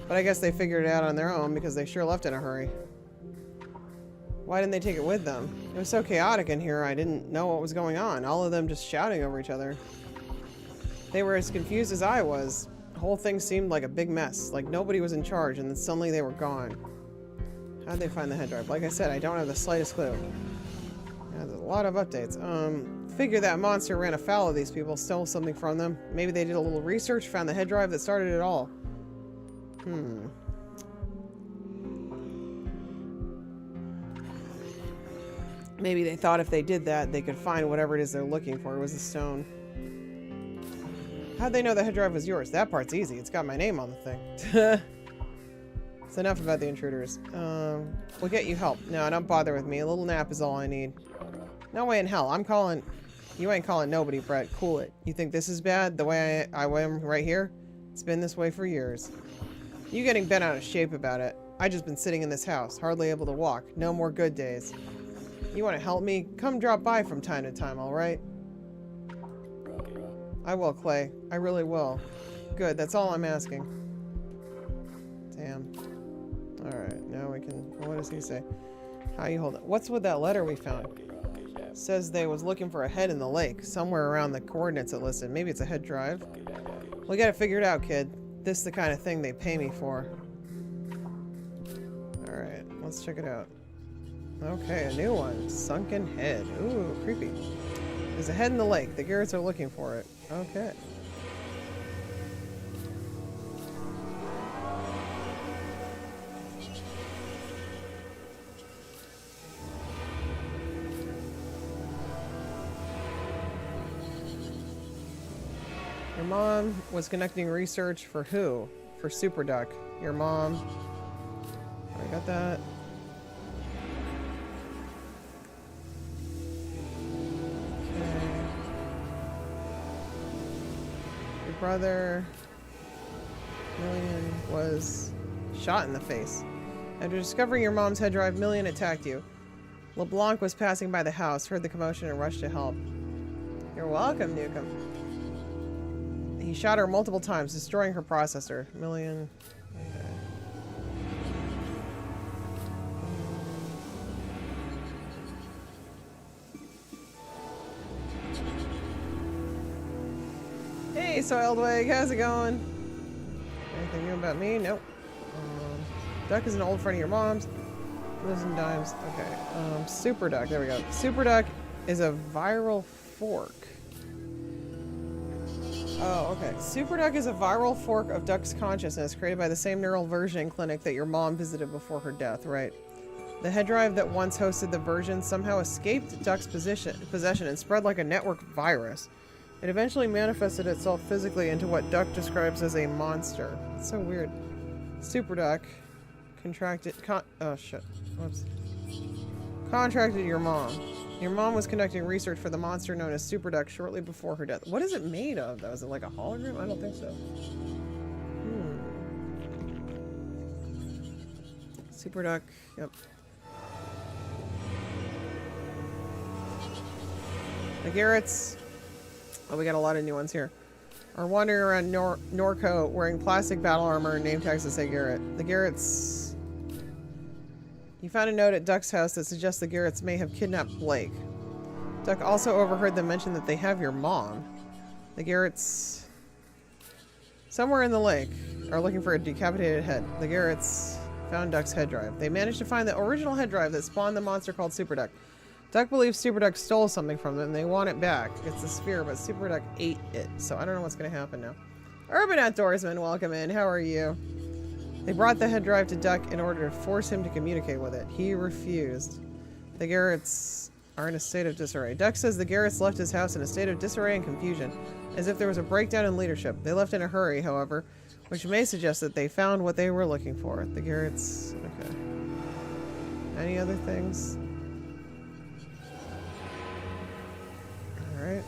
But I guess they figured it out on their own because they sure left in a hurry. Why didn't they take it with them? It was so chaotic in here, I didn't know what was going on. All of them just shouting over each other. They were as confused as I was. The whole thing seemed like a big mess, like nobody was in charge, and then suddenly they were gone. How'd they find the head drive? Like I said, I don't have the slightest clue. Yeah, there's a lot of updates. Figure that monster ran afoul of these people, stole something from them. Maybe they did a little research, found the head drive that started it all. Maybe they thought if they did that, they could find whatever it is they're looking for. It was a stone. How'd they know the head drive was yours? That part's easy. It's got my name on the thing. It's enough about the intruders. We'll get you help. No, don't bother with me. A little nap is all I need. No way in hell. I'm calling... You ain't calling nobody, Brett. Cool it. You think this is bad? The way I am right here? It's been this way for years. You getting bent out of shape about it. I just been sitting in this house, hardly able to walk. No more good days. You want to help me? Come drop by from time to time, alright? I will, Clay. I really will. Good, that's all I'm asking. Damn. Alright, now we can... What does he say? How you hold it? What's with that letter we found? Says they was looking for a head in the lake, somewhere around the coordinates it listed. Maybe it's a head drive. We got it figured out, kid. This is the kind of thing they pay me for. Alright, let's check it out. Okay, a new one. Sunken head. Ooh, creepy. There's a head in the lake. The Garretts are looking for it. Okay. Your mom was conducting research for who? For Superduck. Your mom. I got that. Brother Million was shot in the face. After discovering your mom's head drive, Million attacked you. LeBlanc was passing by the house, heard the commotion, and rushed to help. You're welcome, Newcomb. He shot her multiple times, destroying her processor. Million... Okay. Hey, Soiledwig, how's it going? Anything new about me? Nope. Duck is an old friend of your mom's. Lives in Dimes. Okay. Superduck. There we go. Superduck is a viral fork. Oh, okay. SuperDuck is a viral fork of Duck's consciousness created by the same neural versioning clinic that your mom visited before her death, right? The head drive that once hosted the version somehow escaped Duck's possession and spread like a network virus. It eventually manifested itself physically into what Duck describes as a monster. It's so weird. SuperDuck oh shit. Whoops. Contracted your mom. Your mom was conducting research for the monster known as SuperDuck shortly before her death. What is it made of, though? Is it like a hologram? I don't think so. SuperDuck. Yep. The Garretts. Oh, we got a lot of new ones here. Are wandering around NORCO wearing plastic battle armor and name tags that say Garrett. The Garretts. You found a note at Duck's house that suggests the Garretts may have kidnapped Blake. Duck also overheard them mention that they have your mom. The Garretts, somewhere in the lake, are looking for a decapitated head. The Garretts found Duck's head drive. They managed to find the original head drive that spawned the monster called SuperDuck. Duck believes SuperDuck stole something from them and they want it back. It's a sphere, but SuperDuck ate it, so I don't know what's going to happen now. Urban Outdoorsman, welcome in. How are you? They brought the head drive to Duck in order to force him to communicate with it. He refused. The Garretts are in a state of disarray. Duck says the Garretts left his house in a state of disarray and confusion, as if there was a breakdown in leadership. They left in a hurry, however, which may suggest that they found what they were looking for. The Garretts... Okay. Any other things? Alright.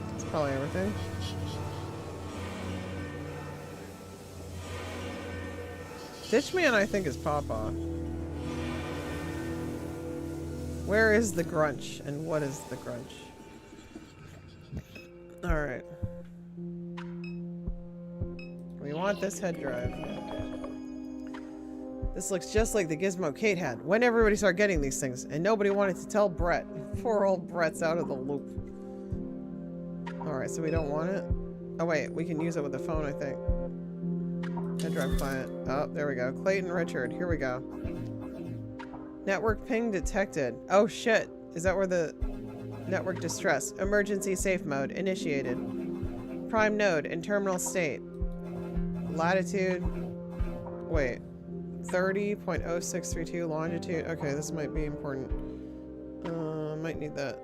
That's probably everything. Ditchman, I think, is Papa. Where is the Grunch? And what is the Grunch? Alright. We want this head drive. This looks just like the gizmo Kate had. When everybody started getting these things, and nobody wanted to tell Brett. Poor old Brett's out of the loop. Alright, so we don't want it? Oh wait, we can use it with the phone, I think. Head drive client. Oh, there we go. Clayton Richard. Here we go. Network ping detected. Oh shit. Is that where the network distress? Emergency safe mode initiated. Prime node in terminal state. Latitude. Wait. 30.0632 longitude. Okay, this might be important. Might need that.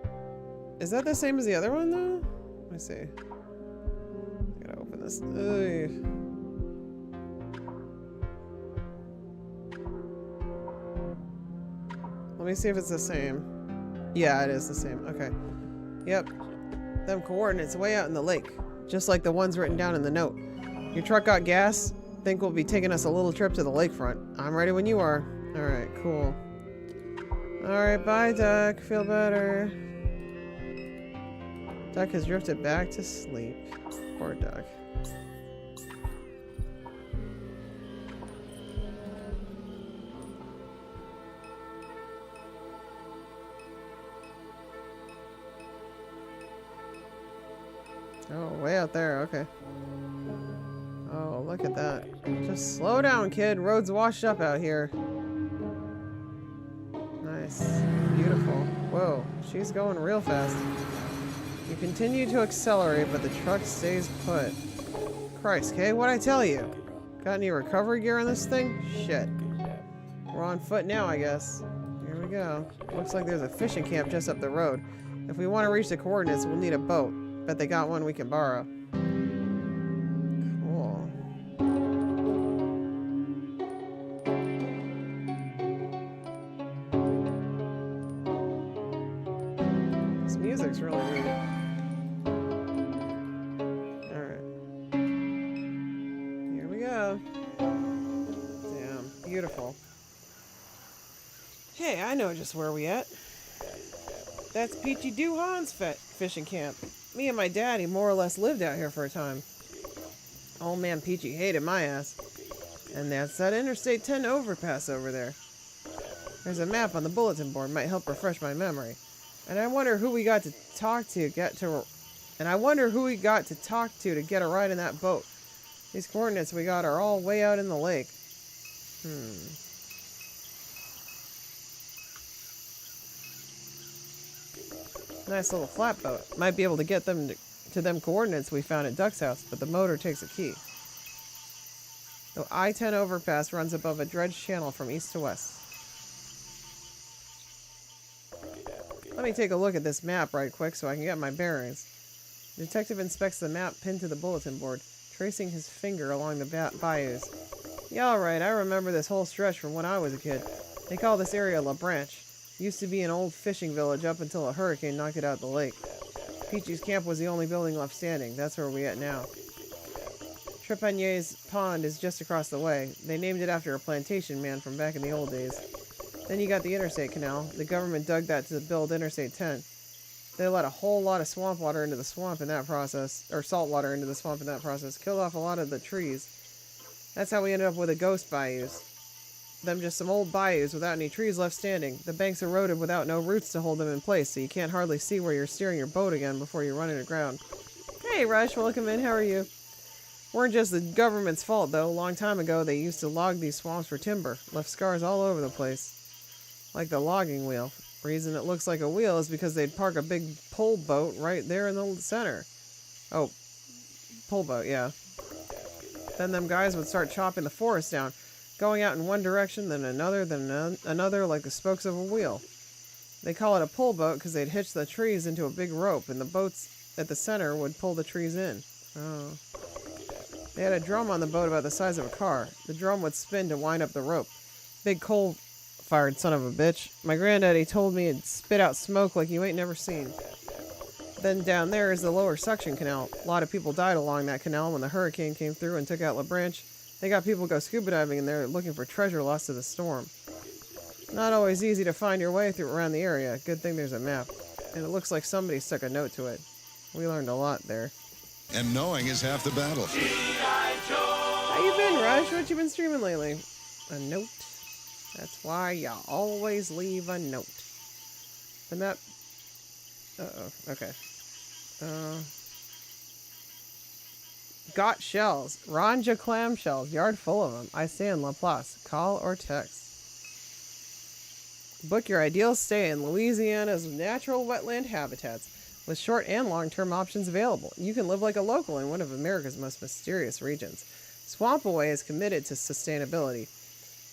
Is that the same as the other one though? Let me see. I gotta open this. Ugh. Let me see if it's the same. Yeah, it is the same. Okay. Yep. Them coordinates way out in the lake. Just like the ones written down in the note. Your truck got gas? Think we'll be taking us a little trip to the lakefront. I'm ready when you are. Alright, cool. Alright, bye, Duck. Feel better. Duck has drifted back to sleep. Poor Duck. Oh, way out there, okay. Oh, look at that. Just slow down, kid. Road's washed up out here. Nice. Beautiful. Whoa, she's going real fast. You continue to accelerate, but the truck stays put. Christ, Kay, what'd I tell you? Got any recovery gear on this thing? Shit. We're on foot now, I guess. Here we go. Looks like there's a fishing camp just up the road. If we want to reach the coordinates, we'll need a boat. Bet they got one we can borrow. Cool. This music's really weird. Alright. Here we go. Damn. Beautiful. Hey, I know just where we at. That's Peachy Doohan's fishing camp. Me and my daddy more or less lived out here for a time. Old man Peachy hated my ass. And that's that Interstate 10 overpass over there. There's a map on the bulletin board, might help refresh my memory. And I wonder who we got to talk to get a ride in that boat. These coordinates we got are all way out in the lake. Nice little flatboat. Might be able to get them to to them coordinates we found at Duck's house, but the motor takes a key. The I-10 overpass runs above a dredged channel from east to west. Let me take a look at this map right quick so I can get my bearings. The detective inspects the map pinned to the bulletin board, tracing his finger along the bayous. Yeah, alright, I remember this whole stretch from when I was a kid. They call this area La Branche. Used to be an old fishing village up until a hurricane knocked it out the lake. Peachy's camp was the only building left standing. That's where we're at now. Trepannier's pond is just across the way. They named it after a plantation man from back in the old days. Then you got the interstate canal. The government dug that to build Interstate 10. They let a whole lot of swamp water into the swamp in that process, or salt water into the swamp in that process. Killed off a lot of the trees. That's how we ended up with a ghost bayous. Them just some old bayous without any trees left standing. The banks eroded without no roots to hold them in place, so you can't hardly see where you're steering your boat again before you run it aground. Hey, Rush, welcome in. How are you? Weren't just the government's fault, though. A long time ago, they used to log these swamps for timber. Left scars all over the place. Like the logging wheel. Reason it looks like a wheel is because they'd park a big pole boat right there in the center. Oh, pole boat, yeah. Then them guys would start chopping the forest down, going out in one direction, then another, like the spokes of a wheel. They call it a pole boat because they'd hitch the trees into a big rope, and the boats at the center would pull the trees in. Oh. They had a drum on the boat about the size of a car. The drum would spin to wind up the rope. Big coal-fired son of a bitch. My granddaddy told me it'd spit out smoke like you ain't never seen. Then down there is the lower suction canal. A lot of people died along that canal when the hurricane came through and took out La Branche. They got people go scuba diving in there looking for treasure lost to the storm. Not always easy to find your way through around the area. Good thing there's a map. And it looks like somebody stuck a note to it. We learned a lot there. And knowing is half the battle. How you been, Rush? What you been streaming lately? A note? That's why you always leave a note. The map... Uh-oh. Okay. Got shells. Ranja clam shells. Yard full of them. I stay in La Place. Call or text. Book your ideal stay in Louisiana's natural wetland habitats with short and long-term options available. You can live like a local in one of America's most mysterious regions. Swamp Away is committed to sustainability.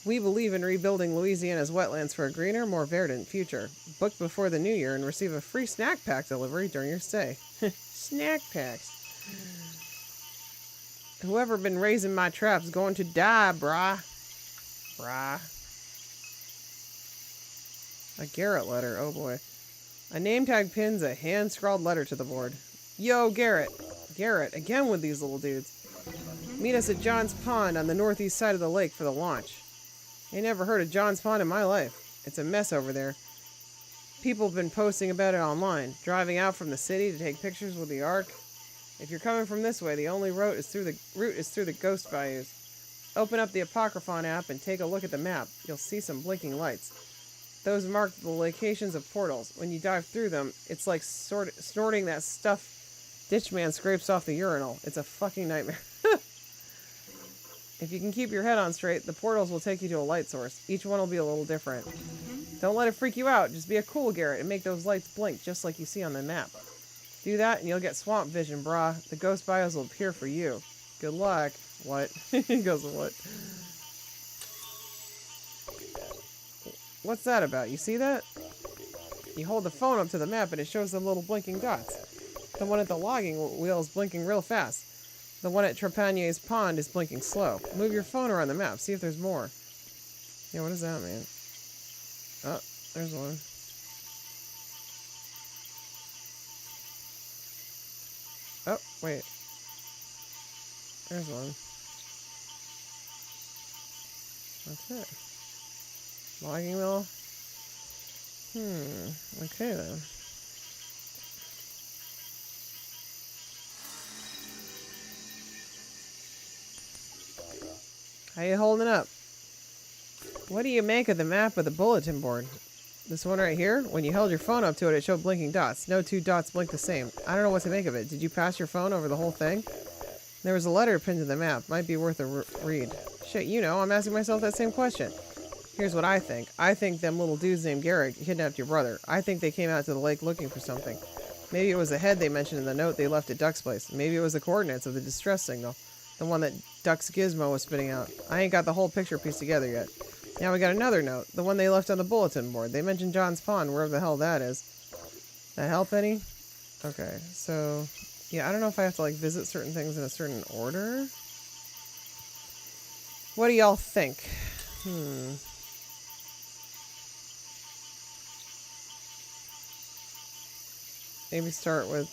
We believe in rebuilding Louisiana's wetlands for a greener, more verdant future. Book before the new year and receive a free snack pack delivery during your stay. Snack packs. Whoever been raising my traps going to die, brah. Brah. A Garrett letter, oh boy. A name tag pins a hand-scrawled letter to the board. Yo, Garrett. Garrett, again with these little dudes. Meet us at John's Pond on the northeast side of the lake for the launch. Ain't never heard of John's Pond in my life. It's a mess over there. People have been posting about it online. Driving out from the city to take pictures with the Ark. If you're coming from this way, the only route is through the ghost bayous. Open up the Apocryphon app and take a look at the map. You'll see some blinking lights. Those mark the locations of portals. When you dive through them, it's like snorting that stuff Ditchman scrapes off the urinal. It's a fucking nightmare. If you can keep your head on straight, the portals will take you to a light source. Each one will be a little different. Don't let it freak you out. Just be a cool Garrett and make those lights blink just like you see on the map. Do that and you'll get swamp vision, brah. The ghost bios will appear for you. Good luck. What? He goes, what? What's that about? You see that? You hold the phone up to the map and it shows them little blinking dots. The one at the logging wheel is blinking real fast. The one at Trepannier's pond is blinking slow. Move your phone around the map. See if there's more. Yeah, what does that mean? Oh, there's one. Oh, wait. There's one. That's it. Logging wheel? Okay then. How you holding up? What do you make of the map of the bulletin board? This one right here? When you held your phone up to it, it showed blinking dots. No two dots blink the same. I don't know what to make of it. Did you pass your phone over the whole thing? There was a letter pinned to the map. Might be worth a read. Shit, you know, I'm asking myself that same question. Here's what I think. I think them little dudes named Garrett kidnapped your brother. I think they came out to the lake looking for something. Maybe it was the head they mentioned in the note they left at Duck's place. Maybe it was the coordinates of the distress signal. The one that Duck's gizmo was spitting out. I ain't got the whole picture pieced together yet. Now we got another note. The one they left on the bulletin board. They mentioned John's Pond, wherever the hell that is. That help any? Okay, so... yeah, I don't know if I have to, like, visit certain things in a certain order. What do y'all think? Maybe start with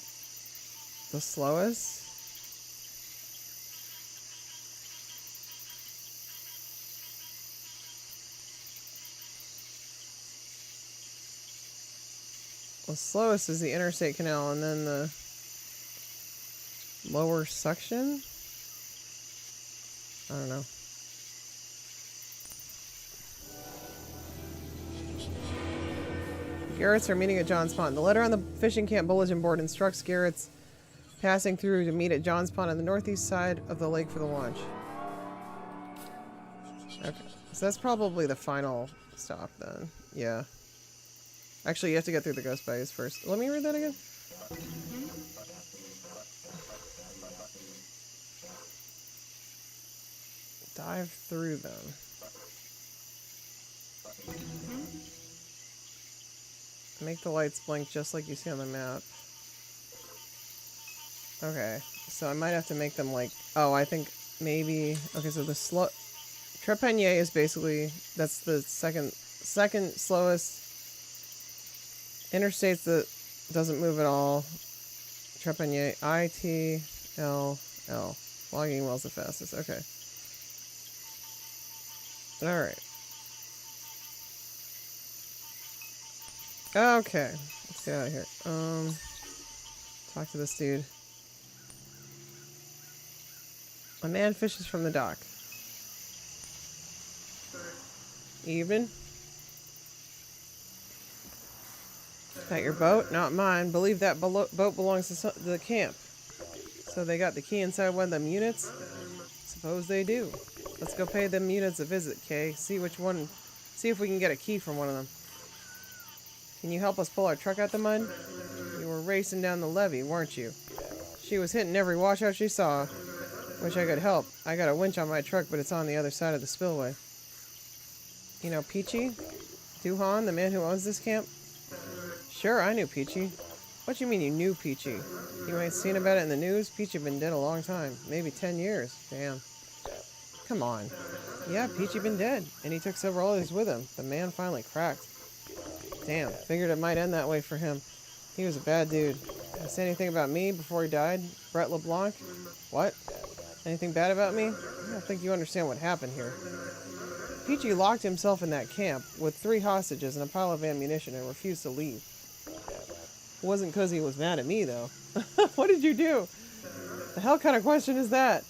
the slowest. The slowest is the interstate canal, and then the lower section? I don't know. Garrett's are meeting at John's Pond. The letter on the fishing camp bulletin board instructs Garrett's passing through to meet at John's Pond on the northeast side of the lake for the launch. Okay, so that's probably the final stop then. Yeah. Actually, you have to get through the ghost bags first. Let me read that again. Dive through them. Make the lights blink just like you see on the map. Okay, so I might have to make them like... oh, I think maybe... okay, so the slow... Trepanier is basically... that's the second slowest. Interstate's that doesn't move at all. Trepanier, I-T-L-L. Logging well's the fastest. Okay. Alright. Okay. Let's get out of here. Talk to this dude. A man fishes from the dock. Evening. That your boat? Not mine. Believe that boat belongs to the camp. So they got the key inside one of them units? Suppose they do. Let's go pay them units a visit, Kay. See if we can get a key from one of them. Can you help us pull our truck out the mud? You were racing down the levee, weren't you? She was hitting every washout she saw. Wish I could help. I got a winch on my truck, but it's on the other side of the spillway. You know Peachy? Duhan, the man who owns this camp? Sure, I knew Peachy. What you mean you knew Peachy? You ain't seen about it in the news? Peachy been dead a long time. Maybe 10 years. Damn. Come on. Yeah, Peachy been dead. And he took several others with him. The man finally cracked. Damn, figured it might end that way for him. He was a bad dude. Did he say anything about me before he died? Brett LeBlanc? What? Anything bad about me? I don't think you understand what happened here. Peachy locked himself in that camp with 3 hostages and a pile of ammunition and refused to leave. It wasn't because he was mad at me, though. What did you do? The hell kind of question is that?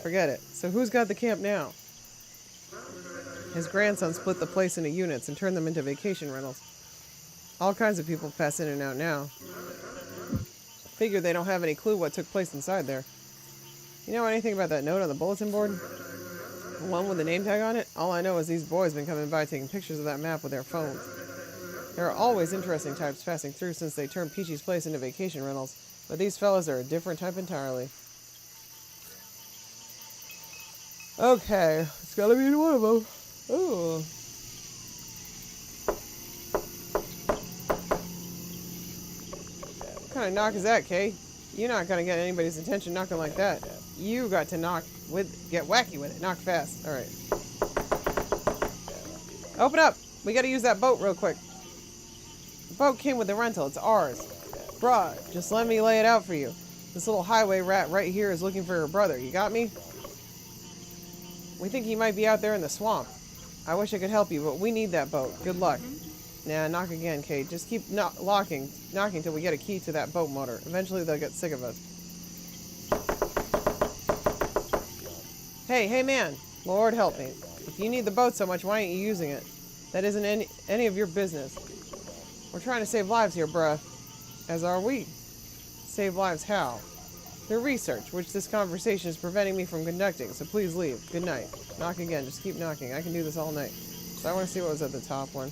Forget it. So who's got the camp now? His grandson split the place into units and turned them into vacation rentals. All kinds of people pass in and out now. Figure they don't have any clue what took place inside there. You know anything about that note on the bulletin board? The one with the name tag on it? All I know is these boys been coming by taking pictures of that map with their phones. There are always interesting types passing through since they turned Peachy's place into vacation rentals, but these fellas are a different type entirely. Okay, it's gotta be one of them. Ooh. What kind of knock is that, Kay? You're not gonna get anybody's attention knocking like that. You got to get wacky with it. Knock fast. Alright. Open up! We gotta use that boat real quick. The boat came with the rental. It's ours. Bruh, just let me lay it out for you. This little highway rat right here is looking for her brother. You got me? We think he might be out there in the swamp. I wish I could help you, but we need that boat. Good luck. Nah, knock again, Kate. Just keep knocking till we get a key to that boat motor. Eventually they'll get sick of us. Hey man. Lord help me. If you need the boat so much, why ain't you using it? That isn't any of your business. We're trying to save lives here, bruh. As are we. Save lives how? Through research, which this conversation is preventing me from conducting, so please leave. Good night. Knock again. Just keep knocking. I can do this all night. So I want to see what was at the top one.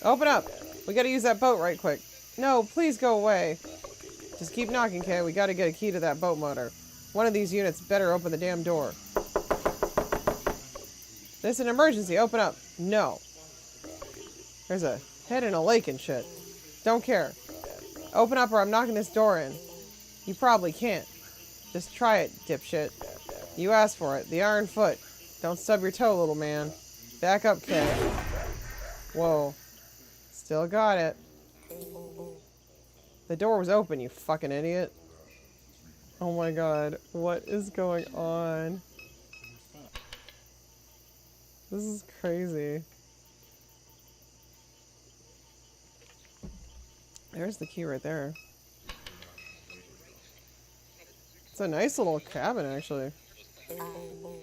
Open up. We gotta use that boat right quick. No, please go away. Just keep knocking, Kay. We gotta get a key to that boat motor. One of these units better open the damn door. This is an emergency. Open up. No. There's a head in a lake and shit. Don't care. Open up or I'm knocking this door in. You probably can't. Just try it, dipshit. You asked for it. The iron foot. Don't stub your toe, little man. Back up, Kay. Whoa. Still got it. The door was open, you fucking idiot. Oh my god. What is going on? This is crazy. There's the key right there. It's a nice little cabin, actually.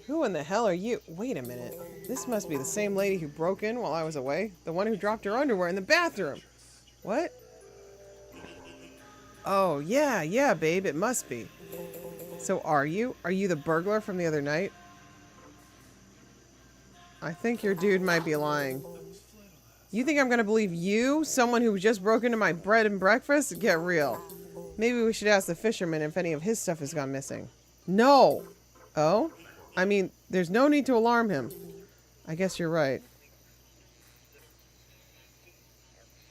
Who in the hell are you? Wait a minute. This must be the same lady who broke in while I was away. The one who dropped her underwear in the bathroom. What? Oh, yeah, babe. It must be. So are you? Are you the burglar from the other night? I think your dude might be lying. You think I'm gonna believe you? Someone who just broke into my bread and breakfast? Get real. Maybe we should ask the fisherman if any of his stuff has gone missing. No! Oh? I mean, there's no need to alarm him. I guess you're right.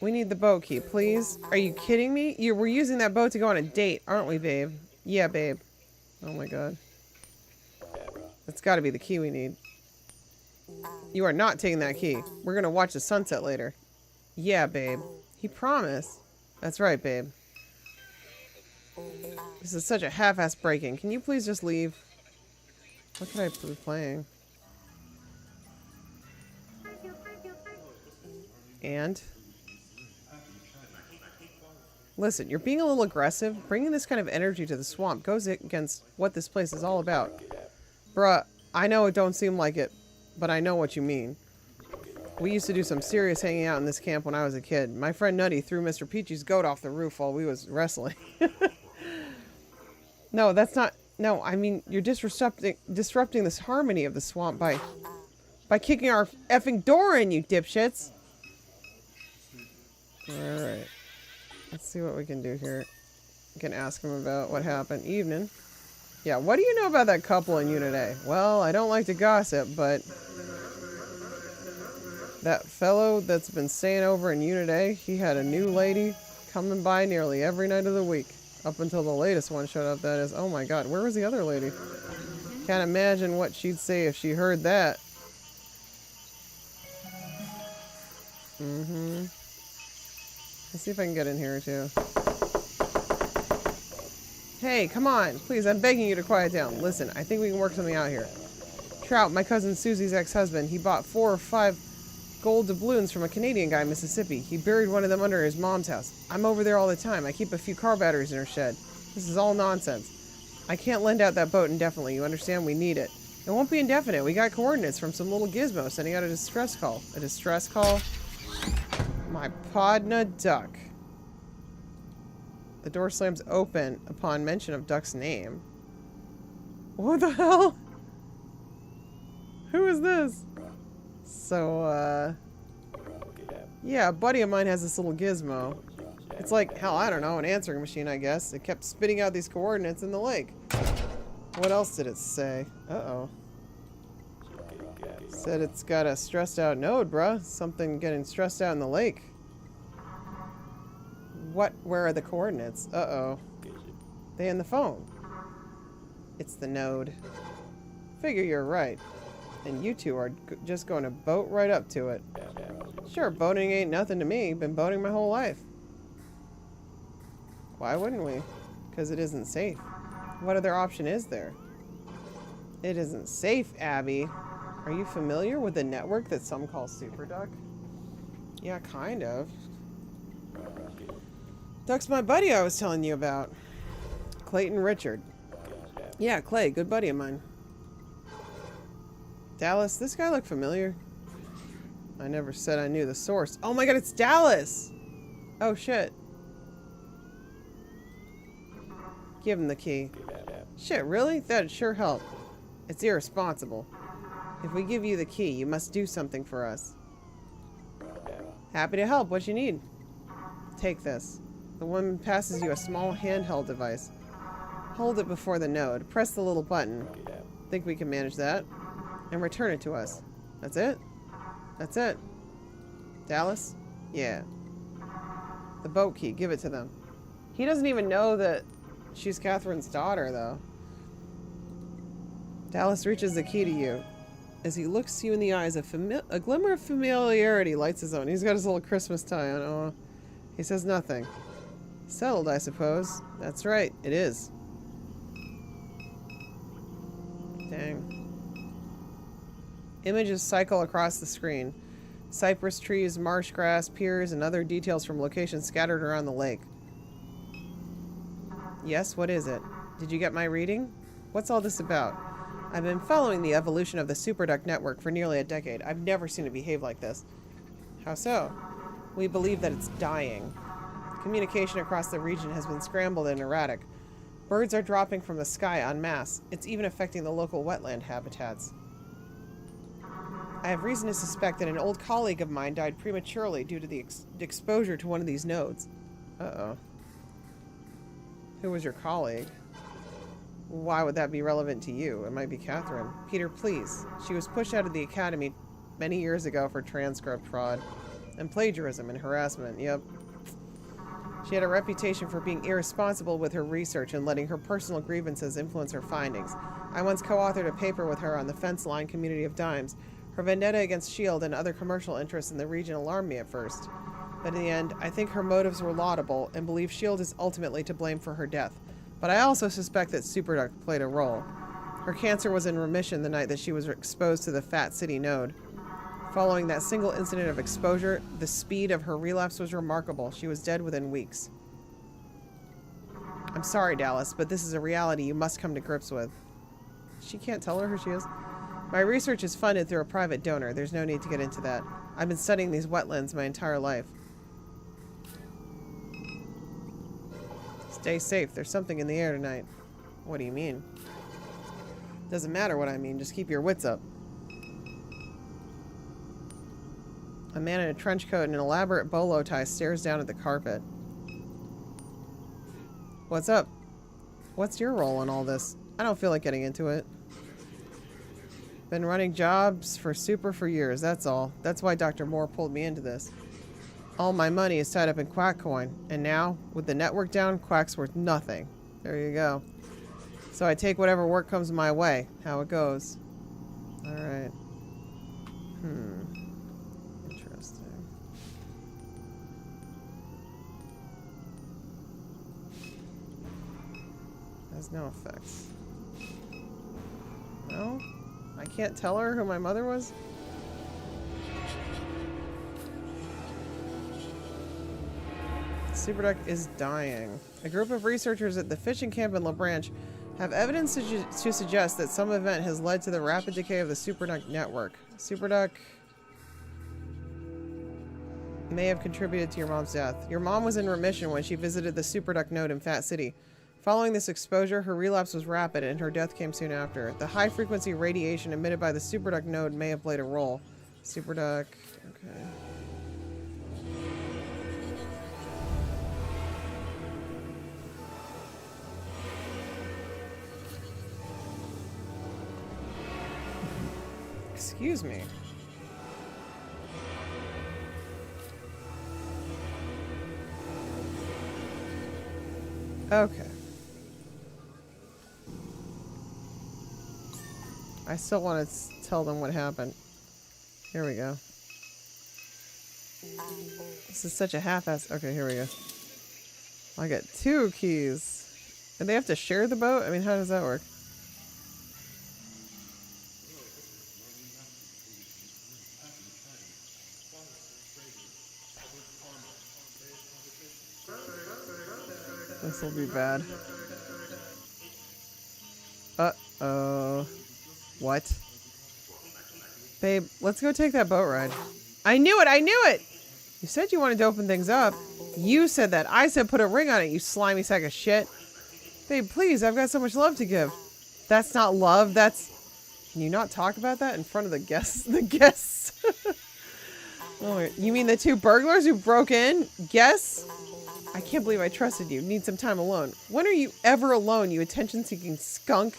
We need the boat key, please. Are you kidding me? We're using that boat to go on a date, aren't we, babe? Yeah, babe. Oh my god. That's gotta be the key we need. You are not taking that key. We're gonna watch the sunset later. Yeah, babe. He promised. That's right, babe. This is such a half-ass break-in. Can you please just leave? What could I be playing? And? Listen, you're being a little aggressive. Bringing this kind of energy to the swamp goes against what this place is all about. Bruh, I know it don't seem like it, but I know what you mean. We used to do some serious hanging out in this camp when I was a kid. My friend Nutty threw Mr. Peachy's goat off the roof while we was wrestling. No, that's not... No, I mean, you're disrupting this harmony of the swamp by kicking our effing door in, you dipshits. Alright. Let's see what we can do here. We can ask him about what happened. Evening. Yeah, what do you know about that couple in Unit A? Well, I don't like to gossip, but... that fellow that's been staying over in Unit A, he had a new lady coming by nearly every night of the week. Up until the latest one showed up, that is. Oh my god, where was the other lady? Can't imagine what she'd say if she heard that. Let's see if I can get in here too. Hey, come on. Please, I'm begging you to quiet down. Listen, I think we can work something out here. Trout, my cousin Susie's ex-husband, he bought 4 or 5 gold doubloons from a Canadian guy in Mississippi. He buried one of them under his mom's house. I'm over there all the time. I keep a few car batteries in her shed. This is all nonsense. I can't lend out that boat indefinitely. You understand? We need it. It won't be indefinite. We got coordinates from some little gizmo sending out a distress call. A distress call? My podna duck. The door slams open upon mention of Duck's name. What the hell? Who is this? So, yeah, a buddy of mine has this little gizmo. It's like, hell, I don't know, an answering machine, I guess. It kept spitting out these coordinates in the lake. What else did it say? Uh-oh. Said it's got a stressed out node, bruh. Something getting stressed out in the lake. What? Where are the coordinates? Uh-oh. They in the phone. It's the node. Figure you're right. And you two are just going to boat right up to it. Sure, boating ain't nothing to me. Been boating my whole life. Why wouldn't we? Because it isn't safe. What other option is there? It isn't safe, Abby. Are you familiar with the network that some call Super Duck? Yeah, kind of. Duck's my buddy I was telling you about. Clayton Richard. Yeah, Clay, good buddy of mine. Dallas, this guy look familiar? I never said I knew the source. Oh my god, it's Dallas! Oh shit. Give him the key. Shit, really? That'd sure help. It's irresponsible. If we give you the key, you must do something for us. Happy to help. What you need? Take this. The woman passes you a small handheld device. Hold it before the node. Press the little button. Think we can manage that? And return it to us. That's it? That's it. Dallas? Yeah. The boat key. Give it to them. He doesn't even know that she's Catherine's daughter, though. Dallas reaches the key to you. As he looks you in the eyes, a glimmer of familiarity lights his own. He's got his little Christmas tie on. Oh, he says nothing. Settled, I suppose. That's right. It is. Dang. Images cycle across the screen. Cypress trees, marsh grass, piers, and other details from locations scattered around the lake. Yes, what is it? Did you get my reading? What's all this about? I've been following the evolution of the superduct network for nearly a decade. I've never seen it behave like this. How so? We believe that it's dying. Communication across the region has been scrambled and erratic. Birds are dropping from the sky en masse. It's even affecting the local wetland habitats. I have reason to suspect that an old colleague of mine died prematurely due to the exposure to one of these nodes. Uh-oh. Who was your colleague? Why would that be relevant to you? It might be Catherine. Peter, please. She was pushed out of the academy many years ago for transcript fraud and plagiarism and harassment. Yep. She had a reputation for being irresponsible with her research and letting her personal grievances influence her findings. I once co-authored a paper with her on the fence line community of dimes. Her vendetta against S.H.I.E.L.D. and other commercial interests in the region alarmed me at first. But in the end, I think her motives were laudable and believe S.H.I.E.L.D. is ultimately to blame for her death. But I also suspect that Superduct played a role. Her cancer was in remission the night that she was exposed to the Fat City node. Following that single incident of exposure, the speed of her relapse was remarkable. She was dead within weeks. I'm sorry, Dallas, but this is a reality you must come to grips with. She can't tell her who she is? My research is funded through a private donor. There's no need to get into that. I've been studying these wetlands my entire life. Stay safe. There's something in the air tonight. What do you mean? Doesn't matter what I mean. Just keep your wits up. A man in a trench coat and an elaborate bolo tie stares down at the carpet. What's up? What's your role in all this? I don't feel like getting into it. Been running jobs for Super for years, that's all. That's why Dr. Moore pulled me into this. All my money is tied up in Quack coin, and now, with the network down, Quack's worth nothing. There you go. So I take whatever work comes my way. How it goes. Alright. Interesting. Has no effects. No? I can't tell her who my mother was? Superduct is dying. A group of researchers at the fishing camp in La Branche have evidence to suggest that some event has led to the rapid decay of the Superduct network. Superduct may have contributed to your mom's death. Your mom was in remission when she visited the Superduct node in Fat City. Following this exposure, her relapse was rapid and her death came soon after. The high-frequency radiation emitted by the Superduct node may have played a role. Superduct... okay. Excuse me. Okay. I still want to tell them what happened. Here we go. This is such a half-ass... Okay, here we go. I got 2 keys. And they have to share the boat? I mean, how does that work? This will be bad. Uh-oh. What? Babe, let's go take that boat ride. I knew it! I knew it! You said you wanted to open things up. You said that. I said put a ring on it, you slimy sack of shit. Babe, please, I've got so much love to give. That's not love, that's... Can you not talk about that in front of the guests? The guests! Oh, you mean the two burglars who broke in? Guess? I can't believe I trusted you. Need some time alone. When are you ever alone, you attention-seeking skunk?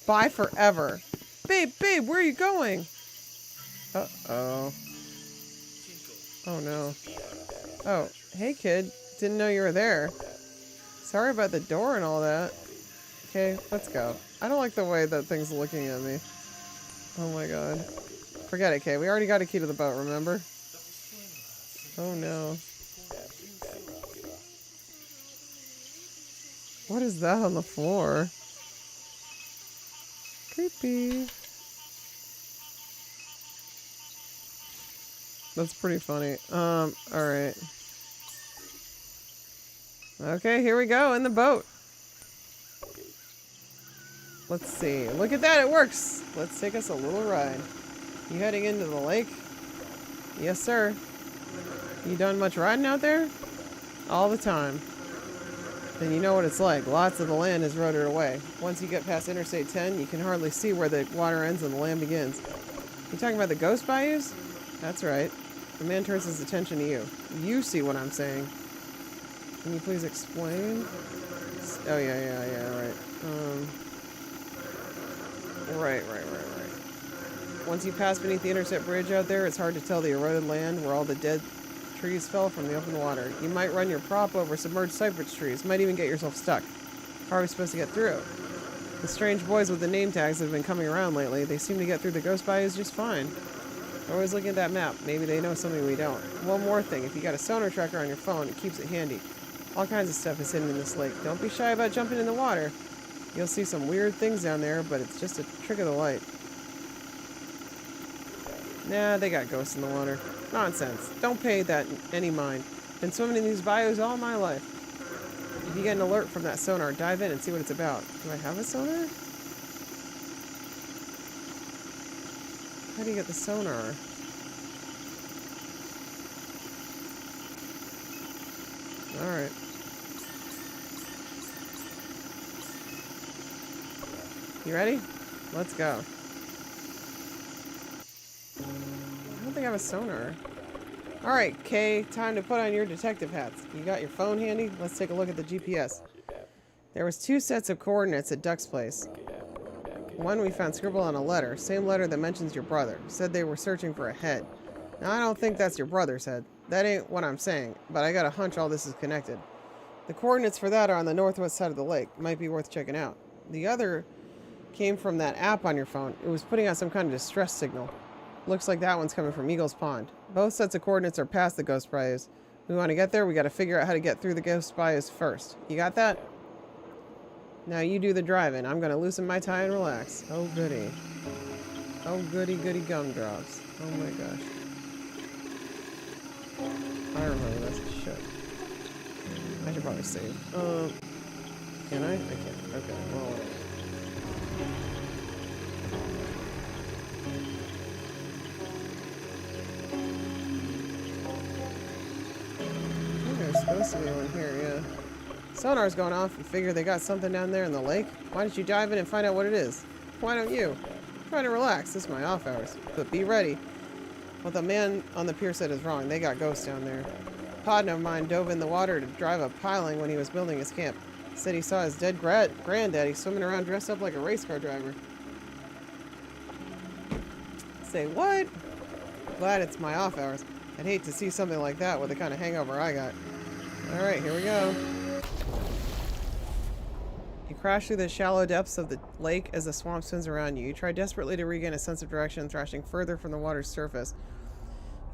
Bye forever. Babe, where are you going? Uh-oh. Oh, no. Oh, hey, kid. Didn't know you were there. Sorry about the door and all that. Okay, let's go. I don't like the way that thing's looking at me. Oh, my God. Forget it, Kay. We already got a key to the boat, remember? Oh, no. What is that on the floor? Creepy. That's pretty funny. Alright. Okay, here we go, in the boat. Let's see. Look at that, it works! Let's take us a little ride. You heading into the lake? Yes, sir. You done much riding out there? All the time. Then you know what it's like. Lots of the land is eroded away. Once you get past Interstate 10, you can hardly see where the water ends and the land begins. You talking about the ghost bayous? That's right. The man turns his attention to you. You see what I'm saying. Can you please explain? Oh, yeah, right. Right. Once you pass beneath the Interstate Bridge out there, it's hard to tell the eroded land where all the dead trees fell from the open water. You might run your prop over submerged cypress trees. Might even get yourself stuck. How are we supposed to get through? The strange boys with the name tags that have been coming around lately, they seem to get through the ghost bayous just fine. They're always looking at that map. Maybe they know something we don't. One more thing. If you got a sonar tracker on your phone, it keeps it handy. All kinds of stuff is hidden in this lake. Don't be shy about jumping in the water. You'll see some weird things down there, but it's just a trick of the light. Nah, they got ghosts in the water. Nonsense. Don't pay that any mind. Been swimming in these bayous all my life. If you get an alert from that sonar, dive in and see what it's about. Do I have a sonar? How do you get the sonar? Alright. You ready? Let's go. I don't think I have a sonar. Alright, Kay, time to put on your detective hats. You got your phone handy? Let's take a look at the GPS. There was 2 sets of coordinates at Duck's place. One we found scribbled on a letter, same letter that mentions your brother. Said they were searching for a head. Now, I don't think that's your brother's head. That ain't what I'm saying, but I got a hunch all this is connected. The coordinates for that are on the northwest side of the lake. Might be worth checking out. The other came from that app on your phone. It was putting out some kind of distress signal. Looks like that one's coming from Eagle's Pond. Both sets of coordinates are past the ghost bayous. We want to get there, we got to figure out how to get through the ghost bayous first. You got that? Now you do the driving. I'm going to loosen my tie and relax. Oh, goody. Oh, goody, goody gumdrops. Oh, my gosh. I remember this shit. I should probably save. Can I? I can't. Okay, well, I think there's supposed to be one here, yeah. Sonar's going off. You figure they got something down there in the lake? Why don't you dive in and find out what it is? Why don't you? Try to relax. This is my off hours. But be ready. What the man on the pier said is wrong. They got ghosts down there. A partner of mine dove in the water to drive a piling when he was building his camp. Said he saw his dead granddaddy swimming around dressed up like a race car driver. Say what? Glad it's my off hours. I'd hate to see something like that with the kind of hangover I got. Alright, here we go. You crash through the shallow depths of the lake as the swamp spins around you. You try desperately to regain a sense of direction, thrashing further from the water's surface.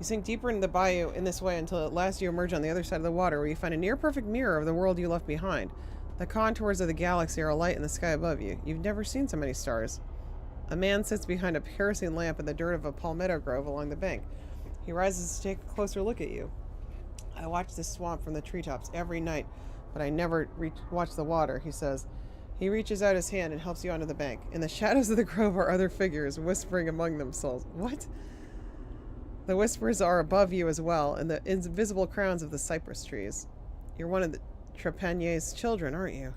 You sink deeper into the bayou in this way until at last you emerge on the other side of the water, where you find a near-perfect mirror of the world you left behind. The contours of the galaxy are alight in the sky above you. You've never seen so many stars. A man sits behind a kerosene lamp in the dirt of a palmetto grove along the bank. He rises to take a closer look at you. I watch this swamp from the treetops every night, but I never watch the water, he says. He reaches out his hand and helps you onto the bank. In the shadows of the grove are other figures, whispering among themselves. What? The whispers are above you as well, in the invisible crowns of the cypress trees. You're one of the Trepanier's children, aren't you?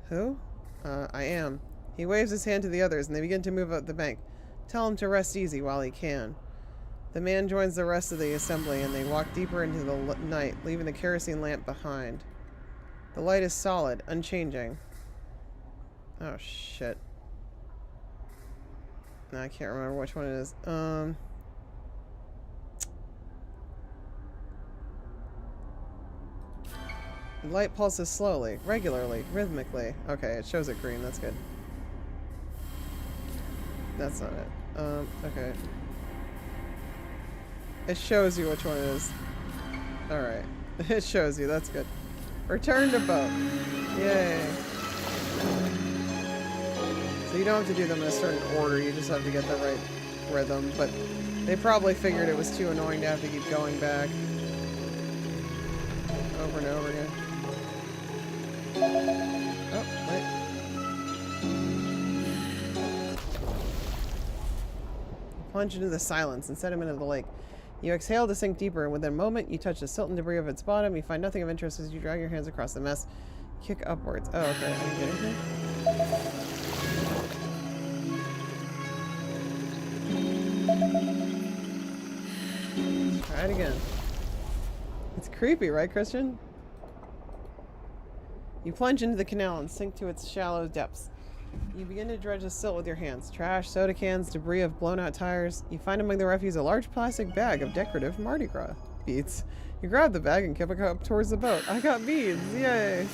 Who? I am. He waves his hand to the others, and they begin to move up the bank. Tell him to rest easy while he can. The man joins the rest of the assembly and they walk deeper into the night, leaving the kerosene lamp behind. The light is solid, unchanging. Oh, shit. No, I can't remember which one it is. The light pulses slowly, regularly, rhythmically. Okay, it shows it green. That's good. That's not it. Okay. It shows you which one it is. Alright. It shows you. That's good. Return to boat. Yay. So you don't have to do them in a certain order. You just have to get the right rhythm. But they probably figured it was too annoying to have to keep going back over and over again. Oh, wait. Plunge into the silence and sediment of the lake. You exhale to sink deeper, and within a moment, you touch the silt and debris of its bottom. You find nothing of interest as you drag your hands across the mess. Kick upwards. Oh, okay. I didn't get anything. Let's try it again. It's creepy, right, Christian? You plunge into the canal and sink to its shallow depths. You begin to dredge the silt with your hands. Trash, soda cans, debris of blown-out tires. You find among the refuse a large plastic bag of decorative Mardi Gras beads. You grab the bag and kick it up towards the boat. I got beads! Yay!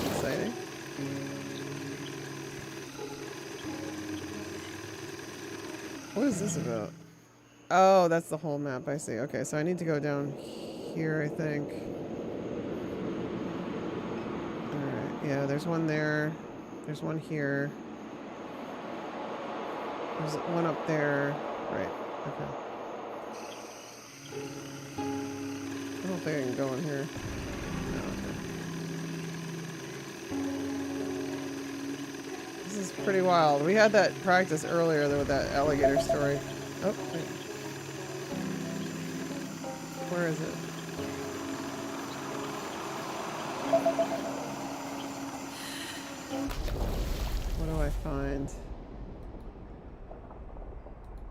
Exciting. What is this about? Oh, that's the whole map. I see. Okay, so I need to go down here, I think. Alright, yeah, there's one there. There's one here. There's one up there. Right. Okay. I don't think I can go in here. No, okay. This is pretty wild. We had that practice earlier though with that alligator story. Oh, wait. Where is it? What do I find?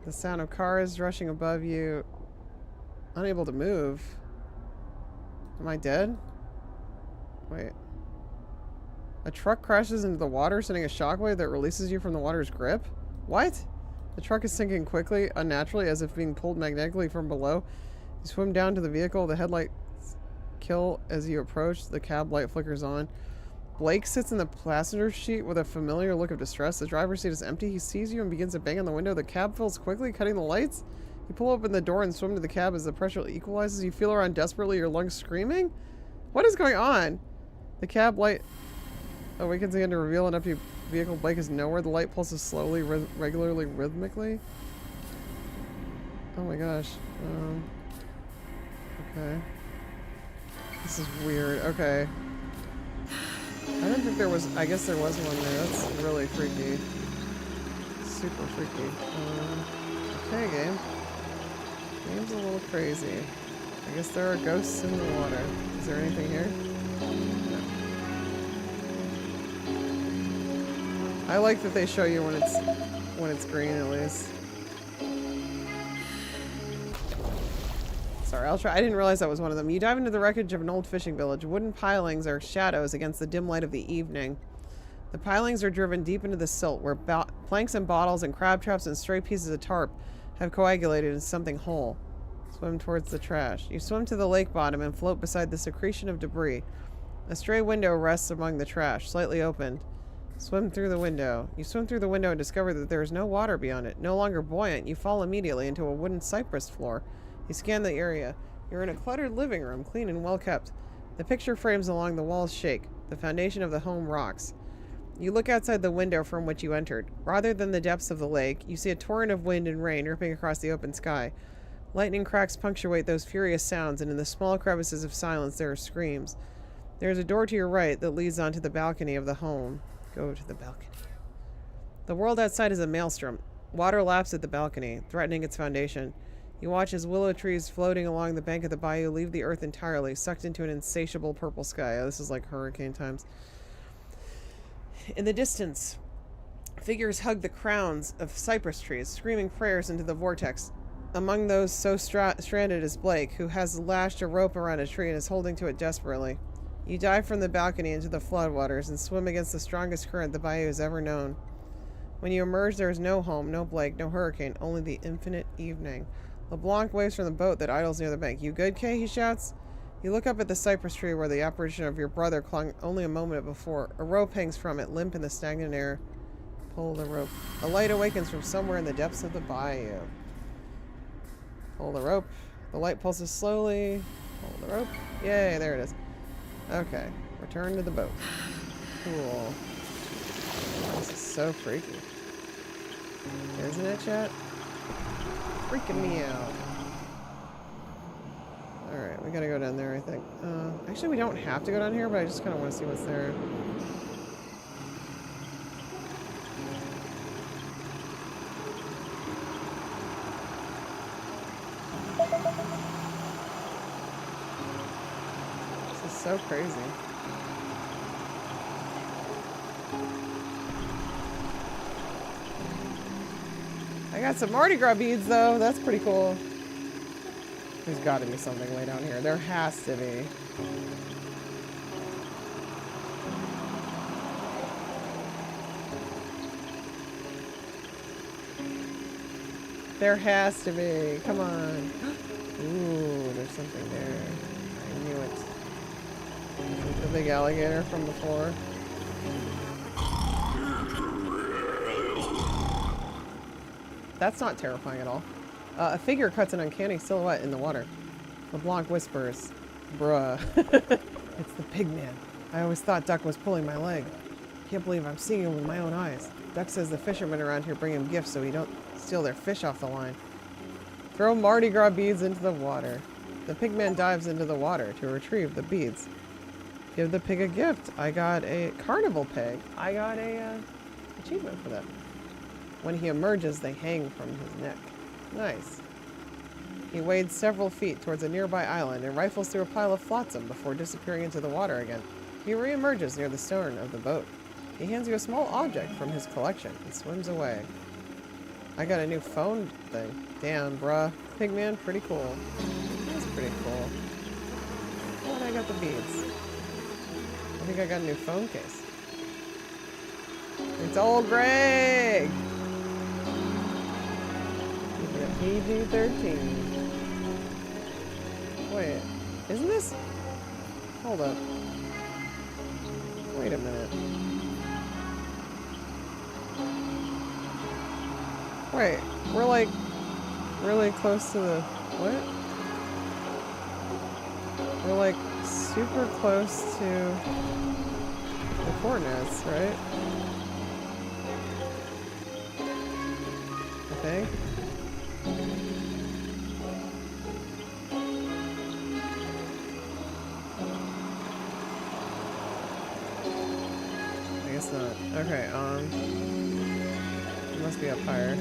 The sound of cars rushing above you. Unable to move. Am I dead? Wait. A truck crashes into the water, sending a shockwave that releases you from the water's grip? What? The truck is sinking quickly, unnaturally, as if being pulled magnetically from below. You swim down to the vehicle. The headlights kill as you approach. The cab light flickers on. Blake sits in the passenger seat with a familiar look of distress. The driver's seat is empty. He sees you and begins to bang on the window. The cab fills quickly, cutting the lights. You pull open the door and swim to the cab as the pressure equalizes. You feel around desperately, your lungs screaming. What is going on? The cab light awakens again to reveal an empty vehicle. Blake is nowhere. The light pulses slowly, regularly, rhythmically. Oh my gosh. Okay. This is weird. Okay. I don't think there was... I guess there was one there. That's really freaky. Super freaky. Okay, game. Game's a little crazy. I guess there are ghosts in the water. Is there anything here? No. I like that they show you when it's green at least. Sorry, I'll try. I didn't realize that was one of them. You dive into the wreckage of an old fishing village. Wooden pilings are shadows against the dim light of the evening. The pilings are driven deep into the silt, where planks and bottles and crab traps and stray pieces of tarp have coagulated into something whole. Swim towards the trash. You swim to the lake bottom and float beside the secretion of debris. A stray window rests among the trash, slightly opened. Swim through the window. You swim through the window and discover that there is no water beyond it. No longer buoyant, you fall immediately into a wooden cypress floor. You scan the area. You're in a cluttered living room, clean and well kept. The picture frames along the walls shake. The foundation of the home rocks. You look outside the window from which you entered. Rather than the depths of the lake, you see a torrent of wind and rain ripping across the open sky. Lightning cracks punctuate those furious sounds, and in the small crevices of silence there are screams. There is a door to your right that leads onto the balcony of the home. Go to the balcony. The world outside is a maelstrom. Water laps at the balcony, threatening its foundation. You watch as willow trees floating along the bank of the bayou leave the earth entirely, sucked into an insatiable purple sky. Oh, this is like hurricane times. In the distance, figures hug the crowns of cypress trees, screaming prayers into the vortex. Among those so stranded is Blake, who has lashed a rope around a tree and is holding to it desperately. You dive from the balcony into the floodwaters and swim against the strongest current the bayou has ever known. When you emerge, there is no home, no Blake, no hurricane, only the infinite evening. LeBlanc waves from the boat that idles near the bank. You good, Kay? He shouts. You look up at the cypress tree where the apparition of your brother clung only a moment before. A rope hangs from it, limp in the stagnant air. Pull the rope. A light awakens from somewhere in the depths of the bayou. Pull the rope. The light pulses slowly. Pull the rope. Yay, there it is. Okay, return to the boat. Cool. This is so freaky. Isn't it, chat? Freaking me out. Alright, we gotta go down there, I think. Actually, we don't have to go down here, but I just kind of want to see what's there. This is so crazy. I got some Mardi Gras beads, though. That's pretty cool. There's got to be something way down here. There has to be. There has to be. Come on. Ooh, there's something there. I knew it. Is it the big alligator from before? That's not terrifying at all. A figure cuts an uncanny silhouette in the water. LeBlanc whispers, "Bruh." It's the pig man. I always thought Duck was pulling my leg. Can't believe I'm seeing him with my own eyes. Duck says the fishermen around here bring him gifts so he don't steal their fish off the line. Throw Mardi Gras beads into the water. The pig man dives into the water to retrieve the beads. Give the pig a gift. I got a carnival pig. I got a achievement for that. When he emerges, they hang from his neck. Nice. He wades several feet towards a nearby island and rifles through a pile of flotsam before disappearing into the water again. He re-emerges near the stern of the boat. He hands you a small object from his collection and swims away. I got a new phone thing. Damn, bruh. Pigman, pretty cool. That's pretty cool. Oh, and I got the beads. I think I got a new phone case. It's old Greg! PG-13. Wait, isn't this? Hold up. Wait a minute. Wait, we're like really close to the what? We're like super close to the coordinates, right? I think. Okay, it must be up higher.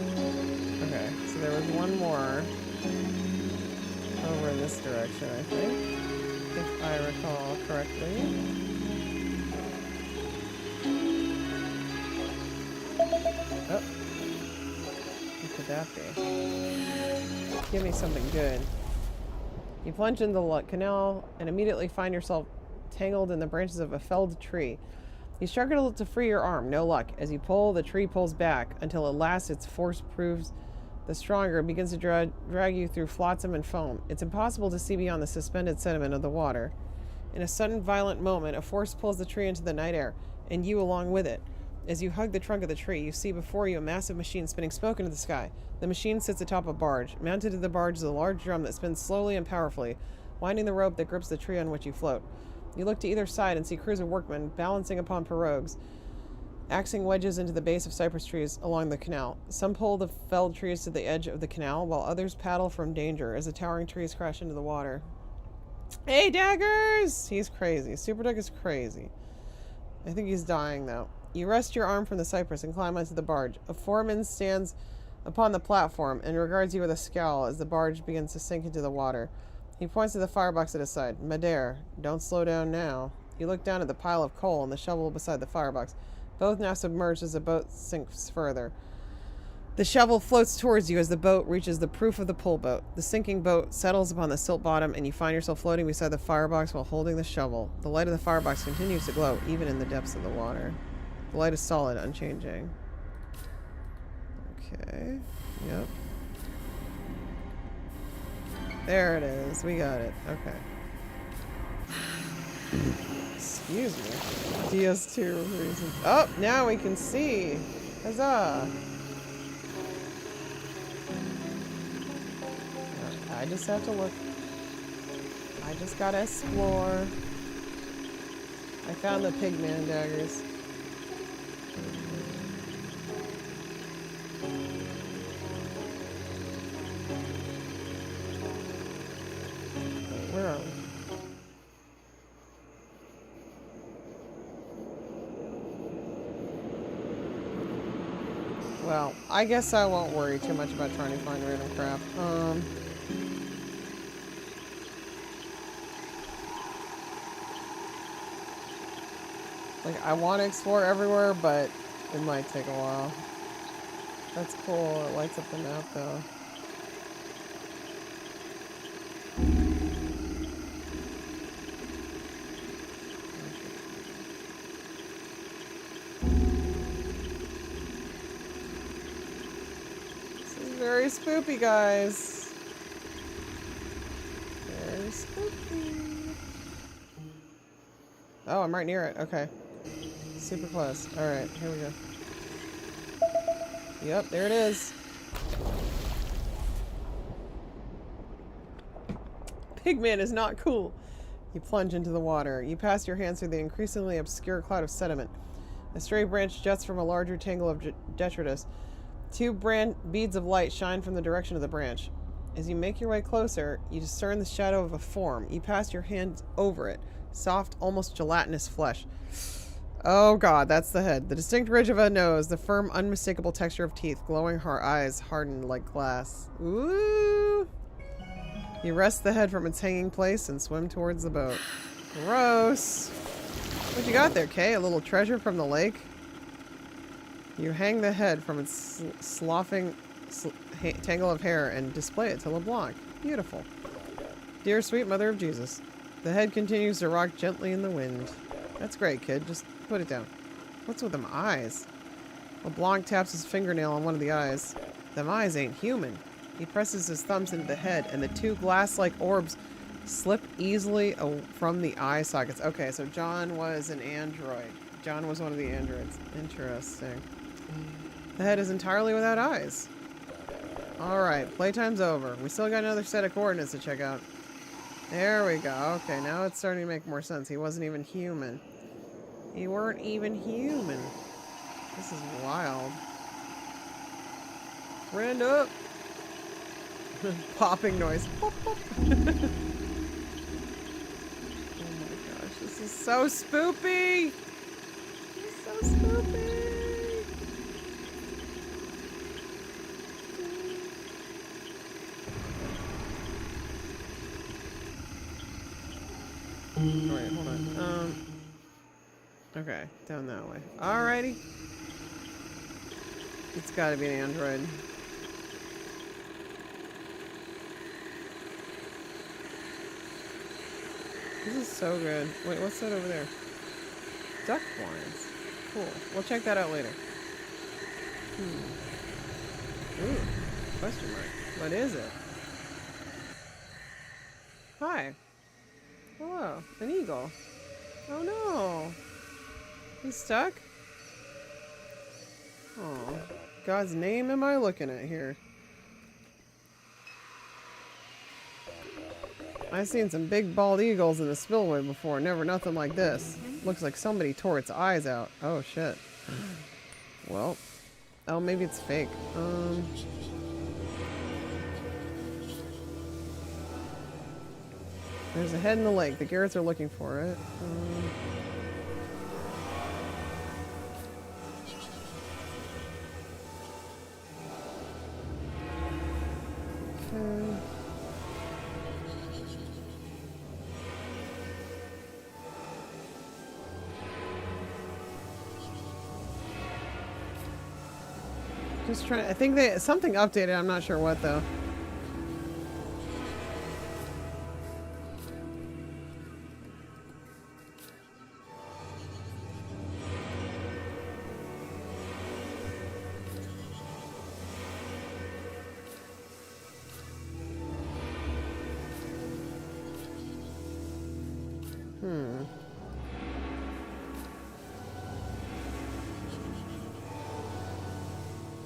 Okay, so there was one more over in this direction, I think, if I recall correctly. Oh, what could that be? Give me something good. You plunge into the canal and immediately find yourself tangled in the branches of a felled tree. You struggle to free your arm, no luck. As you pull, the tree pulls back, until at last its force proves the stronger and begins to drag you through flotsam and foam. It's impossible to see beyond the suspended sediment of the water. In a sudden, violent moment, a force pulls the tree into the night air, and you along with it. As you hug the trunk of the tree, you see before you a massive machine spinning smoke into the sky. The machine sits atop a barge. Mounted to the barge is a large drum that spins slowly and powerfully, winding the rope that grips the tree on which you float. You look to either side and see crews of workmen balancing upon pirogues, axing wedges into the base of cypress trees along the canal. Some pull the felled trees to the edge of the canal, while others paddle from danger as the towering trees crash into the water. Hey, Daggers! He's crazy. Super Duck is crazy. I think he's dying, though. You rest your arm from the cypress and climb onto the barge. A foreman stands upon the platform and regards you with a scowl as the barge begins to sink into the water. He points to the firebox at his side. Madare, don't slow down now. You look down at the pile of coal and the shovel beside the firebox. Both now submerged as the boat sinks further. The shovel floats towards you as the boat reaches the proof of the pull boat. The sinking boat settles upon the silt bottom, and you find yourself floating beside the firebox while holding the shovel. The light of the firebox continues to glow, even in the depths of the water. The light is solid, unchanging. Okay. Yep. There it is. We got it. Okay. Excuse me. DS2 reason. Oh, now we can see. Huzzah. I just have to look. I just gotta explore. I found the pigman daggers. Where are we? Well, I guess I won't worry too much about trying to find random crap. Like, I want to explore everywhere, but it might take a while. That's cool. It lights up the map, though. This is very spoopy, guys. Very spooky. Oh, I'm right near it. Okay. Super close. Alright, here we go. Yep, there it is. Pigman is not cool. You plunge into the water. You pass your hands through the increasingly obscure cloud of sediment. A stray branch juts from a larger tangle of detritus. Two beads of light shine from the direction of the branch. As you make your way closer, you discern the shadow of a form. You pass your hands over it. Soft, almost gelatinous flesh. Oh god, that's the head. The distinct ridge of a nose, the firm, unmistakable texture of teeth, glowing eyes hardened like glass. Ooh! You wrest the head from its hanging place and swim towards the boat. Gross! What you got there, Kay? A little treasure from the lake? You hang the head from its sloughing tangle of hair and display it to LeBlanc. Beautiful. Dear sweet mother of Jesus. The head continues to rock gently in the wind. That's great, kid. Just put it down. What's with them eyes? LeBlanc taps his fingernail on one of the eyes. Them eyes ain't human. He presses his thumbs into the head, and the two glass-like orbs slip easily from the eye sockets. Okay, so John was an android. John was one of the androids. Interesting. The head is entirely without eyes. Alright, playtime's over. We still got another set of coordinates to check out. There we go. Okay, now it's starting to make more sense. He wasn't even human. He weren't even human. This is wild. Friend up! Popping noise. Pop, pop. Oh my gosh, this is so spoopy! It's so spoopy! Alright, hold on. Okay, down that way. Alrighty. It's gotta be an android. This is so good. Wait, what's that over there? Duck blinds. Cool. We'll check that out later. Ooh. Question mark. What is it? Hi. Hello. An eagle. Oh no. He's stuck? Oh. God's name am I looking at here? I've seen some big bald eagles in the spillway before. Never nothing like this. Looks like somebody tore its eyes out. Oh shit. Well. Oh, maybe it's fake. There's a head in the lake. The Garretts are looking for it. Okay. Just trying. I think they something updated. I'm not sure what though.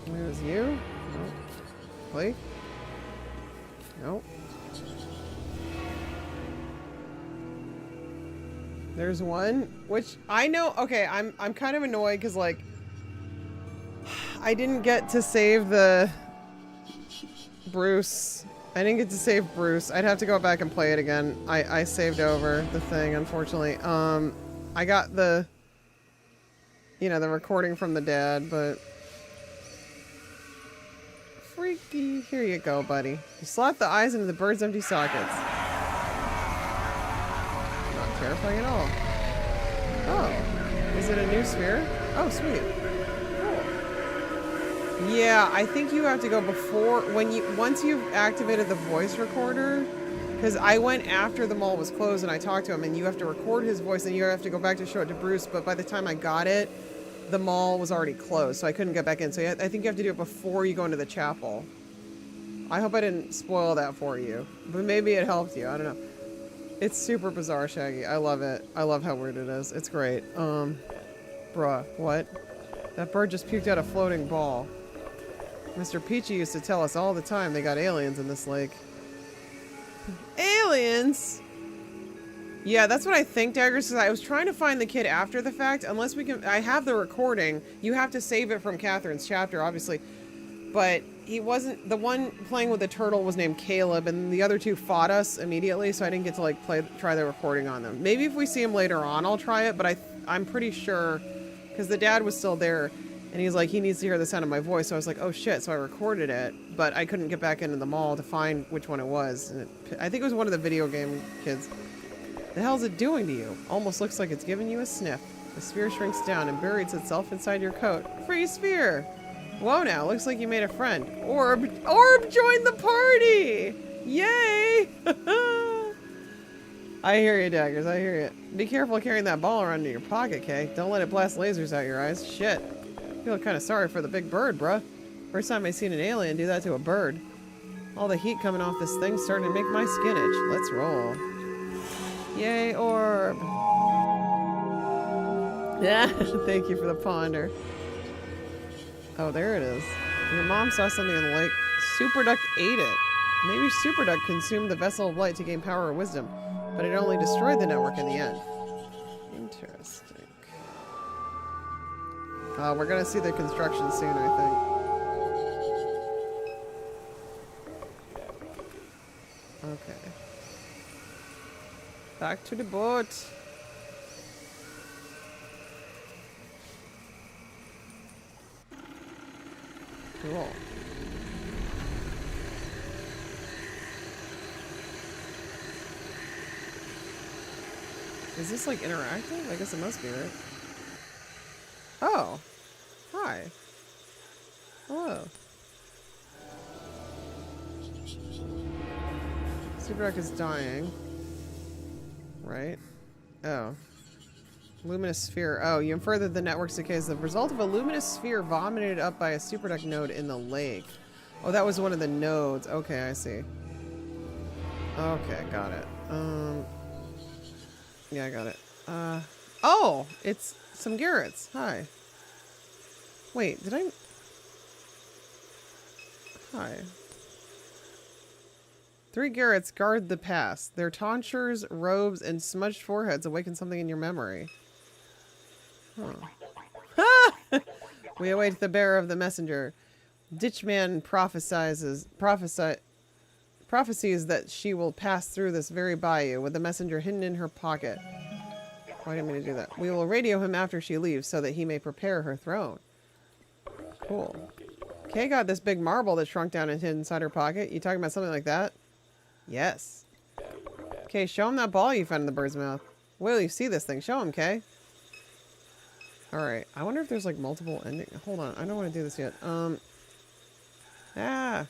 It was you? Nope. Blake? Nope. There's one, which I know. Okay, I'm kind of annoyed because like I didn't get to save the Bruce. I didn't get to save Bruce. I'd have to go back and play it again. I saved over the thing, unfortunately. I got the, you know, the recording from the dad, but freaky. Here you go, buddy. You slot the eyes into the bird's empty sockets. Not terrifying at all. Oh, is it a new sphere? Oh, sweet. Cool. Yeah, I think you have to go before once you've activated the voice recorder. Because I went after the mall was closed and I talked to him, and you have to record his voice and you have to go back to show it to Bruce. But by the time I got it, the mall was already closed, so I couldn't get back in. So I think you have to do it before you go into the chapel. I hope I didn't spoil that for you, but maybe it helped you. I don't know. It's super bizarre, Shaggy. I love it. I love how weird it is. It's great. Bruh, what? That bird just puked out a floating ball. Mr. Peachy used to tell us all the time they got aliens in this lake. Aliens? Yeah, that's what I think, Daggers, because I was trying to find the kid after the fact. Unless we can... I have the recording. You have to save it from Catherine's chapter, obviously. But he wasn't... The one playing with the turtle was named Caleb, and the other two fought us immediately, so I didn't get to, like, try the recording on them. Maybe if we see him later on, I'll try it, but I'm pretty sure... Because the dad was still there, and he's like, he needs to hear the sound of my voice, so I was like, oh shit, so I recorded it. But I couldn't get back into the mall to find which one it was. And I think it was one of the video game kids. The hell's it doing to you? Almost looks like it's giving you a sniff. The sphere shrinks down and buries itself inside your coat. Free sphere! Whoa now, looks like you made a friend. Orb joined the party! Yay! I hear you, Daggers, I hear you. Be careful carrying that ball around in your pocket, Kay. Don't let it blast lasers out your eyes. Shit. I feel kind of sorry for the big bird, bruh. First time I seen an alien do that to a bird. All the heat coming off this thing's starting to make my skin itch. Let's roll. Yay, orb. Yeah, thank you for the ponder. Oh, there it is. Your mom saw something in the lake. Super Duck ate it. Maybe Super Duck consumed the vessel of light to gain power or wisdom, but it only destroyed the network in the end. Interesting. We're gonna see the construction soon, I think. Okay. Back to the boat. Cool. Is this like interactive? I guess it must be, right? Oh. Hi. Hello. Superduck is dying. Right? Oh. Luminous sphere. Oh, you infer that the network's decay is the result of a luminous sphere vomited up by a superduck node in the lake. Oh, that was one of the nodes. Okay, I see. Okay, got it. Yeah, I got it. Oh! It's some Garretts. Hi. Wait, did I... Hi. 3 Garretts guard the pass. Their tonsures, robes, and smudged foreheads awaken something in your memory. Huh. We await the bearer of the messenger. Ditchman prophecies that she will pass through this very bayou with the messenger hidden in her pocket. Why didn't I mean to do that? We will radio him after she leaves so that he may prepare her throne. Cool. Kay got this big marble that shrunk down and hid inside her pocket. You talking about something like that? Yes. Kay, show him that ball you found in the bird's mouth. Will you see this thing? Show him, Kay. Alright. I wonder if there's like multiple endings. Hold on. I don't want to do this yet. Ah.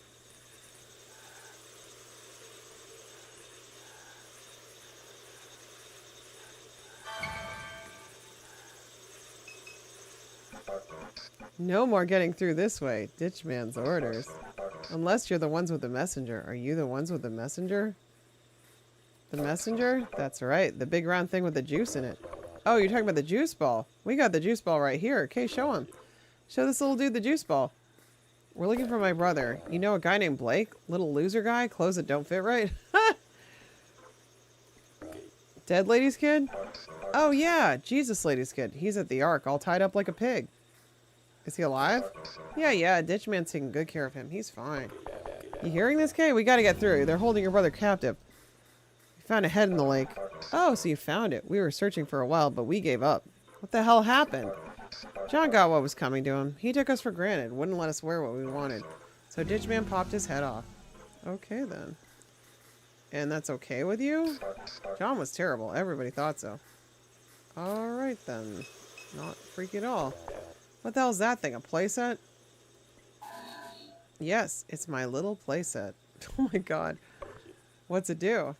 No more getting through this way. Ditchman's orders. Unless you're the ones with the messenger. Are you the ones with the messenger? The messenger? That's right. The big round thing with the juice in it. Oh, you're talking about the juice ball. We got the juice ball right here. Okay, show him. Show this little dude the juice ball. We're looking for my brother. You know a guy named Blake? Little loser guy? Clothes that don't fit right? Dead lady's kid? Oh, yeah. Jesus lady's kid. He's at the Ark, all tied up like a pig. Is he alive? Yeah. Ditchman's taking good care of him. He's fine. You hearing this, Kay? We gotta get through. They're holding your brother captive. We found a head in the lake. Oh, so you found it. We were searching for a while, but we gave up. What the hell happened? John got what was coming to him. He took us for granted. Wouldn't let us wear what we wanted. So Ditchman popped his head off. Okay, then. And that's okay with you? John was terrible. Everybody thought so. Alright, then. Not freaky at all. What the hell's that thing? A playset? Yes, it's my little playset. Oh my god. What's it do?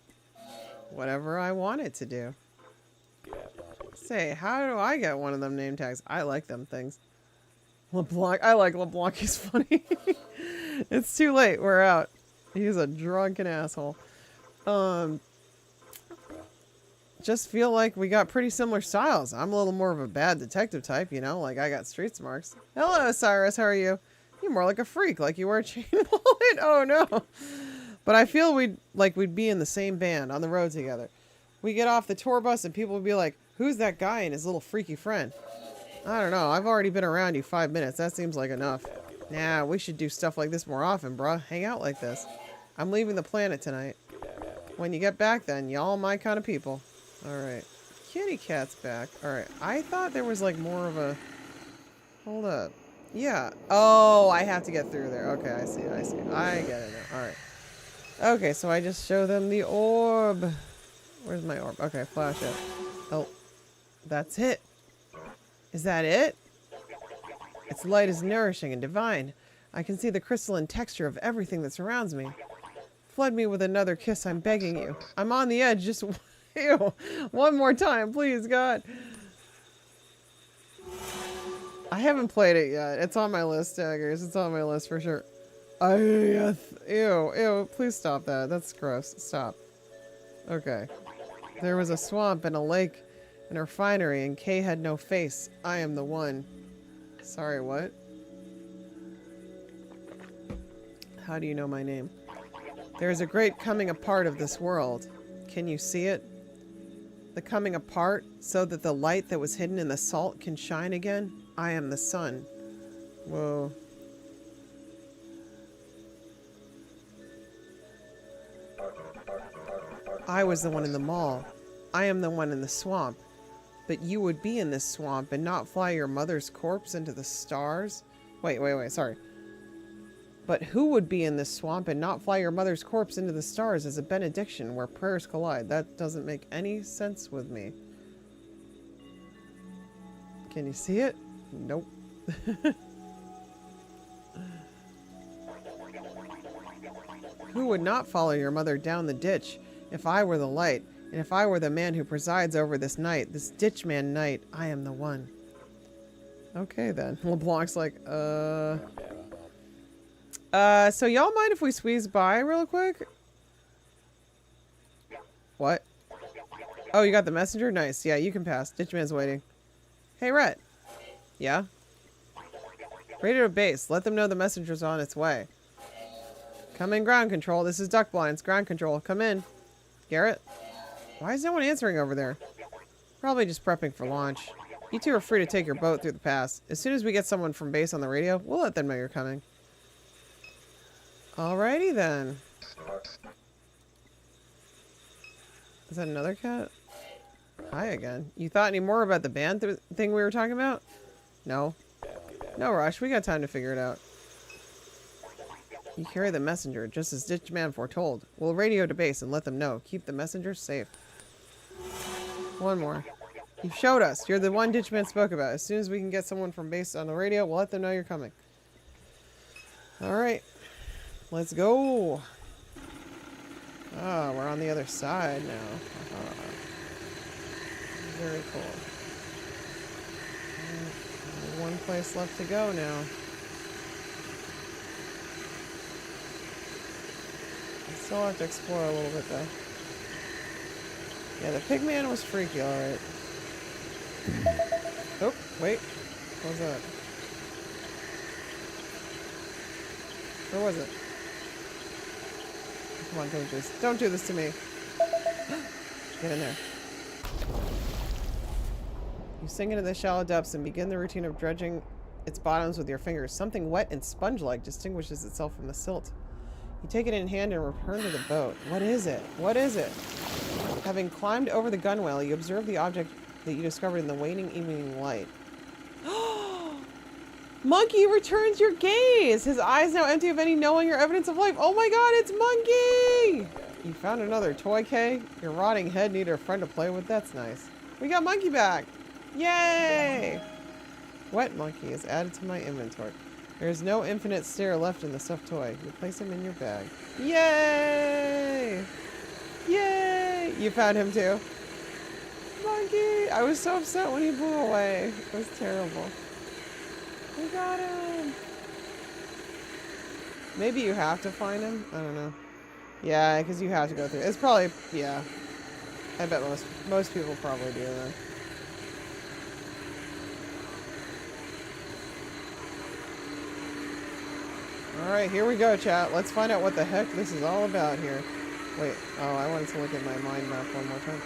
Whatever I want it to do. Say, how do I get one of them name tags? I like them things. LeBlanc. I like LeBlanc. He's funny. It's too late. We're out. He's a drunken asshole. Just feel like we got pretty similar styles. I'm a little more of a bad detective type, you know, like I got street smarts. Hello, Cyrus. How are you? You're more like a freak, like you wear a chain wallet. Oh no. But I feel we'd be in the same band on the road together. We get off the tour bus and people would be like, who's that guy and his little freaky friend? I don't know. I've already been around you 5 minutes. That seems like enough. Nah, we should do stuff like this more often, bruh. Hang out like this. I'm leaving the planet tonight. When you get back then, y'all my kind of people. Alright. Kitty cat's back. Alright. I thought there was like more of a... Hold up. Yeah. Oh, I have to get through there. Okay, I see. I get it now. Alright. Okay, so I just show them the orb. Where's my orb? Okay, flash it. Oh. That's it. Is that it? Its light is nourishing and divine. I can see the crystalline texture of everything that surrounds me. Flood me with another kiss, I'm begging you. I'm on the edge, just... Ew. One more time, please, God. I haven't played it yet. It's on my list, Daggers. It's on my list for sure. Ew. Please stop that. That's gross. Stop. Okay. There was a swamp and a lake and a refinery, and Kay had no face. I am the one. Sorry, what? How do you know my name? There is a great coming apart of this world. Can you see it? The coming apart so that the light that was hidden in the salt can shine again? I am the sun. Whoa. I was the one in the mall. I am the one in the swamp. But you would be in this swamp and not fly your mother's corpse into the stars? Wait, sorry. But who would be in this swamp and not fly your mother's corpse into the stars as a benediction where prayers collide? That doesn't make any sense with me. Can you see it? Nope. Who would not follow your mother down the ditch if I were the light, and if I were the man who presides over this night, this ditchman night? I am the one. Okay then. LeBlanc's like, so y'all mind if we squeeze by real quick? What? Oh, you got the messenger? Nice. Yeah, you can pass. Ditchman's waiting. Hey, Rhett. Yeah? Radio to base. Let them know the messenger's on its way. Come in, ground control. This is Duck Blinds. Ground control. Come in. Garrett? Why is no one answering over there? Probably just prepping for launch. You two are free to take your boat through the pass. As soon as we get someone from base on the radio, we'll let them know you're coming. Alrighty then. Is that another cat? Hi again. You thought any more about the band thing we were talking about? No. No rush. We got time to figure it out. You carry the messenger, just as Ditchman foretold. We'll radio to base and let them know. Keep the messenger safe. One more. You've showed us. You're the one Ditchman spoke about. As soon as we can get someone from base on the radio, we'll let them know you're coming. Alright. Let's go. Oh, we're on the other side now. Very cool. One place left to go now. I still have to explore a little bit though. Yeah, the pigman was freaky, alright. Oh, wait. What was that? Where was it? Come on, don't do this to me. Get in there. You sink into the shallow depths and begin the routine of dredging its bottoms with your fingers. Something wet and sponge-like distinguishes itself from the silt. You take it in hand and return to the boat. What is it? What is it? Having climbed over the gunwale, you observe the object that you discovered in the waning evening light. Monkey returns your gaze! His eyes now empty of any knowing or evidence of life. Oh my god, it's Monkey! You found another toy, Kay? Your rotting head needed a friend to play with? That's nice. We got Monkey back! Yay! Wet Monkey is added to my inventory. There is no infinite stare left in the stuffed toy. You place him in your bag. Yay! Yay! You found him too. Monkey! I was so upset when he blew away. It was terrible. We got him! Maybe you have to find him? I don't know. Yeah, because you have to go through. It's probably, yeah. I bet most people probably do that. Alright, here we go, chat. Let's find out what the heck this is all about here. Wait, oh, I wanted to look at my mind map one more time.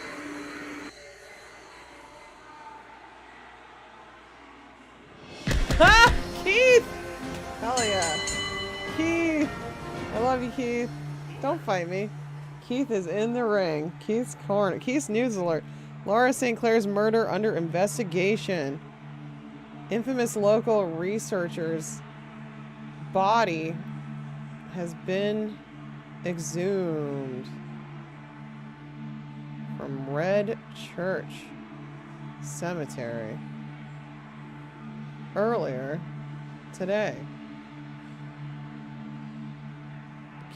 Ha! Keith! Hell yeah. Keith! I love you, Keith. Don't fight me. Keith is in the ring. Keith's corner. Keith's news alert. Laura St. Clair's murder under investigation. Infamous local researchers' body has been exhumed from Red Church Cemetery earlier today.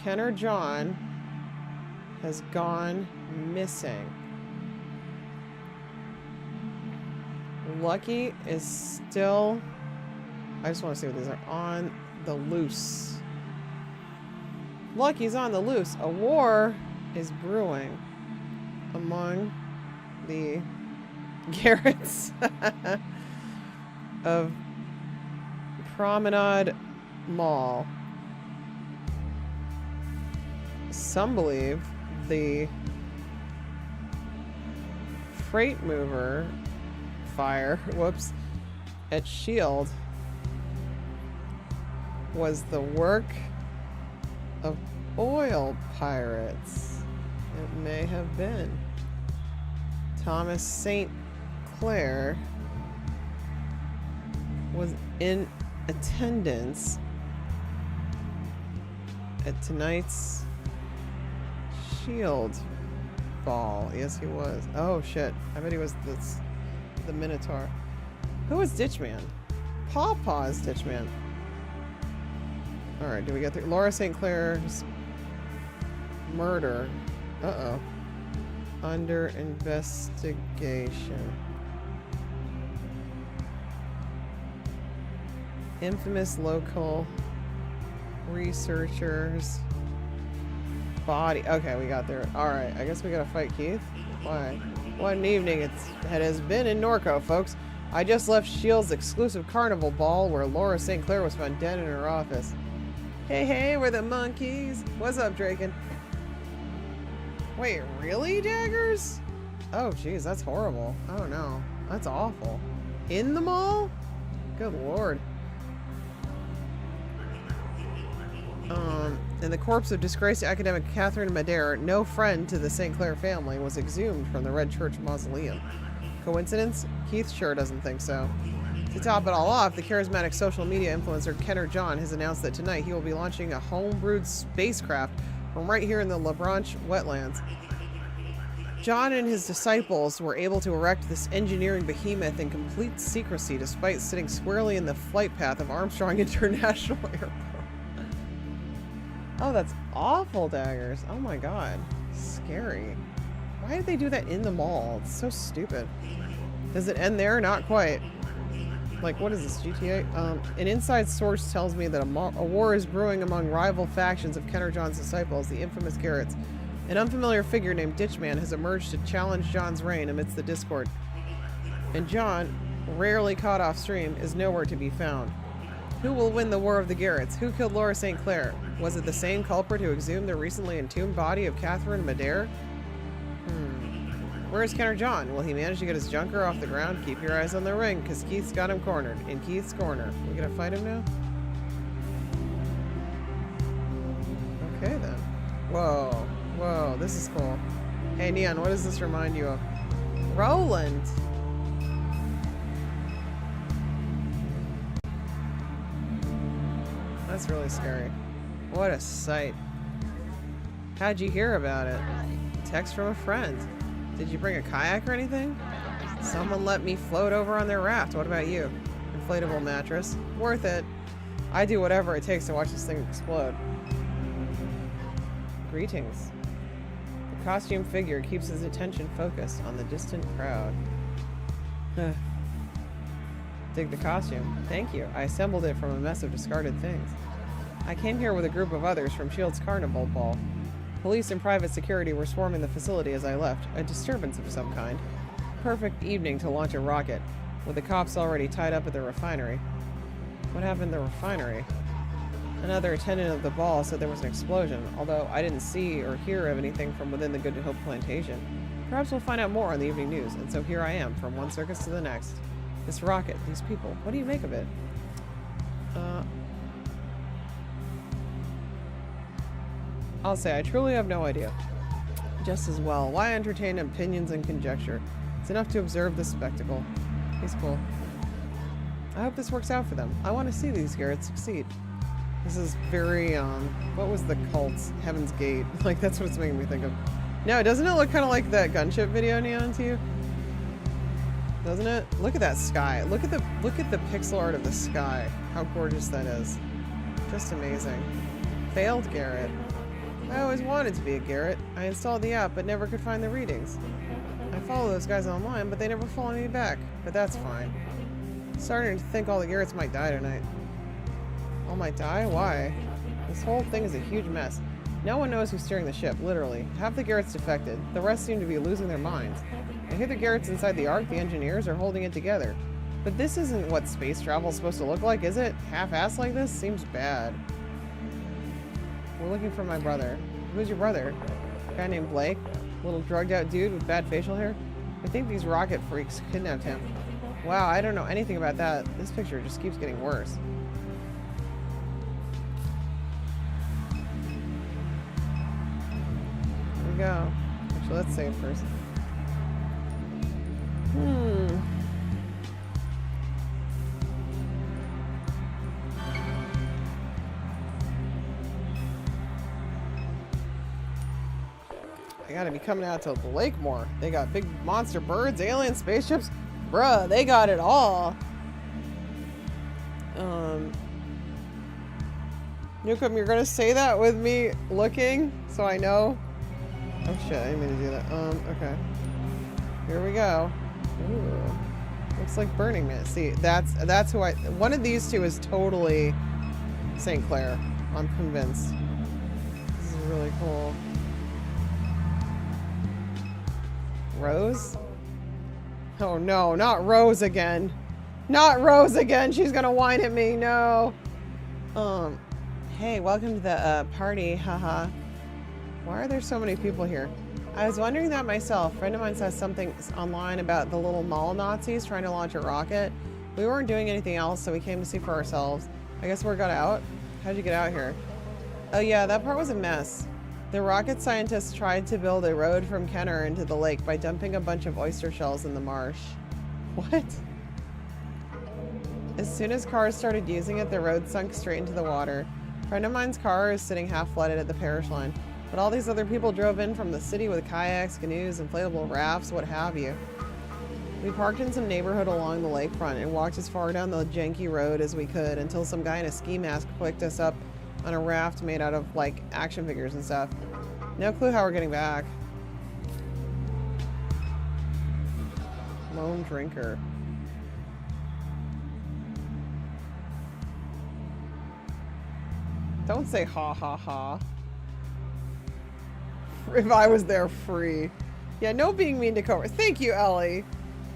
Kenner John has gone missing. Lucky is still, I just want to see what these are, on the loose. Lucky's on the loose. A war is brewing among the Garretts of Promenade Mall. Some believe the freight mover fire, whoops, at Shield was the work of oil pirates. It may have been. Thomas St. Clair was in attendance at tonight's Shield ball. Yes, he was. Oh shit! I bet he was the Minotaur. Who was Ditchman? Pawpaw's Ditchman. All right, do we get through Laura St. Clair's murder? Uh-oh. Under investigation. Infamous local researchers' body. Okay, we got there. All right, I guess we gotta fight Keith. Why? One evening it has been in Norco, folks. I just left Shield's exclusive carnival ball where Laura St. Clair was found dead in her office. Hey, we're the monkeys. What's up, Draken? Wait, really, Daggers? Oh, jeez, that's horrible. Oh, no. That's awful. In the mall? Good lord. And the corpse of disgraced academic Catherine Madere, no friend to the St. Clair family, was exhumed from the Red Church Mausoleum. Coincidence? Keith sure doesn't think so. To top it all off, the charismatic social media influencer Kenner John has announced that tonight he will be launching a homebrewed spacecraft from right here in the La Branche wetlands. John and his disciples were able to erect this engineering behemoth in complete secrecy despite sitting squarely in the flight path of Armstrong International Airport. Oh, that's awful daggers. Oh my god. Scary. Why did they do that in the mall? It's so stupid. Does it end there? Not quite. Like, what is this, GTA? An inside source tells me that a war is brewing among rival factions of Kenner John's disciples, the infamous Garretts. An unfamiliar figure named Ditchman has emerged to challenge John's reign amidst the discord. And John, rarely caught off stream, is nowhere to be found. Who will win the War of the Garretts? Who killed Laura St. Clair? Was it the same culprit who exhumed the recently entombed body of Catherine Madare? Where is Kenner John? Will he manage to get his junker off the ground? Keep your eyes on the ring, because Keith's got him cornered. In Keith's corner. We gonna fight him now? Okay then. Whoa. Whoa, this is cool. Hey Neon, what does this remind you of? Roland! That's really scary. What a sight. How'd you hear about it? Text from a friend. Did you bring a kayak or anything? Someone let me float over on their raft. What about you? Inflatable mattress. Worth it. I do whatever it takes to watch this thing explode. Greetings. The costume figure keeps his attention focused on the distant crowd. Dig the costume. Thank you. I assembled it from a mess of discarded things. I came here with a group of others from Shield's Carnival Ball. Police and private security were swarming the facility as I left, a disturbance of some kind. Perfect evening to launch a rocket, with the cops already tied up at the refinery. What happened to the refinery? Another attendant of the ball said there was an explosion, although I didn't see or hear of anything from within the Good Hope plantation. Perhaps we'll find out more on the evening news, and so here I am, from one circus to the next. This rocket, these people, what do you make of it? I'll say I truly have no idea. Just as well. Why entertain opinions and conjecture? It's enough to observe the spectacle. He's cool. I hope this works out for them. I want to see these Garretts succeed. This is very, what was the cult? Heaven's Gate. Like, that's what it's making me think of. No, doesn't it look kind of like that gunship video, Neon, to you? Doesn't it? Look at that sky. Look at the pixel art of the sky. How gorgeous that is. Just amazing. Failed Garrett. I always wanted to be a Garrett. I installed the app, but never could find the readings. I follow those guys online, but they never follow me back. But that's fine. Starting to think all the Garretts might die tonight. All might die? Why? This whole thing is a huge mess. No one knows who's steering the ship, literally. Half the Garretts defected. The rest seem to be losing their minds. I hear the Garretts inside the Ark, the engineers, are holding it together. But this isn't what space travel is supposed to look like, is it? Half-assed like this? Seems bad. We're looking for my brother. Who's your brother? A guy named Blake? A little drugged out dude with bad facial hair? I think these rocket freaks kidnapped him. Wow, I don't know anything about that. This picture just keeps getting worse. Here we go. Actually, let's save first. I gotta be coming out to the lake more. They got big monster birds, aliens, spaceships. Bruh, they got it all. Newcomb, you're gonna say that with me looking, so I know. Oh shit, I didn't mean to do that. Okay. Here we go. Ooh. Looks like Burning Man. See, that's who one of these two is totally St. Clair. I'm convinced. This is really cool. Rose? Oh no, not Rose again. Not Rose again. She's gonna whine at me. No. Hey, welcome to the party. Haha. Why are there so many people here? I was wondering that myself. A friend of mine says something online about the little mall Nazis trying to launch a rocket. We weren't doing anything else, so we came to see for ourselves. I guess word got out. How'd you get out here? Oh yeah, that part was a mess. The rocket scientists tried to build a road from Kenner into the lake by dumping a bunch of oyster shells in the marsh. What? As soon as cars started using it, the road sunk straight into the water. A friend of mine's car is sitting half flooded at the parish line, but all these other people drove in from the city with kayaks, canoes, inflatable rafts, what have you. We parked in some neighborhood along the lakefront and walked as far down the janky road as we could until some guy in a ski mask picked us up on a raft made out of, like, action figures and stuff. No clue how we're getting back. Lone drinker. Don't say ha ha ha. If I was there, free. Yeah, no being mean to coworkers. Thank you, Ellie.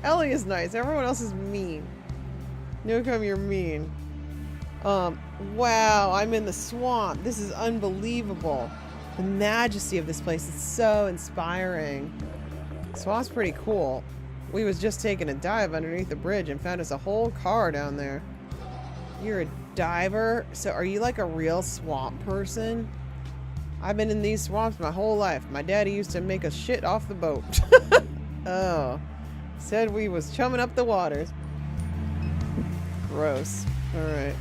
Ellie is nice. Everyone else is mean. Newcomb, you're mean. Wow, I'm in the swamp. This is unbelievable. The majesty of this place is so inspiring. Swamp's pretty cool. We was just taking a dive underneath the bridge and found us a whole car down there. You're a diver? So are you like a real swamp person? I've been in these swamps my whole life. My daddy used to make us shit off the boat. Oh. Said we was chumming up the waters. Gross. Alright,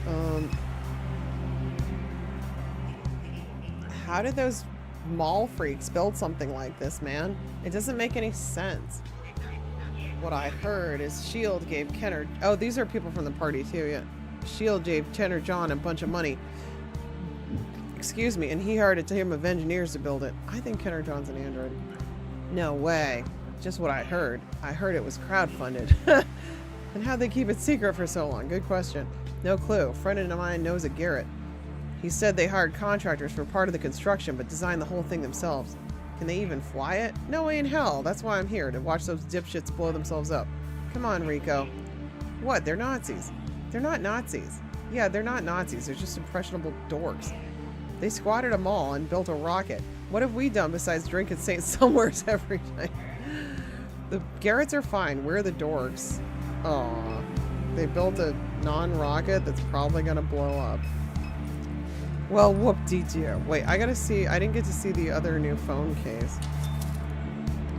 how did those mall freaks build something like this, man? It doesn't make any sense. What I heard is S.H.I.E.L.D. gave Kenner... Oh, these are people from the party, too, yeah. S.H.I.E.L.D. gave Kenner John a bunch of money. Excuse me, and he hired a team of engineers to build it. I think Kenner John's an android. No way. Just what I heard. I heard it was crowdfunded. And how'd they keep it secret for so long? Good question. No clue. A friend of mine knows a Garrett. He said they hired contractors for part of the construction, but designed the whole thing themselves. Can they even fly it? No way in hell. That's why I'm here, to watch those dipshits blow themselves up. Come on, Rico. What? They're Nazis. They're not Nazis. Yeah, they're not Nazis. They're just impressionable dorks. They squatted a mall and built a rocket. What have we done besides drink at St. Somewheres every night? The Garretts are fine. We're the dorks. Aw. They built a non-rocket that's probably gonna blow up. Well, whoop-de-doo. Wait, I gotta see. I didn't get to see the other new phone case.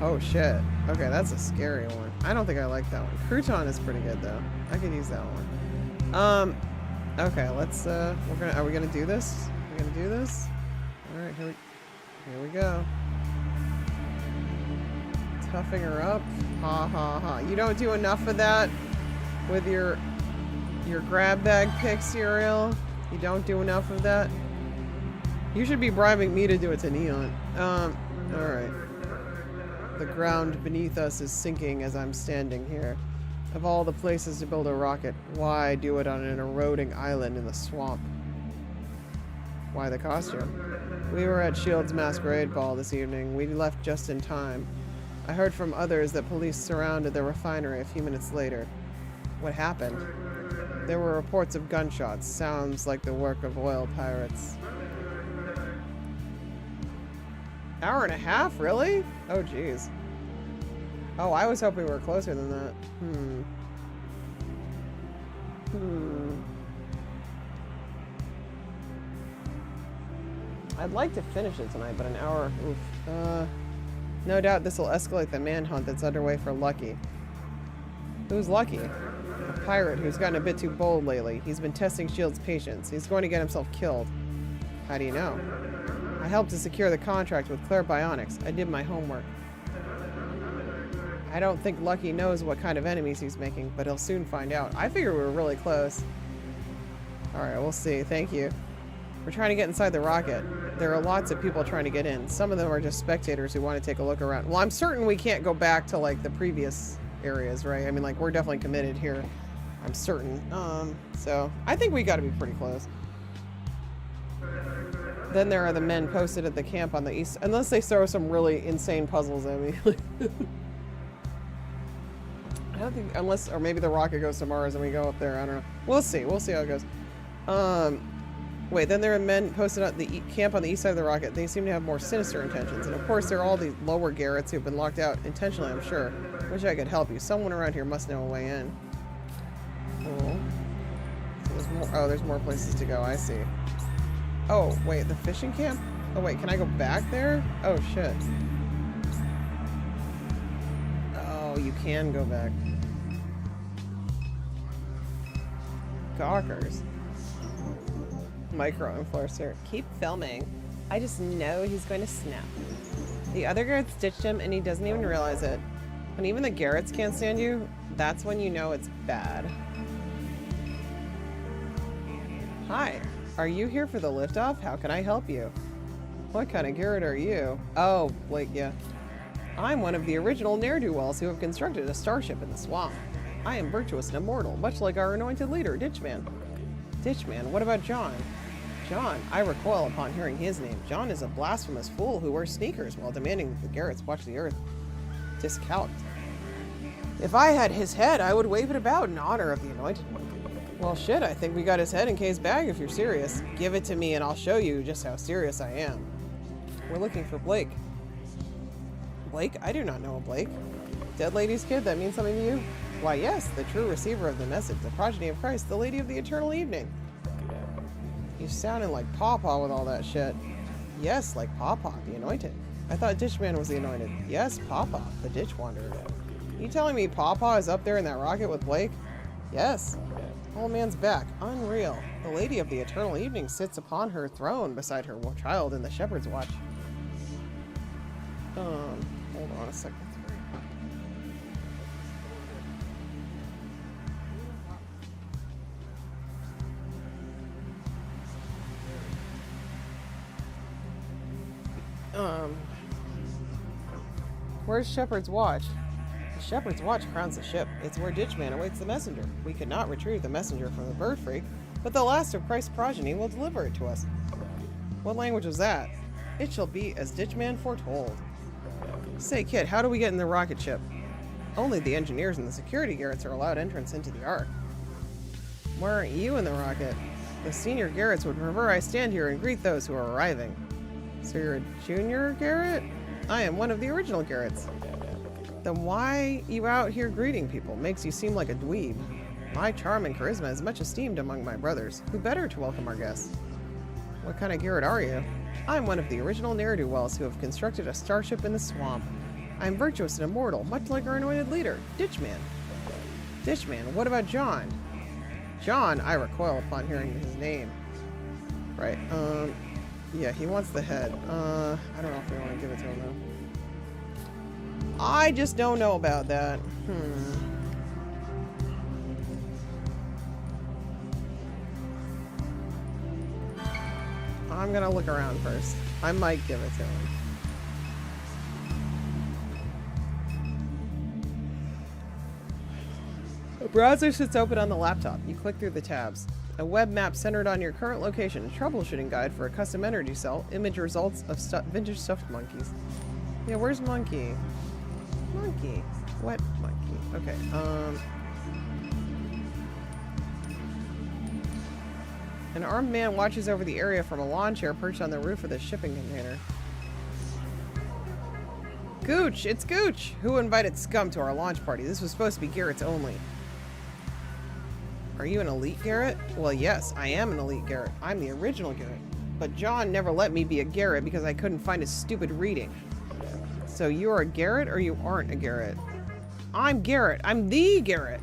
Oh, shit. Okay, that's a scary one. I don't think I like that one. Crouton is pretty good, though. I could use that one. Okay, let's, are we gonna do this? Are we gonna do this? Alright, here we go. Toughing her up. Ha ha ha. You don't do enough of that with your grab bag pick, Cereal. You don't do enough of that. You should be bribing me to do it to Neon. Alright. The ground beneath us is sinking as I'm standing here. Of all the places to build a rocket, why do it on an eroding island in the swamp? Why the costume? We were at S.H.I.E.L.D.'s masquerade ball this evening. We left just in time. I heard from others that police surrounded the refinery a few minutes later. What happened? There were reports of gunshots. Sounds like the work of oil pirates. Hour and a half? Really? Oh, jeez. Oh, I was hoping we were closer than that. I'd like to finish it tonight, but an hour... Oof. No doubt this will escalate the manhunt that's underway for Lucky. Who's Lucky? A pirate who's gotten a bit too bold lately. He's been testing S.H.I.E.L.D.'s patience. He's going to get himself killed. How do you know? I helped to secure the contract with Claire Bionics. I did my homework. I don't think Lucky knows what kind of enemies he's making, but he'll soon find out. I figure we were really close. Alright, we'll see. Thank you. We're trying to get inside the rocket. There are lots of people trying to get in. Some of them are just spectators who want to take a look around. Well, I'm certain we can't go back to, like, the previous areas, right? I mean, like, we're definitely committed here. I'm certain. So, I think we gotta be pretty close. Then there are the men posted at the camp on the east... Unless they throw some really insane puzzles at me. I don't think... Unless... Or maybe the rocket goes to Mars and we go up there. I don't know. We'll see. We'll see how it goes. Wait, then there are men posted at the camp on the east side of the rocket. They seem to have more sinister intentions. And of course, there are all these lower Garretts who've been locked out intentionally, I'm sure. Wish I could help you. Someone around here must know a way in. Cool. So there's more, oh, there's more places to go. I see. Oh, wait, the fishing camp? Oh, wait, can I go back there? Oh, shit. Oh, you can go back. Gawkers. Micro-influencer. Keep filming. I just know he's going to snap. The other Garretts ditched him and he doesn't even realize it. When even the Garretts can't stand you, that's when you know it's bad. Hi. Are you here for the liftoff? How can I help you? What kind of Garrett are you? Oh, Blake, yeah. I'm one of the original ne'er-do-wells who have constructed a starship in the swamp. I am virtuous and immortal, much like our anointed leader, Ditchman. Ditchman, what about John? John, I recoil upon hearing his name. John is a blasphemous fool who wears sneakers while demanding that the Garretts watch the earth discount. If I had his head, I would wave it about in honor of the anointed one. Well, shit, I think we got his head in Kay's bag if you're serious. Give it to me and I'll show you just how serious I am. We're looking for Blake. Blake? I do not know a Blake. Dead lady's kid, that means something to you? Why, yes, the true receiver of the message, the progeny of Christ, the lady of the eternal evening. You sounded like Pawpaw with all that shit. Yes, like Pawpaw, the anointed. I thought Ditchman was the anointed. Yes, Pawpaw, the ditch wanderer. You telling me Pawpaw is up there in that rocket with Blake? Yes. Old man's back. Unreal. The lady of the eternal evening sits upon her throne beside her child in the shepherd's watch. Hold on a second. Where's Shepherd's Watch? The Shepherd's Watch crowns the ship. It's where Ditchman awaits the messenger. We could not retrieve the messenger from the bird freak, but the last of Christ's progeny will deliver it to us. What language was that? It shall be as Ditchman foretold. Say, kid, how do we get in the rocket ship? Only the engineers and the security Garretts are allowed entrance into the Ark. Why aren't you in the rocket? The senior Garretts would prefer I stand here and greet those who are arriving. So you're a junior Garrett? I am one of the original Garretts. Then why you out here greeting people? Makes you seem like a dweeb. My charm and charisma is much esteemed among my brothers. Who better to welcome our guests? What kind of Garrett are you? I'm one of the original ne'er-do-wells who have constructed a starship in the swamp. I'm virtuous and immortal, much like our anointed leader, Ditchman. Ditchman, what about John? John, I recoil upon hearing his name. Right, yeah, he wants the head. I don't know if we want to give it to him, though. I just don't know about that. I'm gonna look around first. I might give it to him. A browser sits open on the laptop. You click through the tabs. A web map centered on your current location. A troubleshooting guide for a custom energy cell. Image results of vintage stuffed monkeys. Yeah, where's Monkey? Monkey. What monkey? Okay, An armed man watches over the area from a lawn chair perched on the roof of the shipping container. Gooch! It's Gooch! Who invited scum to our launch party? This was supposed to be Garrett's only. Are you an elite Garrett? Well, yes, I am an elite Garrett. I'm the original Garrett. But John never let me be a Garrett because I couldn't find his stupid reading. So you're a Garrett or you aren't a Garrett? I'm Garrett. I'm the Garrett.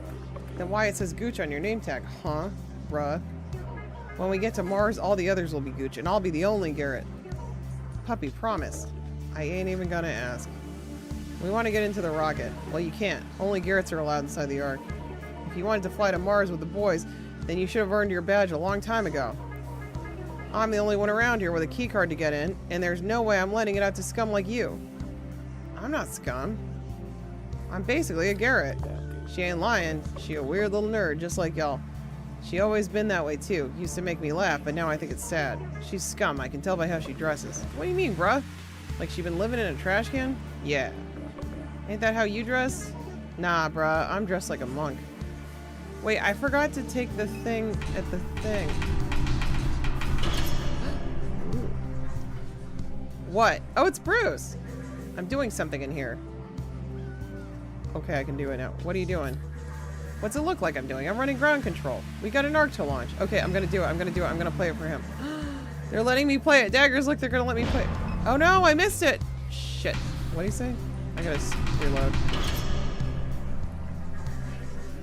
Then why it says Gooch on your name tag? Huh? Bruh. When we get to Mars, all the others will be Gooch, and I'll be the only Garrett. Puppy, promise. I ain't even gonna ask. We want to get into the rocket. Well, you can't. Only Garretts are allowed inside the Ark. If you wanted to fly to Mars with the boys, then you should have earned your badge a long time ago. I'm the only one around here with a key card to get in, and there's no way I'm letting it out to scum like you. I'm not scum. I'm basically a Garrett. She ain't lying. She a weird little nerd just like y'all. She always been that way too. Used to make me laugh, but now I think it's sad. She's scum. I can tell by how she dresses. What do you mean, bruh? Like she been living in a trash can? Yeah. Ain't that how you dress? Nah, bruh. I'm dressed like a monk. Wait, I forgot to take the thing at the thing. Ooh. What? Oh, it's Bruce! I'm doing something in here. Okay, I can do it now. What are you doing? What's it look like I'm doing? I'm running ground control. We got an Ark to launch. Okay, I'm gonna do it. I'm gonna do it. I'm gonna play it for him. They're letting me play it. Daggers, look, they're gonna let me play it. Oh no, I missed it! Shit. What do you say? I gotta reload.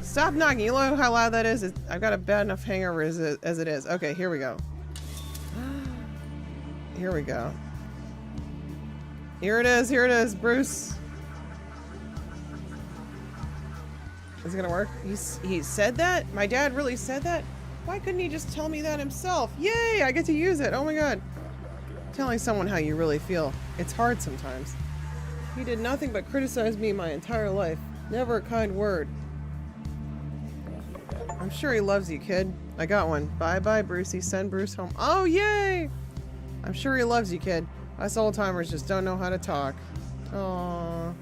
Stop knocking. You know how loud that is? I've got a bad enough hangover as it is. Okay, here we go. Here we go. Here it is, Bruce. Is it gonna work? He said that? My dad really said that? Why couldn't he just tell me that himself? Yay, I get to use it. Oh my god. Telling someone how you really feel. It's hard sometimes. He did nothing but criticize me my entire life. Never a kind word. I'm sure he loves you, kid. I got one. Bye-bye, Brucey. Send Bruce home. Oh, yay! I'm sure he loves you, kid. Us old-timers just don't know how to talk. Aww.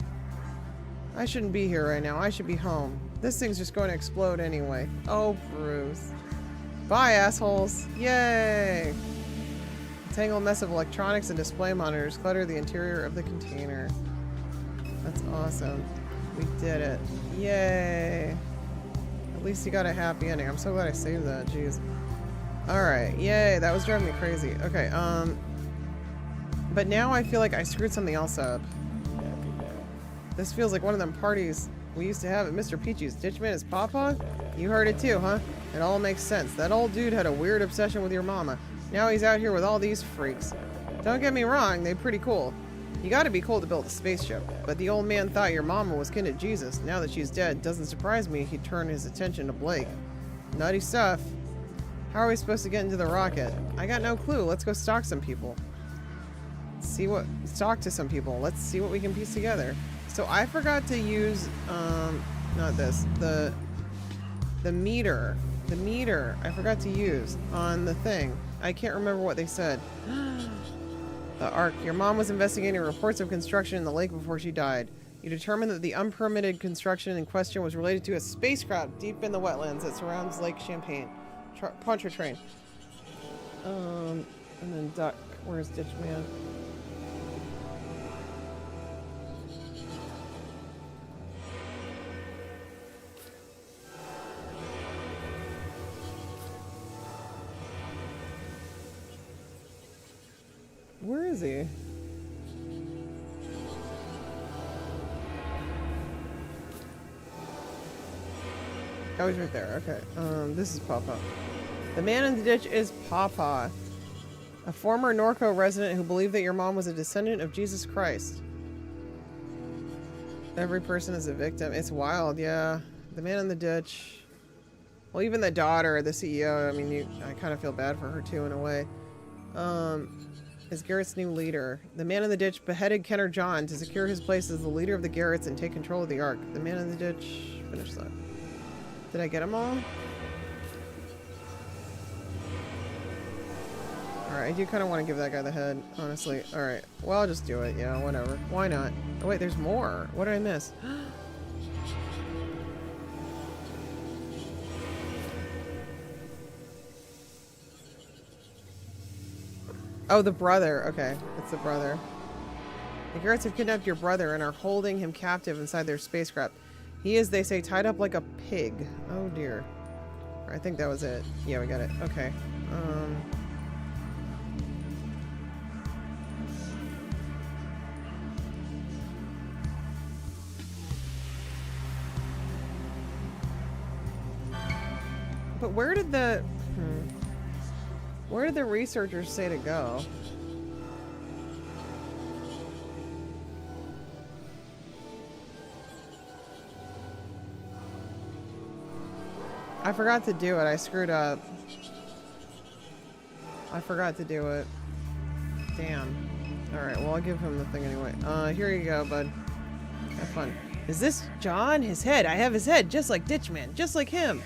I shouldn't be here right now. I should be home. This thing's just going to explode anyway. Oh, Bruce. Bye, assholes. Yay! A tangled mess of electronics and display monitors clutter the interior of the container. That's awesome. We did it. Yay! At least you got a happy ending. I'm so glad I saved that. Jeez. Alright. Yay. That was driving me crazy. Okay, but now I feel like I screwed something else up. This feels like one of them parties we used to have at Mr. Peachy's. Ditchman is Papa? You heard it too, huh? It all makes sense. That old dude had a weird obsession with your mama. Now he's out here with all these freaks. Don't get me wrong, they're pretty cool. You gotta be cool to build a spaceship. But the old man thought your mama was kin to Jesus. Now that she's dead, doesn't surprise me he'd turn his attention to Blake. Nutty stuff. How are we supposed to get into the rocket? I got no clue. Let's go stalk some people. Talk to some people. Let's see what we can piece together. So I forgot to use, not this, the meter. The meter I forgot to use on the thing. I can't remember what they said. The Ark. Your mom was investigating reports of construction in the lake before she died. You determined that the unpermitted construction in question was related to a spacecraft deep in the wetlands that surrounds Lake Champlain. Pontchartrain. And then Duck. Where's Ditchman? Where is he? Oh, he's right there. Okay. This is Papa. The man in the ditch is Papa. A former NORCO resident who believed that your mom was a descendant of Jesus Christ. Every person is a victim. It's wild, yeah. The man in the ditch. Well, even the daughter, the CEO, I mean, I kind of feel bad for her too in a way. Is Garrett's new leader. The man in the ditch beheaded Kenner John to secure his place as the leader of the Garretts and take control of the Ark. The man in the ditch... Finish that. Did I get them all? Alright, I do kind of want to give that guy the head, honestly. Alright, well, I'll just do it. Yeah, whatever. Why not? Oh, wait, there's more. What did I miss? Oh, the brother. Okay, it's the brother. The Garretts have kidnapped your brother and are holding him captive inside their spacecraft. He is, they say, tied up like a pig. Oh, dear. I think that was it. Yeah, we got it. Okay. But where did the... Where did the researchers say to go? I forgot to do it. I screwed up. I forgot to do it. Damn. Alright, well, I'll give him the thing anyway. Here you go, bud. Have fun. Is this John? His head. I have his head, just like Ditchman. Just like him.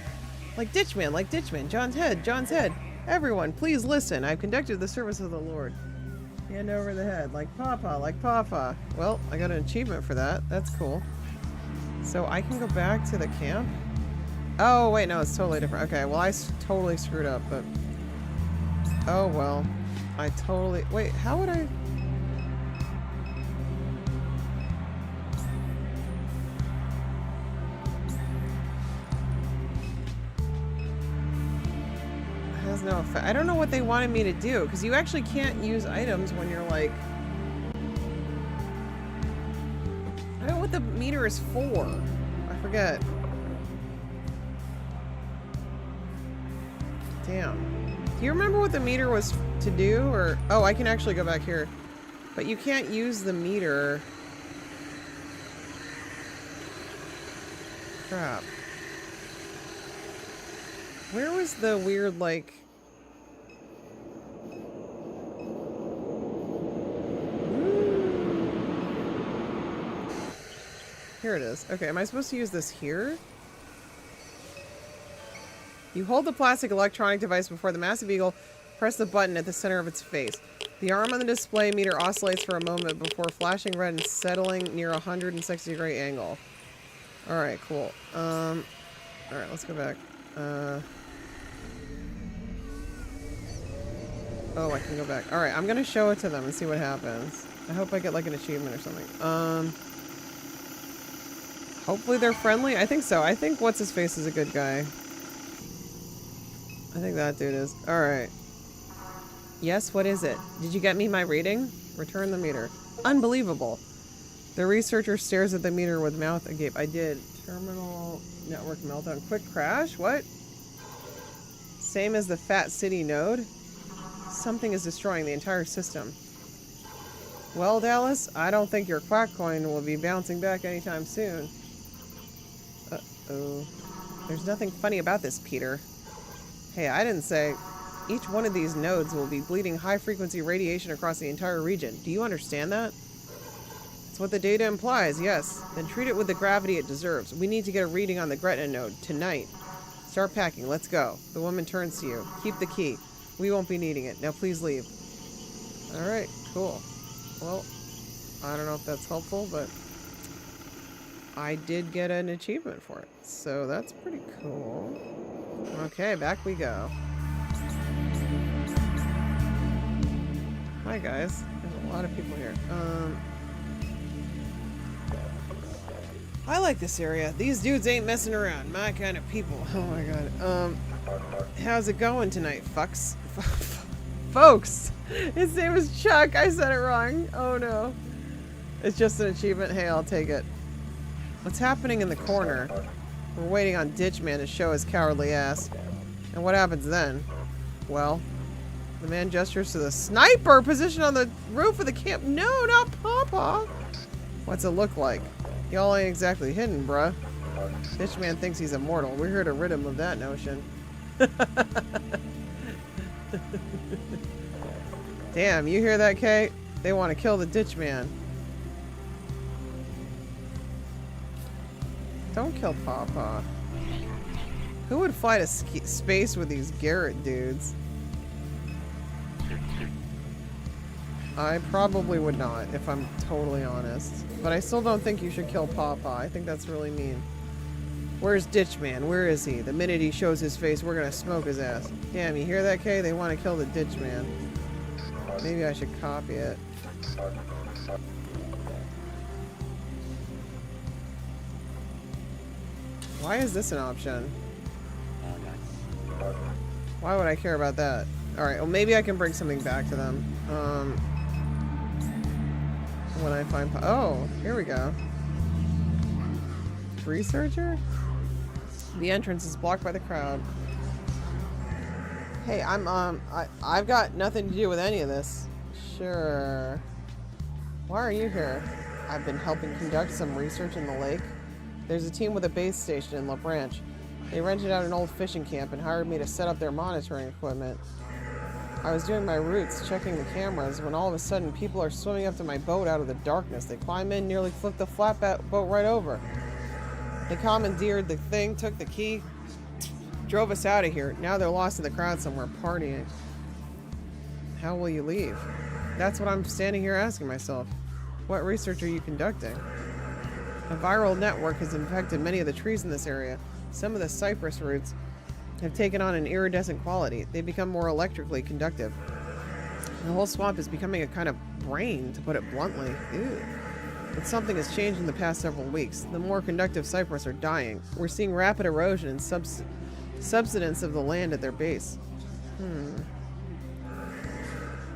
Like Ditchman. John's head. Everyone, please listen. I've conducted the service of the Lord. Hand over the head. Like Papa. Well, I got an achievement for that. That's cool. So I can go back to the camp? Oh, wait, no, it's totally different. Okay, well, I totally screwed up, but... Oh, well. I totally... Wait, how would I... Has no effect. I don't know what they wanted me to do, because you actually can't use items when you're like... I don't know what the meter is for. I forget. Damn. Do you remember what the meter was to do? Or... Oh, I can actually go back here. But you can't use the meter. Crap. Where was the weird, like... Here it is. Okay, am I supposed to use this here? You hold the plastic electronic device before the massive eagle. Press the button at the center of its face. The arm on the display meter oscillates for a moment before flashing red and settling near a 160-degree angle. Alright, cool. Alright, let's go back. Oh, I can go back. Alright, I'm gonna show it to them and see what happens. I hope I get like an achievement or something. Hopefully they're friendly. I think so. I think what's-his-face is a good guy. I think that dude is. Alright. Yes, what is it? Did you get me my reading? Return the meter. Unbelievable. The researcher stares at the meter with mouth agape. I did. Terminal network meltdown. Quick crash? What? Same as the Fat City node? Something is destroying the entire system. Well, Dallas, I don't think your quack coin will be bouncing back anytime soon. Uh-oh. There's nothing funny about this, Peter. Hey, I didn't say... Each one of these nodes will be bleeding high-frequency radiation across the entire region. Do you understand that? That's what the data implies, yes. Then treat it with the gravity it deserves. We need to get a reading on the Gretna node, tonight. Start packing, let's go. The woman turns to you. Keep the key. We won't be needing it. Now please leave. Alright, cool. Well, I don't know if that's helpful, but... I did get an achievement for it. So that's pretty cool. Okay, back we go. Hi guys, there's a lot of people here. I like this area. These dudes ain't messing around. My kind of people. Oh my god. How's it going tonight, fucks? Folks! His name is Chuck. I said it wrong. Oh no. It's just an achievement. Hey, I'll take it. What's happening in the corner? We're waiting on Ditchman to show his cowardly ass. And what happens then? Well... The man gestures to the sniper positioned on the roof of the camp. No, not Papa. What's it look like? Y'all ain't exactly hidden, bruh. This man thinks he's immortal. We're here to rid him of that notion. Damn, you hear that, Kate? They want to kill the ditch man. Don't kill Papa. Who would fly to space with these Garrett dudes? I probably would not, if I'm totally honest. But I still don't think you should kill Papa. I think that's really mean. Where's Ditchman? Where is he? The minute he shows his face, we're gonna smoke his ass. Damn, you hear that, Kay? They want to kill the Ditchman. Maybe I should copy it. Why is this an option? Why would I care about that? Alright, well maybe I can bring something back to them. When I find... Oh, here we go. Researcher? The entrance is blocked by the crowd. Hey, I've got nothing to do with any of this. Sure. Why are you here? I've been helping conduct some research in the lake. There's a team with a base station in La Branch. They rented out an old fishing camp and hired me to set up their monitoring equipment. I was doing my routes, checking the cameras, when all of a sudden people are swimming up to my boat out of the darkness. They climb in, nearly flip the flat boat right over. They commandeered the thing, took the key, drove us out of here. Now they're lost in the crowd somewhere, partying. How will you leave? That's what I'm standing here asking myself. What research are you conducting? A viral network has infected many of the trees in this area. Some of the cypress roots have taken on an iridescent quality. They become more electrically conductive. The whole swamp is becoming a kind of brain, to put it bluntly. Ew. But something has changed in the past several weeks. The more conductive cypress are dying. We're seeing rapid erosion and subsidence of the land at their base.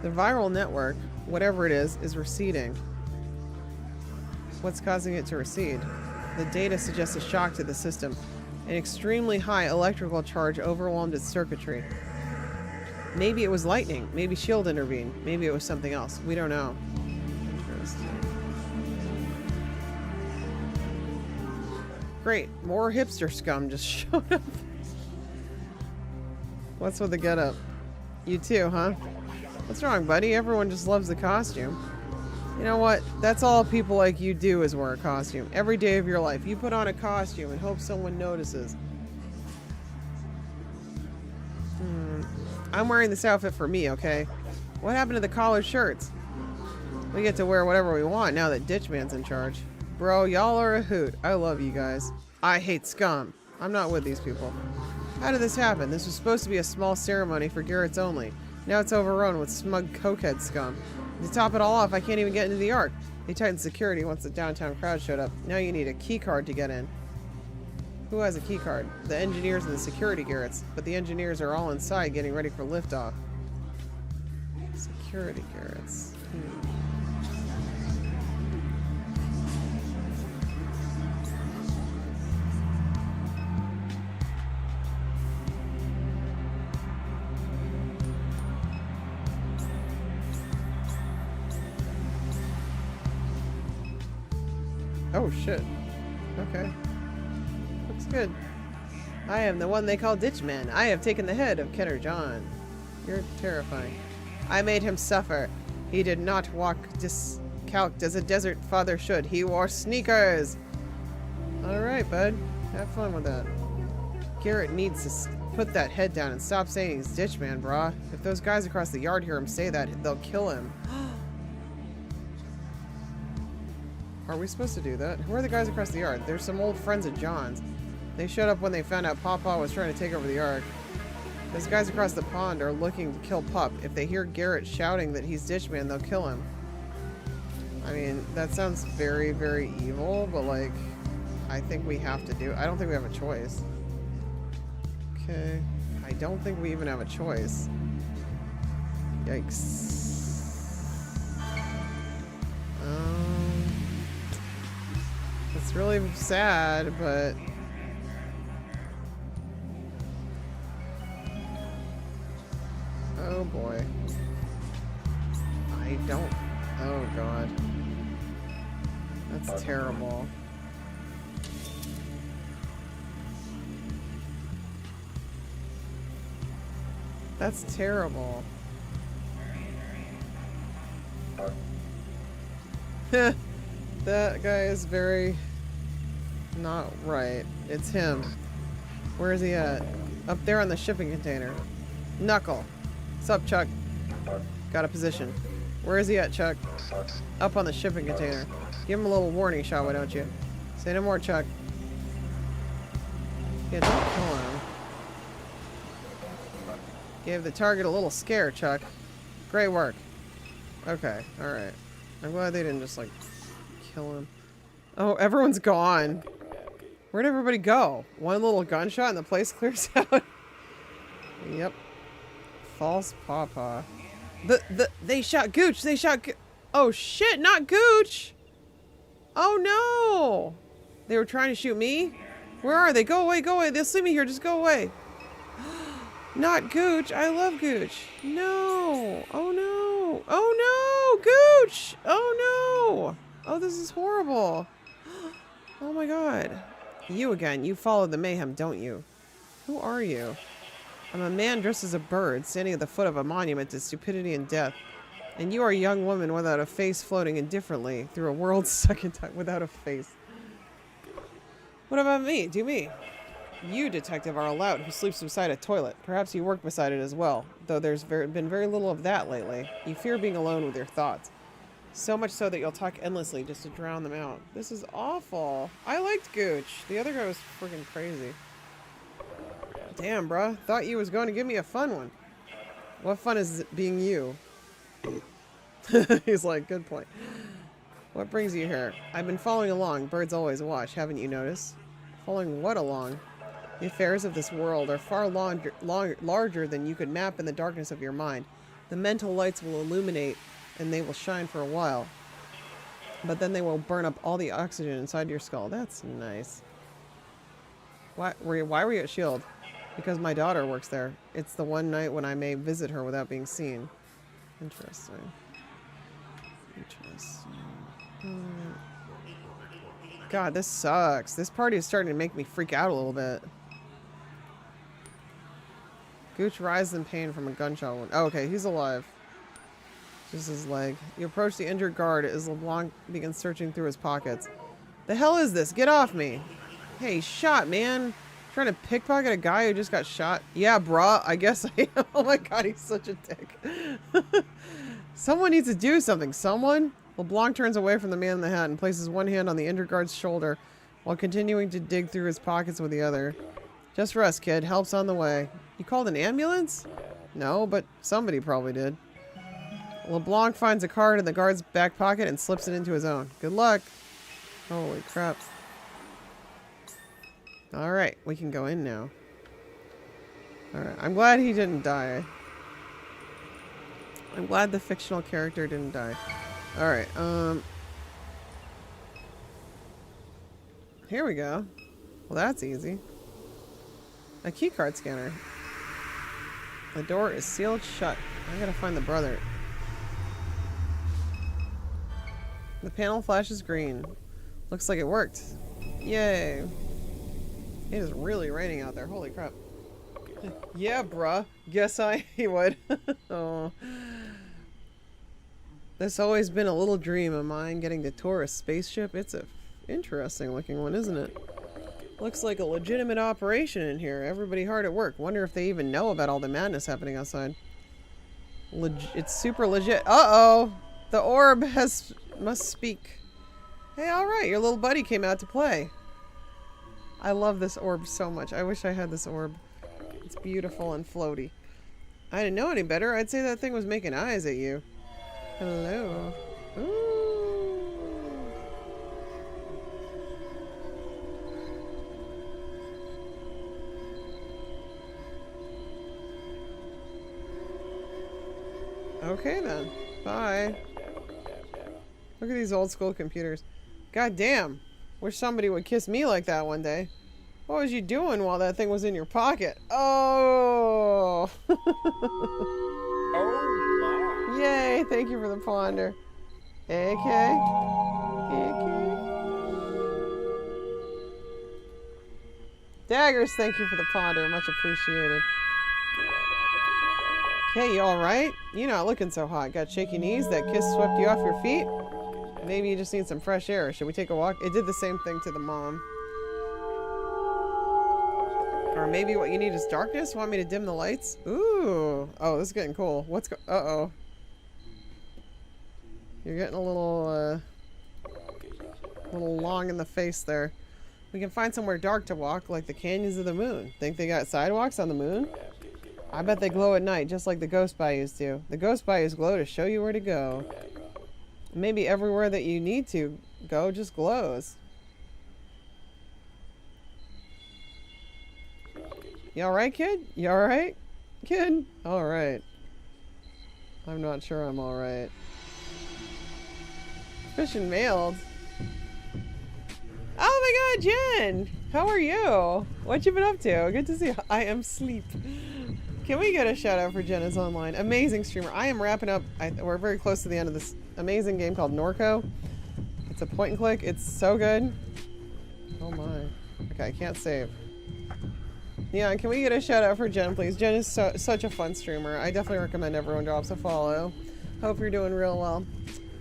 The viral network, whatever it is receding. What's causing it to recede? The data suggests a shock to the system. An extremely high electrical charge overwhelmed its circuitry. Maybe it was lightning. Maybe S.H.I.E.L.D. intervened. Maybe it was something else. We don't know. Interesting. Great. More hipster scum just showed up. What's with the getup? You too, huh? What's wrong, buddy? Everyone just loves the costume. You know what? That's all people like you do is wear a costume. Every day of your life. You put on a costume and hope someone notices. I'm wearing this outfit for me, okay? What happened to the collared shirts? We get to wear whatever we want now that Ditchman's in charge. Bro, y'all are a hoot. I love you guys. I hate scum. I'm not with these people. How did this happen? This was supposed to be a small ceremony for Garrett's only. Now it's overrun with smug cokehead scum. To top it all off, I can't even get into the Ark. They tightened security once the downtown crowd showed up. Now you need a key card to get in. Who has a key card? The engineers and the security Garretts. But the engineers are all inside getting ready for liftoff. Security Garretts. Oh shit. Okay. Looks good. I am the one they call Ditchman. I have taken the head of Kenner John. You're terrifying. I made him suffer. He did not walk discalced as a desert father should. He wore sneakers. Alright, bud. Have fun with that. Garrett needs to put that head down and stop saying he's Ditchman, brah. If those guys across the yard hear him say that, they'll kill him. Are we supposed to do that? Who are the guys across the yard? There's some old friends of John's. They showed up when they found out Papa was trying to take over the Ark. Those guys across the pond are looking to kill Pup. If they hear Garrett shouting that he's Ditchman, they'll kill him. I mean, that sounds very, very evil, but like, I think we have to do it. I don't think we have a choice. Okay. I don't think we even have a choice. Yikes. It's really sad, but oh boy. I don't. Oh god. That's terrible. That's terrible. That guy is very not right. It's him. Where is he at? Up there on the shipping container. Knuckle. What's up, Chuck? Got a position. Where is he at, Chuck? Up on the shipping container. Give him a little warning shot, why don't you? Say no more, Chuck. Yeah, don't kill him. Gave the target a little scare, Chuck. Great work. Okay, alright. I'm glad they didn't just, like, kill him. Oh, everyone's gone. Where'd everybody go? One little gunshot and the place clears out? Yep. False Pawpaw. They shot Gooch! They shot oh shit, not Gooch! Oh no! They were trying to shoot me? Where are they? Go away, go away. They'll see me here, just go away. Not Gooch. I love Gooch. No. Oh no. Oh no! Gooch! Oh no! Oh, this is horrible. Oh my god. You again. You follow the mayhem, don't you? Who are you? I'm a man dressed as a bird, standing at the foot of a monument to stupidity and death. And you are a young woman without a face floating indifferently through a world stuck in time without a face. What about me? Do me. You, detective, are a lout who sleeps beside a toilet. Perhaps you work beside it as well, though there's been very little of that lately. You fear being alone with your thoughts. So much so that you'll talk endlessly just to drown them out. This is awful. I liked Gooch. The other guy was freaking crazy. Damn, bruh. Thought you was going to give me a fun one. What fun is it being you? He's like, good point. What brings you here? I've been following along. Birds always watch. Haven't you noticed? Following what along? The affairs of this world are far larger than you could map in the darkness of your mind. The mental lights will illuminate and they will shine for a while. But then they will burn up all the oxygen inside your skull. That's nice. Why were you at S.H.I.E.L.D.? Because my daughter works there. It's the one night when I may visit her without being seen. Interesting. Interesting. God, this sucks. This party is starting to make me freak out a little bit. Gooch writhes in pain from a gunshot wound. Oh, okay, he's alive. Just his leg. You approach the injured guard as LeBlanc begins searching through his pockets. The hell is this? Get off me. Hey, he's shot, man. Trying to pickpocket a guy who just got shot? Yeah, bruh. I guess I am. Oh my god, he's such a dick. Someone needs to do something. Someone? LeBlanc turns away from the man in the hat and places one hand on the injured guard's shoulder while continuing to dig through his pockets with the other. Just rest, kid. Help's on the way. You called an ambulance? No, but somebody probably did. LeBlanc finds a card in the guard's back pocket and slips it into his own. Good luck. Holy crap. Alright, we can go in now. Alright, I'm glad he didn't die. I'm glad the fictional character didn't die. Alright, here we go. Well, that's easy. A keycard scanner. The door is sealed shut. I gotta find the brother. The panel flashes green. Looks like it worked. Yay. It is really raining out there. Holy crap. Yeah, bruh. Guess he would. Oh. There's always been a little dream of mine getting to tour a spaceship. It's a interesting looking one, isn't it? Looks like a legitimate operation in here. Everybody hard at work. Wonder if they even know about all the madness happening outside. It's super legit. Uh-oh! The orb must speak. Hey, alright, your little buddy came out to play. I love this orb so much. I wish I had this orb. It's beautiful and floaty. I didn't know any better. I'd say that thing was making eyes at you. Hello. Ooh. Okay then. Bye. Look at these old school computers. God damn. Wish somebody would kiss me like that one day. What was you doing while that thing was in your pocket? Oh! Oh my. Yay! Thank you for the ponder. AK? AK? Daggers, thank you for the ponder. Much appreciated. Okay, you alright? You're not looking so hot. Got shaky knees? That kiss swept you off your feet? Maybe you just need some fresh air. Should we take a walk? It did the same thing to the mom. Or maybe what you need is darkness? Want me to dim the lights? Ooh. Oh, this is getting cool. Uh-oh. You're getting a little long in the face there. We can find somewhere dark to walk, like the canyons of the moon. Think they got sidewalks on the moon? I bet they glow at night, just like the ghost bayous do. The ghost bayous glow to show you where to go. Maybe everywhere that you need to go just glows. You alright, kid? You alright, kid? Alright. I'm not sure I'm alright. Fish and mailed. Oh my god, Jen! How are you? What you been up to? Good to see you. I am sleep. Can we get a shout out for Jen is online? Amazing streamer. I am wrapping up. We're very close to the end of this amazing game called NORCO. It's a point and click. It's so good. Oh my. Okay, I can't save. Yeah, can we get a shout out for Jen, please? Jen is such a fun streamer. I definitely recommend everyone drops a follow. Hope you're doing real well.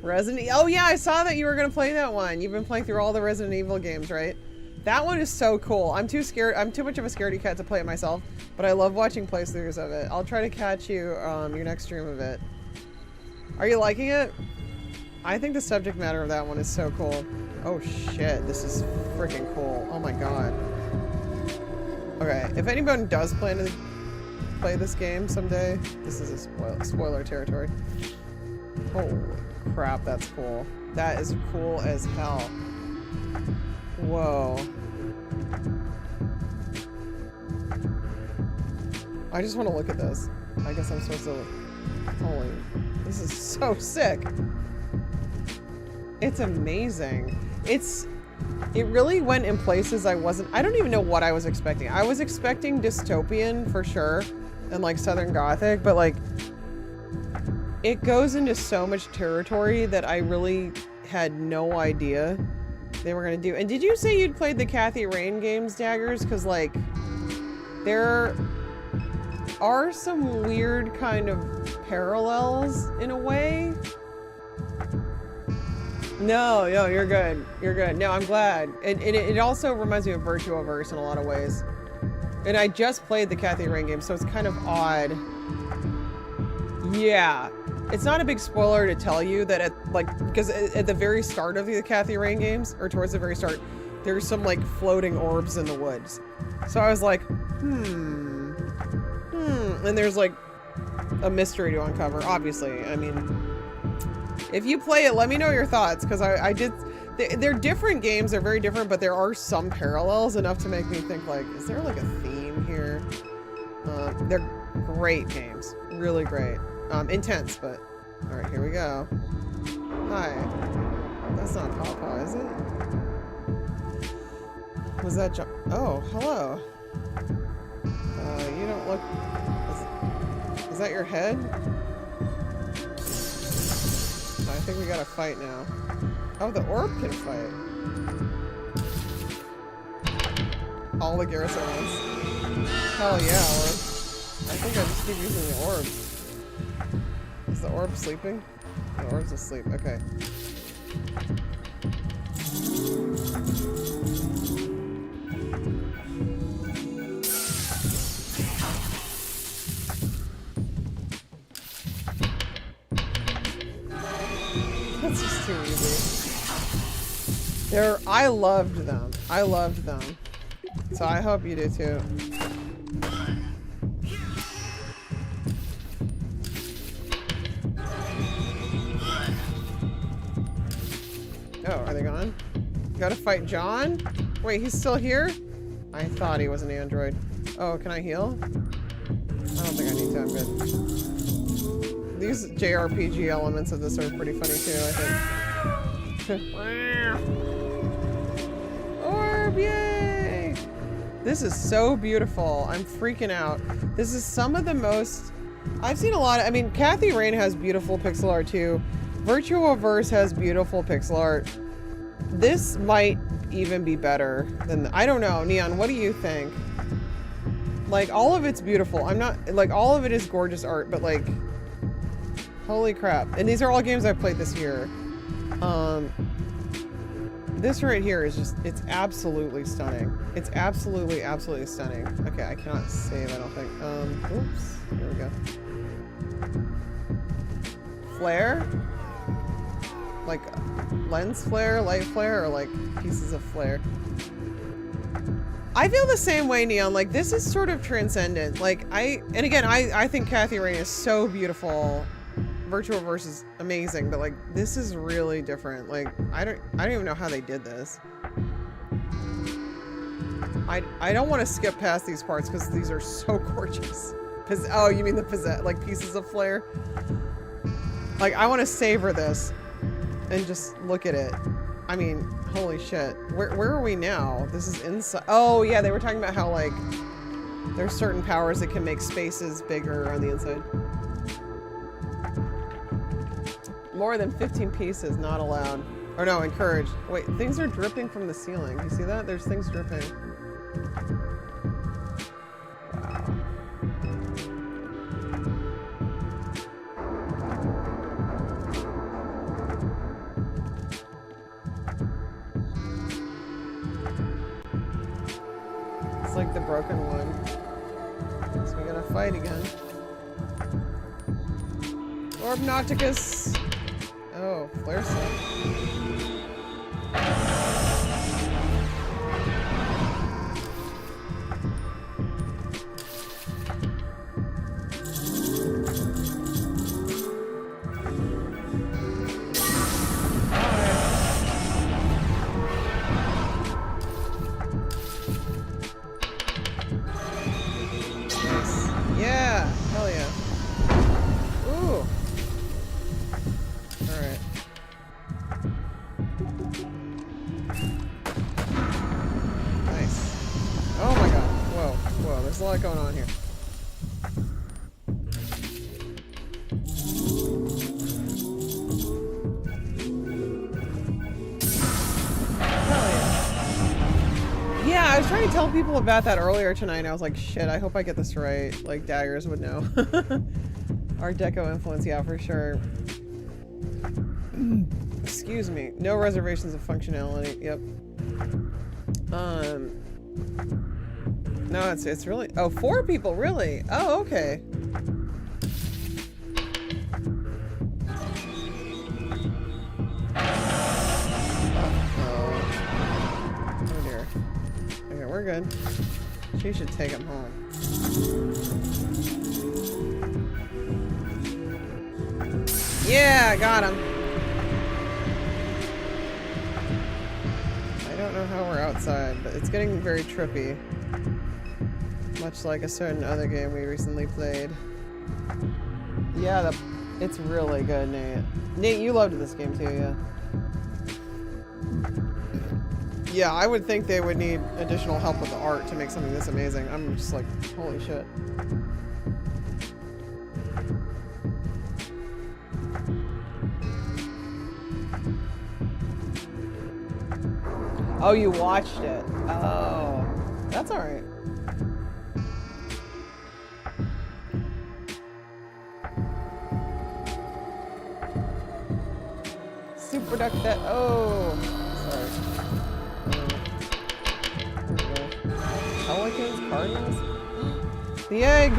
Oh yeah, I saw that you were gonna play that one. You've been playing through all the Resident Evil games, right? That one is so cool. I'm too scared. I'm too much of a scaredy cat to play it myself, but I love watching playthroughs of it. I'll try to catch you your next stream of it. Are you liking it? I think the subject matter of that one is so cool. Oh shit, this is freaking cool. Oh my god. Okay, if anyone does plan to play this game someday, this is a spoiler territory. Holy crap, that's cool. That is cool as hell. Whoa. I just want to look at this. I guess I'm supposed to... Holy... This is so sick. It's amazing. It really went in places I don't even know what I was expecting. I was expecting dystopian for sure, and like Southern Gothic, but like, it goes into so much territory that I really had no idea they were gonna do. And did you say you'd played the Kathy Rain games, Daggers? Because like, they're are some weird kind of parallels in a way. No, you're good. You're good. No, I'm glad. And it also reminds me of Virtuoverse in a lot of ways. And I just played the Kathy Rain game, so it's kind of odd. Yeah. It's not a big spoiler to tell you that because at the very start of the Kathy Rain games, or towards the very start, there's some like floating orbs in the woods. So I was like, and there's like a mystery to uncover, obviously. I mean, if you play it, let me know your thoughts, because I did. They're different games. They're very different, but there are some parallels enough to make me think, like, is there like a theme here? They're great games. Really great. Intense, but... Alright, here we go. Hi. That's not Pawpaw, is it? Was that John? Oh, hello. You don't look... Is that your head? I think we gotta fight now. Oh, the orb can fight. All the garrison ones. Hell yeah, orb. I think I just keep using the orb. Is the orb sleeping? The orb's asleep. Okay. That's just too easy. I loved them. I loved them. So I hope you do too. Oh, are they gone? Gotta fight John? Wait, he's still here? I thought he was an android. Oh, can I heal? I don't think I need to, I'm good. These JRPG elements of this are pretty funny too, I think. Orb, yay! This is so beautiful. I'm freaking out. This is some of the most... I've seen a lot of... I mean, Kathy Rain has beautiful pixel art too. Virtuoverse has beautiful pixel art. This might even be better than... I don't know. Neon, what do you think? Like, all of it's beautiful. I'm not... Like, all of it is gorgeous art, but like... Holy crap. And these are all games I've played this year. This right here is just... It's absolutely stunning. It's absolutely, absolutely stunning. Okay, I cannot save, I don't think. Oops. Here we go. Flare? Like lens flare, light flare, or like pieces of flare. I feel the same way, Neon. Like, this is sort of transcendent. Like, I think Kathy Rain is so beautiful. Virtuoverse is amazing, but like, this is really different. Like, I don't even know how they did this. I don't want to skip past these parts because these are so gorgeous. Oh, you mean the like pieces of flare? Like, I want to savor this and just look at it. I mean, holy shit. Where are we now? This is inside. Oh yeah, they were talking about how like there's certain powers that can make spaces bigger on the inside. More than 15 pieces not allowed. Or no, encouraged. Wait, things are dripping from the ceiling. You see that? There's things dripping. Wow. It's like the broken one. So we gotta fight again. Orb Nocticus. Oh, flare set. There's a lot going on here. Hell yeah. Yeah, I was trying to tell people about that earlier tonight, and I was like, shit, I hope I get this right. Like, Daggers would know. Art Deco influence, yeah, for sure. Excuse me. No reservations of functionality. Yep. No, it's really... Oh, 4 people, really? Oh, okay. Oh dear. Okay, we're good. She should take him home. Yeah, got him. I don't know how we're outside, but it's getting very trippy. Much like a certain other game we recently played. Yeah, it's really good, Nate. Nate, you loved this game too, yeah? Yeah, I would think they would need additional help with the art to make something this amazing. I'm just like, holy shit. Oh, you watched it. Oh, that's all right. Super duck that. Oh, sorry. Pelicans, Cardinals. The egg.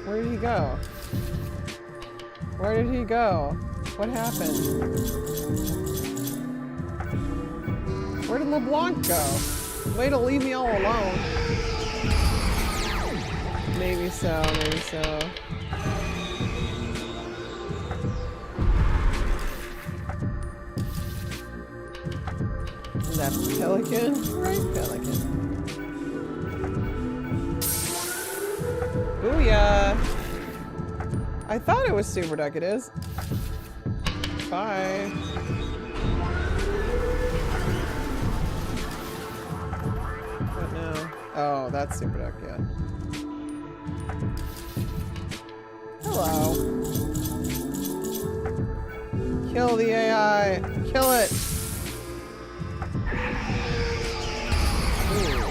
Where did he go? Where did he go? What happened? Where did LeBlanc go? Way to leave me all alone. Maybe so, maybe so. Is that pelican? Right, pelican. Booyah! I thought it was Super Duck, it is. Bye. What now? Oh, that's Super Duck, yeah. Hello. Kill the AI! Kill it! Ooh.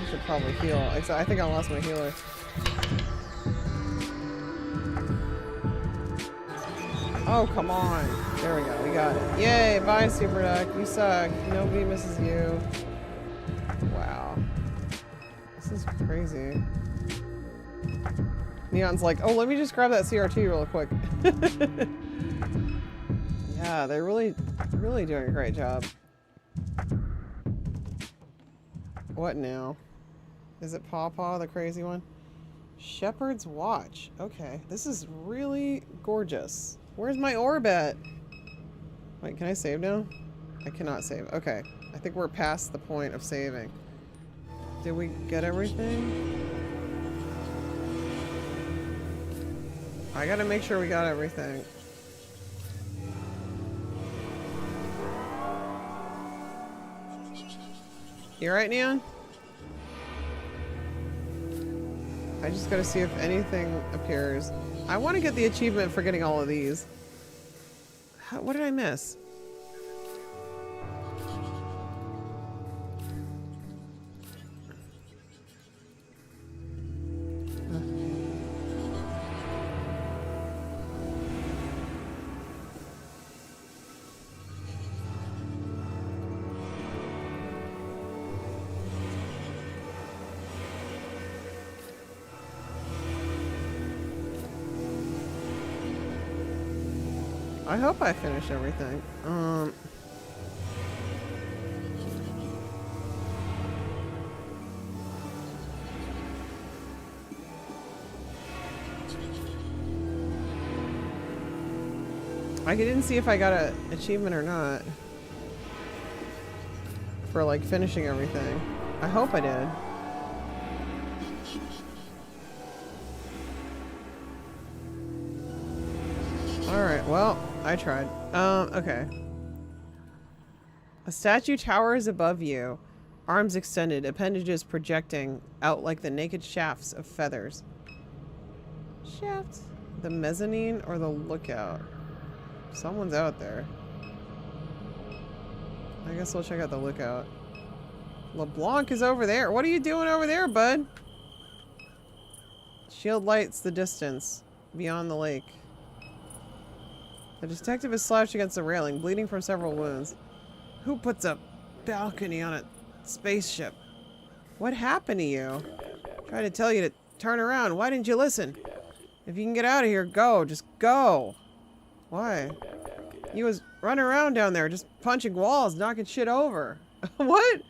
I should probably heal. I think I lost my healer. Oh, come on. There we go. We got it. Yay! Bye, Super Duck. You suck. Nobody misses you. Wow. This is crazy. Neon's like, oh, let me just grab that CRT real quick. Yeah, they're really doing a great job. What now? Is it Pawpaw, the crazy one? Shepherd's Watch. Okay, this is really gorgeous. Where's my orb at? Wait, can I save now? I cannot save. Okay, I think we're past the point of saving. Did we get everything? I gotta make sure we got everything. You alright, Neon? I just gotta see if anything appears. I want to get the achievement for getting all of these. What did I miss? I hope I finished everything. I didn't see if I got an achievement or not for like finishing everything. I hope I did. Alright, well, I tried. Okay. A statue towers above you, arms extended, appendages projecting out like the naked shafts of feathers. Shafts? The mezzanine or the lookout? Someone's out there. I guess we'll check out the lookout. LeBlanc is over there. What are you doing over there, bud? Shield lights the distance beyond the lake. The detective is slashed against the railing, bleeding from several wounds. Who puts a balcony on a spaceship? What happened to you? Tried to tell you to turn around. Why didn't you listen? If you can get out of here, go. Just go. Why? You was running around down there, just punching walls, knocking shit over. What?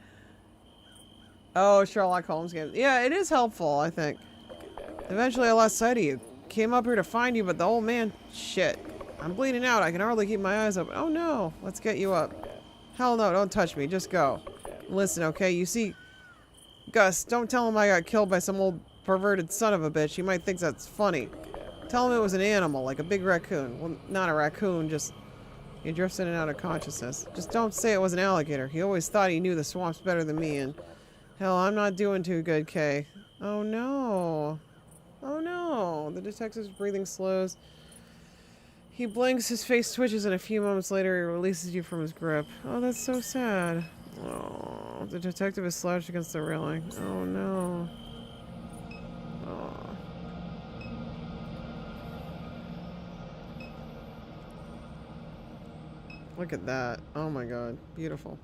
Oh, Sherlock Holmes game. Yeah, it is helpful, I think. Eventually I lost sight of you. Came up here to find you, but the old man... Shit. I'm bleeding out. I can hardly keep my eyes open. Oh, no. Let's get you up. Hell no, don't touch me. Just go. Listen, okay? You see... Gus, don't tell him I got killed by some old perverted son of a bitch. He might think that's funny. Tell him it was an animal, like a big raccoon. Well, not a raccoon, just... He drifts in and out of consciousness. Just don't say it was an alligator. He always thought he knew the swamps better than me, and... Hell, I'm not doing too good, Kay. Oh, no. Oh, no. The detective's breathing slows. He blinks, his face twitches, and a few moments later he releases you from his grip. Oh, that's so sad. Oh, the detective is slouched against the railing. Oh, no. Oh. Look at that. Oh, my God. Beautiful.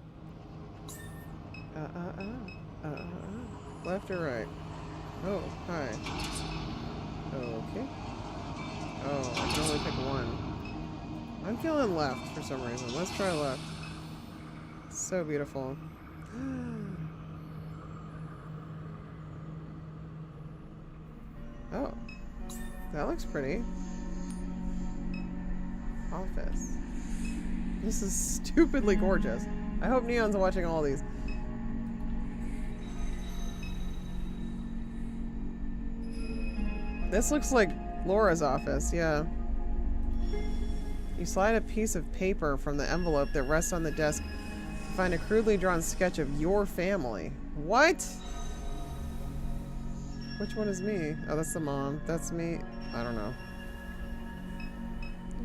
Left or right? Oh, hi. Okay. Oh, I can only pick one. I'm feeling left for some reason. Let's try left. So beautiful. Oh. That looks pretty. Office. This is stupidly gorgeous. I hope Neon's watching all these. This looks like Laura's office, yeah. You slide a piece of paper from the envelope that rests on the desk to find a crudely drawn sketch of your family. What? Which one is me? Oh, that's the mom. That's me. I don't know.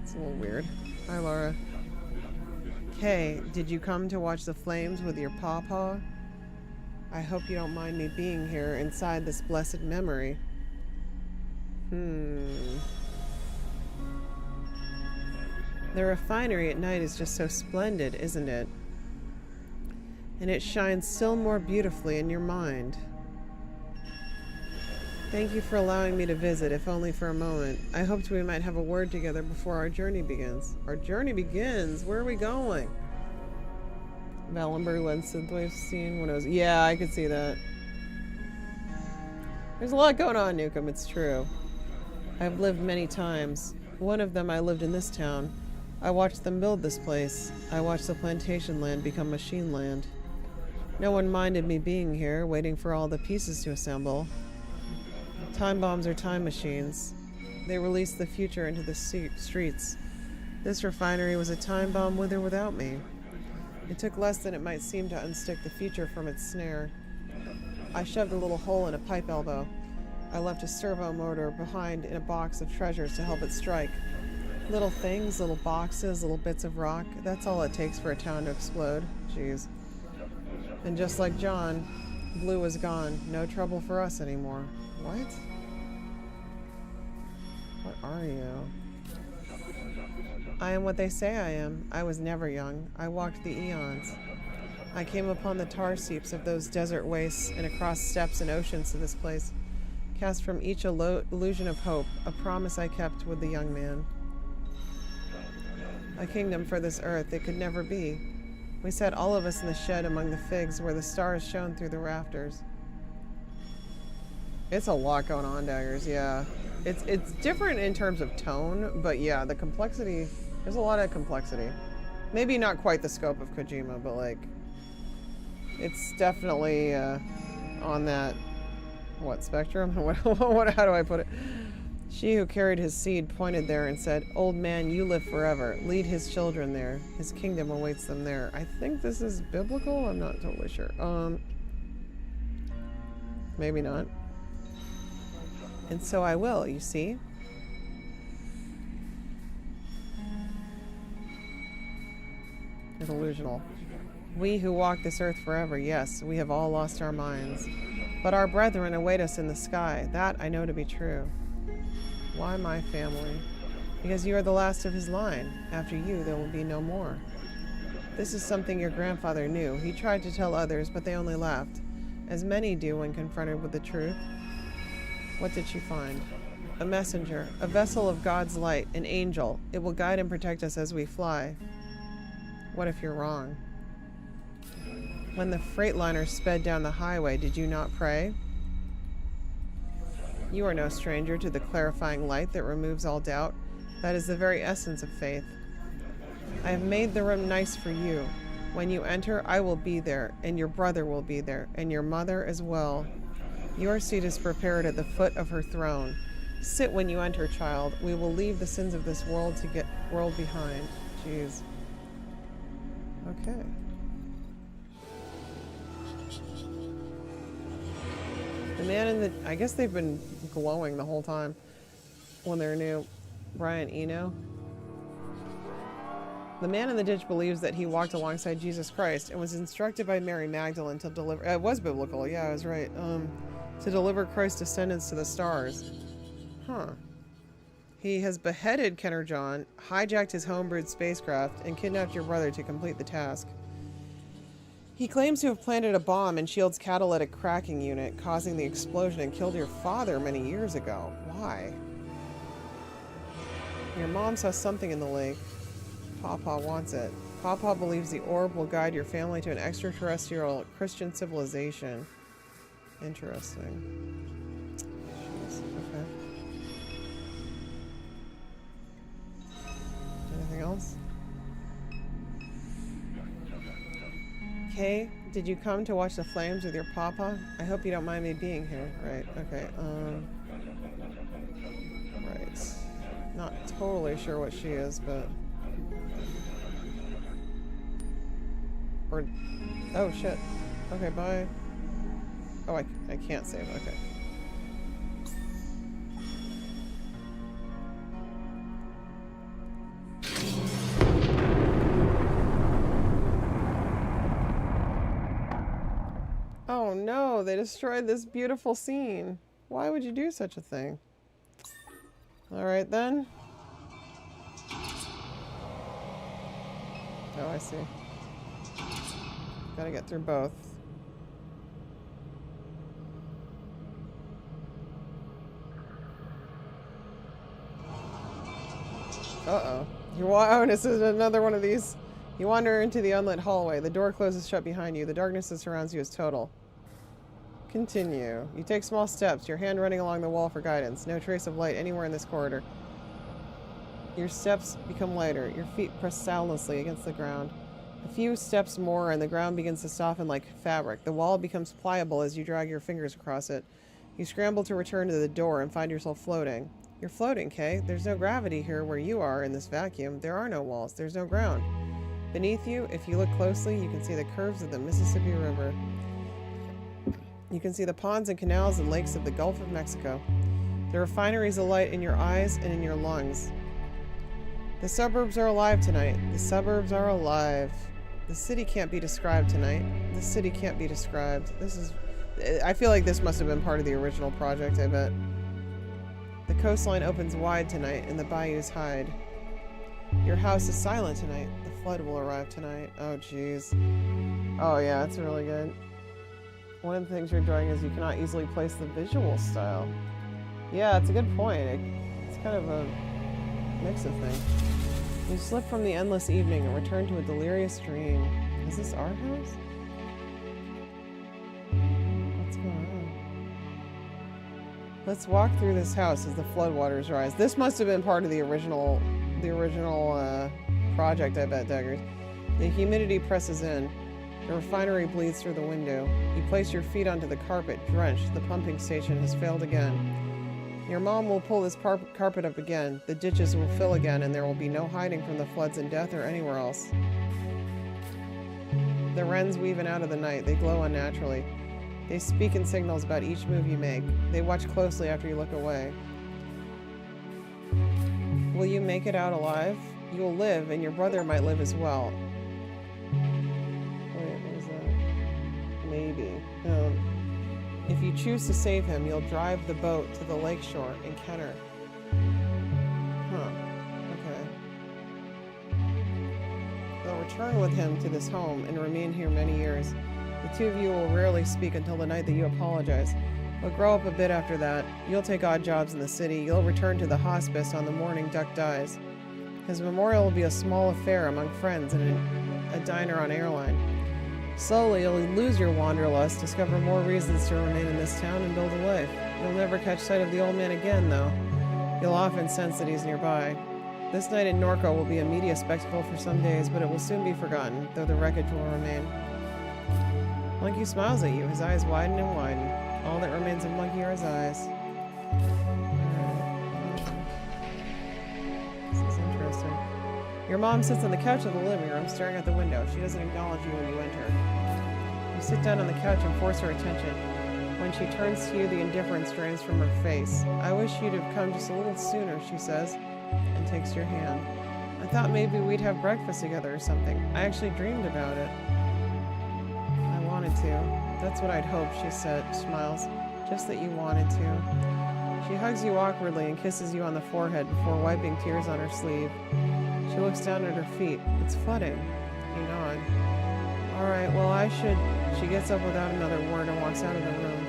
It's a little weird. Hi, Laura. Kay, did you come to watch the flames with your pawpaw? I hope you don't mind me being here inside this blessed memory. The refinery at night is just so splendid, isn't it? And it shines still more beautifully in your mind. Thank you for allowing me to visit, if only for a moment. I hoped we might have a word together before our journey begins. Our journey begins? Where are we going? Valenberg led synthwave scene when I was... Yeah, I could see that. There's a lot going on, Nukem, it's true. I've lived many times. One of them I lived in this town. I watched them build this place. I watched the plantation land become machine land. No one minded me being here, waiting for all the pieces to assemble. Time bombs are time machines. They release the future into the streets. This refinery was a time bomb with or without me. It took less than it might seem to unstick the future from its snare. I shoved a little hole in a pipe elbow. I left a servo motor behind in a box of treasures to help it strike. Little things, little boxes, little bits of rock. That's all it takes for a town to explode. Jeez. And just like John, Blue was gone. No trouble for us anymore. What? What are you? I am what they say I am. I was never young. I walked the eons. I came upon the tar seeps of those desert wastes and across steppes and oceans to this place. Cast from each illusion of hope, a promise I kept with the young man. A kingdom for this earth it could never be. We sat all of us in the shed among the figs where the stars shone through the rafters. It's a lot going on, Daggers, yeah. It's different in terms of tone, but yeah, the complexity, there's a lot of complexity. Maybe not quite the scope of Kojima, but like, it's definitely on that, what, spectrum? How do I put it? She who carried his seed pointed there and said, "Old man, you live forever. Lead his children there. His kingdom awaits them there." I think this is biblical? I'm not totally sure. Maybe not. And so I will, you see? It's illusional. We who walk this earth forever, yes, we have all lost our minds. But our brethren await us in the sky. That I know to be true. Why my family? Because you are the last of his line. After you, there will be no more. This is something your grandfather knew. He tried to tell others, but they only laughed, as many do when confronted with the truth. What did she find? A messenger, a vessel of God's light, an angel. It will guide and protect us as we fly. What if you're wrong? When the freightliner sped down the highway, did you not pray? You are no stranger to the clarifying light that removes all doubt. That is the very essence of faith. I have made the room nice for you. When you enter, I will be there, and your brother will be there, and your mother as well. Your seat is prepared at the foot of her throne. Sit when you enter, child. We will leave the sins of this world to get world behind. Jeez. Okay. The man in the... I guess they've been glowing the whole time when they're new. Brian Eno. The man in the ditch believes that he walked alongside Jesus Christ and was instructed by Mary Magdalene to deliver... it was biblical, yeah, I was right. To deliver Christ's descendants to the stars. Huh. He has beheaded Kenner John, hijacked his homebrewed spacecraft, and kidnapped your brother to complete the task. He claims to have planted a bomb in S.H.I.E.L.D.'s catalytic cracking unit, causing the explosion and killed your father many years ago. Why? Your mom saw something in the lake. Papa wants it. Papa believes the orb will guide your family to an extraterrestrial Christian civilization. Interesting. Jeez, okay. Anything else? Kay, did you come to watch the flames with your papa? I hope you don't mind me being here. Right, okay, right. Not totally sure what she is, but... Or... Oh, shit. Okay, bye. Oh, I can't save. Okay. Oh no, they destroyed this beautiful scene. Why would you do such a thing? Alright then. Oh, I see. Gotta get through both. Uh-oh. Oh, this is another one of these. You wander into the unlit hallway. The door closes shut behind you. The darkness that surrounds you is total. Continue. You take small steps, your hand running along the wall for guidance. No trace of light anywhere in this corridor. Your steps become lighter. Your feet press soundlessly against the ground. A few steps more and the ground begins to soften like fabric. The wall becomes pliable as you drag your fingers across it. You scramble to return to the door and find yourself floating. You're floating, Kay. There's no gravity here where you are in this vacuum. There are no walls. There's no ground. Beneath you, if you look closely, you can see the curves of the Mississippi River. You can see the ponds and canals and lakes of the Gulf of Mexico. The refineries alight in your eyes and in your lungs. The suburbs are alive tonight. The suburbs are alive. The city can't be described tonight. The city can't be described. This is... I feel like this must have been part of the original project, I bet. The coastline opens wide tonight and the bayous hide. Your house is silent tonight. The flood will arrive tonight. Oh, jeez. Oh, yeah, it's really good. One of the things you're enjoying is you cannot easily place the visual style. Yeah, it's a good point. It's kind of a mix of things. You slip from the endless evening and return to a delirious dream. Is this our house? What's going on? Let's walk through this house as the floodwaters rise. This must have been part of the original project, I bet, Daggers. The humidity presses in. The refinery bleeds through the window. You place your feet onto the carpet, drenched. The pumping station has failed again. Your mom will pull this carpet up again. The ditches will fill again, and there will be no hiding from the floods in death or anywhere else. The wrens weave in out of the night. They glow unnaturally. They speak in signals about each move you make. They watch closely after you look away. Will you make it out alive? You will live, and your brother might live as well. Oh, maybe. If you choose to save him, you'll drive the boat to the lakeshore in Kenner. Huh. Okay. They'll return with him to this home and remain here many years. The two of you will rarely speak until the night that you apologize. But grow up a bit after that. You'll take odd jobs in the city. You'll return to the hospice on the morning Duck dies. His memorial will be a small affair among friends in a diner on Airline. Slowly, you'll lose your wanderlust, discover more reasons to remain in this town, and build a life. You'll never catch sight of the old man again, though. You'll often sense that he's nearby. This night in Norco will be a media spectacle for some days, but it will soon be forgotten, though the wreckage will remain. Monkey smiles at you, his eyes widen and widen. All that remains of Monkey are his eyes. This is interesting. Your mom sits on the couch of the living room, staring out the window. She doesn't acknowledge you when you enter. You sit down on the couch and force her attention. When she turns to you, the indifference drains from her face. I wish you'd have come just a little sooner, she says, and takes your hand. I thought maybe we'd have breakfast together or something. I actually dreamed about it. I wanted to. That's what I'd hoped, she smiles. Just that you wanted to. She hugs you awkwardly and kisses you on the forehead before wiping tears on her sleeve. She looks down at her feet. It's flooding. You nod. Alright, well I should... She gets up without another word and walks out of the room.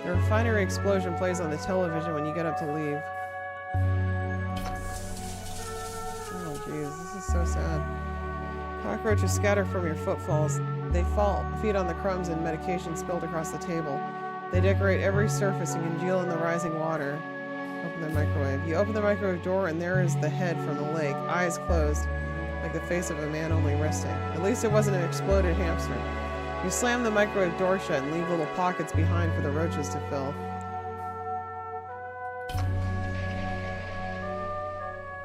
The refinery explosion plays on the television when you get up to leave. Oh jeez, this is so sad. Cockroaches scatter from your footfalls. They fall, feed on the crumbs and medication spilled across the table. They decorate every surface and congeal in the rising water. Open the microwave. You open the microwave door and there is the head from the lake, eyes closed, like the face of a man only resting. At least it wasn't an exploded hamster. You slam the microwave door shut and leave little pockets behind for the roaches to fill.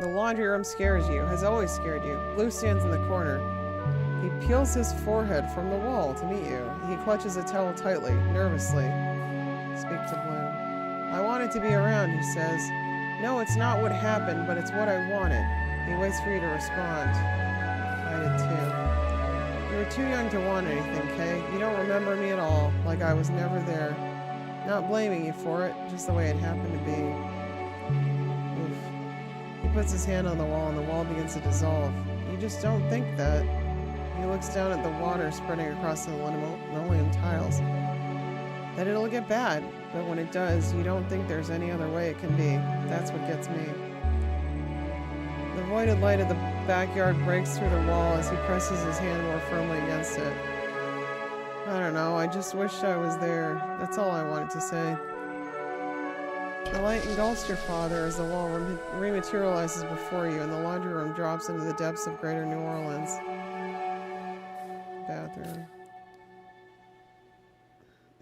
The laundry room scares you, has always scared you. Blue stands in the corner. He peels his forehead from the wall to meet you. He clutches a towel tightly, nervously. Speak to Blue. I wanted to be around, he says. No, it's not what happened, but it's what I wanted. He waits for you to respond. I did too. You were too young to want anything, Kay. You don't remember me at all, like I was never there. Not blaming you for it, just the way it happened to be. Oof. He puts his hand on the wall and the wall begins to dissolve. You just don't think that. He looks down at the water spreading across the linoleum tiles. That it'll get bad, but when it does, you don't think there's any other way it can be. That's what gets me. The voided light of the backyard breaks through the wall as he presses his hand more firmly against it. I don't know, I just wished I was there. That's all I wanted to say. The light engulfs your father as the wall rematerializes before you and the laundry room drops into the depths of Greater New Orleans. Bathroom.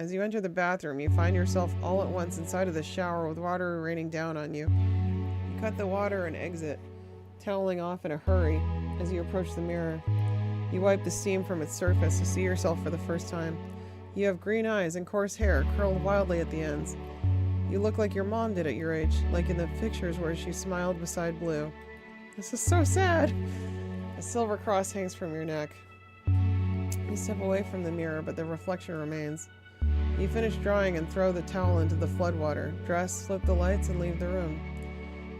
As you enter the bathroom, you find yourself all at once inside of the shower with water raining down on you. You cut the water and exit, toweling off in a hurry as you approach the mirror. You wipe the steam from its surface to see yourself for the first time. You have green eyes and coarse hair curled wildly at the ends. You look like your mom did at your age, like in the pictures where she smiled beside Blue. This is so sad! A silver cross hangs from your neck. You step away from the mirror, but the reflection remains. You finish drying and throw the towel into the floodwater, dress, flip the lights, and leave the room.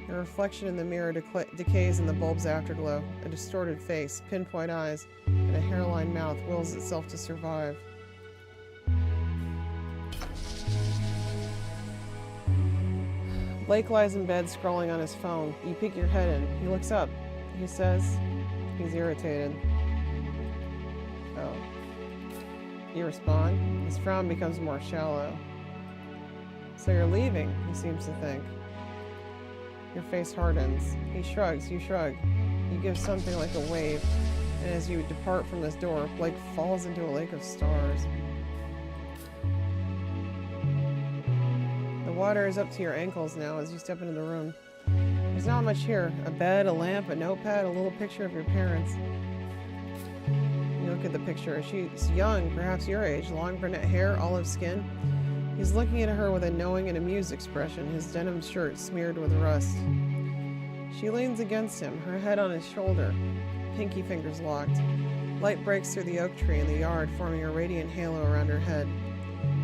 Your reflection in the mirror decays in the bulb's afterglow. A distorted face, pinpoint eyes, and a hairline mouth wills itself to survive. Blake lies in bed scrolling on his phone. You peek your head in. He looks up. He says he's irritated. Oh. You respond. His frown becomes more shallow. So you're leaving, he seems to think. Your face hardens. He shrugs. You shrug. You give something like a wave. And as you depart from this door, Blake falls into a lake of stars. The water is up to your ankles now as you step into the room. There's not much here. A bed, a lamp, a notepad, a little picture of your parents. You look at the picture. She's young, perhaps your age, long brunette hair, olive skin. He's looking at her with a knowing and amused expression, his denim shirt smeared with rust. She leans against him, her head on his shoulder, pinky fingers locked. Light breaks through the oak tree in the yard, forming a radiant halo around her head.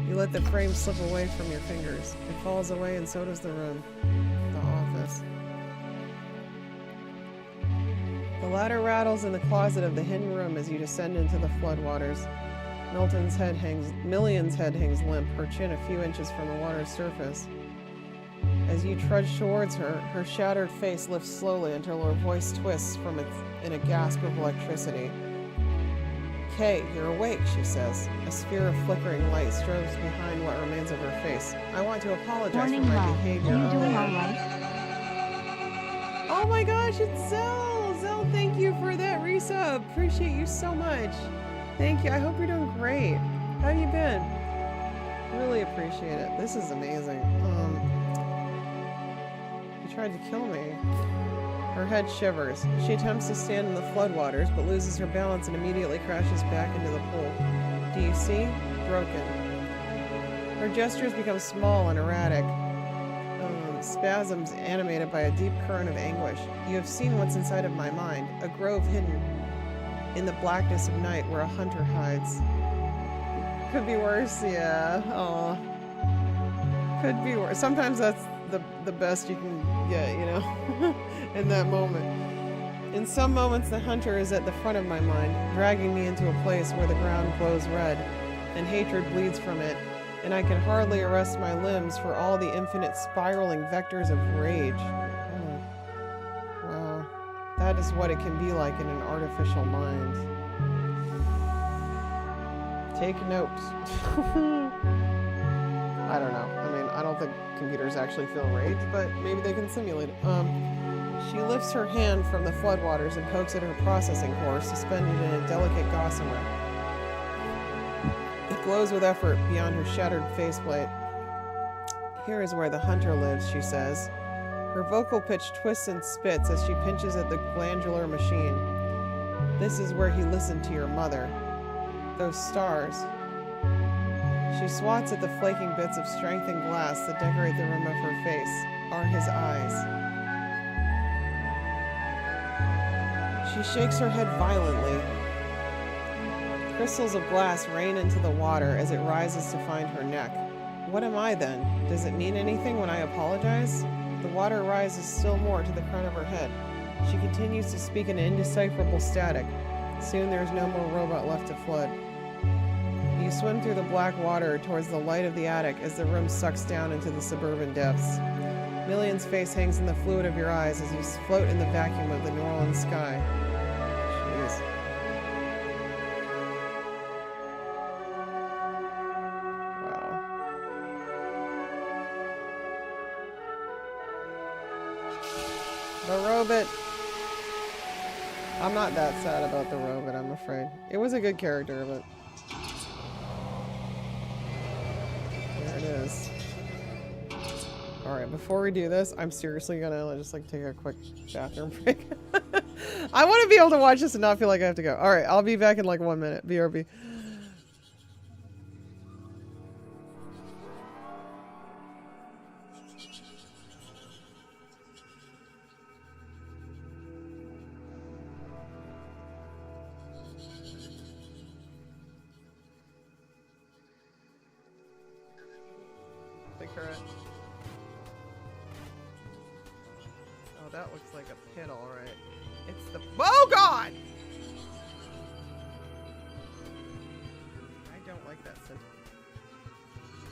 You let the frame slip away from your fingers. It falls away and so does the room. The office. The ladder rattles in the closet of the hidden room as you descend into the floodwaters. Million's head hangs limp, her chin a few inches from the water's surface. As you trudge towards her, her shattered face lifts slowly until her voice twists from it in a gasp of electricity. Kay, you're awake, she says. A sphere of flickering light strobes behind what remains of her face. I want to apologize for my behavior. Are you doing all right? Oh my gosh, it's Zell! Zell, thank you for that resub. Appreciate you so much. Thank you. I hope you're doing great. How have you been? Really appreciate it. This is amazing. You tried to kill me. Her head shivers. She attempts to stand in the floodwaters, but loses her balance and immediately crashes back into the pool. Do you see? Broken. Her gestures become small and erratic. Spasms animated by a deep current of anguish. You have seen what's inside of my mind. A grove hidden in the blackness of night where a hunter hides. Could be worse, yeah. Aw. Could be worse. Sometimes that's the best you can get, you know, in that moment. In some moments, the hunter is at the front of my mind, dragging me into a place where the ground glows red, and hatred bleeds from it, and I can hardly arrest my limbs for all the infinite spiraling vectors of rage. Oh. Wow. That is what it can be like in an artificial mind. Take notes. I don't know. I mean, I don't think computers actually feel rage, but maybe they can simulate it. She lifts her hand from the floodwaters and pokes at her processing core, suspended in a delicate gossamer. It glows with effort beyond her shattered faceplate. Here is where the hunter lives, she says. Her vocal pitch twists and spits as she pinches at the glandular machine. This is where he listened to your mother. Those stars. She swats at the flaking bits of strength and glass that decorate the rim of her face, are his eyes. She shakes her head violently. Crystals of glass rain into the water as it rises to find her neck. What am I then? Does it mean anything when I apologize? The water rises still more to the crown of her head. She continues to speak in indecipherable static. Soon there is no more robot left to flood. You swim through the black water towards the light of the attic as the room sucks down into the suburban depths. Million's face hangs in the fluid of your eyes as you float in the vacuum of the New Orleans sky. Jeez. Wow. The robot. I'm not that sad about the robot, I'm afraid. It was a good character, but... There it is. Alright, before we do this, I'm seriously gonna just like take a quick bathroom break. I want to be able to watch this and not feel like I have to go. Alright, I'll be back in like 1 minute. BRB. The current. Oh, that looks like a pit, alright. It's the— oh god! I don't like that sentence.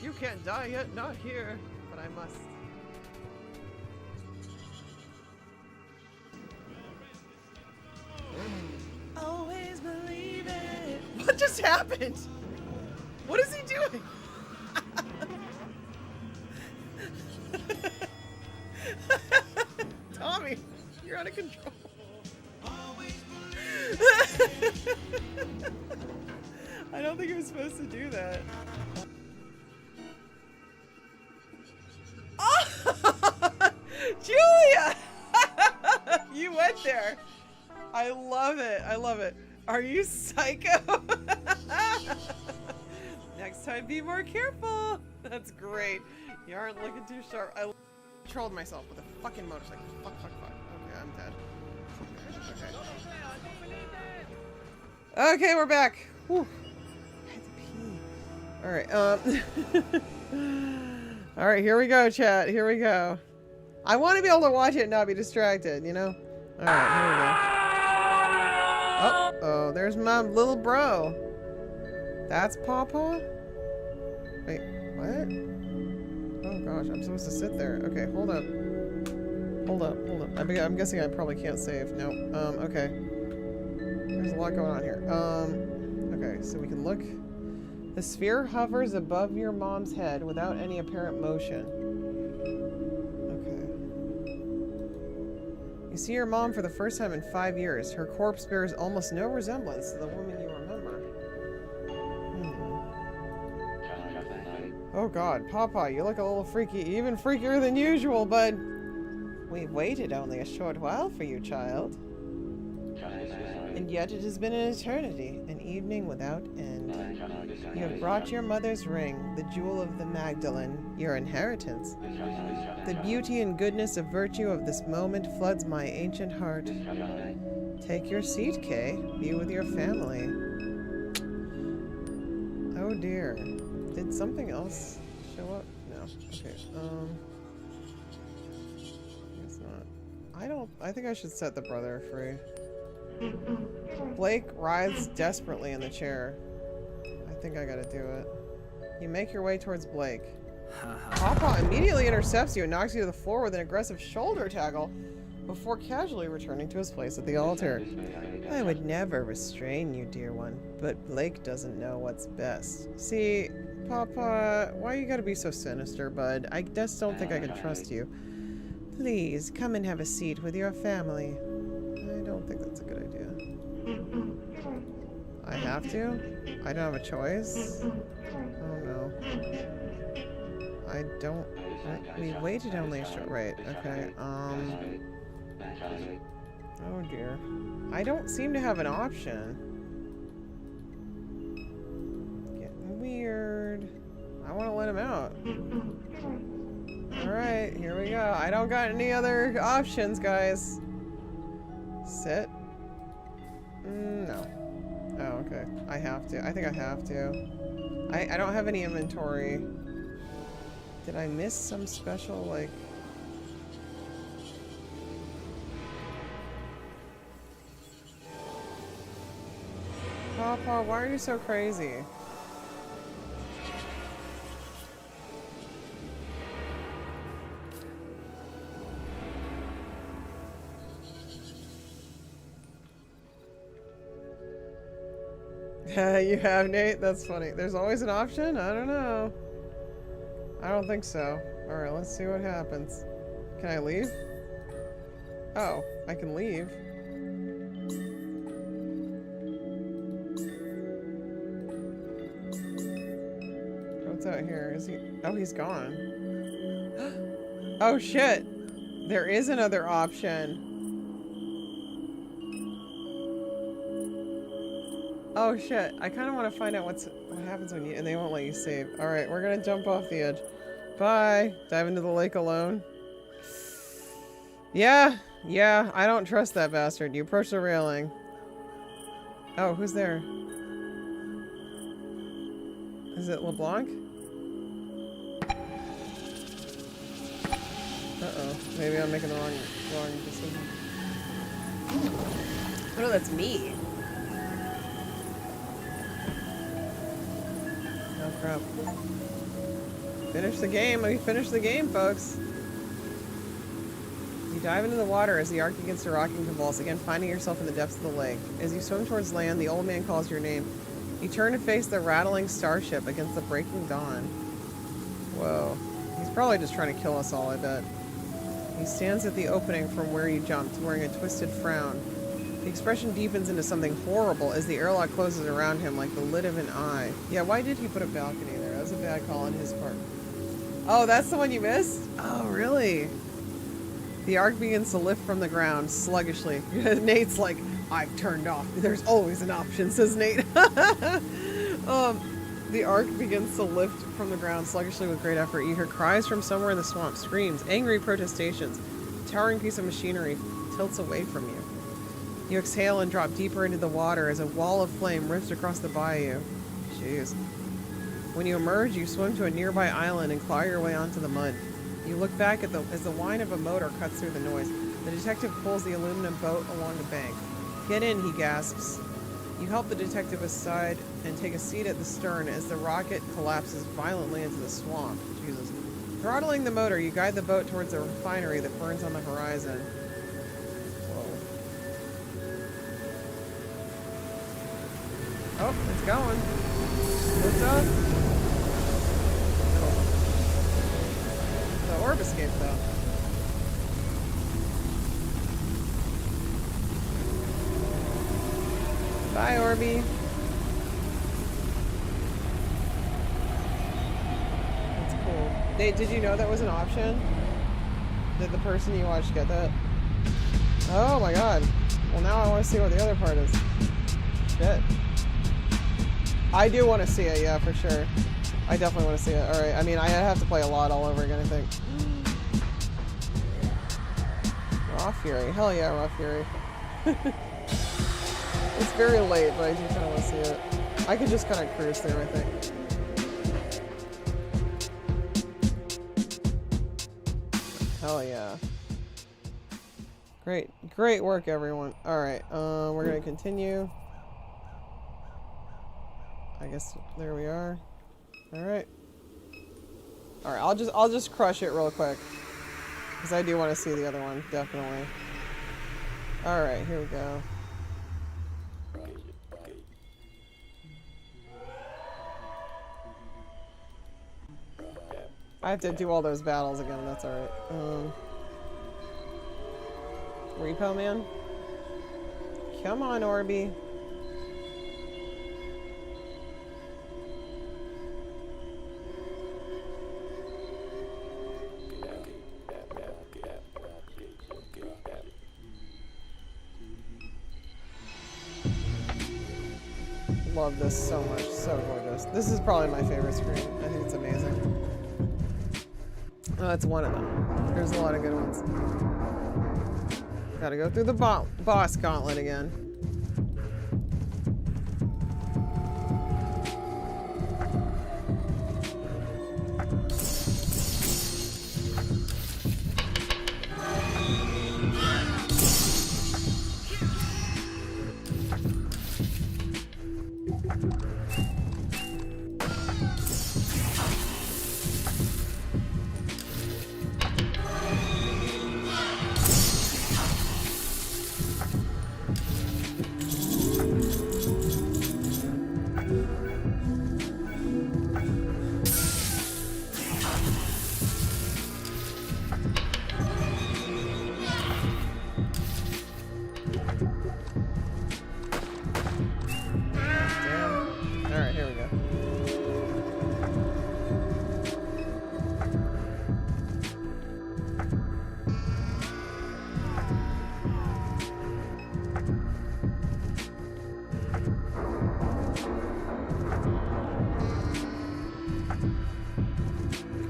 You can't die yet, not here. But I must. Always believe it. What just happened? What is he doing? Tommy, you're out of control. I don't think he was supposed to do that. Oh! Julia! You went there. I love it. I love it. Are you psycho? Next time, be more careful. That's great. You aren't looking too sharp. I trolled myself with a fucking motorcycle. Fuck, fuck, fuck. Okay, I'm dead. Okay. Okay, we're back. Whew. I had to pee. Alright, alright, here we go, chat. Here we go. I want to be able to watch it and not be distracted, you know? Alright, here we go. Oh, there's my little bro. That's Pawpaw? Wait, what? Oh gosh, I'm supposed to sit there. Okay, hold up. Hold up. I'm guessing I probably can't save. No. Okay. There's a lot going on here. Okay, so we can look. The sphere hovers above your mom's head without any apparent motion. Okay. You see your mom for the first time in 5 years. Her corpse bears almost no resemblance to the woman you remember. Oh god, Papa, you look a little freaky, even freakier than usual, bud. We waited only a short while for you, child. And yet it has been an eternity, an evening without end. You have brought your mother's ring, the jewel of the Magdalene, your inheritance. The beauty and goodness of virtue of this moment floods my ancient heart. Take your seat, Kay. Be with your family. Oh dear. Did something else show up? No. Okay. It's not. I think I should set the brother free. Blake writhes desperately in the chair. I think I gotta do it. You make your way towards Blake. Papa immediately intercepts you and knocks you to the floor with an aggressive shoulder tackle before casually returning to his place at the altar. I would never restrain you, dear one, but Blake doesn't know what's best. See, Papa, why you gotta be so sinister, bud? I just don't think I can trust you. Please, come and have a seat with your family. I don't think that's a good idea. I have to? I don't have a choice? Oh no. I don't... we waited only a short... Right, okay, oh dear. I don't seem to have an option. Getting weird. I want to let him out. Alright, here we go. I don't got any other options, guys. Sit. No. Oh, okay. I have to. I think I have to. I don't have any inventory. Did I miss some special, like... Papa, why are you so crazy? You have, Nate? That's funny. There's always an option? I don't know. I don't think so. Alright, let's see what happens. Can I leave? Oh, I can leave. What's out here? Is he... Oh, he's gone. Oh, shit! There is another option. Oh shit, I kind of want to find out what happens when you... and they won't let you save. Alright, we're gonna jump off the edge. Bye! Dive into the lake alone. Yeah, I don't trust that bastard. You approach the railing. Oh, who's there? Is it LeBlanc? Uh-oh, maybe I'm making the wrong decision. Oh no, that's me. Oh crap. Finish the game. Let me finish the game, folks. You dive into the water as the arc begins to rock and convulse, again finding yourself in the depths of the lake. As you swim towards land, the old man calls your name. You turn to face the rattling starship against the breaking dawn. Whoa. He's probably just trying to kill us all, I bet. He stands at the opening from where you jumped, wearing a twisted frown. The expression deepens into something horrible as the airlock closes around him like the lid of an eye. Yeah, why did he put a balcony there? That was a bad call on his part. Oh, that's the one you missed? Oh, really? The arc begins to lift from the ground, sluggishly. Nate's like, I've turned off. There's always an option, says Nate. The arc begins to lift from the ground, sluggishly with great effort. You hear cries from somewhere in the swamp, screams, angry protestations. A towering piece of machinery tilts away from you. You exhale and drop deeper into the water as a wall of flame rips across the bayou. Jeez. When you emerge, you swim to a nearby island and claw your way onto the mud. You look back at as the whine of a motor cuts through the noise. The detective pulls the aluminum boat along the bank. Get in, he gasps. You help the detective aside and take a seat at the stern as the rocket collapses violently into the swamp. Jesus. Throttling the motor, you guide the boat towards a refinery that burns on the horizon. Whoa. Oh, it's going. What's up? The orb escaped, though. Bye, Orby. That's cool. Did you know that was an option? Did the person you watched get that? Oh my god. Well, now I want to see what the other part is. Shit. I do want to see it, yeah, for sure. I definitely want to see it. Alright, I mean, I have to play a lot all over again, I think. Raw Fury. Hell yeah, Raw Fury. It's very late, but I do kind of want to see it. I could just kind of cruise through, I think. Hell yeah. Great work, everyone. Alright, we're gonna continue. I guess there we are. Alright. Alright, I'll just crush it real quick. Because I do want to see the other one, definitely. Alright, here we go. I have to do all those battles again, that's alright. Repo Man? Come on, Orby. Love this so much, so gorgeous. This is probably my favorite screen. I think it's amazing. Oh, that's one of them. There's a lot of good ones. Gotta go through the boss gauntlet again.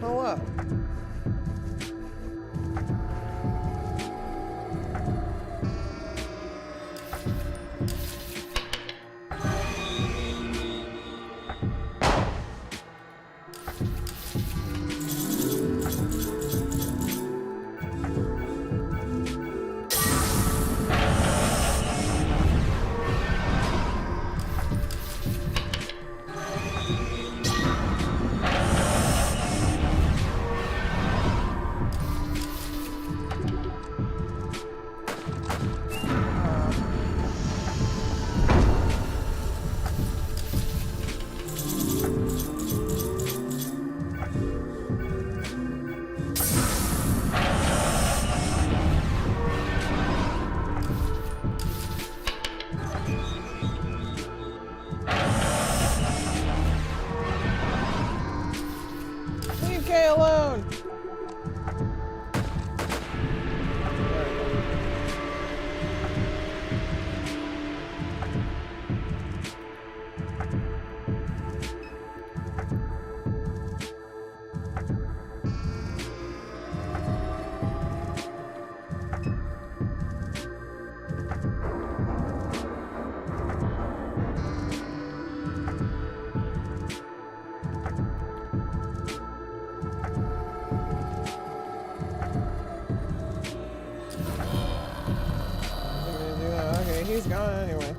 Hello. Alone. gone anyway.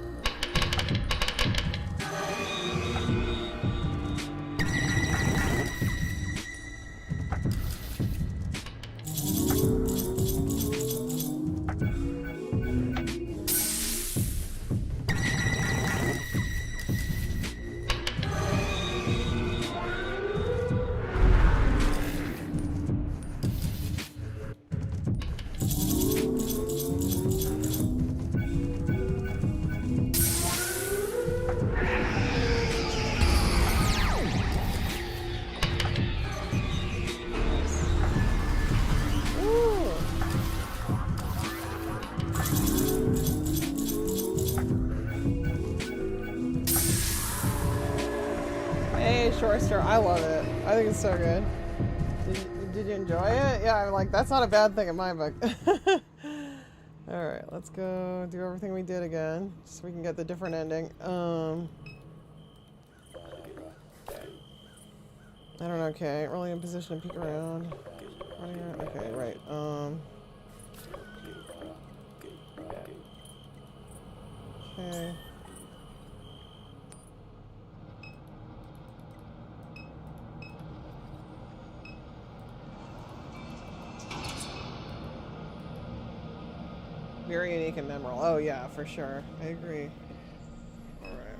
Hey, Shorester, I love it. I think it's so good. Did you enjoy it? Yeah, I'm like, that's not a bad thing in my book. Alright, let's go do everything we did again, so we can get the different ending. I don't know, okay, I ain't really in position to peek around. Okay, right, okay. Very unique and memorable. Oh yeah, for sure. I agree. Alright.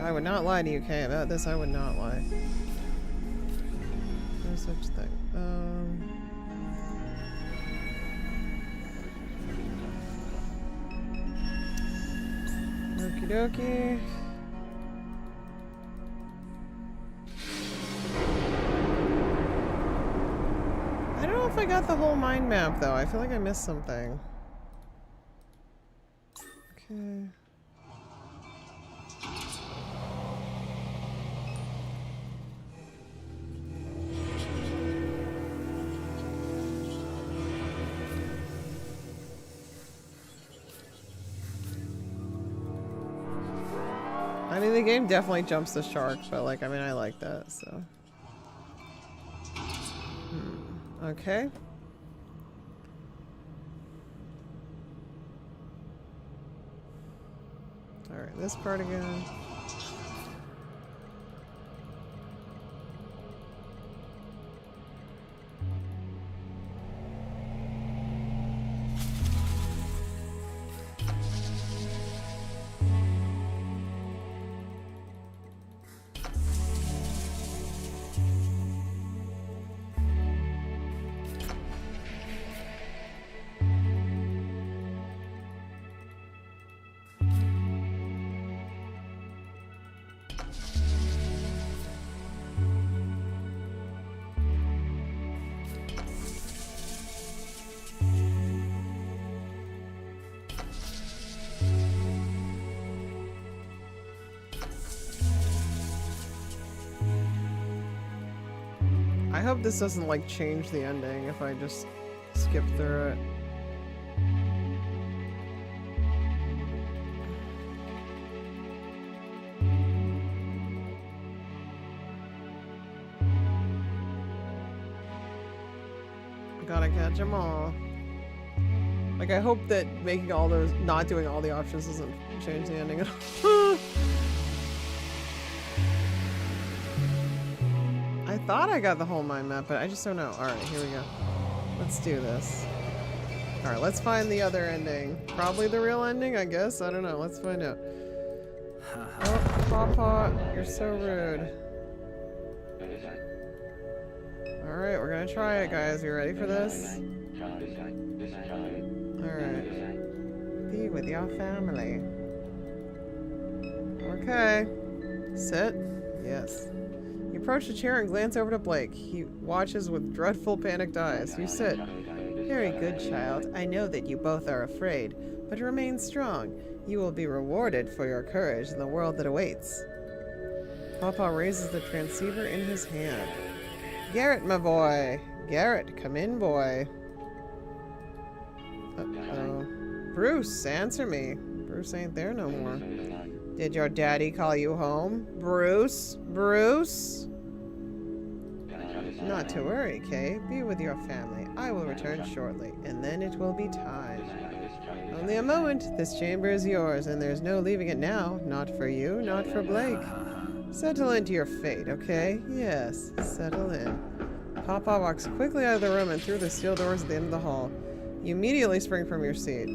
I would not lie to you, Kay, about this. I would not lie. No such thing. Okie dokie. I don't know if I got the whole mind map though. I feel like I missed something. Okay. I mean, the game definitely jumps the shark, but like, I mean, I like that, so. Okay. Alright, this part again. I hope this doesn't like change the ending if I just skip through it. Gotta catch them all. Like, I hope that making all those, not doing all the options doesn't change the ending at all. I thought I got the whole mind map, but I just don't know. Alright, here we go. Let's do this. Alright, let's find the other ending. Probably the real ending, I guess? I don't know. Let's find out. Oh, Pawpaw, you're so rude. Alright, we're gonna try it, guys. You ready for this? Alright. Be with your family. Okay. Sit. Yes. You approach the chair and glance over to Blake. He watches with dreadful, panicked eyes. You sit. Very good, child. I know that you both are afraid, but remain strong. You will be rewarded for your courage in the world that awaits. Pawpaw raises the transceiver in his hand. Garrett, my boy. Garrett, come in, boy. Uh-oh. Bruce, answer me. Bruce ain't there no more. Did your daddy call you home? Bruce? Bruce? Not to worry, Kay. Be with your family. I will return shortly, and then it will be time. Only a moment. This chamber is yours, and there's no leaving it now. Not for you, not for Blake. Settle into your fate, okay? Yes, settle in. Papa walks quickly out of the room and through the steel doors at the end of the hall. You immediately spring from your seat.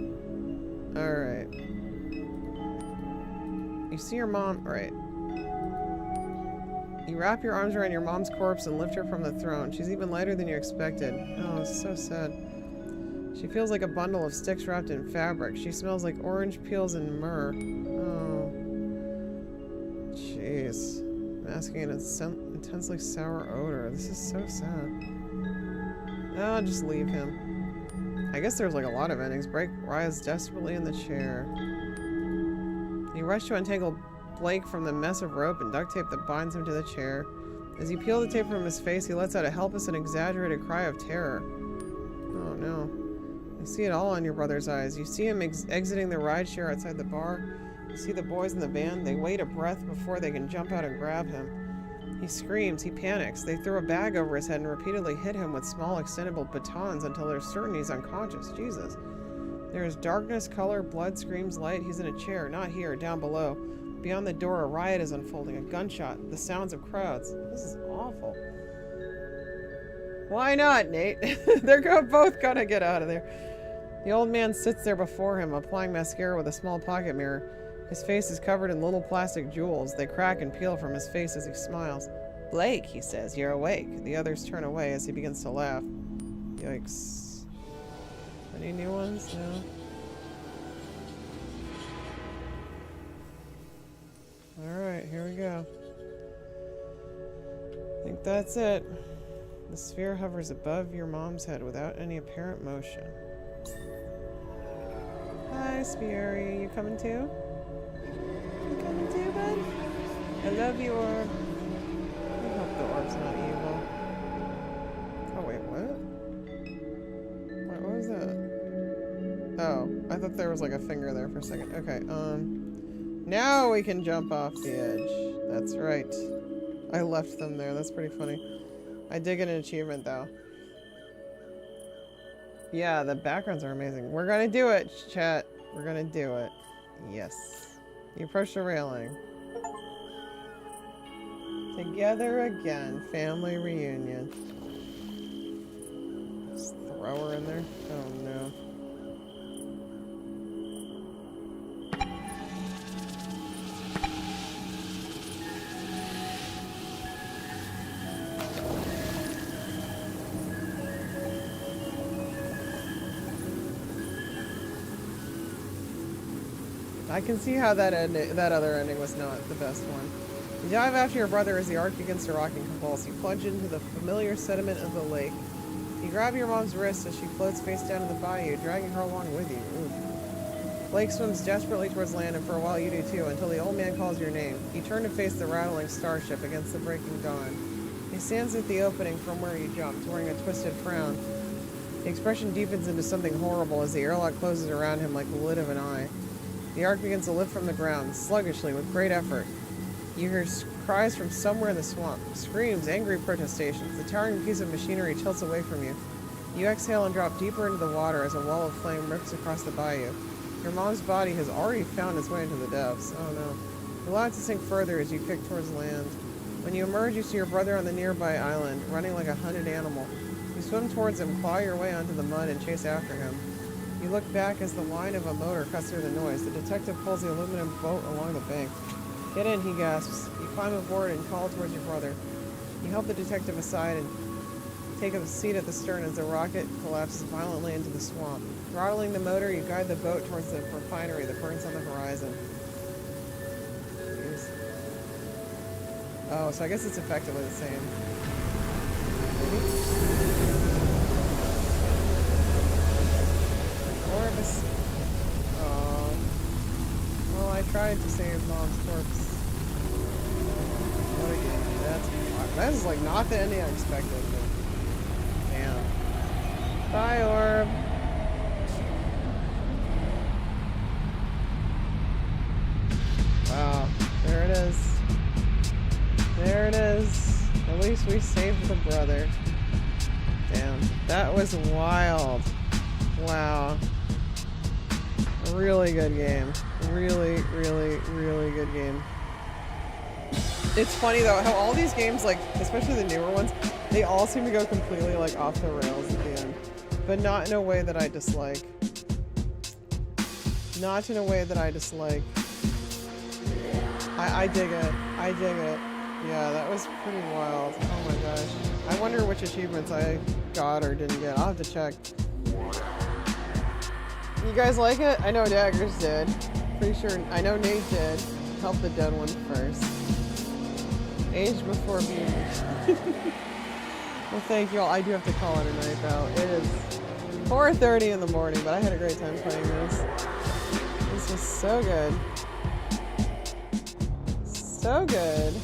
Alright. You see your mom... Right. You wrap your arms around your mom's corpse and lift her from the throne. She's even lighter than you expected. Oh, it's so sad. She feels like a bundle of sticks wrapped in fabric. She smells like orange peels and myrrh. Oh. Jeez. Masking an intensely sour odor. This is so sad. I'll just leave him. I guess there's like a lot of endings. Blake writhes desperately in the chair. You rush to untangle Blake from the mess of rope and duct tape that binds him to the chair. As you peel the tape from his face, he lets out a helpless and exaggerated cry of terror. Oh no. You see it all in your brother's eyes. You see him exiting the rideshare outside the bar. You see the boys in the van. They wait a breath before they can jump out and grab him. He screams. He panics. They throw a bag over his head and repeatedly hit him with small extendable batons until they're certain he's unconscious. Jesus. There is darkness, color, blood, screams, light. He's in a chair. Not here. Down below. Beyond the door, a riot is unfolding. A gunshot. The sounds of crowds. This is awful. Why not, Nate? They're both gonna get out of there. The old man sits there before him, applying mascara with a small pocket mirror. His face is covered in little plastic jewels. They crack and peel from his face as he smiles. Blake, he says, you're awake. The others turn away as he begins to laugh. Yikes. Any new ones? No. Alright, here we go. I think that's it. The sphere hovers above your mom's head without any apparent motion. Hi, Sphery. You coming too? You coming too, bud? I love you, Orb. I hope the Orb's not evil. Oh, wait, what? What was that? Oh, I thought there was like a finger there for a second. Okay, now we can jump off the edge. That's right. I left them there. That's pretty funny. I did get an achievement, though. Yeah, the backgrounds are amazing. We're gonna do it, chat. We're gonna do it. Yes. You approach the railing. Together again. Family reunion. Just throw her in there. Oh, no. I can see how that other ending was not the best one. You dive after your brother as the ark begins to rock and convulse. You plunge into the familiar sediment of the lake. You grab your mom's wrist as she floats face down in the bayou, dragging her along with you. Ooh. Blake swims desperately towards land, and for a while you do too, until the old man calls your name. You turn to face the rattling starship against the breaking dawn. He stands at the opening from where you jumped, wearing a twisted frown. The expression deepens into something horrible as the airlock closes around him like the lid of an eye. The ark begins to lift from the ground, sluggishly, with great effort. You hear cries from somewhere in the swamp, screams, angry protestations. The towering piece of machinery tilts away from you. You exhale and drop deeper into the water as a wall of flame rips across the bayou. Your mom's body has already found its way into the depths. Oh no. You allow it to sink further as you kick towards land. When you emerge, you see your brother on the nearby island, running like a hunted animal. You swim towards him, claw your way onto the mud, and chase after him. You look back as the whine of a motor cuts through the noise. The detective pulls the aluminum boat along the bank. Get in, he gasps. You climb aboard and call towards your brother. You help the detective aside and take a seat at the stern as the rocket collapses violently into the swamp. Throttling the motor, you guide the boat towards the refinery that burns on the horizon. Jeez. Oh, so I guess it's effectively the same. Orbis. Oh. Well, I tried to save Mom's corpse. What again? That is like not the ending I expected. But damn. Bye, Orb. There it is. There it is. At least we saved the brother. Damn. That was wild. Wow. Really good game. Really, really, really good game. It's funny though how all these games, like especially the newer ones, they all seem to go completely like off the rails at the end, but not in a way that I dislike. Not in a way that I dislike. I dig it. I dig it. Yeah, that was pretty wild. Oh my gosh. I wonder which achievements I got or didn't get. I'll have to check. You guys like it? I know Daggers did. Pretty sure. I know Nate did. Help the dead one first. Age before beauty. Well, thank you all. I do have to call it a night though. It is 4:30 in the morning, but I had a great time playing this. This was so good. So good.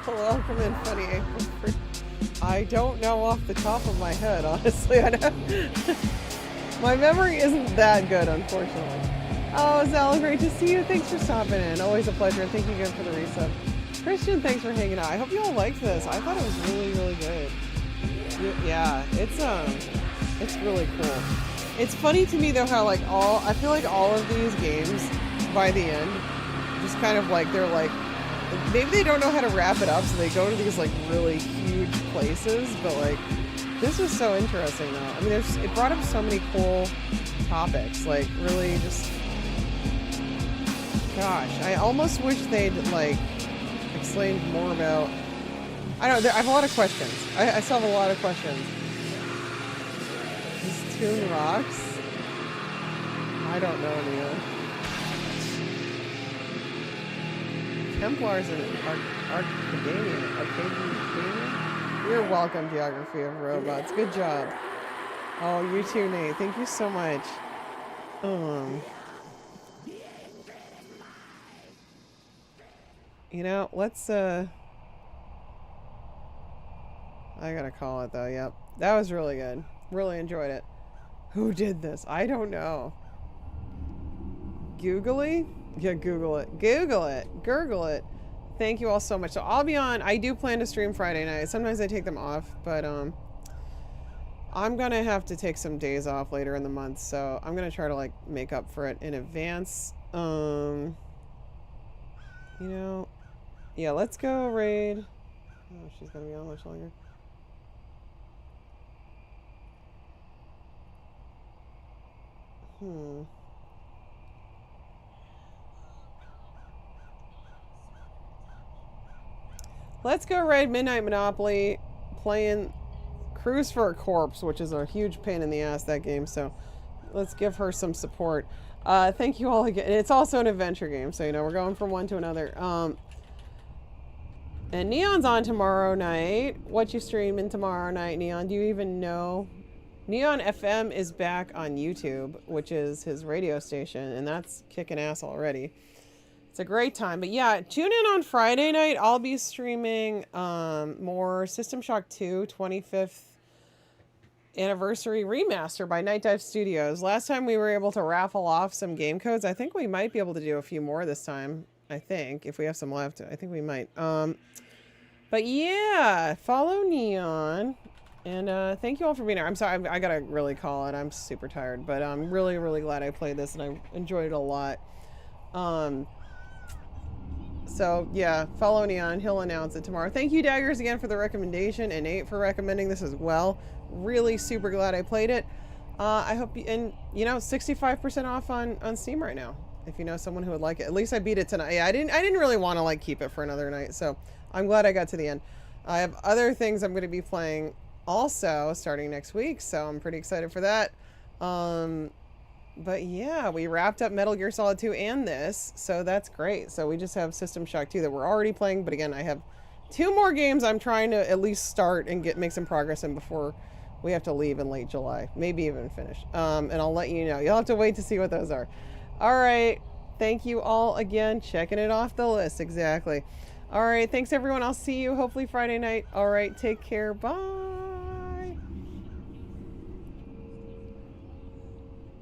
Welcome in, funny April. I don't know off the top of my head, honestly. I don't. My memory isn't that good, unfortunately. Oh, Zal, great to see you. Thanks for stopping in. Always a pleasure. Thank you again for the resub. Christian, thanks for hanging out. I hope you all liked this. I thought it was really, really good. Yeah, it's really cool. It's funny to me though how like I feel like all of these games by the end just kind of like they're like maybe they don't know how to wrap it up, so they go to these like really huge places, but like this was so interesting though. I mean, it brought up so many cool topics, like really just gosh, I almost wish they'd like explained more about I don't know, I have a lot of questions. I still have a lot of questions. This tune rocks. I don't know, Neil. Templars and Arcadian. You're welcome, Geography of Robots. Good job. Oh, you too, Nate. Thank you so much. You know, let's I gotta call it though. Yep, that was really good. Really enjoyed it. Who did this? I don't know. Googly? Yeah, Google it. Google it. Gurgle it. Thank you all so much. So I'll be on. I do plan to stream Friday night. Sometimes I take them off, but I'm gonna have to take some days off later in the month. So I'm gonna try to like make up for it in advance. You know, yeah. Let's go raid. Oh, she's gonna be on much longer. Let's go raid Midnight Monopoly, playing Cruise for a Corpse, which is a huge pain in the ass, that game, so let's give her some support. Thank you all again. It's also an adventure game, so you know, we're going from one to another. And Neon's on tomorrow night. What you streaming tomorrow night, Neon? Do you even know? Neon FM is back on YouTube, which is his radio station, and that's kicking ass already. It's a great time. But yeah, tune in on Friday night. I'll be streaming more System Shock 2 25th anniversary remaster by Night Dive Studios. Last time we were able to raffle off some game codes. I think we might be able to do a few more this time. I think if we have some left, I think we might. But yeah, follow Neon. And thank you all for being here. I'm sorry, I gotta really call it. I'm super tired, but I'm really, really glad I played this and I enjoyed it a lot. So yeah, follow Neon. He'll announce it tomorrow. Thank you, Daggers, again for the recommendation, and Nate for recommending this as well. Really super glad I played it. I hope you, and you know, 65% off on Steam right now. If you know someone who would like it. At least I beat it tonight. Yeah, I didn't really want to like keep it for another night, so I'm glad I got to the end. I have other things I'm going to be playing also starting next week, so I'm pretty excited for that. But yeah, we wrapped up Metal Gear Solid 2 and this, so that's great. So we just have System Shock 2 that we're already playing, but again, I have 2 more games I'm trying to at least start and make some progress in before we have to leave in late July, maybe even finish. And I'll let you know. You'll have to wait to see what those are. All right, thank you all again, checking it off the list. Exactly. All right, thanks everyone. I'll see you hopefully Friday night. All right, take care. Bye.